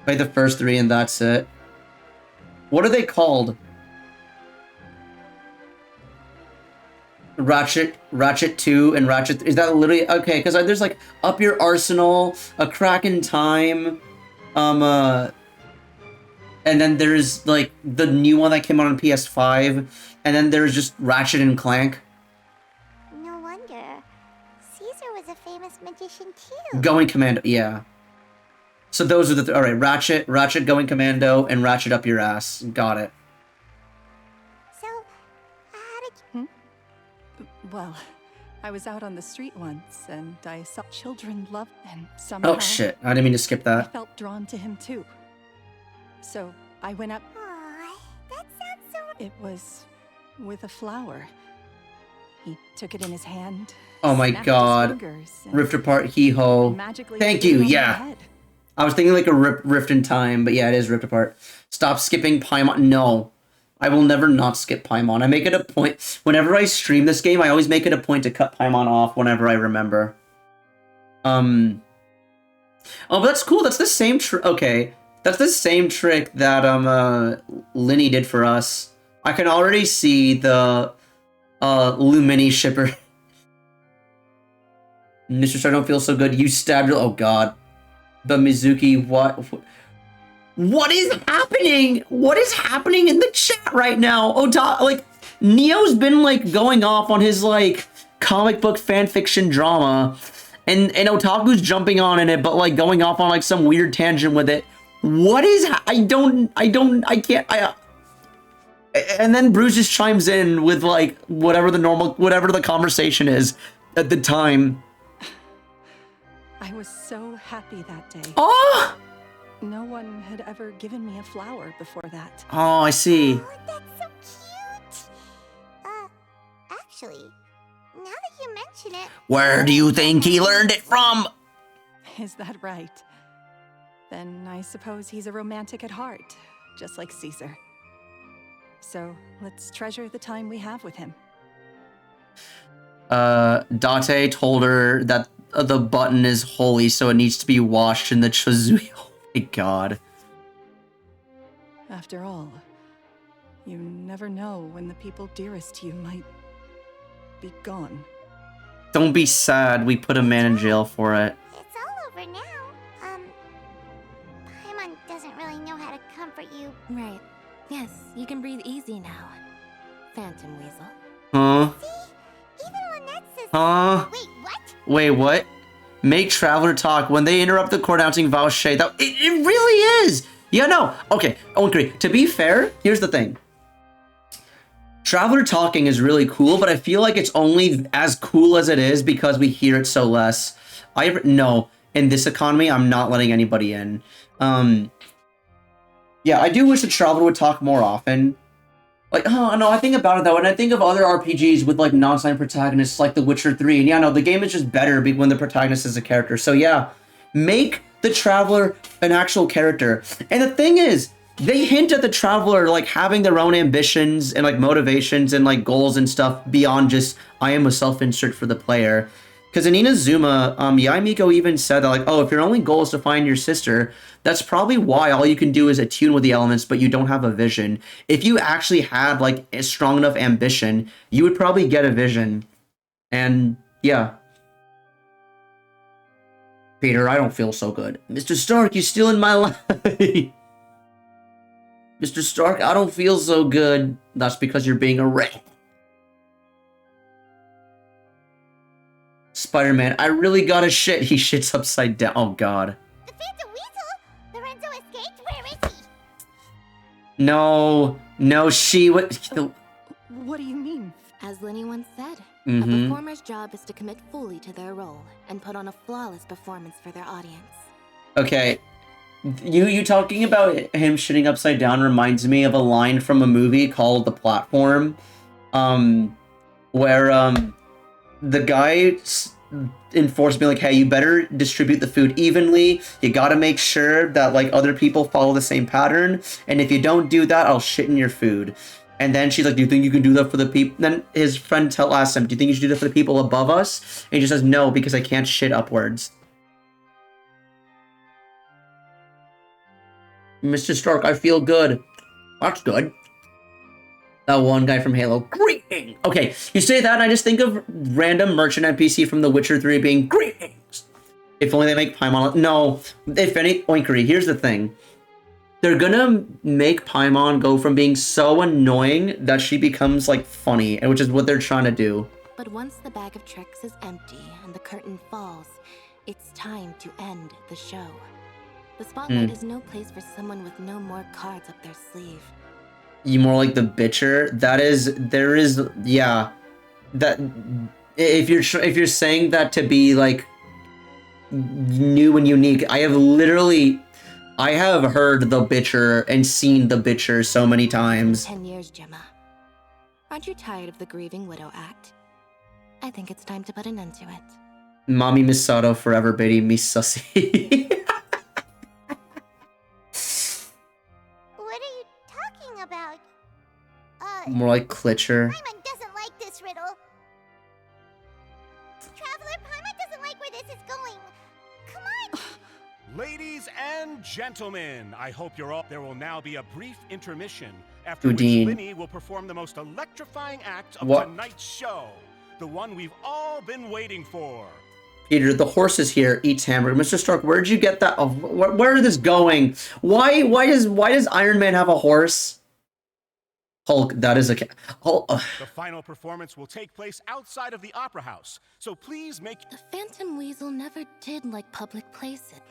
Play the first three and that's it. What are they called? Ratchet 2 and Ratchet 3. Is that literally okay? Because there's like Up Your Arsenal, A Crack in Time, and then there's like the new one that came out on PS5, And then there's just Ratchet and Clank. No wonder. Caesar was a famous magician too. Going Commando, yeah. So those are the all right. Ratchet Going Commando, and Ratchet Up Your Ass. Got it. So, how did Well, I was out on the street once, and I saw children love, and somehow... Oh shit! I didn't mean to skip I that. felt drawn to him too. So I went up. Aw, that sounds so... It was with a flower. He took it in his hand. Oh my snapped his god! fingers, and Rift apart, hee ho. magically Thank threw it you. over my Yeah. head. I was thinking like a rift in time, but yeah, it is ripped apart. Stop skipping Paimon. No. I will never not skip Paimon. I make it a point. Whenever I stream this game, I always make it a point to cut Paimon off whenever I remember. Oh, but that's cool. That's the same trick. Okay. That's the same trick that, Linny did for us. I can already see the, Lumini shipper. Mr. Star don't feel so good. You stabbed her. Oh, God. But Mizuki, what is happening? What is happening in the chat right now? Like, Neo's been, like, going off on his, like, comic book fanfiction drama. And Otaku's jumping on in it, but, like, going off on, like, some weird tangent with it. What is... I can't... And then Bruce just chimes in with, like, whatever the conversation is at the time. I was so happy that day. Oh! No one had ever given me a flower before that. Oh, I see. Oh, that's so cute. Actually, now that you mention it... Where do you think he learned it from? Is that right? Then I suppose he's a romantic at heart, just like Caesar. So let's treasure the time we have with him. Date told her that the button is holy, so it needs to be washed in the Chozui. Oh my god. After all, you never know when the people dearest to you might be gone. Don't be sad, we put a man in jail for it. It's all over now. Paimon doesn't really know how to comfort you. Right. Yes, you can breathe easy now, Phantom Weasel. Huh? See? Even Lynette says... Huh? Wait, what? Wait, what? Make Traveler talk when they interrupt the court announcing Vauche. That it really is! Yeah, no. Okay, I won't agree. To be fair, here's the thing. Traveler talking is really cool, but I feel like it's only as cool as it is because we hear it so less. No, in this economy, I'm not letting anybody in. Yeah, I do wish the Traveler would talk more often. Like, oh, no, I think about it, though, and I think of other RPGs with, like, non-silent protagonists, like The Witcher 3, and yeah, no, the game is just better when the protagonist is a character. So, yeah, make the Traveler an actual character. And the thing is, they hint at the Traveler, like, having their own ambitions and, like, motivations and, like, goals and stuff beyond just, I am a self-insert for the player. Because in Inazuma, Yae Miko even said that, like, oh, if your only goal is to find your sister, that's probably why all you can do is attune with the elements, but you don't have a vision. If you actually had, like, a strong enough ambition, you would probably get a vision. And, yeah. Peter, I don't feel so good. Mr. Stark, you're still in my life. Mr. Stark, I don't feel so good. That's because you're being a rat. Spider-Man, I really gotta shit. He shits upside down. Oh, God. The Phantom Weasel? Lorenzo escaped? Where is he? No, What do you mean? As Linny once said, a Mhm. performer's job is to commit fully to their role and put on a flawless performance for their audience. Okay. You talking about him shitting upside down reminds me of a line from a movie called The Platform, where, the guy enforced me like, hey, you better distribute the food evenly. You gotta make sure that, like, other people follow the same pattern. And if you don't do that, I'll shit in your food. And then she's like, do you think you can do that for the people? Then his friend asks him, do you think you should do that for the people above us? And he just says, no, because I can't shit upwards. Mr. Stark, I feel good. That's good. That one guy from Halo. Greetings! Okay, you say that and I just think of random merchant NPC from The Witcher 3 being greetings. If only they make Paimon... No, if any... Oinkery, here's the thing. they're gonna make Paimon go from being so annoying that she becomes like funny, which is what they're trying to do. But once the bag of tricks is empty and the curtain falls, it's time to end the show. The spotlight is no place for someone with no more cards up their sleeve. You more like the bitcher. There is, yeah. That if you're saying that to be like new and unique, I have heard the bitcher and seen the bitcher so many times. 10 years, Gemma. Aren't you tired of the grieving widow act? I think it's time to put an end to it. Mommy Misato forever bidding me sussy. What are you talking about? More like Klitcher. Paimon doesn't like this riddle. Traveler, Paimon doesn't like where this is going. Come on! Ladies and gentlemen, I hope you're all. There will now be a brief intermission, after Udine. which Linny will perform the most electrifying act of What? tonight's show. The one we've all been waiting for. Peter, the horse is here, eats hamburger. Mr. Stark, where'd you get that? Oh, where is this going? Why does Iron Man have a horse? Hulk, that is a Hulk. The final performance will take place outside of the Opera House, so please make. The Phantom Weasel never did like public places.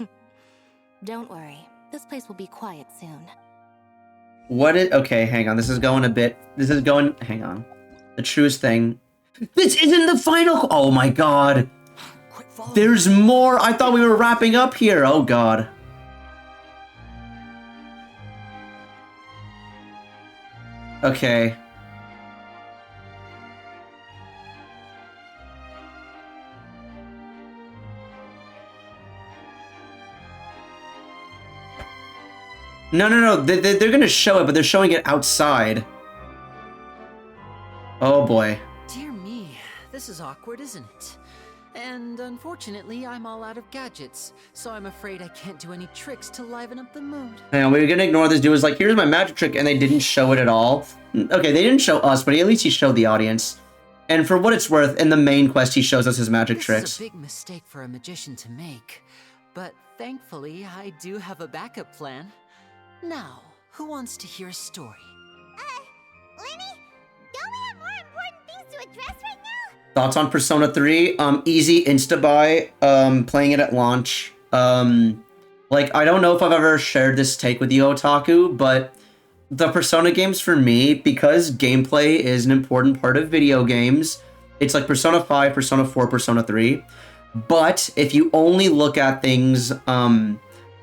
Don't worry, this place will be quiet soon. Okay, hang on. This is going. Hang on. The truest thing. This isn't the final. Oh my god. There's more. I thought we were wrapping up here. Oh god. Okay. No. They're gonna show it, but they're showing it outside. Oh boy. Dear me, this is awkward, isn't it? And unfortunately, I'm all out of gadgets, so I'm afraid I can't do any tricks to liven up the mood. Hang on, we're gonna ignore this dude. Was like, here's my magic trick, and they didn't show it at all. Okay, they didn't show us, but at least he showed the audience. And for what it's worth, in the main quest, he shows us his magic tricks. This is a big mistake for a magician to make, but thankfully, I do have a backup plan. Now, who wants to hear a story? Lenny, don't we have more important things to address right now? Thoughts on Persona 3? Easy insta-buy, playing it at launch. Like, I don't know if I've ever shared this take with you, Otaku, but the Persona games for me, because gameplay is an important part of video games, it's like Persona 5, Persona 4, Persona 3. But if you only look at things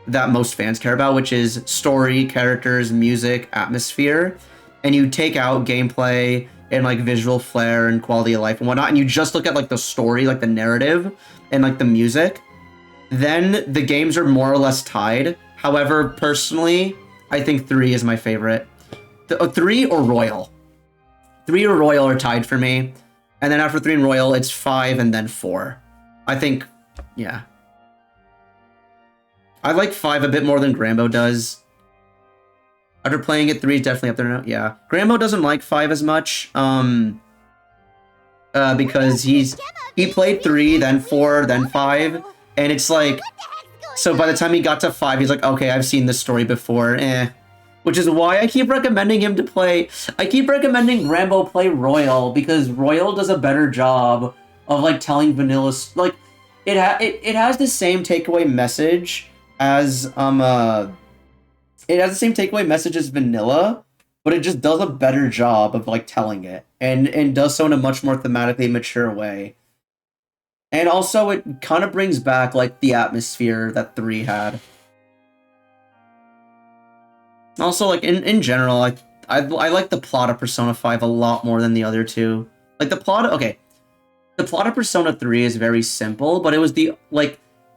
that most fans care about, which is story, characters, music, atmosphere, and you take out gameplay and like visual flair and quality of life and whatnot, and you just look at like the story, like the narrative and like the music, then the games are more or less tied. However, personally, I think 3 is my favorite. 3 or Royal. 3 or Royal are tied for me. And then after 3 and Royal, it's 5 and then 4. I think, yeah. I like 5 a bit more than Grambo does. After playing it, 3 is definitely up there now. Yeah. Grambo doesn't like 5 as much. Because he played 3, then 4, then 5. And it's like, so by the time he got to 5, he's like, okay, I've seen this story before. Which is why I keep recommending him to play. I keep recommending Grambo play Royal, because Royal does a better job of like telling vanilla, like it has the same takeaway message as vanilla, but it just does a better job of like telling it and does so in a much more thematically mature way. And also it kind of brings back like the atmosphere that 3 had. Also, like in general, I like the plot of Persona 5 a lot more than the other two. Like the plot of Persona 3 is very simple, but it was the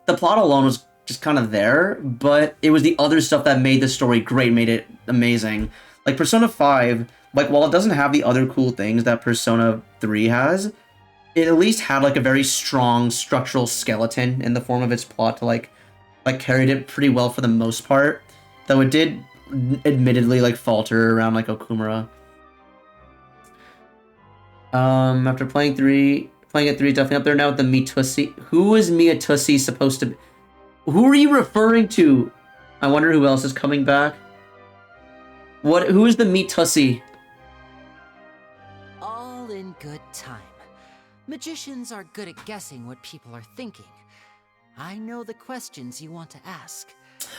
plot alone was just kind of there, but it was the other stuff that made the story great, made it amazing. Like Persona 5, like while it doesn't have the other cool things that Persona 3 has, it at least had like a very strong structural skeleton in the form of its plot to like carried it pretty well for the most part. Though it did admittedly like falter around like Okumura. After playing at 3 definitely up there now with the Mitusi. Who is Mitusi supposed to be? Who are you referring to? I wonder who else is coming back. Who is the meat tussy? All in good time. Magicians are good at guessing what people are thinking. I know the questions you want to ask.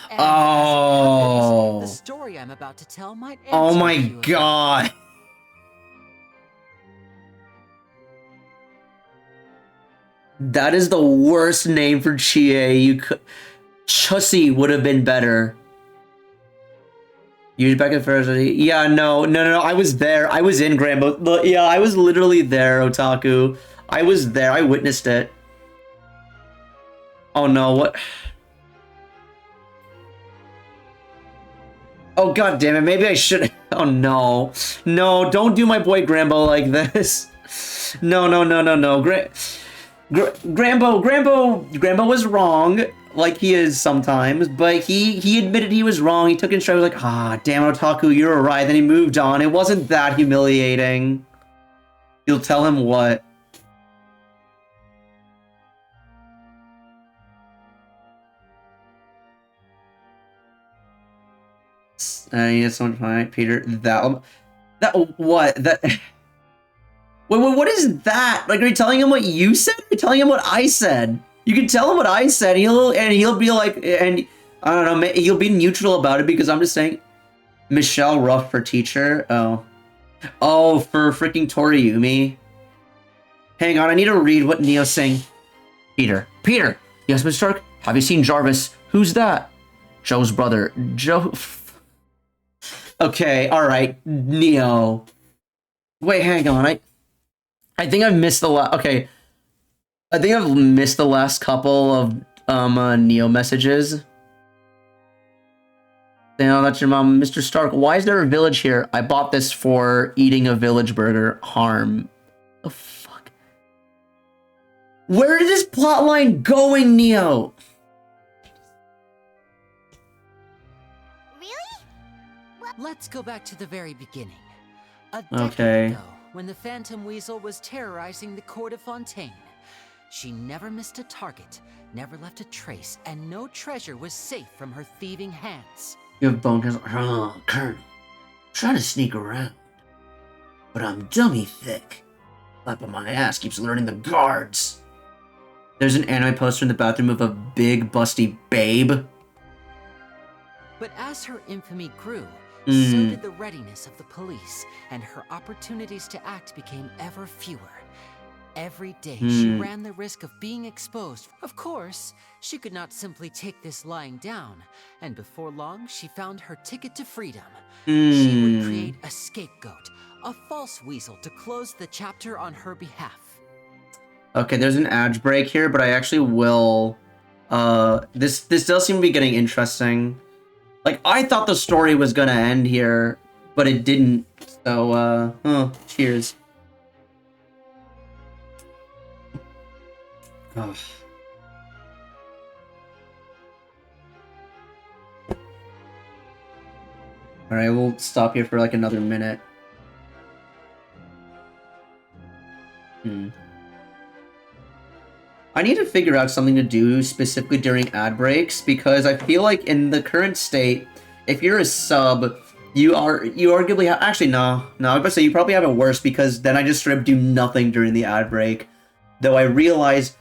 And as it happens, the story I'm about to tell might answer Oh my a few of them. god. That is the worst name for Chie. You could Chussie would have been better. You back at first. Yeah, no. I was there. I was in Granbo. Yeah, I was literally there, Otaku. I was there. I witnessed it. Oh no, what? Oh god damn it, maybe I should. Oh no. No, don't do my boy Grambo like this. No. Grambo was wrong, like he is sometimes, but he admitted he was wrong. He took it straight. He was like, ah, damn Otaku, you're right. Then he moved on. It wasn't that humiliating. You'll tell him what? Yeah, someone fine, Peter. That what? That. Wait, what is that? Like, are you telling him what you said? You're telling him what I said. You can tell him what I said. He'll be like, and I don't know. He'll be neutral about it because I'm just saying. Michelle Ruff for teacher. Oh, for freaking Toriyumi. Hang on, I need to read what Neo's saying. Peter. Yes, Mr. Stark. Have you seen Jarvis? Who's that? Joe's brother. Joe. Okay, all right, Neo. Wait, hang on. I think I've missed the okay. I think I've missed the last couple of Neo messages. Now that's your mom, Mr. Stark. Why is there a village here? I bought this for eating a village burger. Harm. Oh fuck. Where is this plotline going, Neo? Let's go back to the very beginning. A decade ago, when the Phantom Weasel was terrorizing the court of Fontaine. She never missed a target, never left a trace, and no treasure was safe from her thieving hands. You have bone has Colonel. Trying to sneak around. But I'm dummy thick. Slapping my ass keeps alerting the guards. There's an anime poster in the bathroom of a big busty babe. But as her infamy grew, so did the readiness of the police, and her opportunities to act became ever fewer. Every day she ran the risk of being exposed. Of course, she could not simply take this lying down, and before long she found her ticket to freedom. She would create a scapegoat, a false weasel to close the chapter on her behalf. Okay, there's an ad break here, but I actually will... This does seem to be getting interesting. Like, I thought the story was gonna end here, but it didn't. So, cheers. Oh. Alright, we'll stop here for like another minute. I need to figure out something to do specifically during ad breaks, because I feel like in the current state, if you're a sub, you arguably have, actually no, I was about to say you probably have it worse, because then I just straight up do nothing during the ad break. Though I realize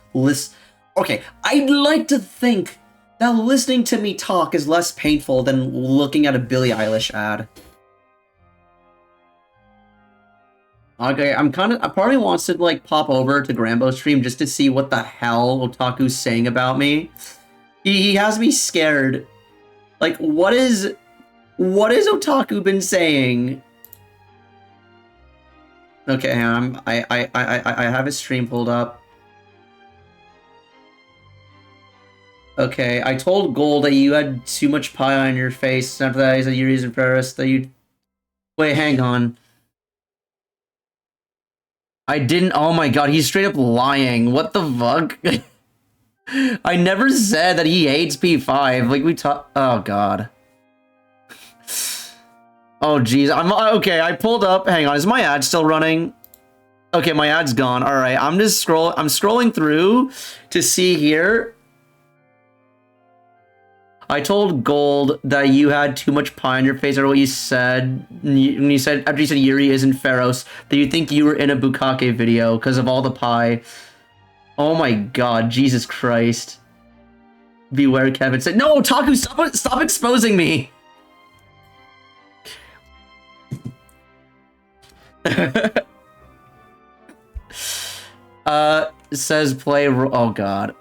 okay, I'd like to think that listening to me talk is less painful than looking at a Billie Eilish ad. Okay, I probably wants to like pop over to Grambo's stream just to see what the hell Otaku's saying about me. He has me scared. Like, what is Otaku been saying? Okay, hang on. I have his stream pulled up. Okay, I told Gold that you had too much pie on your face. After that, he said you're using Paris. That you. Wait, hang on. I didn't. Oh my god, he's straight up lying. What the fuck? I never said that he hates P5. Like we talked. Oh god. Oh jeez. Okay. I pulled up. Hang on. Is my ad still running? Okay, my ad's gone. All right. I'm scrolling through to see here. I told Gold that you had too much pie on your face, or what you said when you said after you said Yuri isn't Pharaohs, that you think you were in a Bukake video because of all the pie. Oh my god, Jesus Christ. Beware, Kevin said. No, Taku, stop exposing me. Says play. Oh god.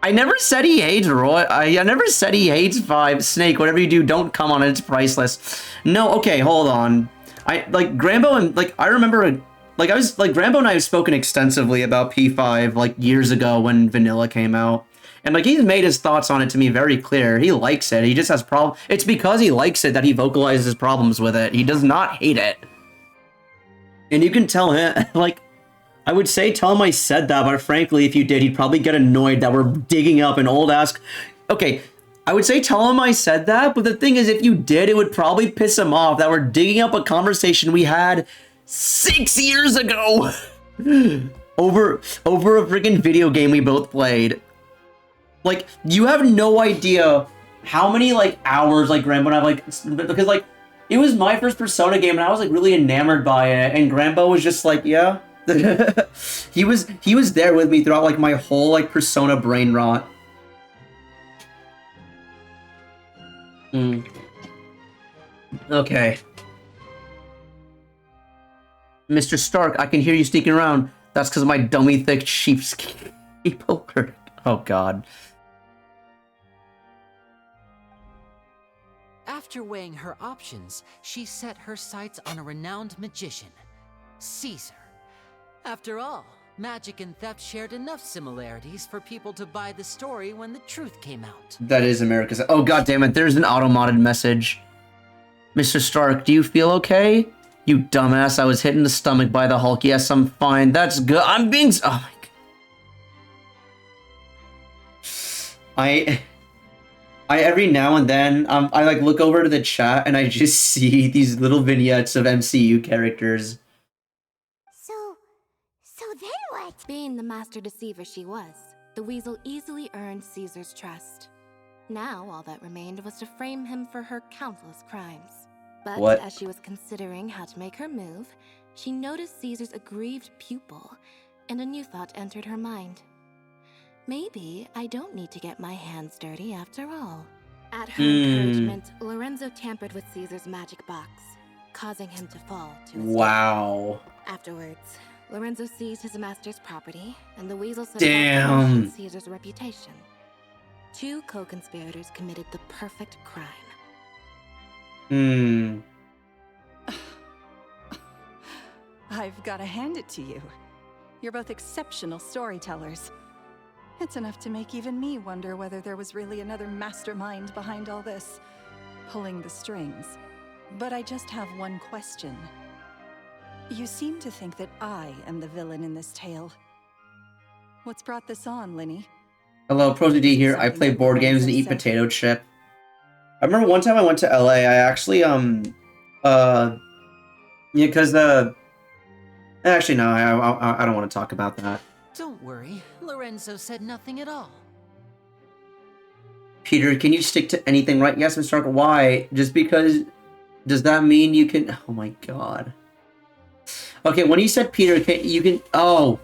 I never said he hates Roy. I never said he hates Vibe. Snake, whatever you do, don't come on it. It's priceless. No, okay, hold on. Grambo and, I remember, Grambo and I have spoken extensively about P5, years ago when Vanilla came out. And, he's made his thoughts on it to me very clear. He likes it. He just has problems. It's because he likes it that he vocalizes his problems with it. He does not hate it. And you can tell him, I would say tell him I said that, but frankly, if you did, he'd probably get annoyed that we're digging up an old ass... Okay, I would say tell him I said that, but the thing is, if you did, it would probably piss him off that we're digging up a conversation we had 6 years ago! over a freaking video game we both played. You have no idea how many, hours, Grambo and I, because, it was my first Persona game, and I was, really enamored by it, and Grambo was just yeah. he was there with me throughout my whole Persona brain rot. Okay. Mr. Stark, I can hear you sneaking around. That's because of my dummy thick sheepskin. Oh god. After weighing her options, she set her sights on a renowned magician, Caesar. After all, magic and theft shared enough similarities for people to buy the story when the truth came out. That is America's... Oh, god damn it, there's an auto-modded message. Mr. Stark, do you feel okay? You dumbass, I was hit in the stomach by the Hulk. Yes, I'm fine. That's good. I'm being... Oh my god. I every now and then, I look over to the chat and I just see these little vignettes of MCU characters. So then what? Being the master deceiver she was, the weasel easily earned Caesar's trust. Now, all that remained was to frame him for her countless crimes. But as she was considering how to make her move, she noticed Caesar's aggrieved pupil, and a new thought entered her mind. Maybe I don't need to get my hands dirty after all. At her encouragement, Lorenzo tampered with Caesar's magic box, causing him to fall to his Wow. death. Afterwards, Lorenzo seized his master's property, and the weasel set Damn. about tarnishing Caesar's reputation. Two co-conspirators committed the perfect crime. I've got to hand it to you. You're both exceptional storytellers. It's enough to make even me wonder whether there was really another mastermind behind all this, pulling the strings. But I just have one question. You seem to think that I am the villain in this tale. What's brought this on, Linny? Hello, ProZD here. I play board games and eat potato chip. I remember one time I went to LA, I actually, because, actually, no, I don't want to talk about that. Don't worry, Lorenzo said nothing at all. Peter, can you stick to anything, right? Yes, Mr. Stark. Why? Just because... Does that mean you can... Oh my god. Okay, when you said Peter, you can... Oh.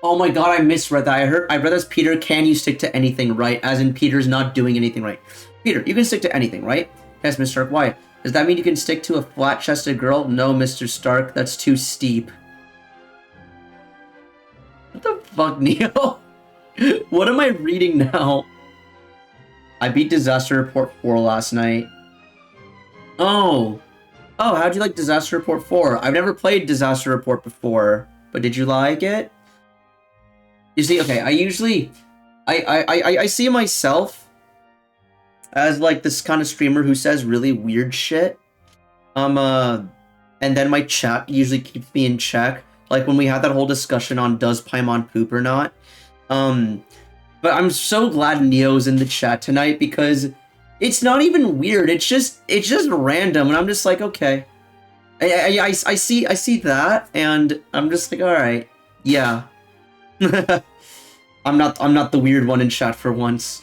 Oh my god, I misread that. I read as Peter, can you stick to anything, right? As in Peter's not doing anything right. Peter, you can stick to anything, right? Yes, Mr. Stark. Why? Does that mean you can stick to a flat-chested girl? No, Mr. Stark. That's too steep. What the fuck, Neo? What am I reading now? I beat Disaster Report 4 last night. Oh. Oh, how'd you like Disaster Report 4? I've never played Disaster Report before, but did you like it? You see, okay, I usually... I see myself as, like, this kind of streamer who says really weird shit. And then my chat usually keeps me in check. Like, when we had that whole discussion on does Paimon poop or not. But I'm so glad Neo's in the chat tonight because it's not even weird. It's just random, and I'm just like, okay. I see that, and I'm just like, all right, yeah. I'm not the weird one in chat for once.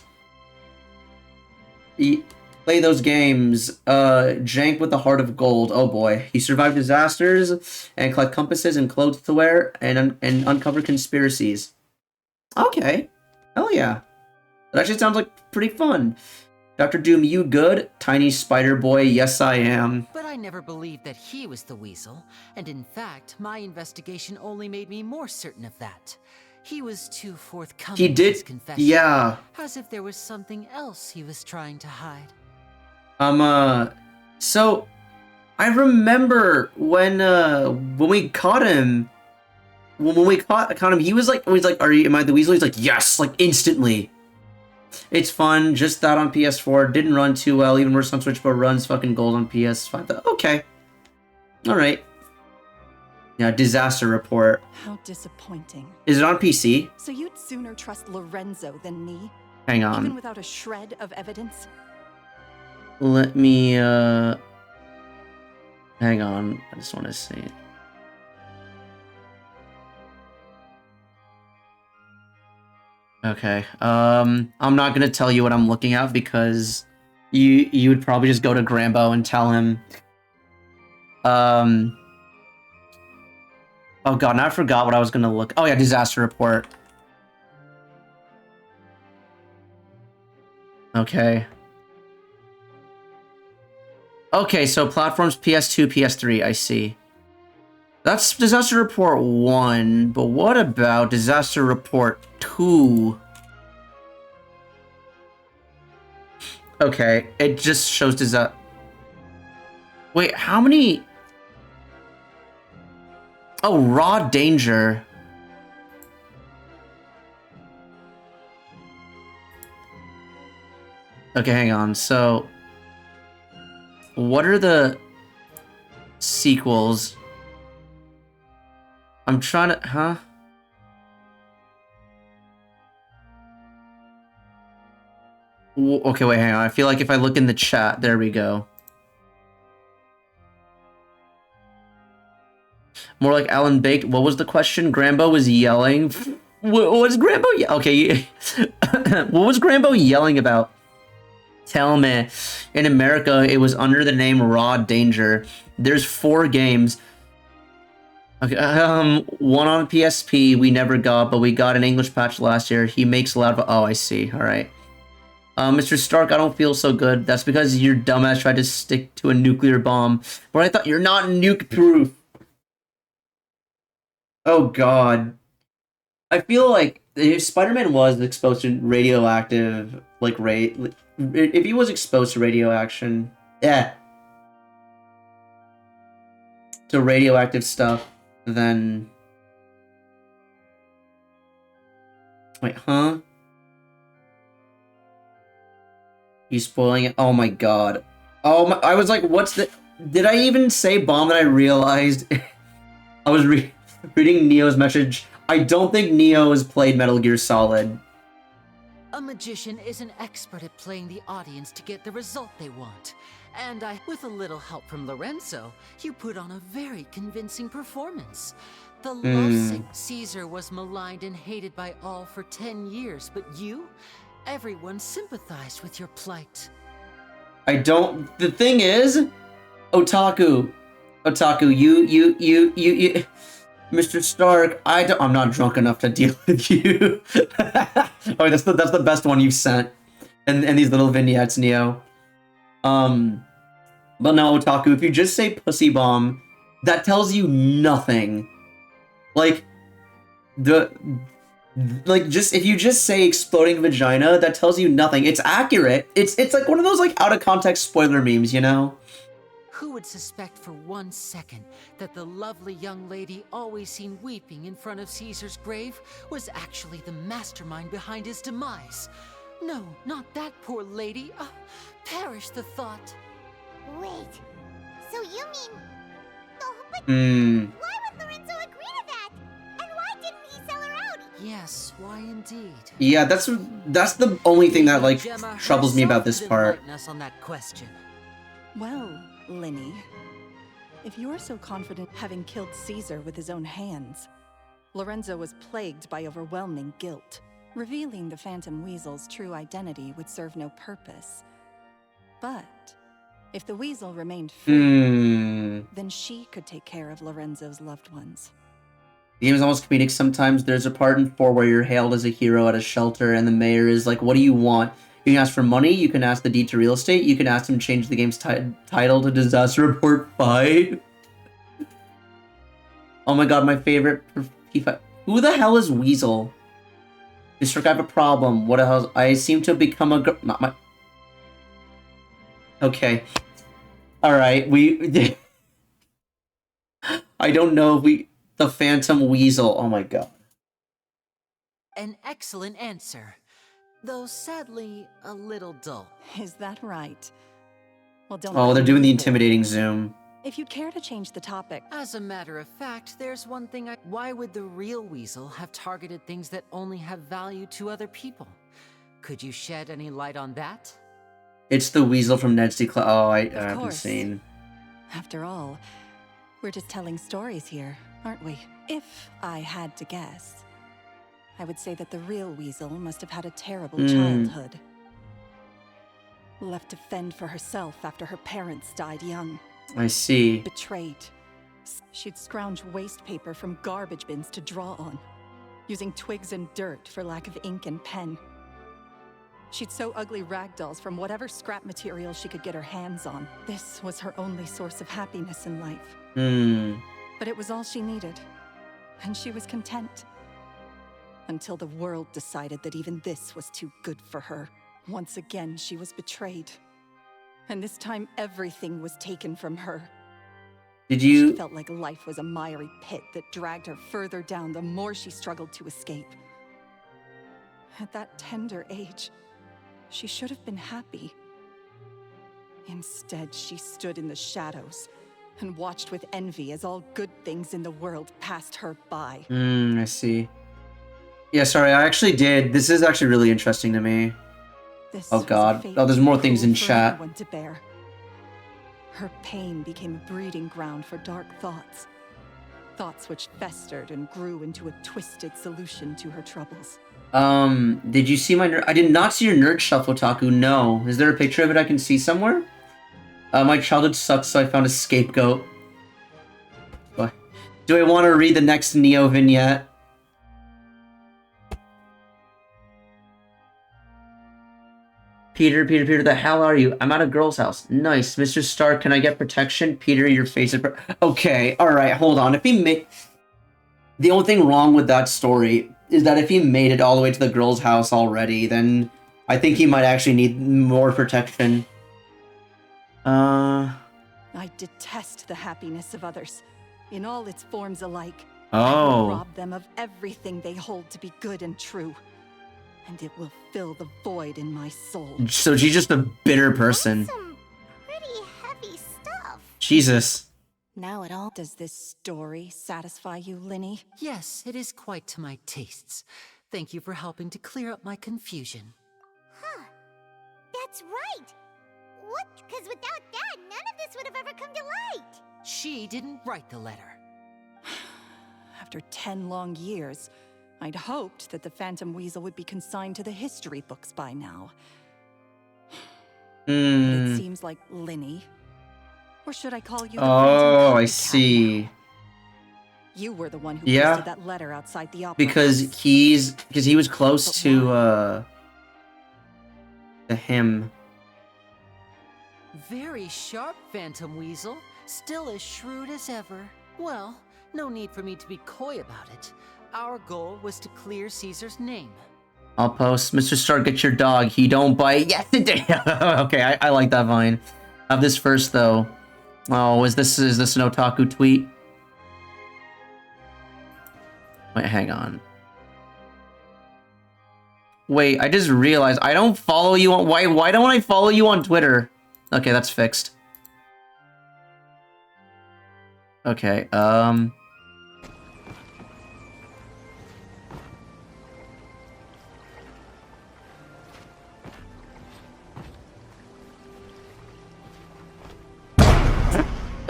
Play those games. Jank with the Heart of Gold. Oh boy. He survived disasters and collect compasses and clothes to wear and uncover conspiracies. Okay. Hell yeah. That actually sounds like pretty fun. Dr. Doom, you good? Tiny Spider Boy, yes I am. But I never believed that he was the weasel, and in fact, my investigation only made me more certain of that. He was too forthcoming He did, with his confession, yeah. as if there was something else he was trying to hide. So I remember when we caught him, when we caught him, he was like, am I the weasel? He's like, yes, like instantly. It's fun, just that on PS4, didn't run too well, even worse on Switch, but runs fucking gold on PS5. Okay. Alright. Yeah, Disaster Report. How disappointing. Is it on PC? So you'd sooner trust Lorenzo than me? Hang on. Even without a shred of evidence? Let me, hang on. I just want to see it. Okay. I'm not gonna tell you what I'm looking at because you would probably just go to Grambo and tell him. Oh god, now I forgot what I was gonna look. Oh yeah, Disaster Report. Okay. Okay, so platforms PS2, PS3, I see. That's Disaster Report 1, but what about Disaster Report 2? Okay, it just shows disaster. Wait, how many? Oh, Raw Danger. Okay, hang on. So, what are the sequels? I'm trying to, huh? Okay, wait, hang on. I feel like if I look in the chat, there we go. More like Alan Baked. What was the question? Grambo was yelling. What was Grambo? Okay. What was Grambo yelling about? Tell me. In America, it was under the name Raw Danger. There's 4 games. Okay, one on PSP we never got, but we got an English patch last year. He makes a lot of. Oh, I see. All right. Mr. Stark, I don't feel so good. That's because your dumbass tried to stick to a nuclear bomb. But I thought you're not nuke-proof. Oh, God. I feel like if Spider-Man was exposed to radioactive, like, if he was exposed to radioaction, to radioactive stuff, then... Wait, huh? You spoiling it? Oh my god. Oh my, I was like, what's the... Did I even say bomb that I realized? I was reading Neo's message. I don't think Neo has played Metal Gear Solid. A magician is an expert at playing the audience to get the result they want. And with a little help from Lorenzo, you put on a very convincing performance. The lovesick Caesar was maligned and hated by all for 10 years, but you? Everyone sympathized with your plight. I don't... The thing is... Otaku, you... Mr. Stark, I'm not drunk enough to deal with you. Oh, that's the best one you've sent. And these little vignettes, Neo. But no, Otaku, if you just say pussy bomb, that tells you nothing. Like, if you just say exploding vagina, that tells you nothing. It's accurate. It's like one of those, like, out of context spoiler memes, you know? Who would suspect for 1 second that the lovely young lady always seen weeping in front of Caesar's grave was actually the mastermind behind his demise? No, not that poor lady. Perish the thought. Wait, so you mean... But why would Lorenzo agree to that? And why didn't he sell her out? Yes, why indeed? Yeah, that's the only thing that, like, troubles me about this part. Us on that question. Well, Linny, if you're so confident having killed Caesar with his own hands, Lorenzo was plagued by overwhelming guilt. Revealing the Phantom Weasel's true identity would serve no purpose. But if the Weasel remained free, then she could take care of Lorenzo's loved ones. The game is almost comedic sometimes. There's a part in 4 where you're hailed as a hero at a shelter, and the mayor is like, what do you want? You can ask for money, you can ask the deed to real estate, you can ask him to change the game's title to Disaster Report 5. Oh my god, my favorite P5. Who the hell is Weasel? Mr. I have a problem. What the hell? I seem to have become a not my... Okay. Alright, we... I don't know if we... The Phantom Weasel. Oh my god. An excellent answer, though sadly a little dull. Is that right? Well, don't. Oh, they're doing the intimidating zoom. If you'd care to change the topic. As a matter of fact, there's one thing Why would the real Weasel have targeted things that only have value to other people? Could you shed any light on that? It's the Weasel from Ned's Decline. Oh, I haven't seen. After all, we're just telling stories here, aren't we? If I had to guess, I would say that the real Weasel must have had a terrible childhood. Left to fend for herself after her parents died young. I see. Betrayed. She'd scrounge waste paper from garbage bins to draw on, using twigs and dirt for lack of ink and pen. She'd sew ugly rag dolls from whatever scrap material she could get her hands on. This was her only source of happiness in life. But it was all she needed, and she was content. Until the world decided that even this was too good for her. Once again, she was betrayed. And this time, everything was taken from her. Did you... She felt like life was a miry pit that dragged her further down the more she struggled to escape. At that tender age, she should have been happy. Instead, she stood in the shadows and watched with envy as all good things in the world passed her by. I see. Yeah, sorry, I actually did. This is actually really interesting to me. Oh god. Oh, there's more things in chat. To bear. Her pain became a breeding ground for dark thoughts. Thoughts which festered and grew into a twisted solution to her troubles. Did you see my I did not see your nerd shuffle, Otaku. No. Is there a picture of it I can see somewhere? My childhood sucks, so I found a scapegoat. What? Do I want to read the next Neo vignette? Peter, the hell are you? I'm at a girl's house. Nice. Mr. Stark, can I get protection? Peter, your face is... Okay, alright, hold on. If he made... The only thing wrong with that story is that if he made it all the way to the girl's house already, then I think he might actually need more protection. I detest the happiness of others, in all its forms alike. Oh. I will rob them of everything they hold to be good and true. And it will fill the void in my soul. So she's just a bitter person. That's some pretty heavy stuff. Jesus. Now it all... Does this story satisfy you, Linny? Yes, it is quite to my tastes. Thank you for helping to clear up my confusion. Huh. That's right. What? Because without that, none of this would have ever come to light. She didn't write the letter. After 10 long years, I'd hoped that the Phantom Weasel would be consigned to the history books by now. But it seems like Linny. Or should I call you the Oh, I see. You were the one who posted that letter outside the opera because house. he was close to him. Very sharp, Phantom Weasel. Still as shrewd as ever. Well, no need for me to be coy about it. Our goal was to clear Caesar's name. I'll post, Mr. Stark, get your dog. He don't bite. Yes, it did. Okay, I like that vine. Have this first, though. Oh, is this an otaku tweet? Wait, hang on. Wait, I just realized I don't follow you on... Why don't I follow you on Twitter? Okay, that's fixed. Okay,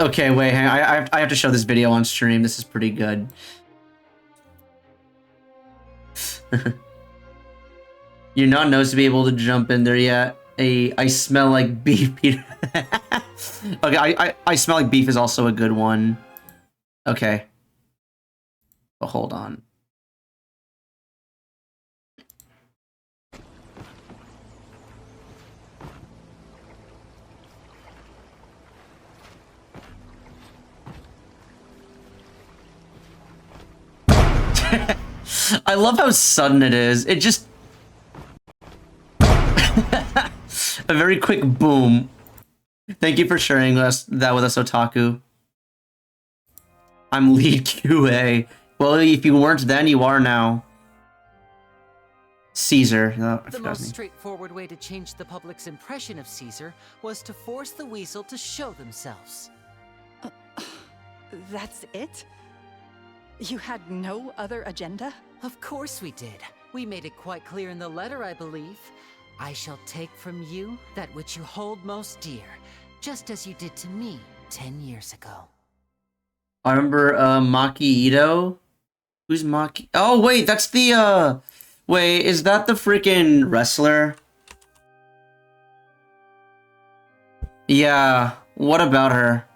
Okay, wait, hang on. I have to show this video on stream. This is pretty good. You're not supposed to be able to jump in there yet. I smell like beef, Peter. Okay, I smell like beef is also a good one. Okay. But hold on. I love how sudden it is. It just... A very quick boom. Thank you for sharing that with us, Otaku. I'm lead QA. Well, if you weren't then, you are now. Caesar. Oh, The most straightforward way to change the public's impression of Caesar was to force the weasel to show themselves. That's it? You had no other agenda? Of course we did. We made it quite clear in the letter, I believe. I shall take from you that which you hold most dear, just as you did to me 10 years ago. I remember Maki Ito. Who's Maki? Oh wait, that's the wait, is that the freaking wrestler? Yeah, what about her?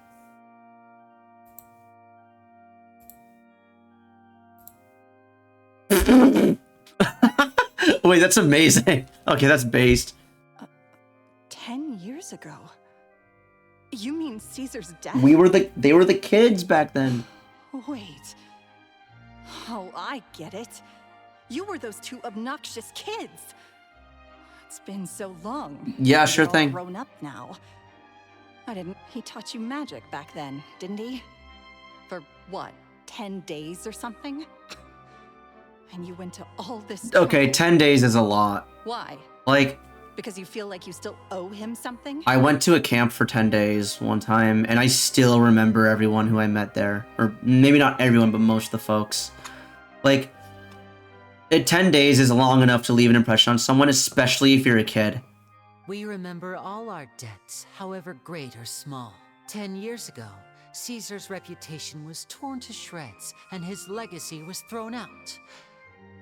Wait, that's amazing. Okay, that's based. 10 years ago? You mean Caesar's death? They were the kids back then. Wait. Oh, I get it. You were those two obnoxious kids. It's been so long. Yeah, sure You're all thing. Grown up now. He taught you magic back then, didn't he? For what, 10 days or something? And you went to all this trouble. Okay, 10 days is a lot. Why? Like, Because you feel like you still owe him something? I went to a camp for 10 days one time, and I still remember everyone who I met there. Or maybe not everyone, but most of the folks. Like, 10 days is long enough to leave an impression on someone, especially if you're a kid. We remember all our debts, however great or small. 10 years ago, Caesar's reputation was torn to shreds, and his legacy was thrown out.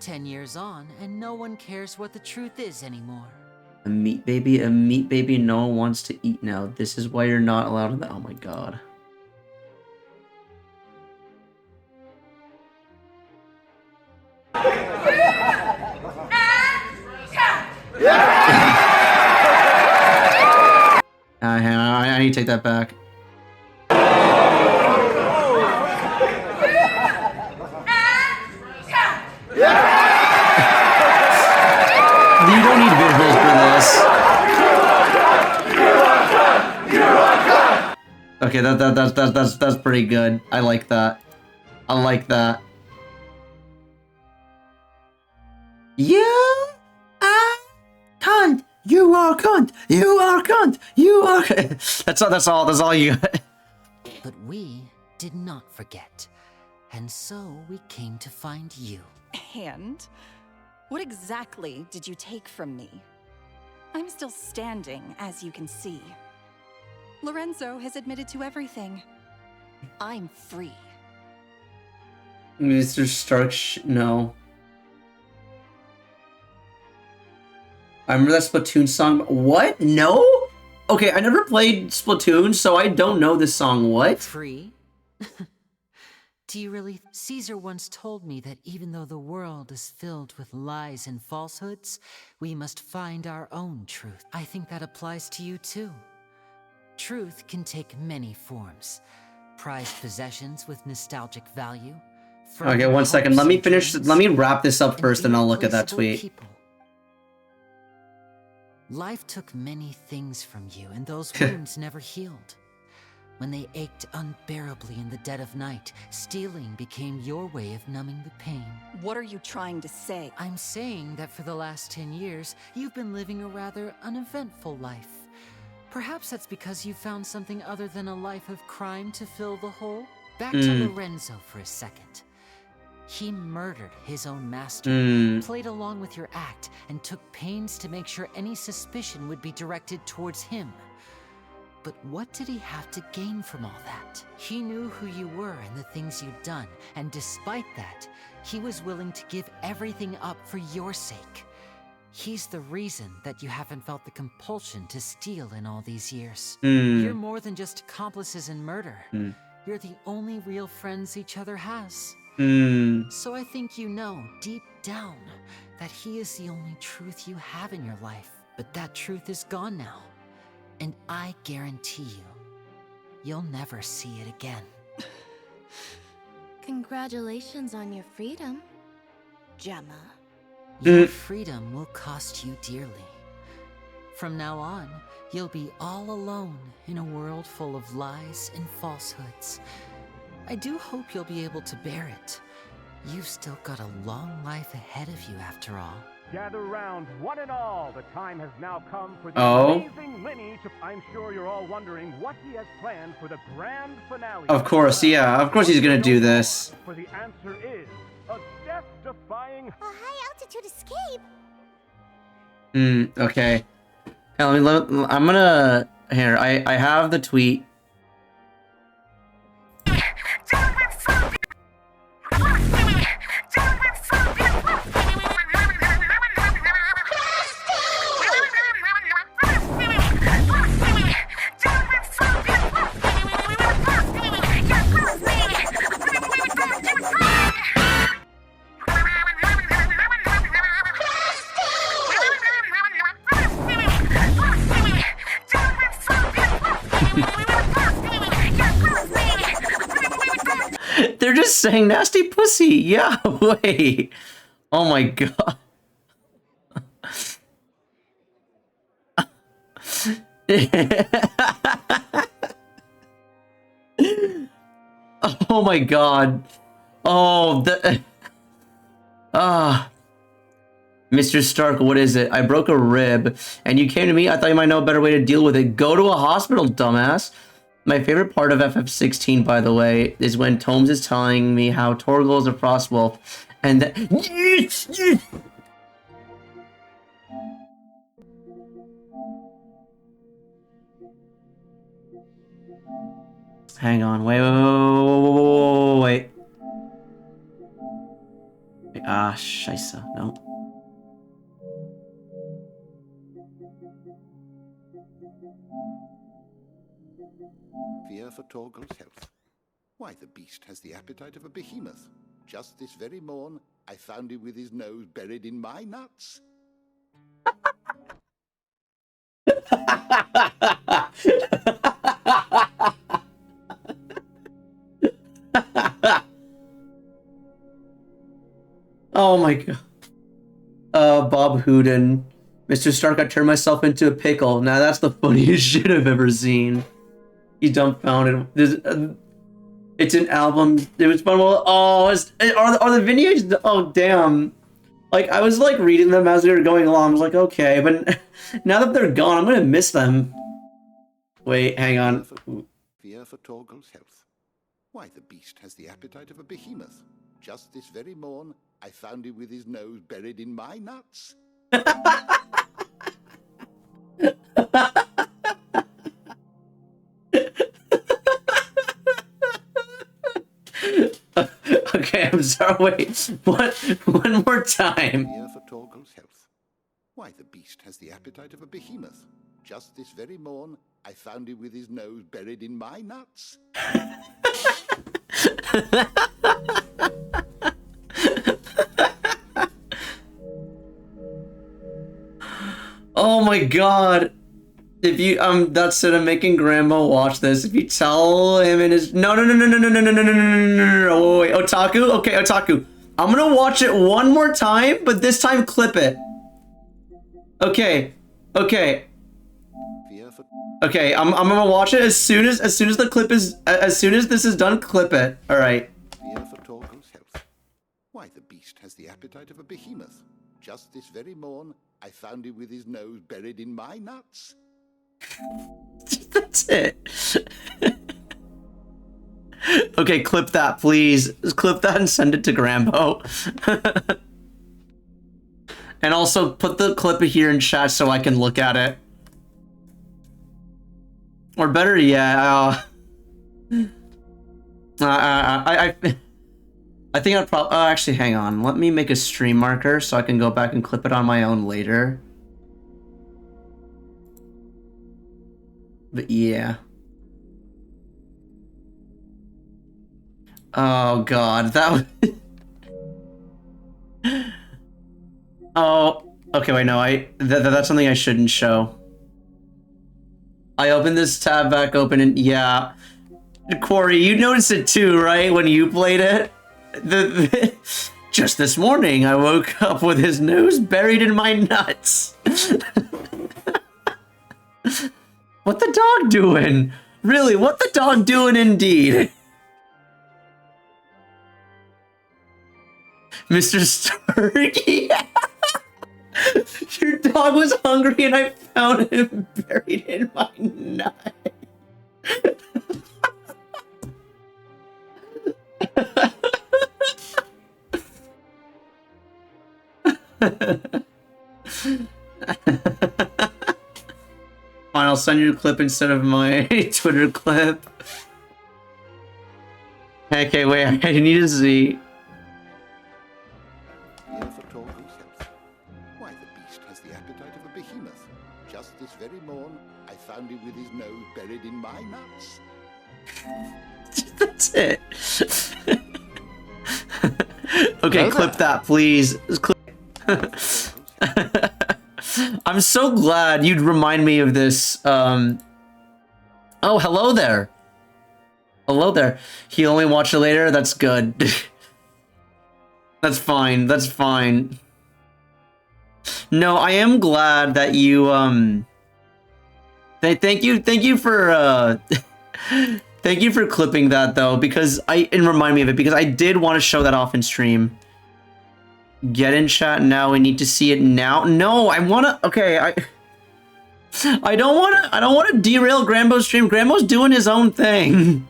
10 years on, and no one cares what the truth is anymore. A meat baby no one wants to eat now. This is why you're not allowed to... Oh my god. I need to take that back. You don't need visuals for this. Okay, that's pretty good. I like that. I like that. You are cunt. You are cunt. You are cunt. You are. That's all you got. But we did not forget, and so we came to find you. And? What exactly did you take from me? I'm still standing, as you can see. Lorenzo has admitted to everything. I'm free. Mr. Stark, no. I remember that Splatoon song. What? No? Okay, I never played Splatoon, so I don't know this song. What? Free? Do you really? Caesar once told me that even though the world is filled with lies and falsehoods, we must find our own truth. I think that applies to you too. Truth can take many forms. Prized possessions with nostalgic value. Okay, one second. Let me finish. Let me wrap this up first, and I'll look at that tweet. People. Life took many things from you, and those wounds never healed. When they ached unbearably in the dead of night, stealing became your way of numbing the pain. What are you trying to say? I'm saying that for the last 10 years, you've been living a rather uneventful life. Perhaps that's because you found something other than a life of crime to fill the hole? Back to Lorenzo for a second. He murdered his own master, played along with your act, and took pains to make sure any suspicion would be directed towards him. But what did he have to gain from all that? He knew who you were and the things you'd done, and despite that, he was willing to give everything up for your sake. He's the reason that you haven't felt the compulsion to steal in all these years. Hmm. You're more than just accomplices in murder. You're the only real friends each other has. So I think you know, deep down, that he is the only truth you have in your life. But that truth is gone now. And I guarantee you, you'll never see it again. Congratulations on your freedom, Gemma. Your freedom will cost you dearly. From now on, you'll be all alone in a world full of lies and falsehoods. I do hope you'll be able to bear it. You've still got a long life ahead of you after all. Gather round, one and all. The time has now come for the amazing Linny to... I'm sure you're all wondering what he has planned for the grand finale. Of course, yeah. Of course he's gonna do this. For the answer is a death-defying... A high-altitude escape? Okay. Hey, I'm gonna... Here, I have the tweet. They're just saying nasty pussy. Yeah, wait. Oh my god. Oh my god. Oh, the... Mr. Stark, what is it? I broke a rib, and you came to me? I thought you might know a better way to deal with it. Go to a hospital, dumbass. My favorite part of FF16, by the way, is when Tomes is telling me how Torgal is a frost wolf, and that... Hang on, wait. Ah, scheisse, no. Fear for Torgal's health. Why, the beast has the appetite of a behemoth. Just this very morn, I found him with his nose buried in my nuts. Oh my god. Bob Hooden. Mr. Stark, I turned myself into a pickle. Now that's the funniest shit I've ever seen. He's dumbfounded. It's an album. It was fun. Oh, are the vineyards? Oh, damn. Like, I was like reading them as they were going along. I was like, okay, but now that they're gone, I'm gonna miss them. Wait, hang on. Fear for Torgal's health. Why, the beast has the appetite of a behemoth. Just this very morn, I found him with his nose buried in my nuts. Okay, I'm sorry. Wait, one more time. Fear for Torgal's health. Why, the beast has the appetite of a behemoth. Just this very morn, I found him with his nose buried in my nuts. Oh my god. If you that's it, I'm making grandma watch this. If you tell him in his no, wait, otaku? Okay, otaku. I'm gonna watch it one more time, but this time clip it. Okay. Okay, I'm gonna watch it as soon as the clip is as soon as this is done, clip it. Alright. Fear for Torgal's health. Why, the beast has the appetite of a behemoth. Just this very morn, I found him with his nose buried in my nuts. That's it. Okay, clip that, please. Just clip that and send it to Grambo. And also put the clip here in chat so I can look at it. Or better yet, I think I'd probably... actually, hang on. Let me make a stream marker so I can go back and clip it on my own later. But yeah. Oh, God. That was... Oh. Okay, wait, no. That's something I shouldn't show. I opened this tab back open and... Yeah. Corey, you noticed it too, right? When you played it? Just this morning, I woke up with his nose buried in my nuts. What the dog doing? Really, what the dog doing indeed? Mr. Stark, yeah. Your dog was hungry and I found him buried in my nut. Fine, I'll send you a clip instead of my Twitter clip. Okay, wait, I need to see. Why, the beast has the appetite of a behemoth. Just this very morn, I found him with his nose buried in my nuts. That's it. Okay, clip that, please. I'm so glad you'd remind me of this. Oh, hello there. Hello there. He only watched it later? That's good. That's fine. That's fine. No, I am glad that you, thank you for, thank you for clipping that, though, because and remind me of it, because I did want to show that off in stream. Get in chat now, we need to see it now. No, I wanna, okay, I don't wanna derail Grambo's stream. Grambo's doing his own thing.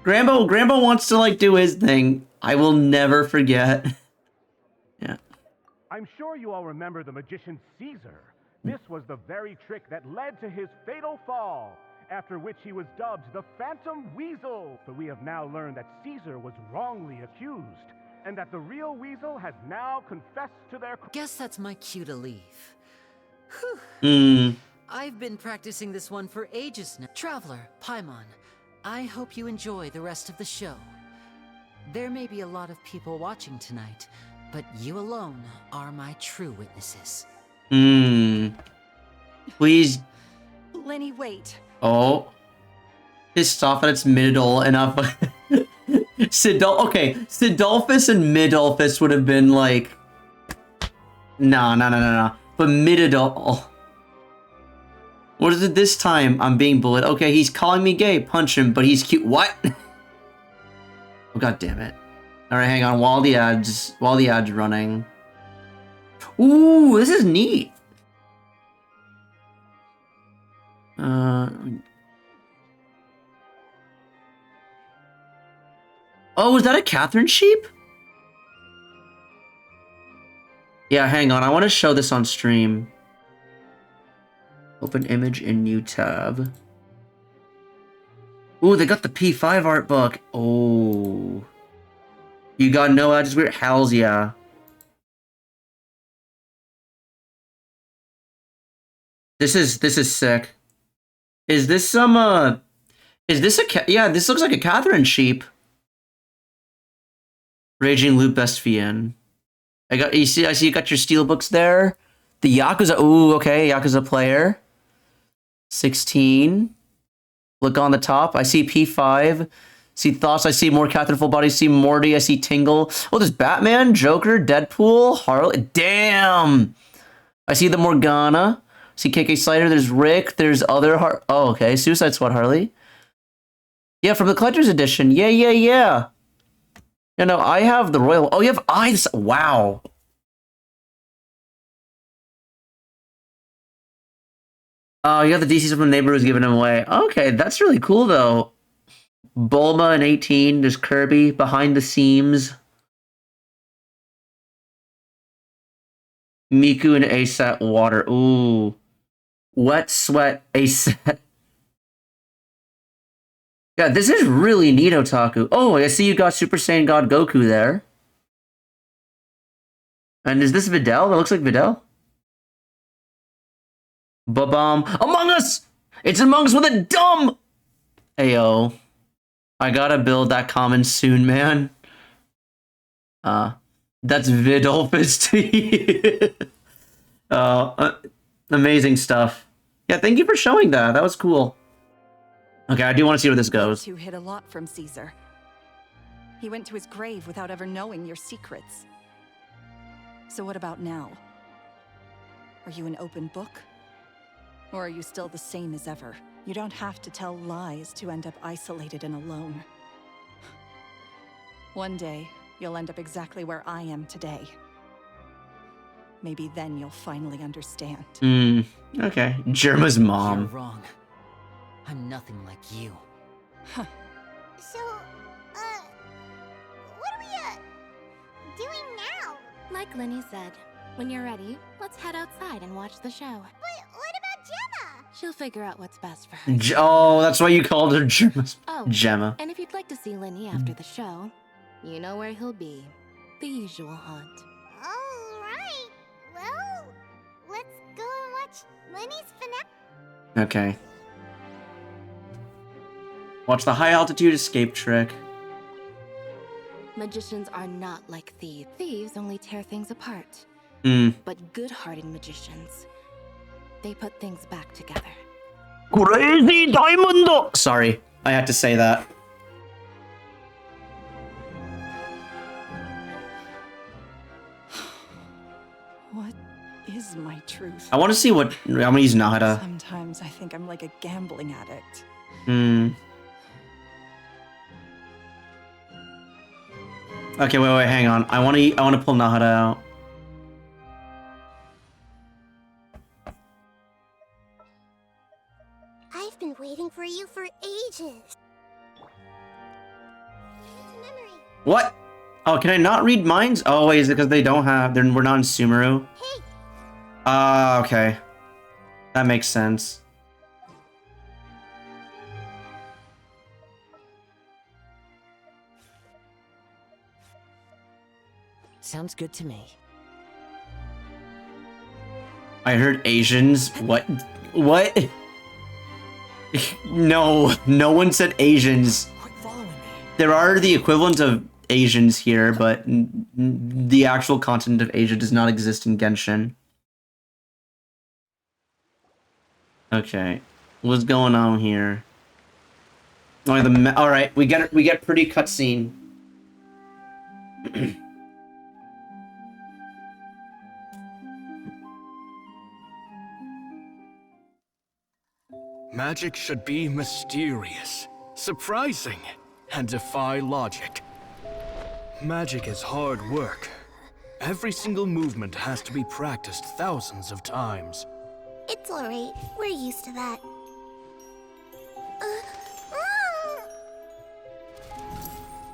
Grambo wants to, like, do his thing. I will never forget. Yeah. I'm sure you all remember the magician Caesar. This was the very trick that led to his fatal fall, after which he was dubbed the Phantom Weasel. But we have now learned that Caesar was wrongly accused, and that the real Weasel has now confessed to their... Guess that's my cue to leave. Whew. Hmm. I've been practicing this one for ages now. Traveler, Paimon, I hope you enjoy the rest of the show. There may be a lot of people watching tonight, but you alone are my true witnesses. Hmm. Please. Lenny, wait. Oh. Pissed off that it's middle enough. Sidolphus and Midolphus would have been like... No. But Mididol... What is it this time? I'm being bullied. Okay, he's calling me gay. Punch him, but he's cute. What? Oh, god damn it. Alright, hang on. While the ad's running. Ooh, this is neat. Oh, is that a Catherine sheep? Yeah, hang on. I want to show this on stream. Open image in new tab. Ooh, they got the P5 art book. Oh. You got no ads weird? Hells yeah. This is sick. Is this some, is this yeah, this looks like a Catherine sheep. Raging Loop Best VN. I see you got your steelbooks there. The Yakuza, ooh, okay, Yakuza player. 16. Look on the top. I see P5. See Thoughts. I see more Catherine Full Body. I see Morty. I see Tingle. Oh, there's Batman, Joker, Deadpool, Harley. Damn! I see the Morgana. I see KK Slider. There's Rick. There's other oh, okay. Suicide Squad Harley. Yeah, from the Collector's Edition. Yeah. You know, I have the Royal... Oh, you have eyes. Wow. Oh, you got the DCs from the neighbor who's giving them away. Okay, that's really cool, though. Bulma and 18. There's Kirby. Behind the Seams. Miku and ASAT Water. Ooh. Wet Sweat ASAT. Yeah, this is really neat, Otaku. Oh, I see you got Super Saiyan God Goku there. And is this Videl? That looks like Videl. Ba-bum. Among Us! It's Among Us with a dumb! Ayo. I gotta build that comment soon, man. That's Vidolphus to you. Amazing stuff. Yeah, thank you for showing that. That was cool. Okay, I do want to see where this goes. You hid a lot from Caesar. He went to his grave without ever knowing your secrets. So what about now? Are you an open book? Or are you still the same as ever? You don't have to tell lies to end up isolated and alone. One day, you'll end up exactly where I am today. Maybe then you'll finally understand. Okay. Germa's mom. You're wrong. I'm nothing like you. So, what are we, doing now? Like Lenny said, when you're ready, let's head outside and watch the show. But what about Gemma? She'll figure out what's best for her. Oh, that's why you called her Gemma's Gemma. And if you'd like to see Lenny after the show, you know where he'll be. The usual haunt. Alright. Well, let's go and watch Lenny's finale. Okay. Watch the high altitude escape trick. Magicians are not like thieves. Thieves only tear things apart. But good-hearted magicians, they put things back together. Crazy diamond! Sorry, I had to say that. What is my truth? I want to see what. I'm gonna use Nahara. Sometimes I think I'm like a gambling addict. Okay, wait, hang on. I want to pull Nahara out. I've been waiting for you for ages. What? Oh, can I not read minds? Oh, wait, is it because they don't have... we're not in Sumeru? Hey. Okay. That makes sense. Sounds good to me. I heard Asians. What? What? No one said Asians. Quit following me. There are the equivalent of Asians here, but the actual continent of Asia does not exist in Genshin. Okay, what's going on here? Oh, all right, we get pretty cutscene. Magic should be mysterious, surprising, and defy logic. Magic is hard work. Every single movement has to be practiced thousands of times. It's alright. We're used to that.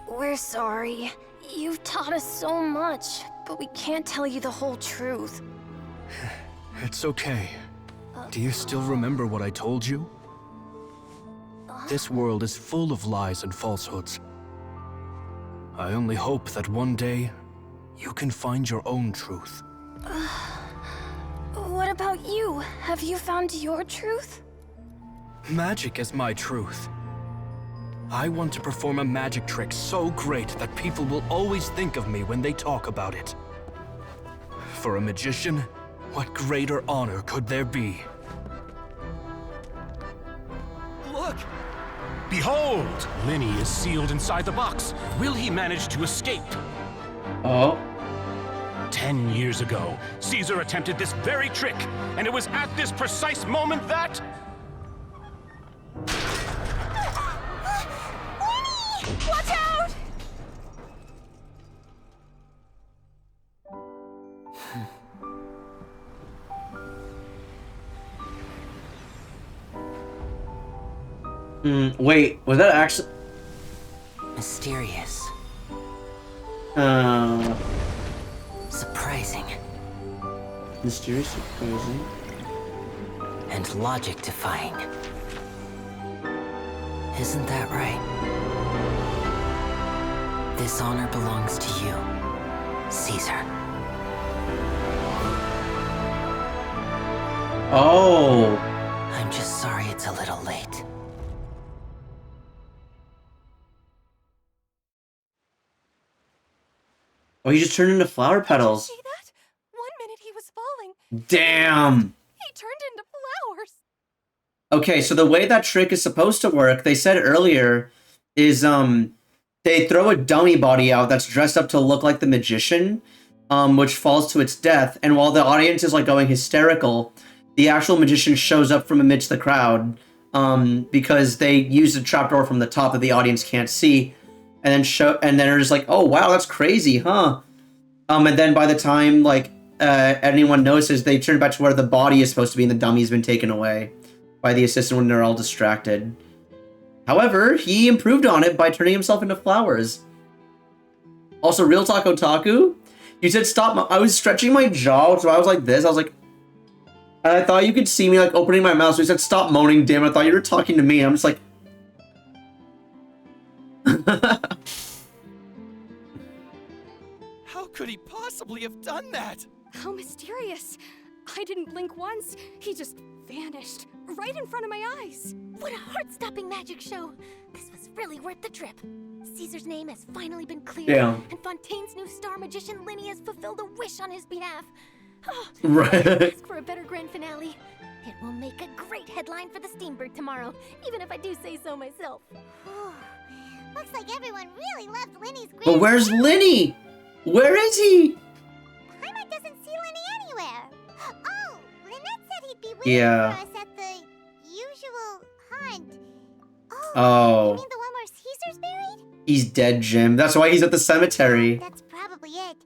We're sorry. You've taught us so much, but we can't tell you the whole truth. It's okay. Do you still remember what I told you? This world is full of lies and falsehoods. I only hope that one day, you can find your own truth. What about you? Have you found your truth? Magic is my truth. I want to perform a magic trick so great that people will always think of me when they talk about it. For a magician, what greater honor could there be? Look! Behold! Lenny is sealed inside the box. Will he manage to escape? Oh. 10 years ago, Caesar attempted this very trick, and it was at this precise moment that... Watch out! Wait, was that actually... Mysterious. Surprising. Mysterious, surprising. And logic defying. Isn't that right? This honor belongs to you, Caesar. Oh. I'm just sorry it's a little late. Oh, he just turned into flower petals. See that? 1 minute he was falling. Damn. He turned into flowers. Okay, so the way that trick is supposed to work, they said earlier, is they throw a dummy body out that's dressed up to look like the magician, which falls to its death, and while the audience is like going hysterical, the actual magician shows up from amidst the crowd, because they use a trapdoor from the top that the audience can't see, and then they're just like, oh wow, that's crazy, huh? And then by the time like anyone notices, they turn back to where the body is supposed to be and the dummy's been taken away by the assistant when they're all distracted. However, he improved on it by turning himself into flowers. Also, Real Talk Otaku, you said stop. I was stretching my jaw, so I was like this. I was like, and I thought you could see me like opening my mouth. So he said stop moaning, damn. I thought you were talking to me. I'm just like, How could he possibly have done that? How mysterious. I didn't blink once. He just vanished right in front of my eyes. What a heart-stopping magic show. This was really worth the trip. Caesar's name has finally been cleared, yeah. And Fontaine's new star magician Linny has fulfilled a wish on his behalf. Oh, right. I can't ask for a better grand finale. It will make a great headline for the Steamberg tomorrow, even if I do say so myself. Looks like everyone really loved Linny's grand But where's finale. Linny? Where is he? Paimon doesn't see Linny anywhere. Oh, Lynette said he'd be waiting Yeah. for us at the usual hunt. Oh. You mean the one where Caesar's buried? He's dead, Jim. That's why he's at the cemetery. That's probably it.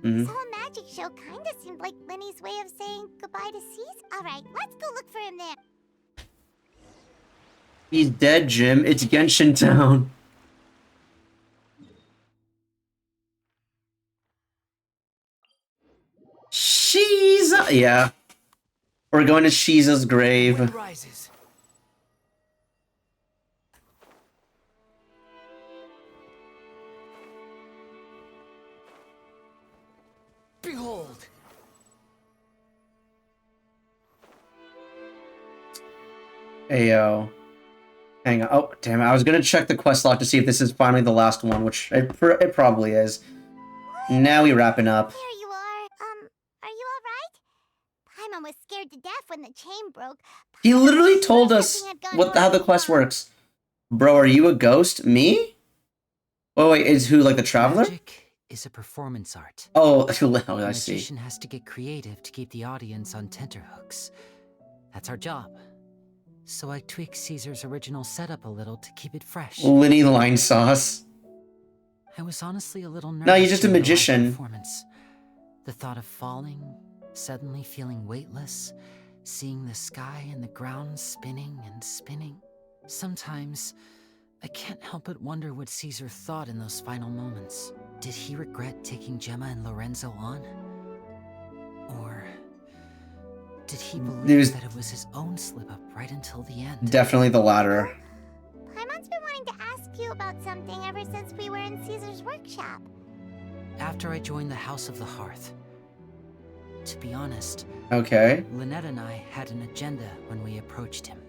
Mhm. This whole magic show kinda seemed like Linny's way of saying goodbye to Caesar. Alright, let's go look for him there. He's dead, Jim. It's Genshin Town. Shiza. Yeah. We're going to Shiza's grave. Rises. Behold. Ayo. Hang on. Oh, damn it. I was going to check the quest log to see if this is finally the last one, which it probably is. Now we wrapping up. There you are. Are you alright? Paimon was scared to death when the chain broke. He literally told us how the quest works. Bro, are you a ghost? Me? Oh, wait, is who, like the traveler? Magic is a performance art. Oh, I The see. magician has to get creative to keep the audience on tenterhooks. That's our job. So I tweaked Caesar's original setup a little to keep it fresh. Linny line sauce. I was honestly a little nervous. No, you're just a during the live magician. Performance. The thought of falling, suddenly feeling weightless, seeing the sky and the ground spinning and spinning. Sometimes, I can't help but wonder what Caesar thought in those final moments. Did he regret taking Gemma and Lorenzo on? Or did he believe that it was his own slip-up right until the end? Definitely the latter. Paimon's been wanting to ask you about something ever since we were in Caesar's workshop. After I joined the House of the Hearth. To be honest, Okay. Lynette and I had an agenda when we approached him.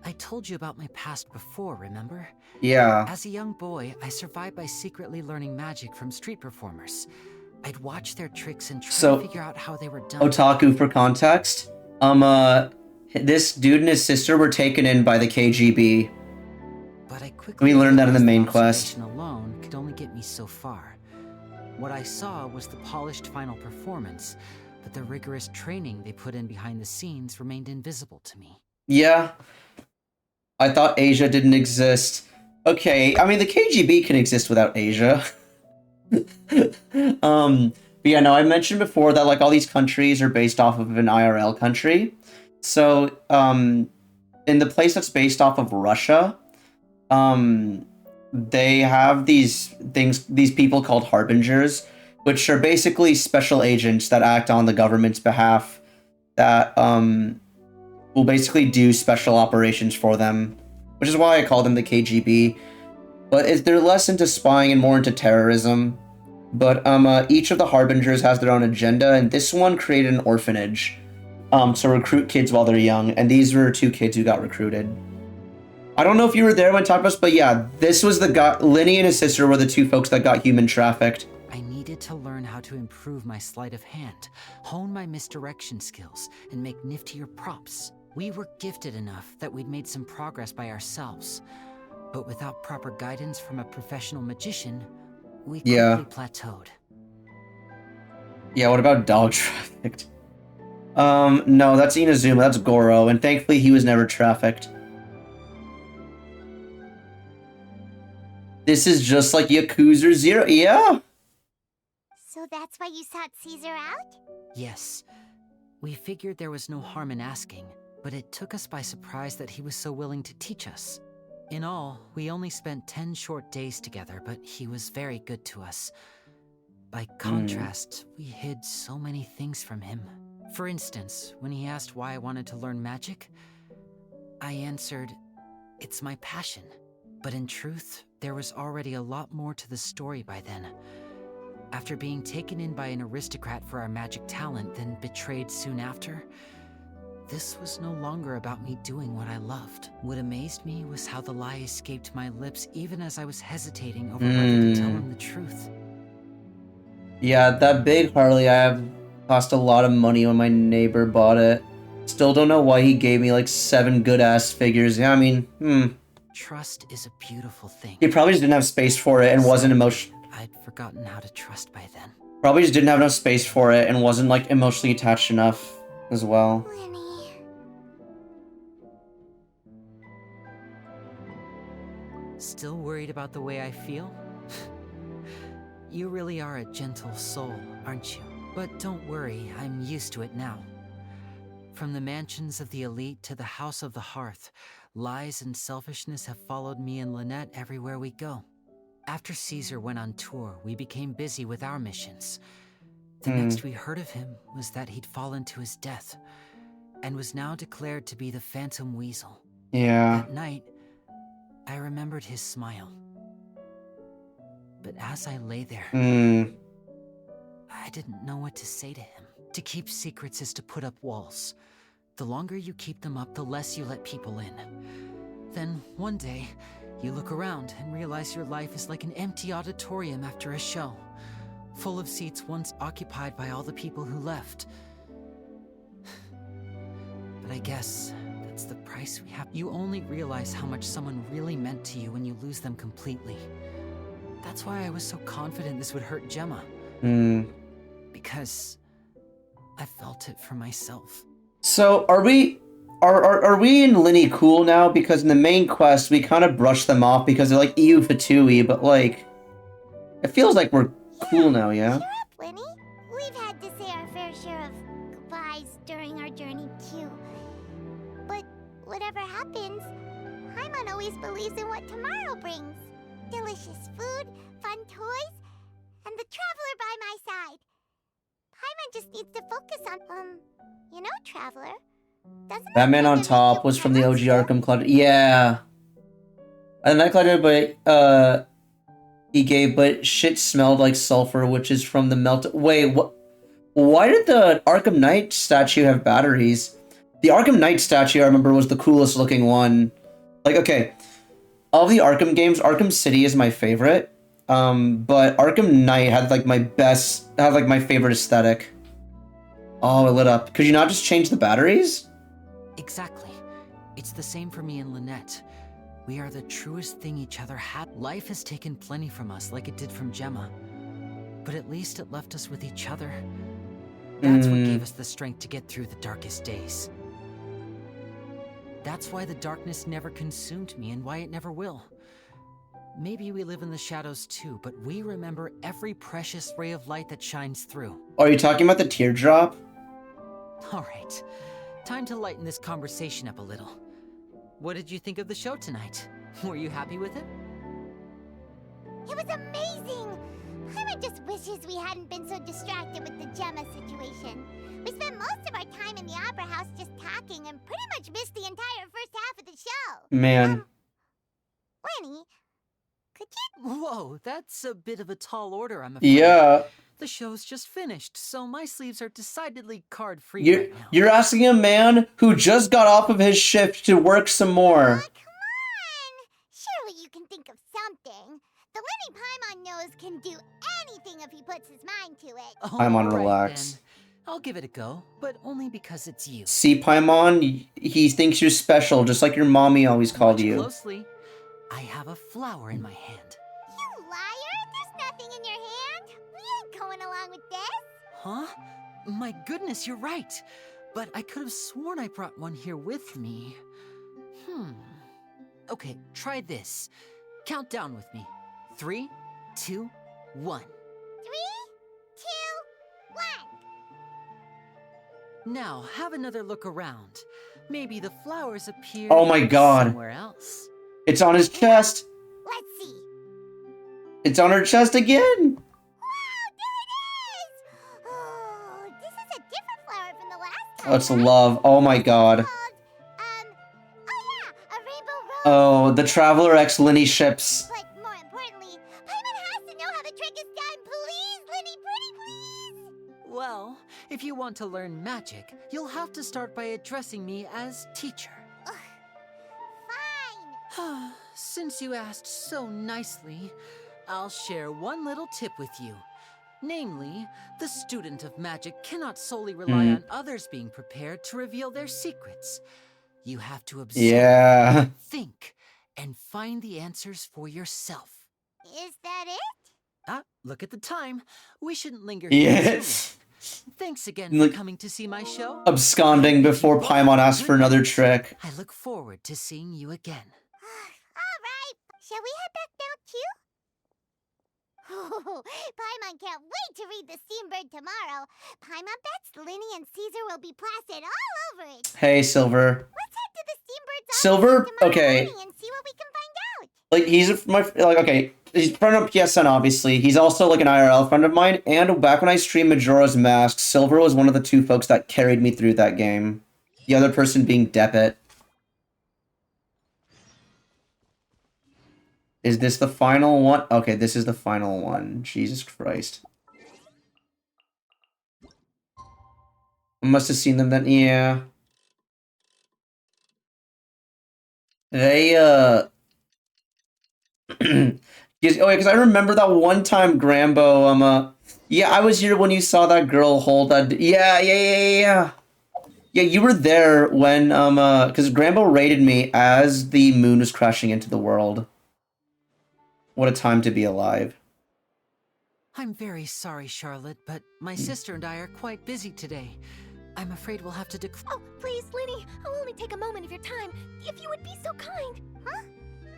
I told you about my past before, remember? Yeah. As a young boy, I survived by secretly learning magic from street performers. I'd watch their tricks and try So, to figure out how they were done. Otaku, for context, this dude and his sister were taken in by the KGB. But I quickly We learned that in the main realized quest. observation alone could only get me so far. What I saw was the polished final performance, but the rigorous training they put in behind the scenes remained invisible to me. Yeah. I thought Asia didn't exist. Okay, I mean, the KGB can exist without Asia. But yeah, no, I mentioned before that, like, all these countries are based off of an IRL country. So, in the place that's based off of Russia, they have these people called harbingers, which are basically special agents that act on the government's behalf that, will basically do special operations for them, which is why I call them the KGB. But they're less into spying and more into terrorism. But each of the Harbingers has their own agenda, and this one created an orphanage to recruit kids while they're young, and these were 2 kids who got recruited. I don't know if you were there when I talked about this, but yeah, this was the guy. Linny and his sister were the 2 folks that got human trafficked. I needed to learn how to improve my sleight of hand, hone my misdirection skills, and make niftier props. We were gifted enough that we'd made some progress by ourselves. But without proper guidance from a professional magician, we quickly plateaued. Yeah, what about dog trafficked? No, that's Inazuma, that's Goro, and thankfully he was never trafficked. This is just like Yakuza 0, yeah? So that's why you sought Caesar out? Yes. We figured there was no harm in asking, but it took us by surprise that he was so willing to teach us. In all, we only spent 10 short days together, but he was very good to us. By contrast, we hid so many things from him. For instance, when he asked why I wanted to learn magic, I answered, "It's my passion." But in truth, there was already a lot more to the story by then. After being taken in by an aristocrat for our magic talent, then betrayed soon after, this was no longer about me doing what I loved. What amazed me was how the lie escaped my lips even as I was hesitating over whether to tell him the truth. Yeah, that big Harley I have cost a lot of money when my neighbor bought it. Still don't know why he gave me like 7 good-ass figures. Yeah, I mean, Trust is a beautiful thing. He probably just didn't have space for it and wasn't emotional. I'd forgotten how to trust by then. Probably just didn't have enough space for it and wasn't like emotionally attached enough as well. Still worried about the way I feel? You really are a gentle soul, aren't you? But don't worry, I'm used to it now. From the mansions of the elite to the house of the hearth, lies and selfishness have followed me and Lynette everywhere we go. After Caesar went on tour, we became busy with our missions. The next we heard of him was that he'd fallen to his death, and was now declared to be the Phantom Weasel. Yeah. That night, I remembered his smile. But as I lay there, I didn't know what to say to him. To keep secrets is to put up walls. The longer you keep them up, the less you let people in. Then, one day, you look around and realize your life is like an empty auditorium after a show, full of seats once occupied by all the people who left. But I guess that's the price we have. You only realize how much someone really meant to you when you lose them completely. That's why I was so confident this would hurt Gemma. Because I felt it for myself. So are we and Linny cool now? Because in the main quest we kind of brushed them off because they're like ew fatui, but like it feels like we're cool now, yeah? Cheer up, Linny. We've had to say our fair share of goodbyes during our journey too. But whatever happens, Paimon always believes in what tomorrow brings. Delicious food, fun toys, and the Traveler by my side. Paimon just needs to focus on, you know, Traveler. Doesn't Batman on top was from the OG Arkham Clutter. Yeah. And that clutter, but he gave, but shit smelled like sulfur, which is from the melt. Wait, what? Why did the Arkham Knight statue have batteries? The Arkham Knight statue, I remember, was the coolest looking one. Like, okay, of the Arkham games, Arkham City is my favorite. But Arkham Knight had like my favorite aesthetic. Oh, it lit up. Could you not just change the batteries? Exactly. It's the same for me and Lynette. We are the truest thing each other had. Life has taken plenty from us, like it did from Gemma. But at least it left us with each other. That's what gave us the strength to get through the darkest days. That's why the darkness never consumed me and why it never will. Maybe we live in the shadows too, but we remember every precious ray of light that shines through. Are you talking about the teardrop? Alright, time to lighten this conversation up a little. What did you think of the show tonight? Were you happy with it? It was amazing! Paimon just wishes we hadn't been so distracted with the Gemma situation. We spent most of our time in the Opera House just talking and pretty much missed the entire first half of the show. Man. Whoa, that's a bit of a tall order, I'm afraid. Yeah. The show's just finished, so my sleeves are decidedly card-free You're, right now. you're asking a man who just got off of his shift to work some more. Surely you can think of something. The Lenny Paimon knows can do anything if he puts his mind to it. Paimon, All right, relax. then. I'll give it a go, but only because it's you. See, Paimon, he thinks you're special, just like your mommy always called you. Closely. I have a flower in my hand. You liar! There's nothing in your hand. We ain't going along with this. Huh? My goodness, you're right. But I could have sworn I brought one here with me. Okay, try this. Count down with me. 3, 2, 1. 3, 2, 1. Now, have another look around. Maybe the flowers appear Oh my God. somewhere else. It's on his chest. Let's see. It's on her chest again. Oh, this is a different flower from the last time. Oh, it's love. Oh my God. Oh, the Traveler X Linny ships. But more importantly, Paimon has to know how the trick is done. Please, Linny, pretty please. Well, if you want to learn magic, you'll have to start by addressing me as teacher. Fine. Since you asked so nicely, I'll share one little tip with you. Namely, the student of magic cannot solely rely on others being prepared to reveal their secrets. You have to observe, think, and find the answers for yourself. Is that it? Look at the time. We shouldn't linger here. Yes. Thanks again for coming to see my show. Absconding before Paimon asks for another trick. I look forward to seeing you again. All right. Shall we head back now, too? Oh, Paimon can't wait to read the Steambird tomorrow. Paimon bets Linny and Caesar will be plastered all over it. Hey, Silver. Let's head to the Steambird's Silver? office tomorrow Okay. morning and see what we can find out. Like, he's a friend of PSN, obviously. He's also, like, an IRL friend of mine. And back when I streamed Majora's Mask, Silver was one of the 2 folks that carried me through that game. The other person being Deppet. Is this the final one? Okay, this is the final one. Jesus Christ. I must have seen them then. Yeah. They, because I remember that one time Grambo, yeah, I was here when you saw that girl hold that. Yeah. Yeah, you were there when, because Grambo raided me as the moon was crashing into the world. What a time to be alive. I'm very sorry, Charlotte, but my sister and I are quite busy today. I'm afraid we'll have to decline. Oh, please, Linny. I'll only take a moment of your time, if you would be so kind. Huh?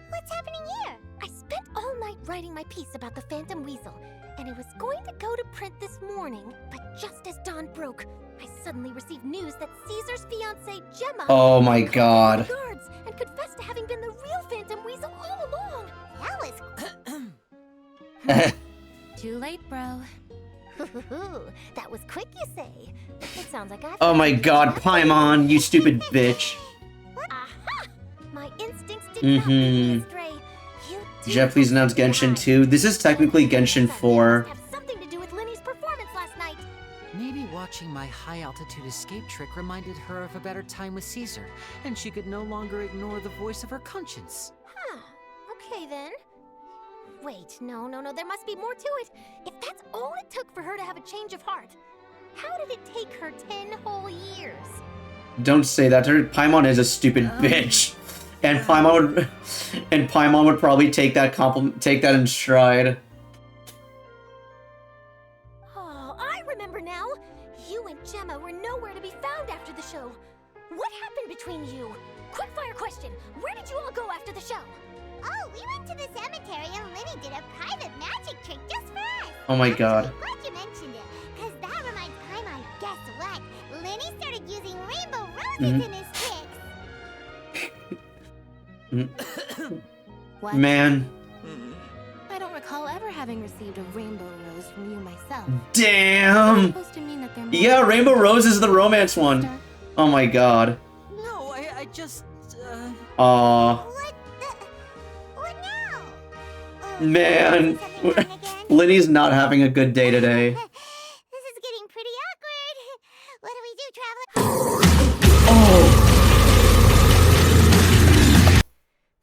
What's happening here? I spent all night writing my piece about the Phantom Weasel, and it was going to go to print this morning, but just as dawn broke, I suddenly received news that Caesar's fiancée, Gemma, Oh my God. guards and confessed to having been the real Phantom Weasel all along. That was Too late, bro. That was quick, you say? It sounds like I. Oh my God, Paimon, you stupid bitch. Aha! My instincts did not lead me astray. You do Jeff, please announce Genshin 2. This is technically Genshin 4. have something to do with Linny's performance last night. Maybe watching my high-altitude escape trick reminded her of a better time with Caesar, and she could no longer ignore the voice of her conscience. Huh. Okay, then. Wait, no, there must be more to it. If that's all it took for her to have a change of heart, how did it take her 10 whole years? Don't say that to her. Paimon is a stupid bitch. And Paimon would probably take that in stride. Oh, I remember now. You and Gemma were nowhere to be found after the show. What happened between you? Quickfire question. Where did you all go after the show? Oh, we went to the cemetery and Linny did a private magic trick just for us. Oh my God. Glad you mentioned it, because that reminds Paimon, guess what? Linny started using rainbow roses in his tricks. What? Man. I don't recall ever having received a rainbow rose from you myself. Damn. Supposed to mean that they're Yeah, Rainbow Rose is the romance one. Oh my God. No, I just, Aww. What now? Man, Linny's not having a good day today. This is getting pretty awkward. What do we do, Traveler? Oh!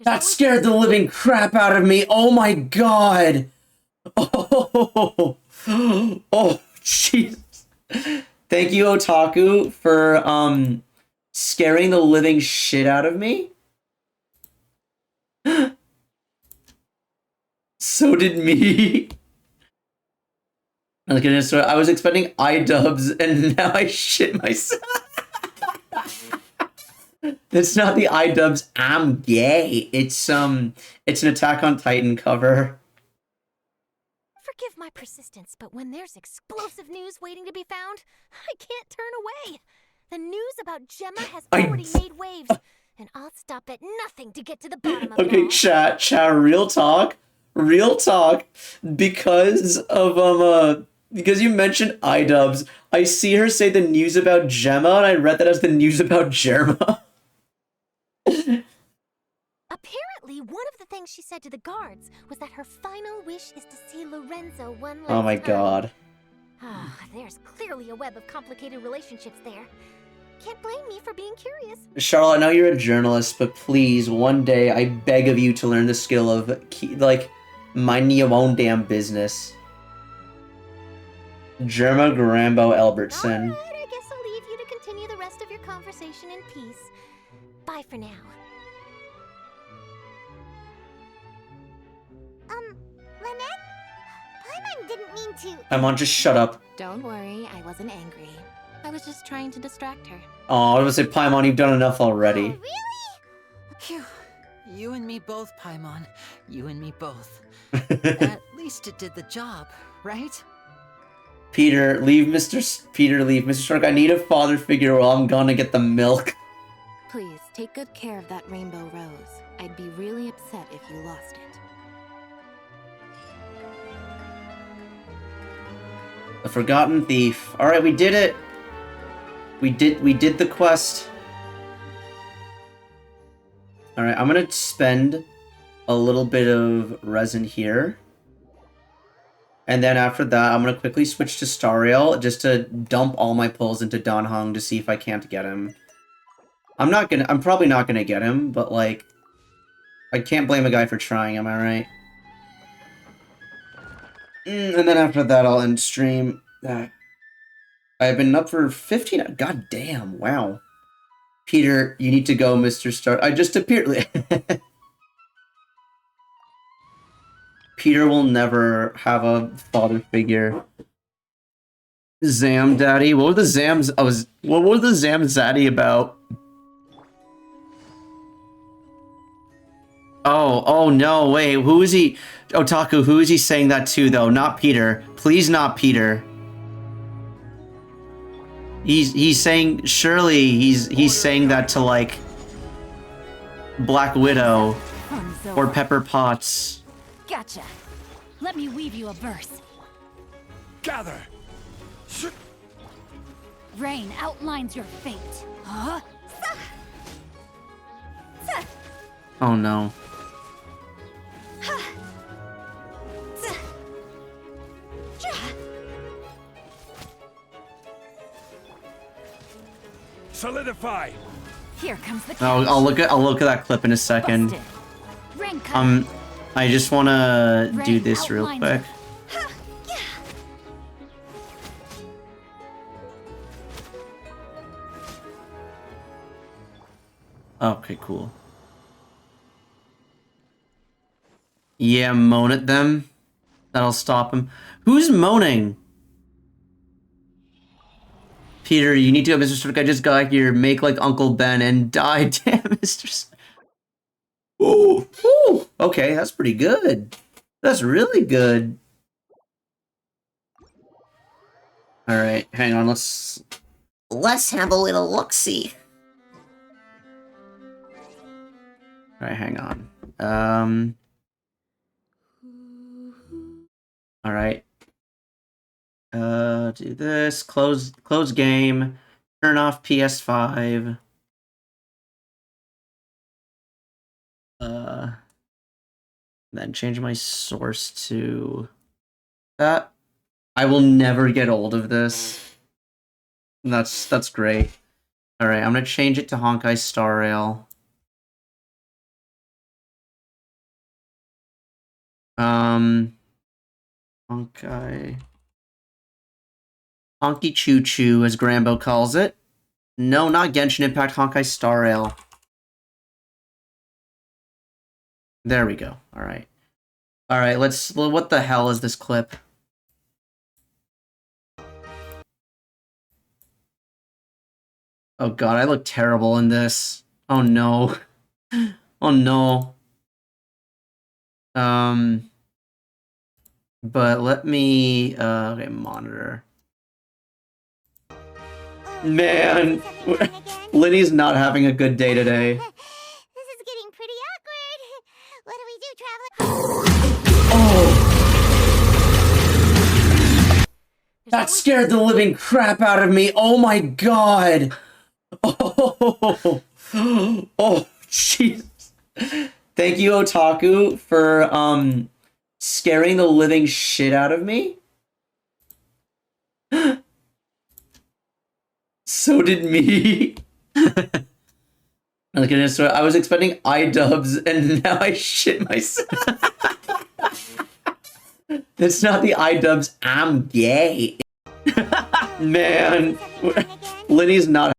That scared the living crap out of me. Oh my god. Oh, oh, Jesus. Thank you, Otaku, for scaring the living shit out of me. So did me. I was expecting iDubbbz, and now I shit myself. It's not the iDubbbz I'm gay. It's an Attack on Titan cover. Forgive my persistence, but when there's explosive news waiting to be found, I can't turn away. The news about Gemma has already made waves, and I'll stop at nothing to get to the bottom of it. Okay, chat, real talk, because of because you mentioned iDubbbz, I see her say the news about Gemma, and I read that as the news about Germa. Apparently, one of the things she said to the guards was that her final wish is to see Lorenzo one last time. Oh my god. There's clearly a web of complicated relationships there. Can't blame me for being curious. Charlotte, I know you're a journalist, but please, one day, I beg of you to learn the skill of, minding your own damn business. Germa Grambo Albertson. Alright, I guess I'll leave you to continue the rest of your conversation in peace. Bye for now. Lynette? Paimon didn't mean to. Paimon, just shut up. Don't worry, I wasn't angry. I was just trying to distract her. Oh, I was gonna say, Paimon, you've done enough already. Phew. You and me both, Paimon. You and me both. At least it did the job, right? Peter, leave Mr. Stark, I need a father figure or I'm gonna get the milk. Please, take good care of that rainbow rose. I'd be really upset if you lost it. The Forgotten Thief. Alright, we did it! We did the quest. Alright, I'm gonna spend a little bit of resin here. And then after that, I'm gonna quickly switch to Stariel just to dump all my pulls into Dan Heng to see if I can't get him. I'm probably not gonna get him, but like, I can't blame a guy for trying, am I right? And then after that, I'll end stream. I've been up for 15. God damn, wow. Peter, you need to go, Mr. Stark. I just appeared. Peter will never have a father figure. Zam Daddy. What were the Zams? What were the Zam Zaddy about? Oh no, wait, who is he? Otaku, who is he saying that to, though? Not Peter. Please not Peter. He's saying, surely he's saying that to, like, Black Widow or Pepper Potts. Gotcha. Let me weave you a verse. Gather. Rain outlines your fate. Huh? Oh no. Solidify. Here comes the I'll look at that clip in a second. I just want to do this real quick. Okay, cool. Yeah, moan at them. That'll stop him. Who's moaning? Peter, you need to go, Mr. Stark. I just got here. Make like Uncle Ben and die. Damn, Mr. Stark. Ooh, ooh. Okay, that's pretty good. That's really good. All right, hang on. Let's have a little look-see. All right, hang on. All right. Do this. Close game. Turn off PS5. Then change my source to that. I will never get old of this. That's great. All right, I'm gonna change it to Honkai Star Rail. Honkai. Honky Choo Choo, as Grambo calls it. No, not Genshin Impact, Honkai Star Rail. There we go. All right. All right, let's... What the hell is this clip? Oh god, I look terrible in this. Oh no. Oh no. But let me... okay, monitor. Man, Linny's not having a good day today. This is getting pretty awkward. What do we do, Traveler? Oh! That scared the living crap out of me. Oh my god! Oh, oh, Jesus. Thank you, Otaku, for scaring the living shit out of me. So did me. I was expecting iDubbbz, and now I shit myself. It's not the iDubbbz, I'm gay. Man, Linny's not.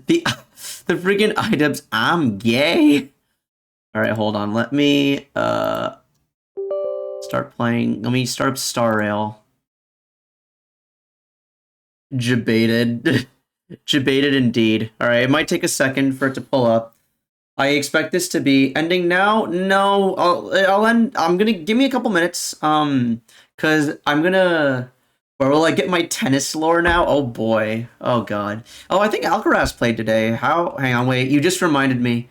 the freaking iDubbbz, I'm gay. All right, hold on. Let me start playing. Let me start up Star Rail. Debated. Debated indeed. All right, it might take a second for it to pull up. I expect this to be ending now. No, I'll end. I'm gonna give me a couple minutes. Cause I'm gonna. Where will I get my tennis lore now? Oh boy. Oh god. Oh, I think Alcaraz played today. How? Hang on, wait. You just reminded me.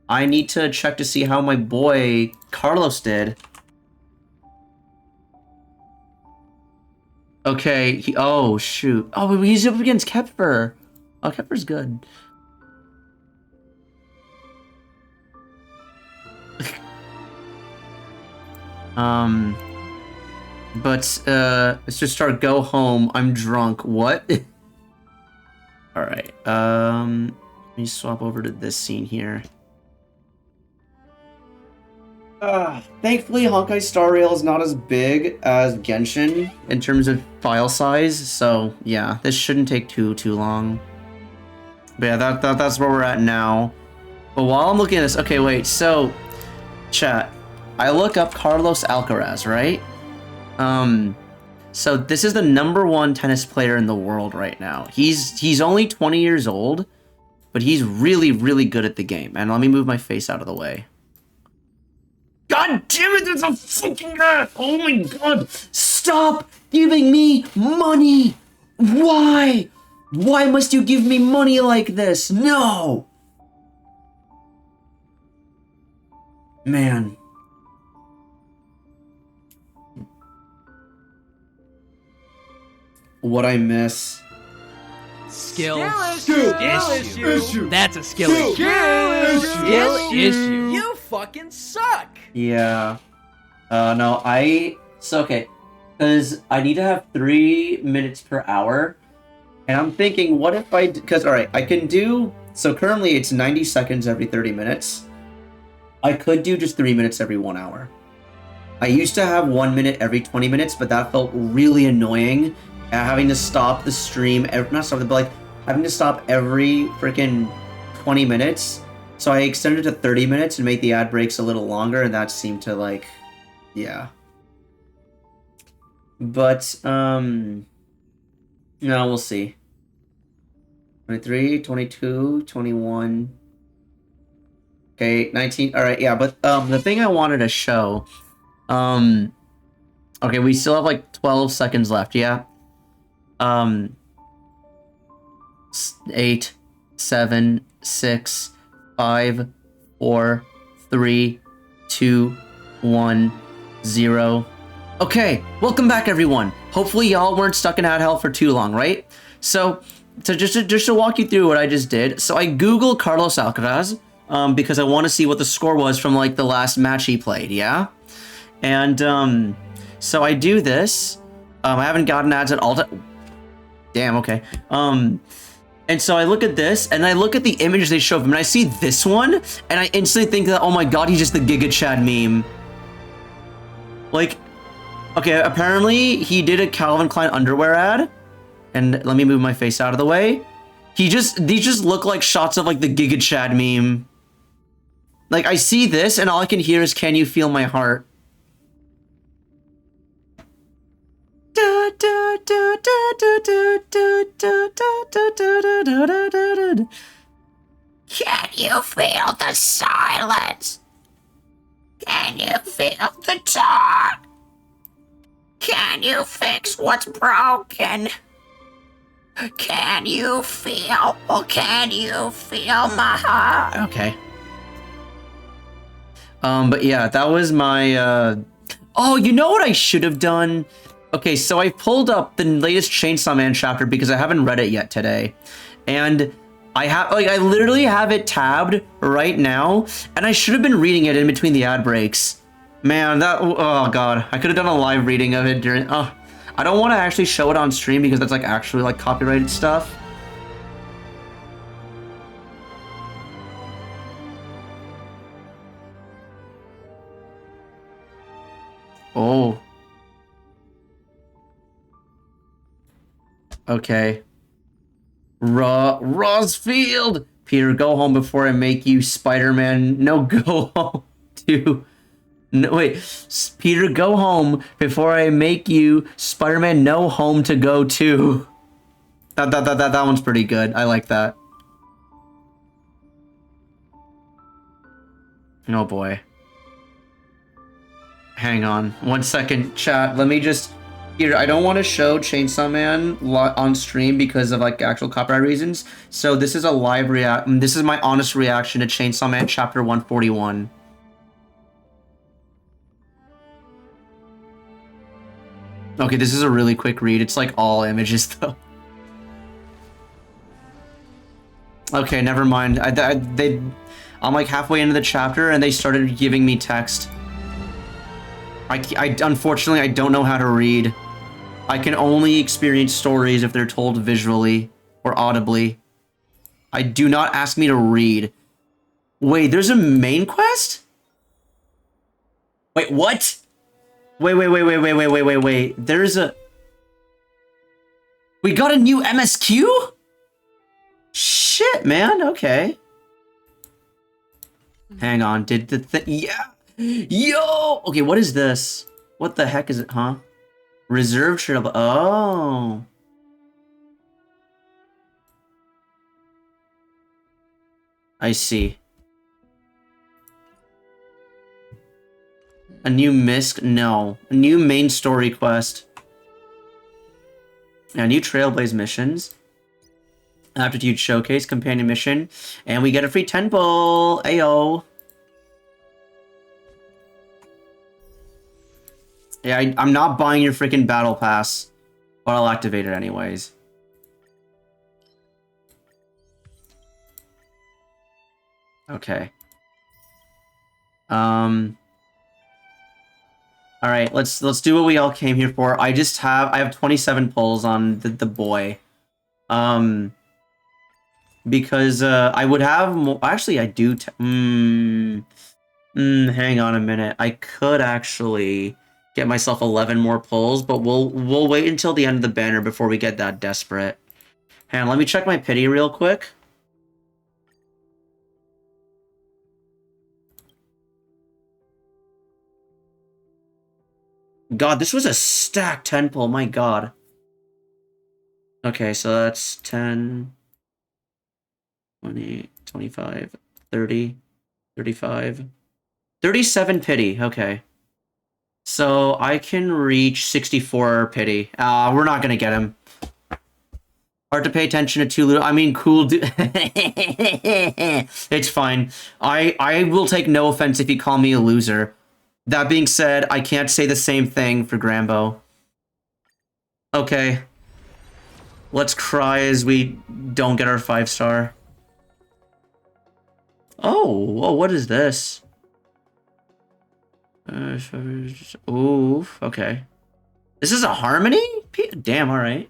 I need to check to see how my boy Carlos did. Okay. Oh shoot. Oh, he's up against Kepfer. Oh, Kepfer's good. But, let's just start Go Home. I'm drunk. What? Alright, let me swap over to this scene here. Thankfully, Honkai Star Rail is not as big as Genshin in terms of file size, so yeah, this shouldn't take too long. But yeah, that's where we're at now. But while I'm looking at this, okay, wait, so, chat, I look up Carlos Alcaraz, right? So this is the #1 tennis player in the world right now. He's only 20 years old, but he's really, really good at the game. And let me move my face out of the way. God damn it, there's a fucking guy! Oh my god! Stop giving me money! Why? Why must you give me money like this? No! Man. What I miss. Skill issue. That's a skill issue. Skill issue. You fucking suck. Yeah. No, so okay. Because I need to have 3 minutes per hour. And I'm thinking, what if because alright, I can do, so currently it's 90 seconds every 30 minutes. I could do just 3 minutes every 1 hour. I used to have 1 minute every 20 minutes, but that felt really annoying. Having to stop the stream, not stop it, but like having to stop every freaking 20 minutes. So I extended it to 30 minutes and made the ad breaks a little longer, and that seemed to like, yeah. But, no, we'll see. 23, 22, 21. Okay, 19. All right, yeah, but the thing I wanted to show, okay, we still have like 12 seconds left, yeah? 8, 7, 6, 5, 4, 3, 2, 1, 0. Okay, welcome back everyone. Hopefully y'all weren't stuck in ad hell for too long, right? So just to walk you through what I just did. So I Googled Carlos Alcaraz. because I want to see what the score was from like the last match he played, yeah? And so I do this. I haven't gotten ads at all. Damn, okay. And so I look at this, and I look at the images they show of him, and I see this one, and I instantly think that, oh my god, he's just the Giga Chad meme. Like, okay, apparently he did a Calvin Klein underwear ad, and let me move my face out of the way. These just look like shots of like the Giga Chad meme. Like, I see this, and all I can hear is, "Can you feel my heart?" Can you feel the silence? Can you feel the talk? Can you fix what's broken? Can you feel my heart? Okay. But yeah, that was my, Oh, you know what I should have done? Okay, so I pulled up the latest Chainsaw Man chapter because I haven't read it yet today. And I literally have it tabbed right now, and I should have been reading it in between the ad breaks. Man, oh god, I could have done a live reading of it during, I don't want to actually show it on stream because that's like actually like copyrighted stuff. Oh. Okay. Rosfield! Peter, go home before I make you Spider-Man. No, go home to... No, wait. Peter, go home before I make you Spider-Man No Home to go to. That one's pretty good. I like that. Oh boy. Hang on. 1 second, chat. Let me just... Here, I don't want to show Chainsaw Man on stream because of like actual copyright reasons. So this is a live This is my honest reaction to Chainsaw Man chapter 141. Okay, this is a really quick read. It's like all images though. Okay, never mind. I'm like halfway into the chapter and they started giving me text. Unfortunately, I don't know how to read. I can only experience stories if they're told visually or audibly. Do not ask me to read. Wait, there's a main quest? Wait, what? Wait. There's a... We got a new MSQ? Shit, man. Okay. Hang on. Did the thing... Yeah. Yo! Okay, what is this? What the heck is it, huh? Reserve trail. Oh. I see. A new misc? No. A new main story quest. A new Trailblaze missions. Aptitude Showcase, companion mission. And we get a free temple. Ayo. Yeah, I'm not buying your freaking battle pass, but I'll activate it anyways. Okay. All right, let's do what we all came here for. I have 27 pulls on the boy. Because I would have more. Actually, I do. Hang on a minute. I could actually get myself 11 more pulls, but we'll wait until the end of the banner before we get that desperate. Hang on, let me check my pity real quick. God, this was a stacked 10 pull, my god. Okay, so that's 10, 20, 25, 30, 35, 37 pity, okay. So I can reach 64 pity. We're not gonna get him. Hard to pay attention to too little. I mean, cool. It's fine. I will take no offense if you call me a loser. That being said, I can't say the same thing for Grambo. Okay. Let's cry as we don't get our 5-star. Oh, what is this? Oof, okay. This is a harmony? Damn, alright.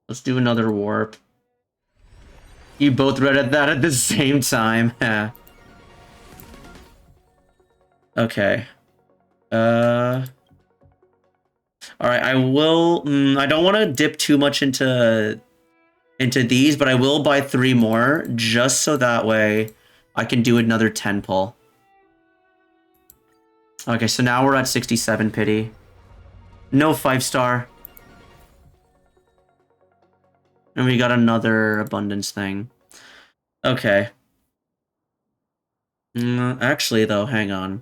Let's do another warp. You both read that at the same time. Okay. Alright, I will... I don't want to dip too much into these, but I will buy 3 more, just so that way I can do another 10 pull. Okay, so now we're at 67 pity. No 5-star. And we got another abundance thing. Okay. Actually, though, hang on.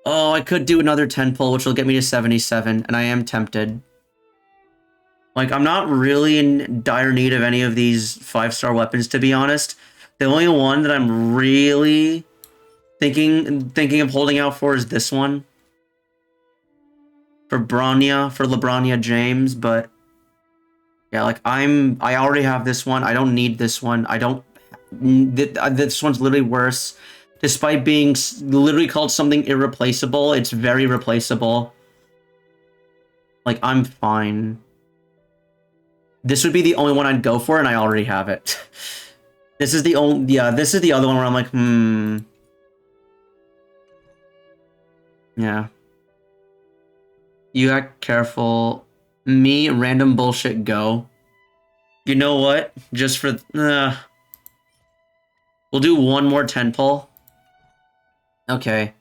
Oh, I could do another 10 pull, which will get me to 77, and I am tempted. Like, I'm not really in dire need of any of these 5-star weapons, to be honest. The only one that I'm really thinking of holding out for is this one. For LeBronia James, but... Yeah, like, I already have this one. I don't need this one. This one's literally worse. Despite being literally called something irreplaceable, it's very replaceable. Like, I'm fine. This would be the only one I'd go for, and I already have it. This is the only... Yeah, this is the other one where I'm like, Yeah. You act careful. Me, random bullshit, go. You know what? Just for... we'll do one more 10 pull. Okay.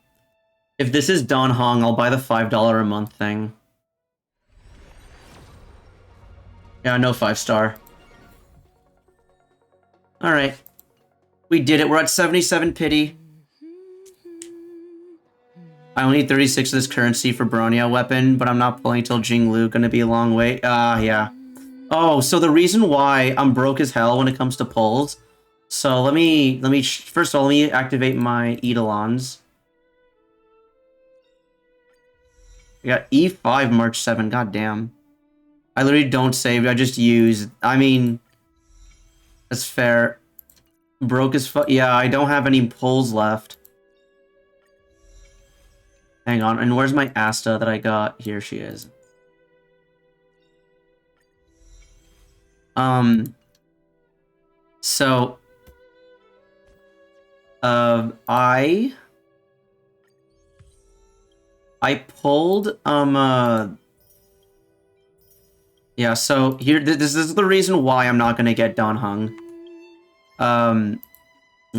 If this is Don Hong, I'll buy the $5 a month thing. Yeah, no 5-star. Alright. We did it. We're at 77 pity. I only need 36 of this currency for Bronya weapon, but I'm not pulling till Jinglu. Gonna be a long wait. Yeah. Oh, so the reason why I'm broke as hell when it comes to pulls. So let me first of all, let me activate my Eidolons. I got E5 March 7. God damn. I literally don't save. I just use. I mean, that's fair. Broke as fuck. Yeah, I don't have any pulls left. Hang on, and where's my Asta that I got? Here she is. So, I pulled, yeah, so here, this is the reason why I'm not gonna get Don Hung.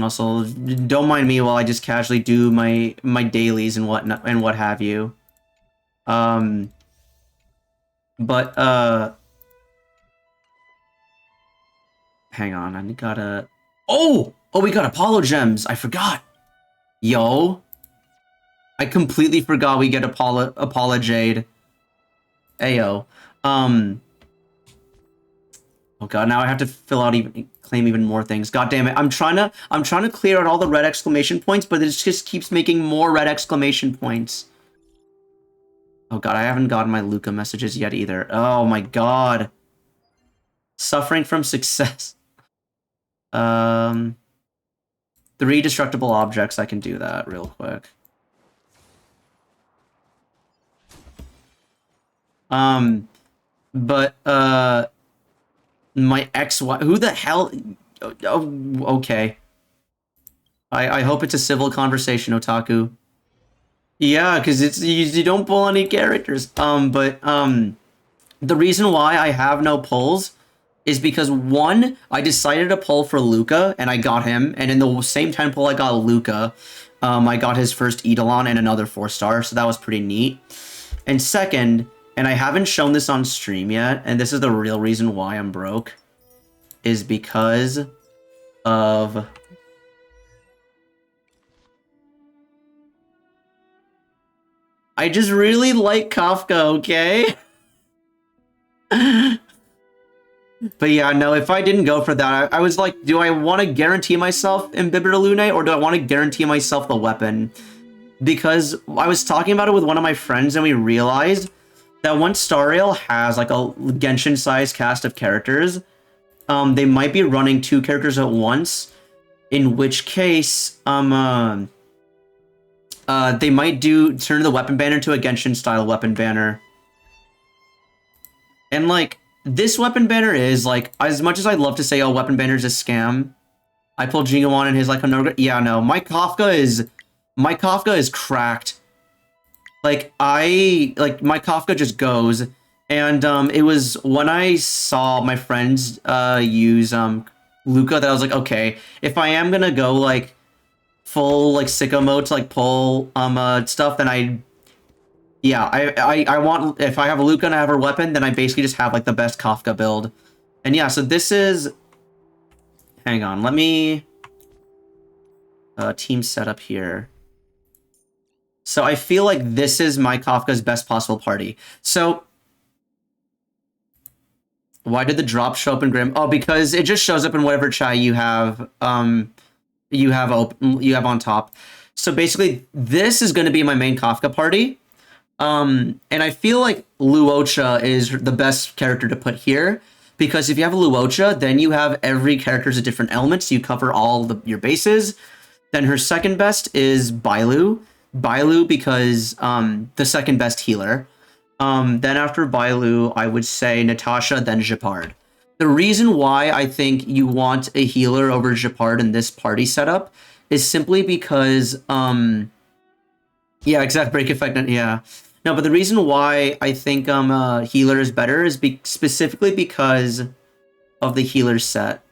Also, don't mind me while I just casually do my dailies and whatnot and what have you. Hang on, I gotta... Oh, we got Apollo gems. I forgot. Yo, I completely forgot we get Apollo Jade. Ayo. Oh god, now I have to claim even more things. God damn it. I'm trying to clear out all the red exclamation points, but it just keeps making more red exclamation points. Oh god, I haven't gotten my Luca messages yet either. Oh my god. Suffering from success. 3 destructible objects, I can do that real quick. My ex-wife... Who the hell... Oh, okay. I hope it's a civil conversation, Otaku. Yeah, because you don't pull any characters. The reason why I have no pulls is because, 1, I decided to pull for Luca, and I got him, and in the same 10 pull I got Luca, I got his first Eidolon and another 4-star, so that was pretty neat. And second, and I haven't shown this on stream yet, and this is the real reason why I'm broke, is because of... I just really like Kafka, okay? But yeah, no, if I didn't go for that, I was like, do I want to guarantee myself Imbibitor Lune, or do I want to guarantee myself the weapon? Because I was talking about it with one of my friends, and we realized that once Star Rail has like a Genshin-sized cast of characters, they might be running 2 characters at once, in which case, they might turn the weapon banner into a Genshin-style weapon banner. And, like, this weapon banner is, like, as much as I'd love to say, oh, weapon banner's a scam, I pulled Jingwon and his, like, yeah, no, my Kafka is cracked. Like, my Kafka just goes. And, it was when I saw my friends, use, Luca that I was like, okay, if I am gonna go, like, full, like, sicko mode to, like, pull, stuff, then I want, if I have a Luca and I have her weapon, then I basically just have, like, the best Kafka build. And yeah, so this is... Hang on, let me... team setup here. So I feel like this is my Kafka's best possible party. So... Why did the drop show up in Grim? Oh, because it just shows up in whatever chai you have, you have on top. So basically, this is going to be my main Kafka party. And I feel like Luocha is the best character to put here, because if you have a Luocha, then you have every character's a different element, so you cover all your bases. Then her second best is Bailu. Bailu because the second best healer. Then after Bailu, I would say Natasha, then Japard. The reason why I think you want a healer over Japard in this party setup is simply because, yeah, exact break effect, yeah. No, but the reason why I think healer is better is specifically because of the healer set.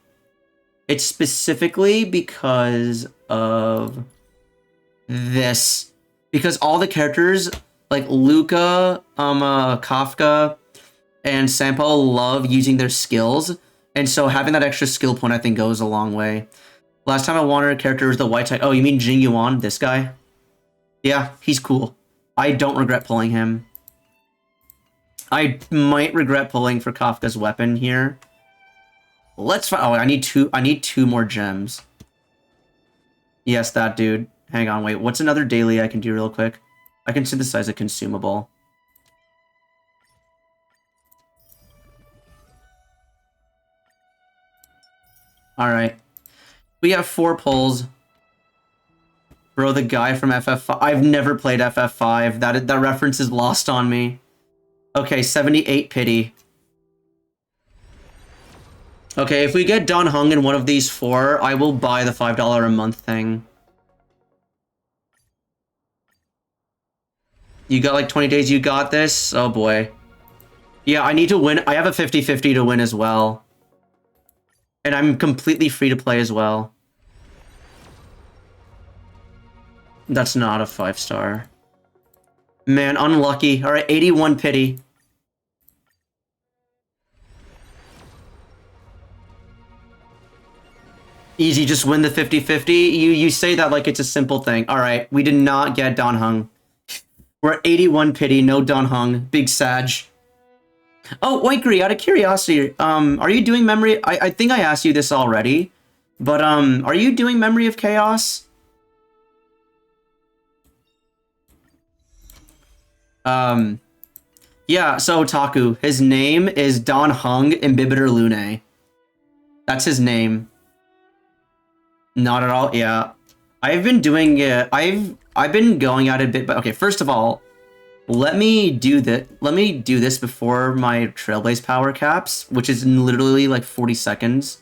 It's specifically because of this. Because all the characters, like Luca, Kafka, and Sampo love using their skills. And so having that extra skill point, I think, goes a long way. Last time I wanted a character was the white type. Oh, you mean Jing Yuan, this guy? Yeah, he's cool. I don't regret pulling him. I might regret pulling for Kafka's weapon here. Let's find. Oh, I need two more gems. Yes, that dude. Hang on, wait. What's another daily I can do real quick? I can synthesize a consumable. Alright. We have 4 pulls. Bro, the guy from FF5. I've never played FF5. That reference is lost on me. Okay, 78 pity. Okay, if we get Don Hung in one of these 4, I will buy the $5 a month thing. You got like 20 days, you got this? Oh boy. Yeah, I need to win. I have a 50-50 to win as well. And I'm completely free to play as well. That's not a 5-star. Man, unlucky. Alright, 81 pity. Easy, just win the 50-50. You say that like it's a simple thing. Alright, we did not get Don Hung. We're at 81 pity, no Don Hung. Big Sag. Oh, Oinkry, out of curiosity, are you doing Memory? I think I asked you this already, but are you doing Memory of Chaos? Yeah, so Otaku, his name is Don Hung Imbibitor Lune. That's his name. Not at all, yeah. I've been doing it, I've been going at it a bit, but okay, first of all, let me do this before my Trailblaze power caps, which is in literally like 40 seconds.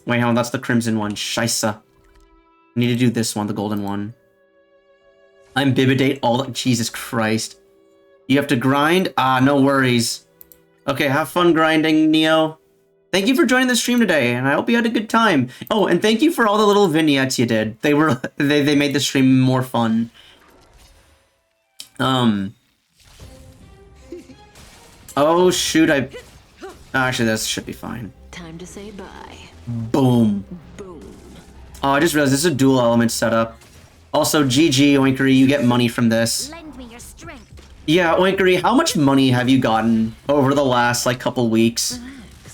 Wait, hold on, that's the crimson one. Scheisse. I need to do this one, the golden one. I'm Bibidate all the— Jesus Christ. You have to grind? Ah, no worries. Okay, have fun grinding, Neo. Thank you for joining the stream today, and I hope you had a good time. Oh, and thank you for all the little vignettes you did. They made the stream more fun. Oh shoot, actually, this should be fine. Time to say bye. Boom. Boom. Oh, I just realized this is a dual element setup. Also, GG, Oinkry, you get money from this. Lend me your strength. Yeah, Oinkry, how much money have you gotten over the last, like, couple weeks?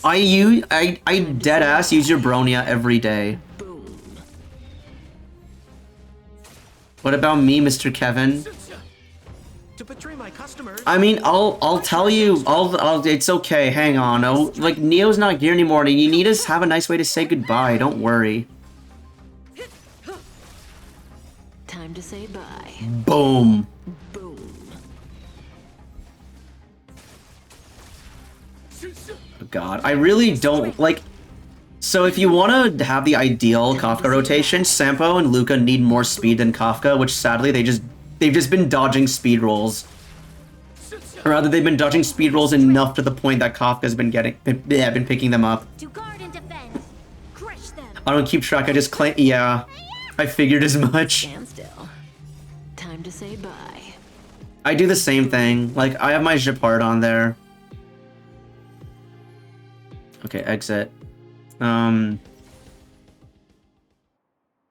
I deadass use your Bronia every day. What about me, Mr. Kevin? To betray my customers. I mean, I'll tell you. It's okay. Hang on. Oh, like Neo's not here anymore, and you need to have a nice way to say goodbye. Don't worry. Time to say bye. Boom. Oh God, I really don't like. So if you want to have the ideal Kafka rotation, Sampo and Luca need more speed than Kafka, which sadly they've just been dodging speed rolls. Or rather, they've been dodging speed rolls enough to the point that Kafka's been been picking them up. To guard and defend. Crush them. I don't keep track. I just claim. Yeah, I figured as much. Stand still. Time to say bye. I do the same thing. Like I have my Japard on there. Okay, exit.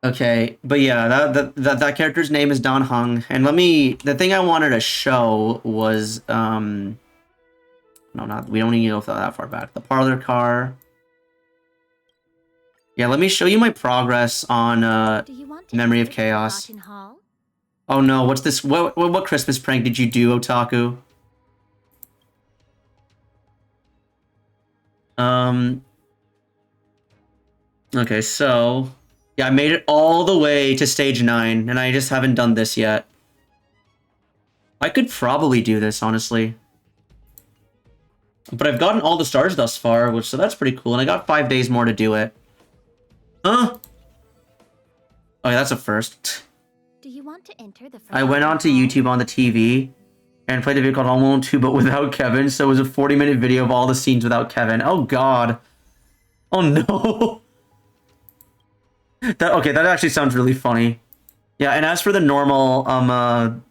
Okay, but yeah, that character's name is Don Hung, and the thing I wanted to show was, no, we don't need to go that far back. The parlor car. Yeah, let me show you my progress on, Memory of Chaos. Oh no, what's this, what Christmas prank did you do, Otaku? Okay, so yeah, I made it all the way to stage 9, and I just haven't done this yet. I could probably do this, honestly. But I've gotten all the stars thus far, so that's pretty cool, and I got 5 days more to do it. Huh? Oh yeah, that's a first. Do you want to enter the I went onto YouTube on the TV and played a video called Home Alone 2, but without Kevin, so it was a 40-minute video of all the scenes without Kevin. Oh god. Oh no. That actually sounds really funny. Yeah, and as for the normal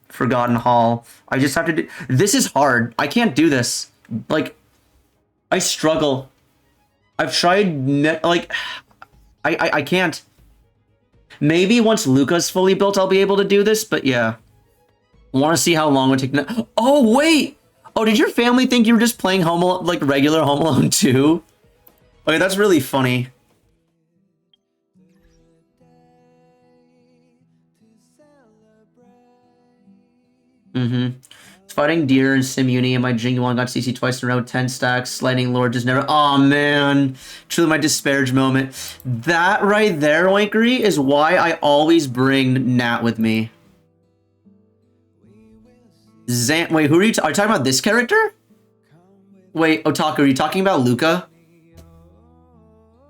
Forgotten Hall, I just have to do. This is hard. I can't do this. Like, I struggle. I've tried. I can't. Maybe once Luca's fully built, I'll be able to do this. But yeah, I want to see how long it would take. Oh wait. Oh, did your family think you were just playing regular Home Alone 2? Okay, that's really funny. Fighting deer and Simuni and my Jingwon got CC twice in a row, 10 stacks, Lightning Lord just never. Oh man, truly my disparage moment. That right there, Wankery, is why I always bring Nat with me. Wait, who are you? Are you talking about this character? Wait, Otaku, are you talking about Luca?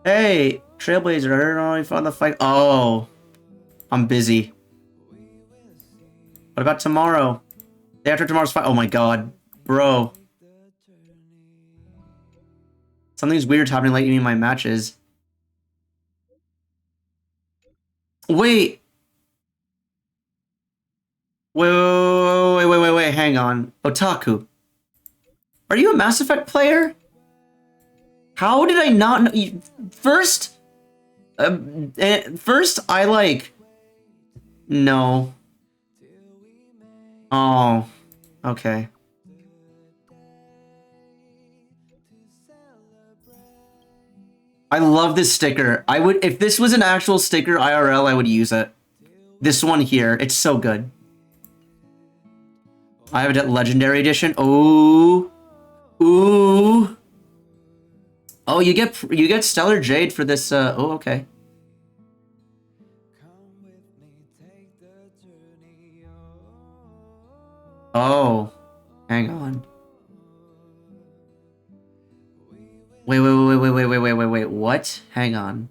Hey, Trailblazer, I heard already found the fight. Oh, I'm busy. What about tomorrow? Day after tomorrow's fight. Oh my god, bro. Something's weird happening lately in my matches. Wait. Wait, hang on. Otaku. Are you a Mass Effect player? How did I not know? First, I like... No. Oh, okay. I love this sticker. I would, if this was an actual sticker IRL, I would use it. This one here, it's so good. I have it at Legendary Edition. Oh, ooh. Oh, you get Stellar Jade for this. Oh, okay. Oh, hang on. Wait, what? Hang on.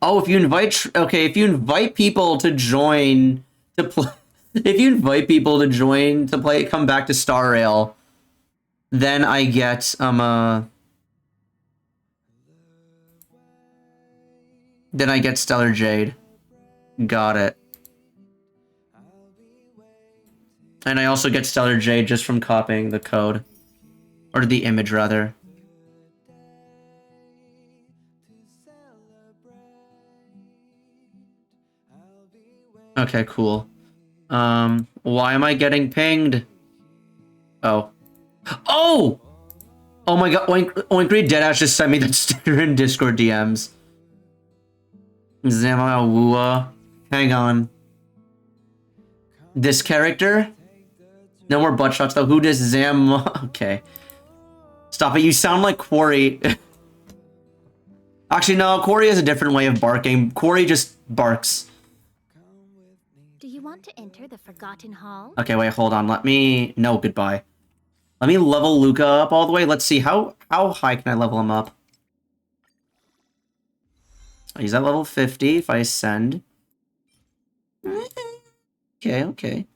Oh, if you invite people to join to play, if you invite people to join to play, come back to Star Rail, then I get Stellar Jade. Got it. And I also get Stellar Jade just from copying the code. Or the image, rather. Okay, cool. Why am I getting pinged? Oh. Oh! Oh my god, Oinkry Deadash just sent me that sticker in Discord DMs. Zamawua. Hang on. This character? No more butt shots though. Who does Zam? Okay. Stop it. You sound like Quarry. Actually, no. Quarry has a different way of barking. Quarry just barks. Do you want to enter the Forgotten Hall? Okay, wait, hold on. Let me... No, goodbye. Let me level Luca up all the way. Let's see. How high can I level him up? He's at level 50 if I ascend. Okay, okay.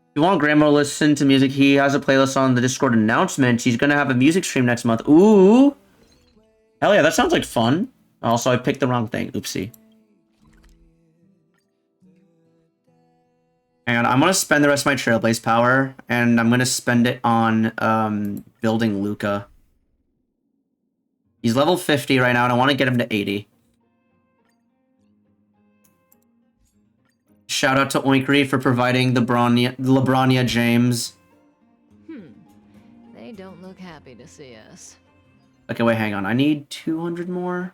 If you want Grandma to listen to music, he has a playlist on the Discord announcements. He's gonna have a music stream next month. Ooh! Hell yeah, that sounds like fun. Also, I picked the wrong thing. Oopsie. Hang on, I'm gonna spend the rest of my Trailblaze power, and I'm gonna spend it on building Luca. He's level 50 right now, and I want to get him to 80. Shout out to Oinkry for providing the LeBronia James. They don't look happy to see us. Okay, wait, hang on. I need 200 more.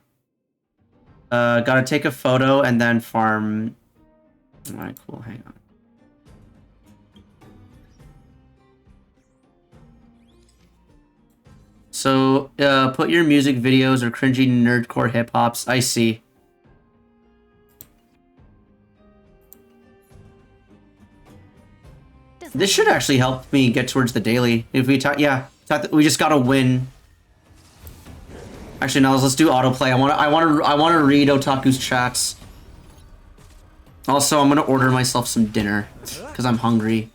Gotta take a photo and then farm. Alright, cool. Hang on. So, put your music videos or cringy nerdcore hip-hops. I see. This should actually help me get towards the daily. If we talk, yeah, we just gotta win. Actually, no, let's do autoplay. I want to read Otaku's chats. Also, I'm gonna order myself some dinner because I'm hungry.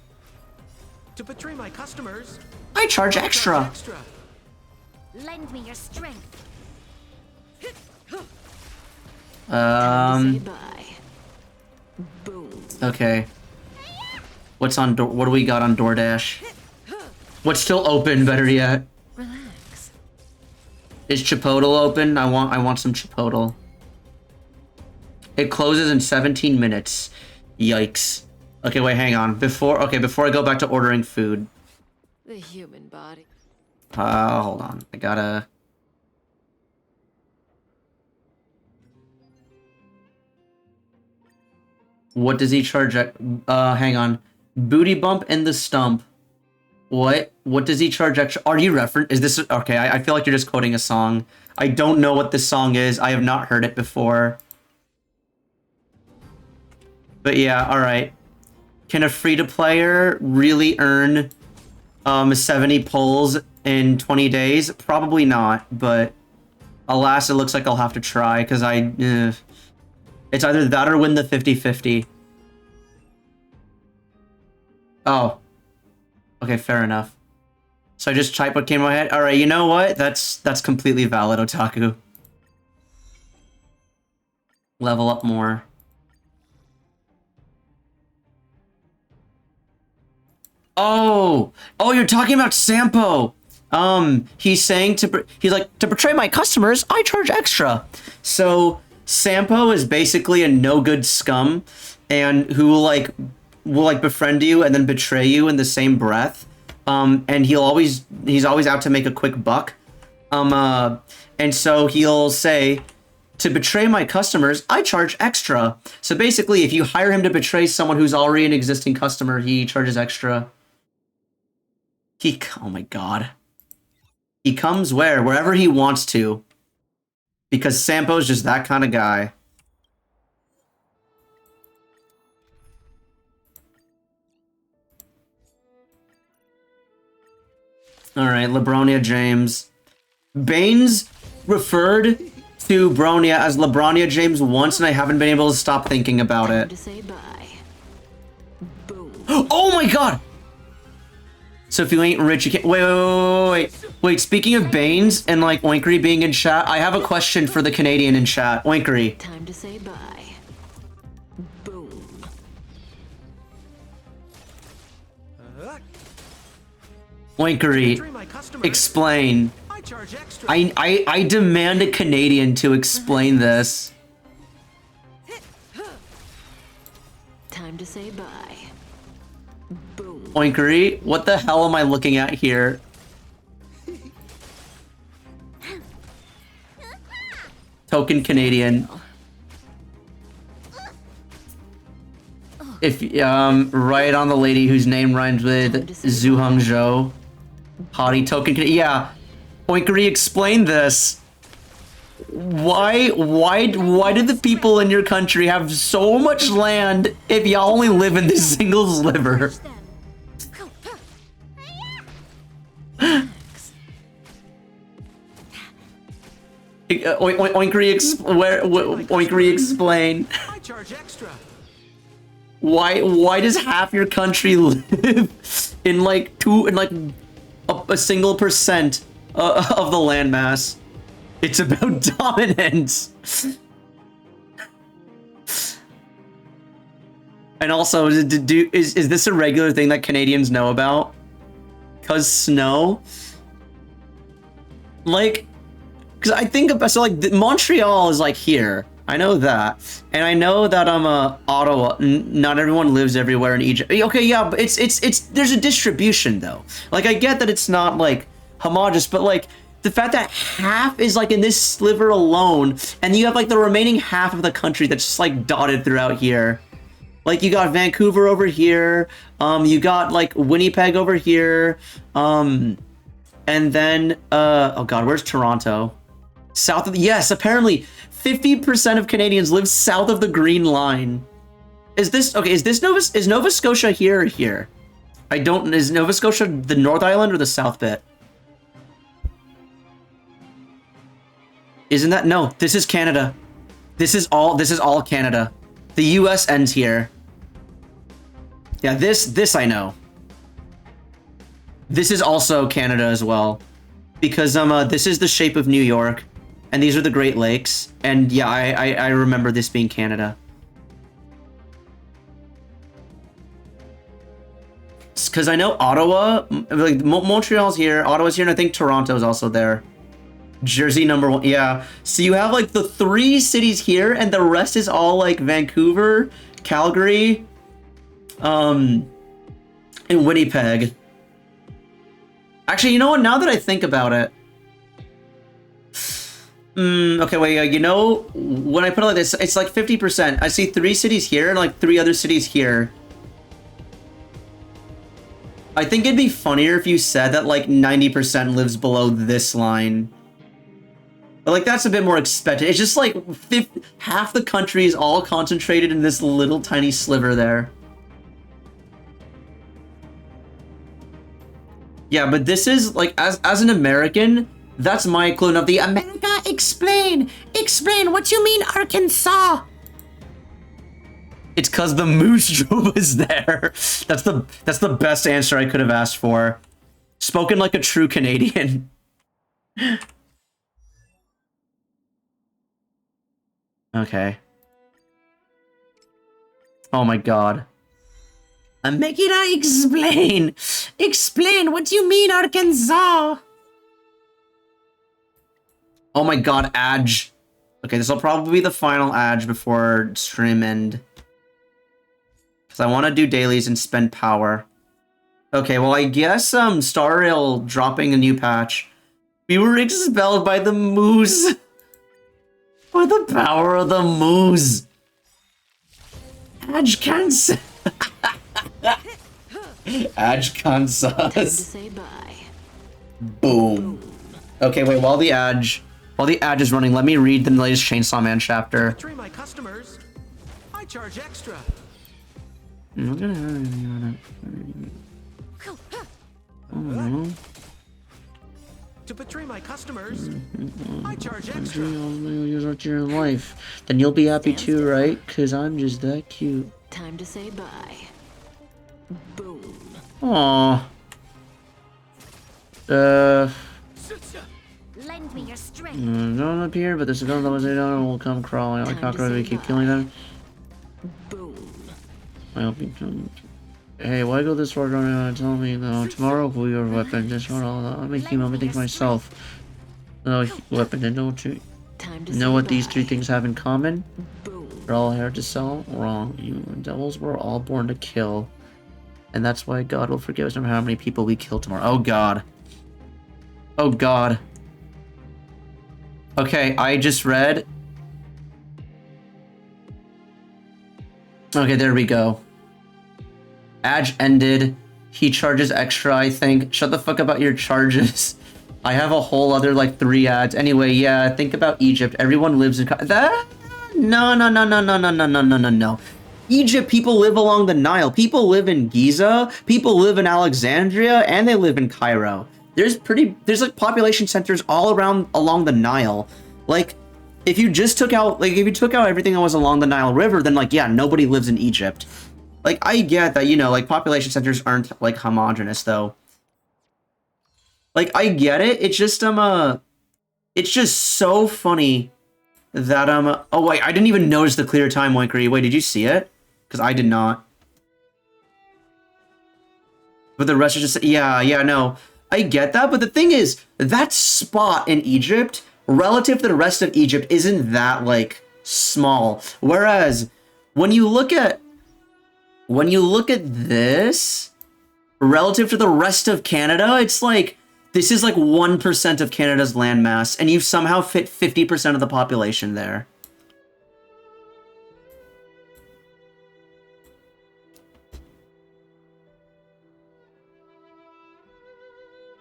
To betray my customers, I charge extra. Lend me your strength. Okay. What's on what do we got on DoorDash? What's still open, better yet? Relax. Is Chipotle open? I want some Chipotle. It closes in 17 minutes. Yikes. Okay, wait, hang on. Before I go back to ordering food. The human body. Hold on. I gotta... What does he charge at... hang on. Booty bump and the stump. What? What does he charge extra? Are you reference? Is this... Okay, I feel like you're just quoting a song. I don't know what this song is. I have not heard it before. But yeah, alright. Can a free-to-player really earn 70 pulls in 20 days? Probably not, but alas, it looks like I'll have to try, because it's either that or win the 50-50. Oh. Okay, fair enough. So I just type what came in my head? Alright, you know what? That's completely valid, Otaku. Level up more. Oh! Oh, you're talking about Sampo! He's saying he's like, to betray my customers, I charge extra. So, Sampo is basically a no-good scum, and who will befriend you and then betray you in the same breath. And he's always out to make a quick buck. And so he'll say, to betray my customers, I charge extra. So basically, if you hire him to betray someone who's already an existing customer, he charges extra. Oh my god. He comes wherever he wants to. Because Sampo's just that kind of guy. Alright, LeBronia James. Baines referred to Bronia as LeBronia James once, and I haven't been able to stop thinking about it. Oh my god! So if you ain't rich, you can't... Wait, speaking of Baines and, like, Oinkry being in chat, I have a question for the Canadian in chat. Oinkry. Time to say bye. Boom. Oinkry, explain. I demand a Canadian to explain this. Time to say bye. Boom. Oinkry, what the hell am I looking at here? Token Canadian. If right on the lady whose name rhymes with Zuhang Zhou. Hottie token. Yeah. Oinkery, explain this. Why did the people in your country have so much land if y'all only live in this single sliver? Oinkery, explain. I charge extra. Why does half your country live in like a single % of the landmass? It's about dominance. And also, is this a regular thing that Canadians know about? Cause snow, like, cause I think about, so like Montreal is like here. I know that, and I know that Ottawa. Not everyone lives everywhere in Egypt. Okay, yeah, but it's there's a distribution though. Like I get that it's not like homogeneous, but like the fact that half is like in this sliver alone, and you have like the remaining half of the country that's just like dotted throughout here. Like you got Vancouver over here, you got like Winnipeg over here, and then oh god, where's Toronto? South of yes, apparently 50% of Canadians live south of the Green Line. Is this okay? Is Nova Scotia here or here? Is Nova Scotia the North Island or the South bit? Isn't that no? This is Canada. This is all Canada. The US ends here. Yeah, this I know. This is also Canada as well. Because this is the shape of New York. And these are the Great Lakes. And yeah, I remember this being Canada. Because I know Ottawa, like Montreal's here, Ottawa's here, and I think Toronto's also there. Jersey #1, yeah. So you have like the 3 cities here, and the rest is all like Vancouver, Calgary, and Winnipeg. Actually, you know what? Now that I think about it, okay, wait. You know, when I put it like this, it's like 50%. I see 3 cities here and like 3 other cities here. I think it'd be funnier if you said that like 90% lives below this line. But like that's a bit more expected. It's just like half the country is all concentrated in this little tiny sliver there. Yeah, but this is like as an American, that's my equivalent of the America explain what you mean Arkansas. It's cause the moose drove us there. That's the best answer I could have asked for. Spoken like a true Canadian. Okay. Oh my god. Make it explain. Explain what you mean, Arkansas. Oh my god, Adge. Okay, this will probably be the final Adge before stream end. Because I want to do dailies and spend power. Okay, well I guess Star Rail dropping a new patch. We were expelled by the moose. By the power of the moose. Adge Kansas. Adge Kansas. Time to say bye. Boom. Okay, wait, while the Adge is running, let me read the latest Chainsaw Man chapter. Betray my customers. I charge extra. To betray my customers, I charge extra. Your life. Then you'll be happy too, right? Cause I'm just that cute. Time to say bye. Boom. Aww. Lend me your strength. Don't appear, but there's a gun that was will come crawling. I can't really keep killing them. Boom. I hope you come. Hey, why go this far around and tell me though? Tomorrow will be your weapon. Just want all that. I'm making me think myself. No weapon, and don't you know what these 3 things have in common? They're all here to sell? Wrong. You devils were all born to kill. And that's why God will forgive us no matter how many people we kill tomorrow. Oh god. Oh god. Okay, I just read. Okay, there we go. Adge ended. He charges extra, I think. Shut the fuck about your charges. I have a whole other, like, 3 ads. Anyway, yeah, think about Egypt. Everyone lives in... That? No, no, no, no, no, no, no, no, no, no, no. Egypt, people live along the Nile. People live in Giza. People live in Alexandria. And they live in Cairo. There's, like, population centers all around along the Nile. Like, if you just took out... Like, if you took out everything that was along the Nile River, then, like, yeah, nobody lives in Egypt. Like, I get that, you know, like, population centers aren't, like, homogenous, though. Like, I get it. It's just, it's just so funny that, oh, wait, I didn't even notice the clear time, Winkery. Wait, did you see it? Because I did not. But the rest is just, yeah, no. I get that, but the thing is, that spot in Egypt, relative to the rest of Egypt, isn't that, like, small. Whereas, when you look at this, relative to the rest of Canada, it's like, this is like 1% of Canada's landmass, and you somehow fit 50% of the population there.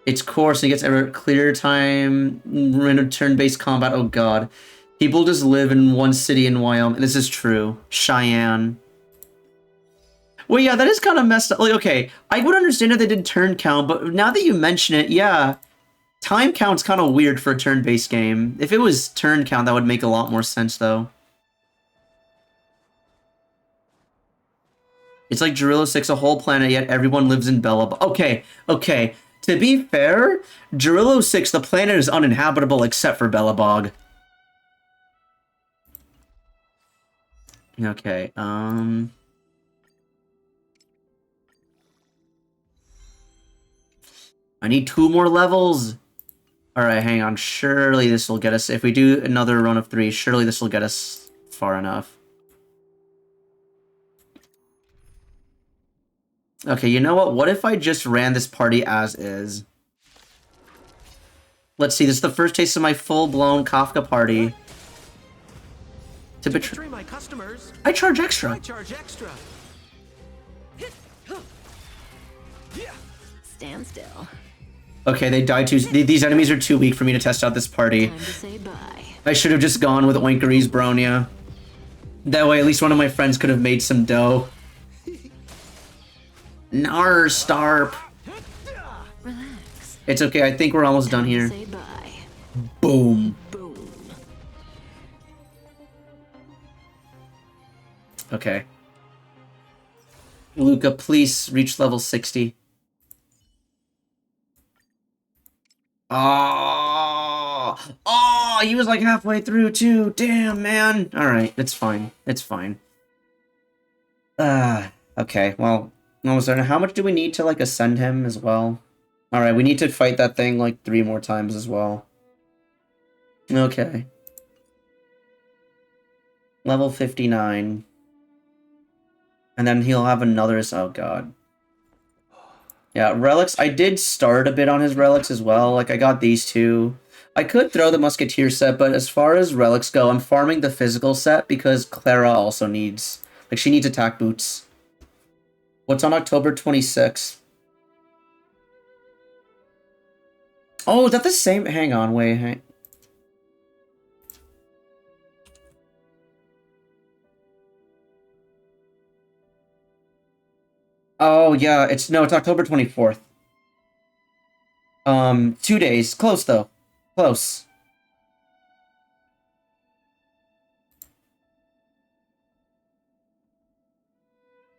Its course, and it gets ever clear time, turn-based combat, oh god. People just live in one city in Wyoming. This is true. Cheyenne. Well, yeah, that is kind of messed up. Like, okay, I would understand if they did turn count, but now that you mention it, yeah, time count's kind of weird for a turn-based game. If it was turn count, that would make a lot more sense, though. It's like Jarilla 6, a whole planet, yet everyone lives in Bellabog. Okay. To be fair, Jarilla 6, the planet is uninhabitable except for Bellabog. Okay, I need 2 more levels. Alright, hang on. Surely this will get us... If we do another run of 3, surely this will get us far enough. Okay, you know what? What if I just ran this party as is? Let's see, this is the first taste of my full-blown Kafka party. To betray my customers, I charge extra. I charge extra. Stand still. Okay, they died too... These enemies are too weak for me to test out this party. Time to say bye. I should have just gone with Oinkery's Bronya. That way, at least one of my friends could have made some dough. Nar, Starp. Relax. It's okay, I think we're almost done here. Say bye. Boom. Boom. Okay. Luca, please reach level 60. Oh, he was like halfway through too. Damn, man. All right, it's fine. It's fine. Okay. Well, almost there. How much do we need to like ascend him as well? All right, we need to fight that thing like 3 more times as well. Okay. Level 59. And then he'll have another. Oh god. Yeah, relics. I did start a bit on his relics as well. Like, I got these 2. I could throw the Musketeer set, but as far as relics go, I'm farming the physical set because Clara also needs... Like, she needs attack boots. What's on October 26th? Oh, is that the same? Hang on, wait. Oh, yeah, it's October 24th. 2 days. Close, though. Close.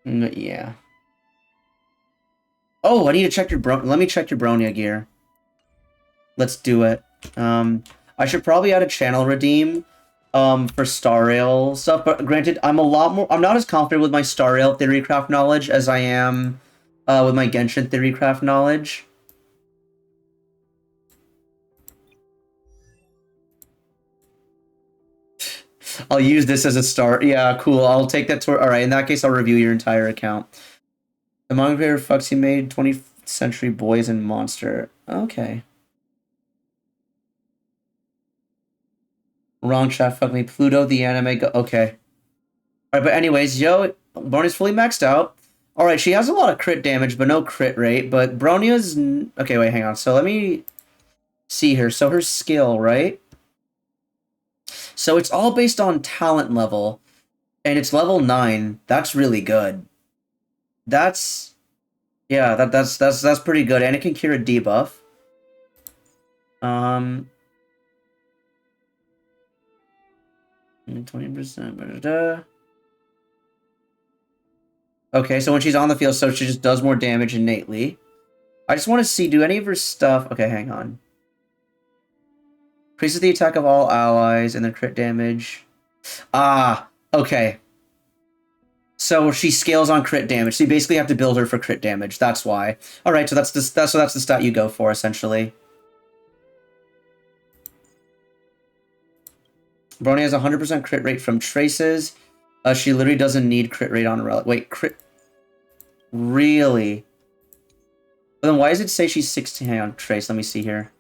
Yeah. Oh, I need to check your let me check your Bronya gear. Let's do it. I should probably add a channel redeem for Star Rail stuff, but granted, I'm not as confident with my Star Rail Theorycraft knowledge as I am with my Genshin Theorycraft knowledge. I'll use this as a start. Yeah, cool. I'll take that to... Alright, in that case, I'll review your entire account. Among favorite fucks he made, 20th Century Boys and Monster. Okay. Wrong chat, fuck me. Pluto, the anime... Okay. Alright, but anyways, yo, Barney's fully maxed out. Alright, she has a lot of crit damage, but no crit rate. But Bronia's... Okay, wait, hang on. So let me see her. So her skill, right? So it's all based on talent level. And it's level 9. That's really good. That's... Yeah, that's pretty good. And it can cure a debuff. 20%. Okay, so when she's on the field, so she just does more damage innately. I just want to see, do any of her stuff... Okay, hang on. Increases the attack of all allies and their crit damage. Ah, okay. So she scales on crit damage. So you basically have to build her for crit damage. That's why. All right, so that's the stat you go for essentially. Brony has 100% crit rate from traces. She literally doesn't need crit rate on a relic. Wait, crit. Really? But then why does it say she's 16? Hang on, trace. Let me see here.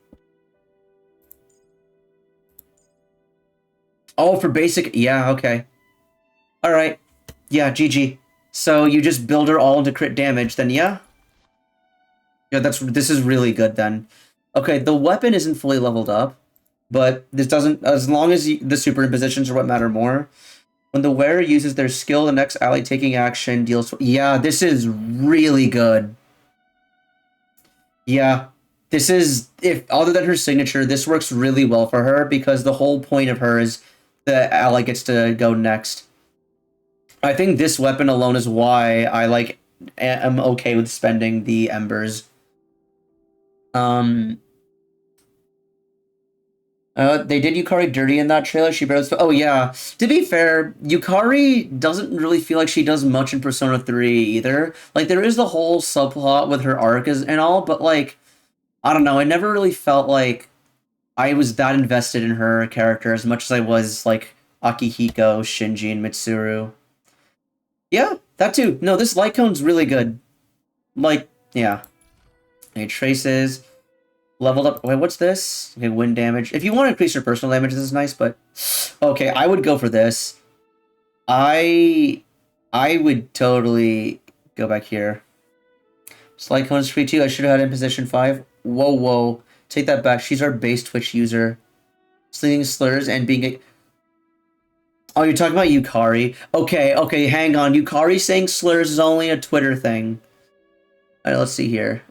Oh, for basic. Yeah, okay. All right. Yeah, GG. So you just build her all into crit damage, then yeah? Yeah, this is really good then. Okay, the weapon isn't fully leveled up, but this doesn't, as long as the superimpositions are what matter more. When the wearer uses their skill, the next ally taking action deals... Yeah, this is really good. Yeah, this is, if other than her signature, this works really well for her because the whole point of her is the ally gets to go next. I think this weapon alone is why I am okay with spending the embers. They did Yukari dirty in that trailer. She barely... Oh yeah. To be fair, Yukari doesn't really feel like she does much in Persona 3 either. Like there is the whole subplot with her arc and all, but like I don't know. I never really felt like I was that invested in her character as much as I was like Akihiko, Shinji, and Mitsuru. Yeah, that too. No, this light cone's really good. Like, yeah. Okay, traces. Leveled up. Wait, what's this? Okay, wind damage. If you want to increase your personal damage, this is nice, but... Okay, I would go for this. I would totally go back here. Slight cone is free too. I should have had it in position 5. Whoa, whoa. Take that back. She's our base Twitch user. Slinging slurs and being a... Oh, you're talking about Yukari? Okay, okay, hang on. Yukari saying slurs is only a Twitter thing. Alright, let's see here.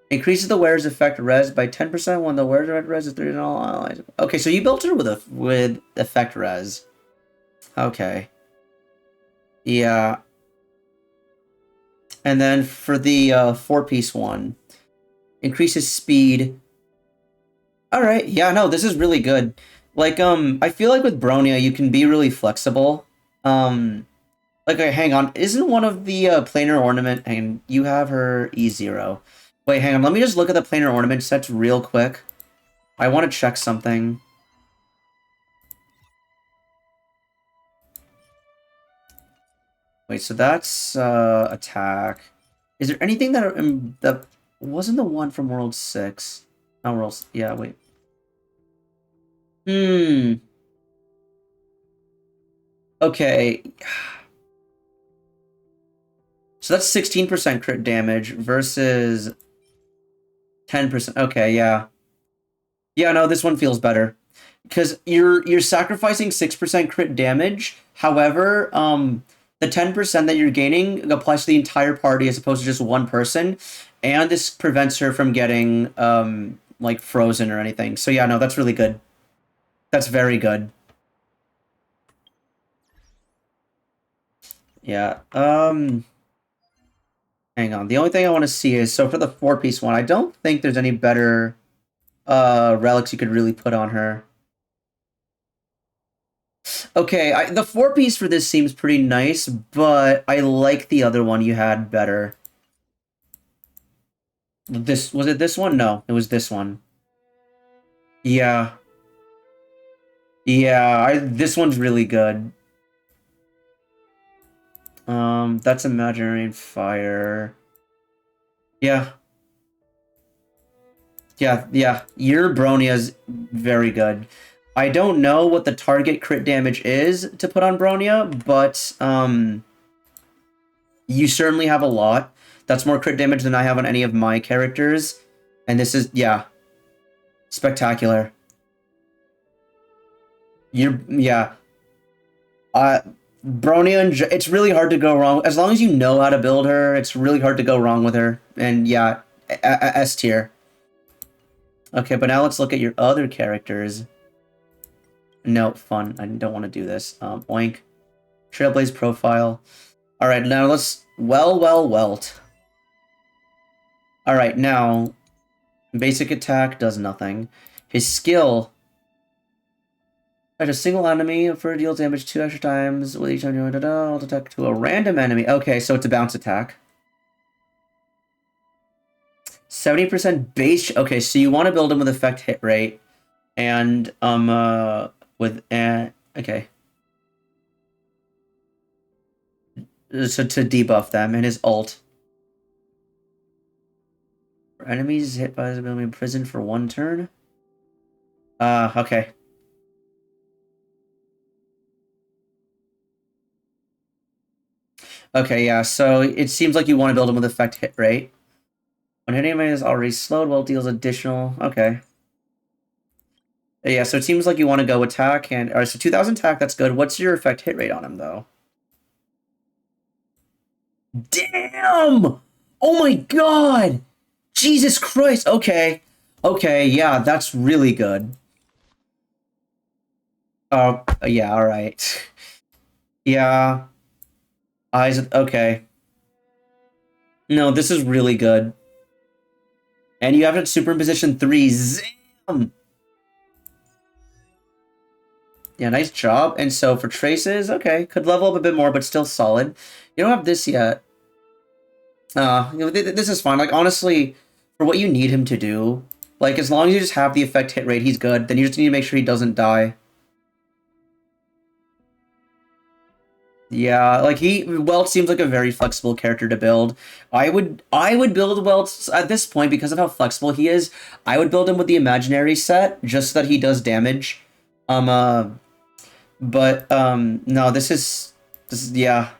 Increases the wearer's effect res by 10% when the wearer's res is 3 on all allies. Okay, so you built her with effect res. Okay. Yeah. And then for the 4-piece one, increases speed. Alright, yeah, no, this is really good. Like, I feel like with Bronya, you can be really flexible. Like, okay, hang on. Isn't one of the planar ornament, and you have her E0. Wait, hang on. Let me just look at the planar ornament sets real quick. I want to check something. Wait, so that's attack. Is there anything that wasn't the one from World 6? No, World... Yeah, wait. Okay. So that's 16% crit damage versus 10%. Okay, yeah. Yeah, no, this one feels better. Because you're sacrificing 6% crit damage. However, the 10% that you're gaining applies to the entire party as opposed to just one person. And this prevents her from getting, like, frozen or anything. So yeah, no, that's really good. That's very good. Yeah, hang on. The only thing I want to see is, so for the 4-piece one, I don't think there's any better relics you could really put on her. Okay, the 4-piece for this seems pretty nice, but I like the other one you had better. Was it this one? No, it was this one. Yeah. Yeah, this one's really good. That's Imaginary Fire. Yeah. Yeah. Your Bronia's very good. I don't know what the target crit damage is to put on Bronia, but, You certainly have a lot. That's more crit damage than I have on any of my characters. And this is, yeah. Spectacular. Yeah. Bronya, it's really hard to go wrong. As long as you know how to build her, it's really hard to go wrong with her. And yeah, S tier. Okay, but now let's look at your other characters. No, fun. I don't want to do this. Oink. Trailblaze profile. Alright, now let's... Welt. Alright, now... Basic attack does nothing. His skill... At a single enemy, for deal damage 2 extra times with each time you ult attack to a random enemy. Okay, so it's a bounce attack. 70% base. Okay, so you want to build him with effect hit rate, and with okay. So to debuff them and his ult. Enemies hit by this ability imprisoned for 1 turn. Okay. Okay, yeah, so it seems like you want to build him with effect hit rate. When hitting enemy is already slowed, well, deals additional... Okay. Yeah, so it seems like you want to go attack, and... Alright, so 2000 attack, that's good. What's your effect hit rate on him, though? Damn! Oh my god! Jesus Christ! Okay. Okay, yeah, that's really good. Oh, yeah, alright. Yeah. Eyes... Okay. No, this is really good. And you have it superimposition 3. Zam! Yeah, nice job. And so for traces, okay, could level up a bit more, but still solid. You don't have this yet. This is fine. Like, honestly, for what you need him to do, like, as long as you just have the effect hit rate, he's good. Then you just need to make sure he doesn't die. Yeah, like Welt seems like a very flexible character to build. I would build Welt at this point because of how flexible he is. I would build him with the imaginary set just so that he does damage. No, this is yeah.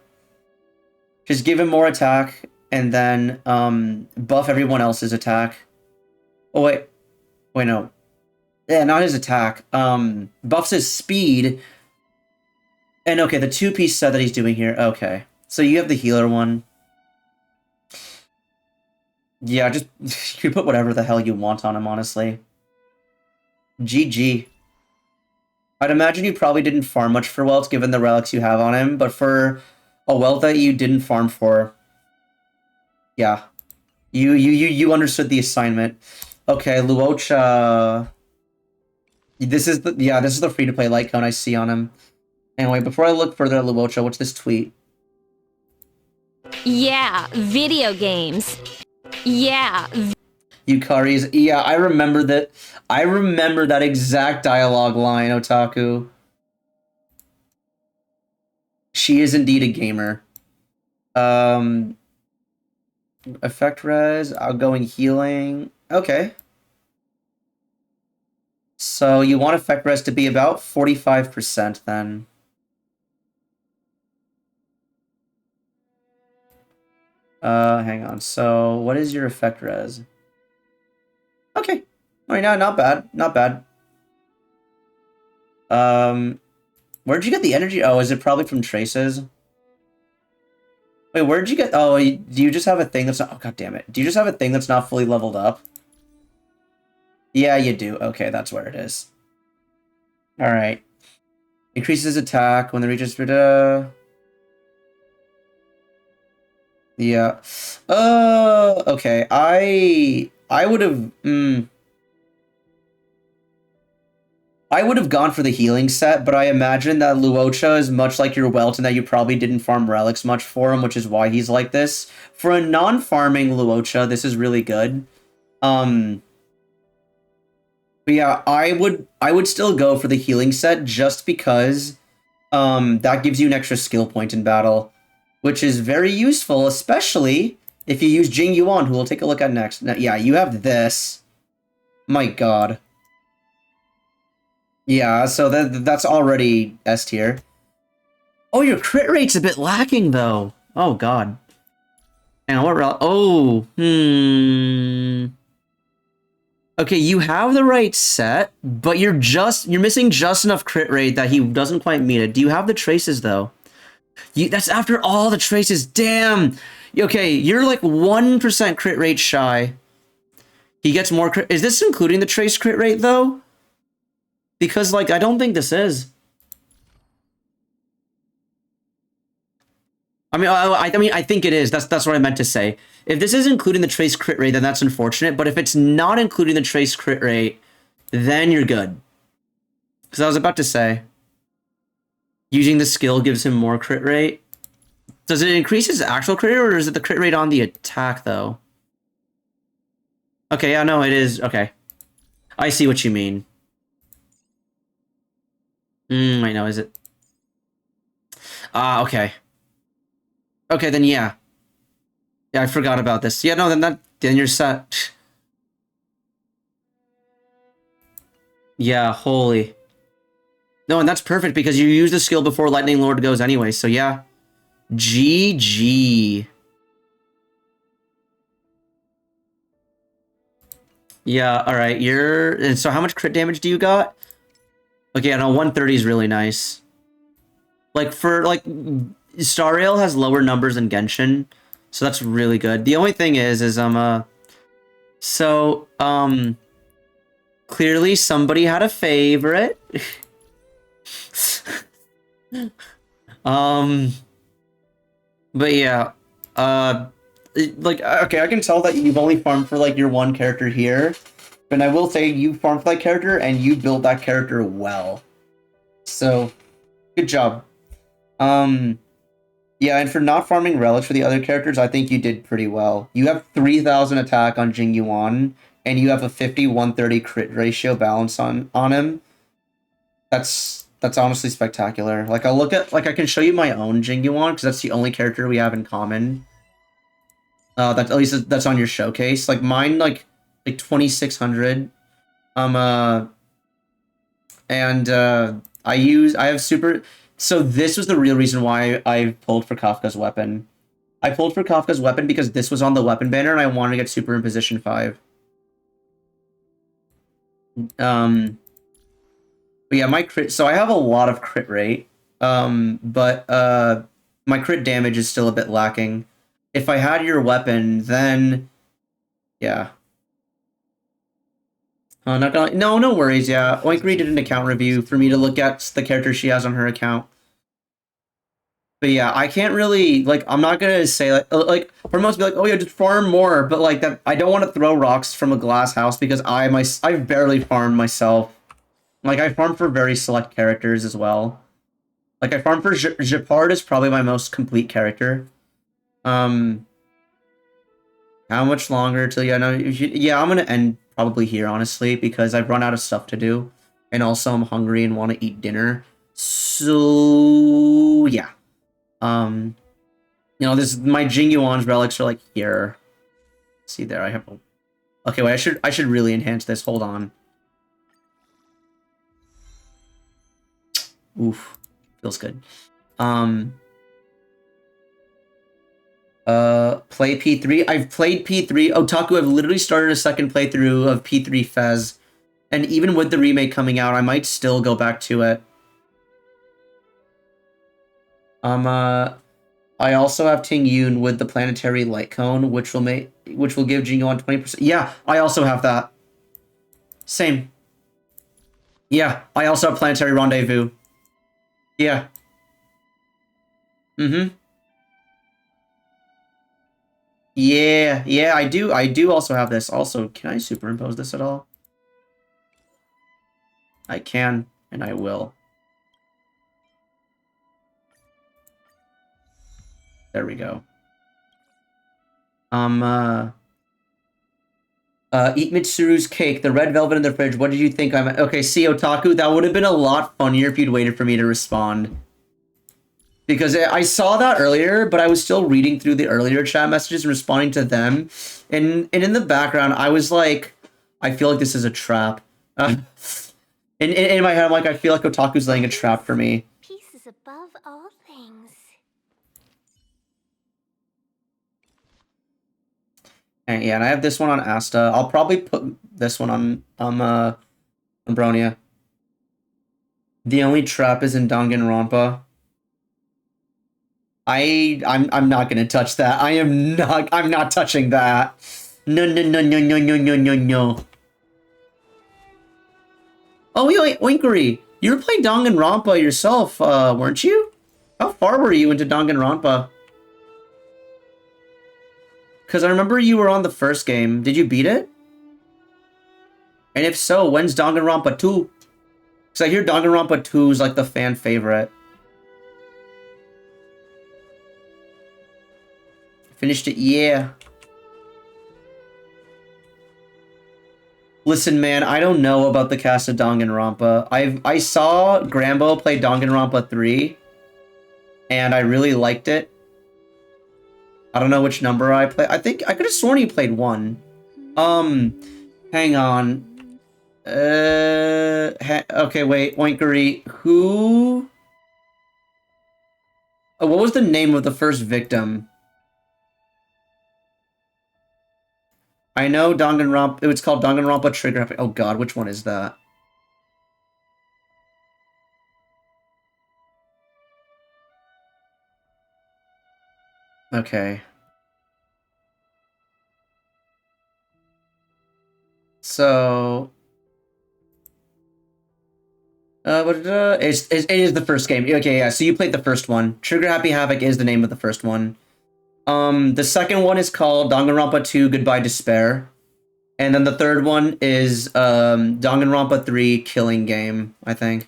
Just give him more attack and then buff everyone else's attack. Oh wait no. Yeah, not his attack. Buffs his speed. And okay, the 2-piece set that he's doing here. Okay. So you have the healer one. Yeah, just you put whatever the hell you want on him, honestly. GG. I'd imagine you probably didn't farm much for Welt given the relics you have on him, but for a Welt that you didn't farm for, yeah. You understood the assignment. Okay, Luocha. This is the free-to-play light cone I see on him. Anyway, before I look further at Luocha, what's this tweet? Yeah, video games. Yeah. Yukari's... Yeah, I remember that. I remember that exact dialogue line, Otaku. She is indeed a gamer. Effect res, outgoing healing. Okay. So you want effect res to be about 45% then. Hang on. So, what is your effect res? Okay. Alright, no, not bad. Not bad. Where'd you get the energy? Oh, is it probably from traces? Wait, where'd you get... Oh, do you just have a thing that's not... Oh, god damn it. Do you just have a thing that's not fully leveled up? Yeah, you do. Okay, that's where it is. Alright. Increases attack when the reaches... Yeah. Okay. I would have... I would have gone for the healing set, but I imagine that Luocha is much like your Welt and that you probably didn't farm relics much for him, which is why he's like this. For a non-farming Luocha, this is really good. But yeah, I would still go for the healing set just because that gives you an extra skill point in battle, which is very useful, especially if you use Jing Yuan, who we'll take a look at next. Now, yeah, you have this. My god. Yeah, so that's already S tier. Oh, your crit rate's a bit lacking, though. Oh, god. And what route? Oh, Okay, you have the right set, but you're missing just enough crit rate that he doesn't quite meet it. Do you have the traces though? That's after all the traces. Damn. Okay, you're like 1% crit rate shy. He gets more crit. Is this including the trace crit rate though? Because like I don't think this is. I think it is. That's what I meant to say. If this is including the trace crit rate, then that's unfortunate. But if it's not including the trace crit rate, then you're good. Because I was about to say, using the skill gives him more crit rate. Does it increase his actual crit rate, or is it the crit rate on the attack, though? Okay, yeah, no, it is. Okay. I see what you mean. I know, is it? Okay. Okay, then yeah. Yeah, I forgot about this. Yeah, no, then you're set. Yeah, holy. No, and that's perfect because you use the skill before Lightning Lord goes anyway, so yeah. GG. Yeah, alright, and so how much crit damage do you got? Okay, I know 130 is really nice. Like, Stariel has lower numbers than Genshin, so that's really good. The only thing is clearly somebody had a favorite. But yeah, okay, I can tell that you've only farmed for, like, your one character here, but I will say you farmed for that character, and you built that character well. So, good job. Yeah, and for not farming relics for the other characters, I think you did pretty well. You have 3,000 attack on Jing Yuan, and you have a 50-130 crit ratio balance on him. That's honestly spectacular. Like, I can show you my own Jing Yuan, because that's the only character we have in common. At least that's on your showcase. Like, mine, like 2,600. I have super... So this was the real reason why I pulled for Kafka's weapon. I pulled for Kafka's weapon because this was on the weapon banner and I wanted to get super in position 5. But yeah, my crit... So I have a lot of crit rate. But my crit damage is still a bit lacking. If I had your weapon, then... Yeah. No worries, yeah. Oinkry did an account review for me to look at the characters she has on her account. But yeah, I can't really, like, I'm not gonna say, like for most be like, oh yeah, just farm more, but like, that, I don't want to throw rocks from a glass house because I've barely farmed myself. Like, I farm for very select characters as well. Like, I farm for Japard is probably my most complete character. How much longer till you know? Yeah, I'm gonna end probably here, honestly, because I've run out of stuff to do. And also I'm hungry and want to eat dinner. So, yeah. You know, my Jing Yuan's relics are, like, here. See there, I have... Okay, wait, I should really enhance this. Hold on. Oof. Feels good. Play P3. I've played P3. Otaku, I've literally started a second playthrough of P3 Fez. And even with the remake coming out, I might still go back to it. I also have Ting Yun with the planetary light cone, which will give Jing Yuan 20%. Yeah, I also have that. Same. Yeah, I also have planetary rendezvous. Yeah. Yeah, I do also have this. Also, can I superimpose this at all? I can, and I will. There we go. Eat Mitsuru's cake, the red velvet in the fridge. What did you think? Okay, see, Otaku, that would have been a lot funnier if you'd waited for me to respond. Because I saw that earlier, but I was still reading through the earlier chat messages and responding to them. And in the background, I was like, I feel like this is a trap. In my head, I'm like, I feel like Otaku's laying a trap for me. Peace is above all things. And yeah, and I have this one on Asta. I'll probably put this one on Bronia. The only trap is in Danganronpa. I'm not gonna touch that. I'm not touching that. No. Oh wait, Winkery. You were playing Danganronpa yourself, weren't you? How far were you into Danganronpa? Because I remember you were on the first game. Did you beat it? And if so, when's Danganronpa 2? Because I hear Danganronpa 2 is like the fan favorite. Finished it, yeah. Listen, man, I don't know about the cast of Danganronpa. I saw Grambo play Danganronpa 3, and I really liked it. I don't know which number I played. I think I could have sworn he played 1. Hang on. Okay, wait, Oinkery. Who? Oh, what was the name of the first victim? I know Danganronpa. It was called Danganronpa Trigger Happy. Oh god, which one is that? Okay. So... it is the first game. Okay, yeah, so you played the first one. Trigger Happy Havoc is the name of the first one. The second one is called Danganronpa 2 Goodbye Despair. And then the third one is Danganronpa 3 Killing Game, I think.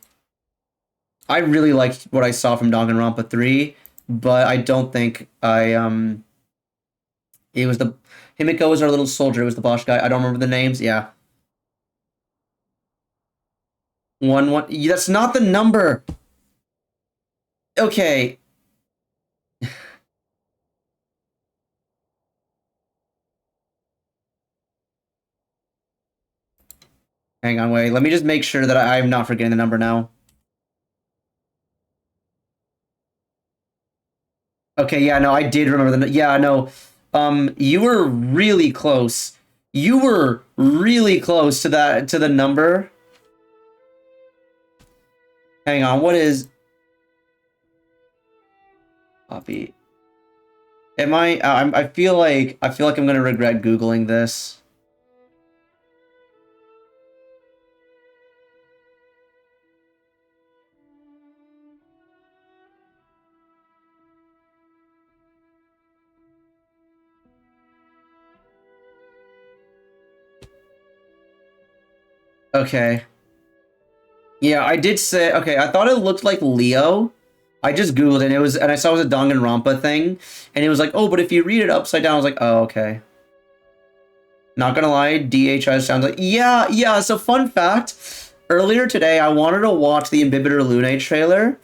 I really liked what I saw from Danganronpa 3, but I don't think I it was the Himiko was our little soldier, it was the boss guy. I don't remember the names. Yeah. 1-1. That's not the number. Okay. Hang on, wait. Let me just make sure that I'm not forgetting the number now. Okay, yeah, no, I did remember the... Yeah, no. You were really close. You were really close to that, to the number. Hang on, what is... Copy. Am I feel like I'm gonna regret Googling this. Okay. Yeah, I did say, okay, I thought it looked like Leo. I just Googled it, and I saw it was a Danganronpa thing, and it was like, oh, but if you read it upside down, I was like, oh, okay. Not gonna lie, DHI sounds like, yeah, so fun fact, earlier today, I wanted to watch the Imbibitor Lune trailer,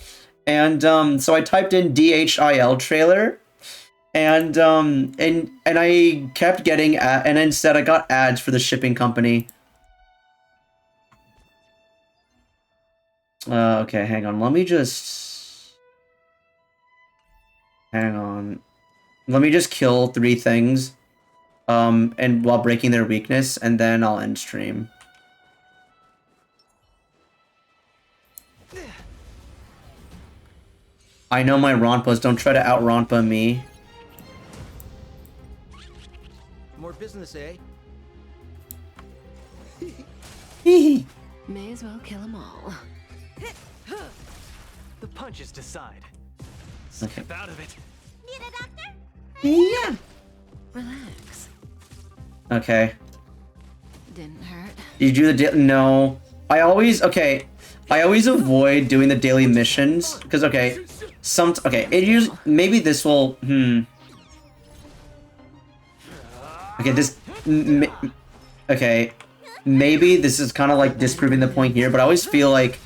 and, so I typed in DHIL trailer, and I kept getting, and instead I got ads for the shipping company. Okay, hang on. Let me just... Hang on. Let me just kill 3 things. And while breaking their weakness, and then I'll end stream. I know my Ronpas. Don't try to out-Ronpa me. More business, eh? May as well kill them all. The punches decide. Okay. Step out of it. Need a doctor? Yeah. Relax. Okay. Didn't hurt. Did you do the no. I always avoid doing the daily missions because okay, maybe this will okay, this okay, maybe this is kind of like disproving the point here, but I always feel like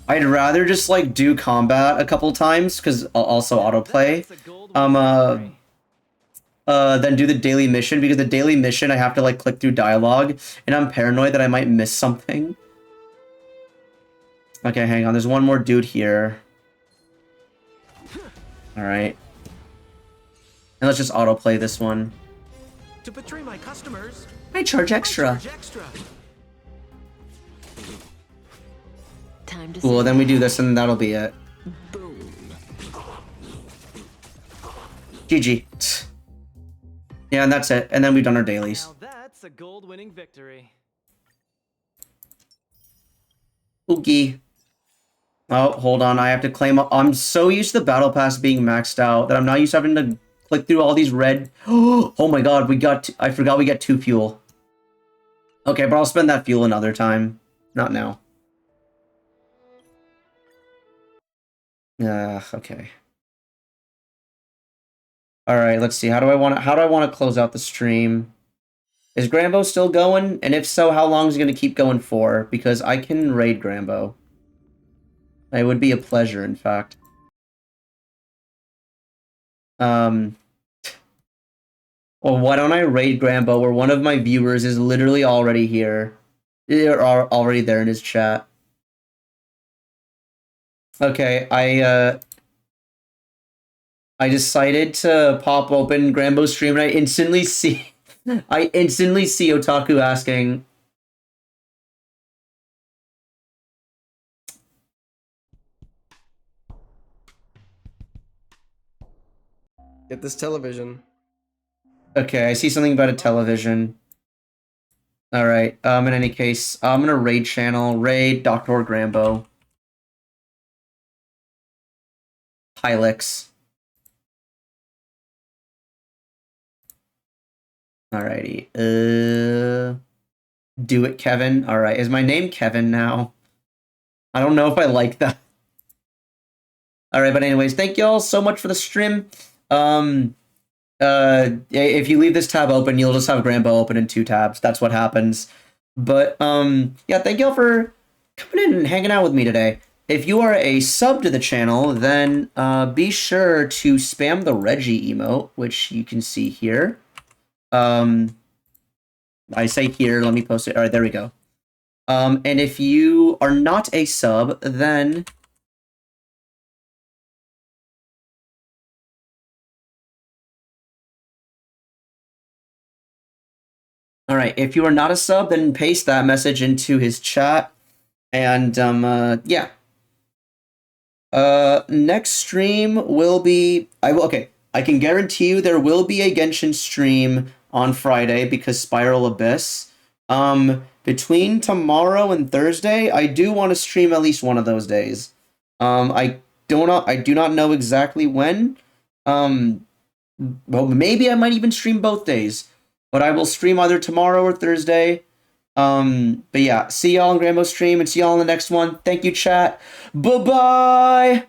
I'd rather just like do combat a couple times because also autoplay than do the daily mission, because the daily mission I have to like click through dialogue and I'm paranoid that I might miss something. Okay, hang on, there's one more dude here. Alright. And let's just autoplay this one. to betray my customers, I charge extra. I charge extra. Time to Cool, then we do this and that'll be it. Boom. GG. Yeah, and that's it. And then we've done our dailies. Now that's a gold-winning victory. Oogie. Oh, hold on. I have to claim. I'm so used to the battle pass being maxed out that I'm not used to having to click through all these red. Oh my god, I forgot we get 2 fuel. Okay, but I'll spend that fuel another time. Not now. Okay. Alright, let's see. How do I want to close out the stream? Is Grambo still going? And if so, how long is it going to keep going for? Because I can raid Grambo. It would be a pleasure, in fact. Well, why don't I raid Grambo where one of my viewers is literally already here. They're already there in his chat. Okay, I decided to pop open Grambo's stream and I instantly see Otaku asking, Get this television. okay, I see something about a television. Alright, in any case, I'm gonna raid channel, raid Dr. Grambo. Hylix. Alrighty, do it, Kevin. Alright, is my name Kevin now? I don't know if I like that. Alright, but anyways, thank y'all so much for the stream. If you leave this tab open, you'll just have Grambo open in 2 tabs. That's what happens. But, yeah, thank y'all for coming in and hanging out with me today. If you are a sub to the channel, then be sure to spam the Reggie emote, which you can see here. I say here, let me post it. All right, there we go. And if you are not a sub, then all right, if you are not a sub, then paste that message into his chat. And yeah. Next stream will be okay. I can guarantee you there will be a Genshin stream on Friday because Spiral Abyss. Between tomorrow and Thursday, I do want to stream at least one of those days. I do not know exactly when. Well, maybe I might even stream both days. But I will stream either tomorrow or Thursday. But yeah, see y'all on Grambo's stream and see y'all on the next one. Thank you, chat. Bye-bye!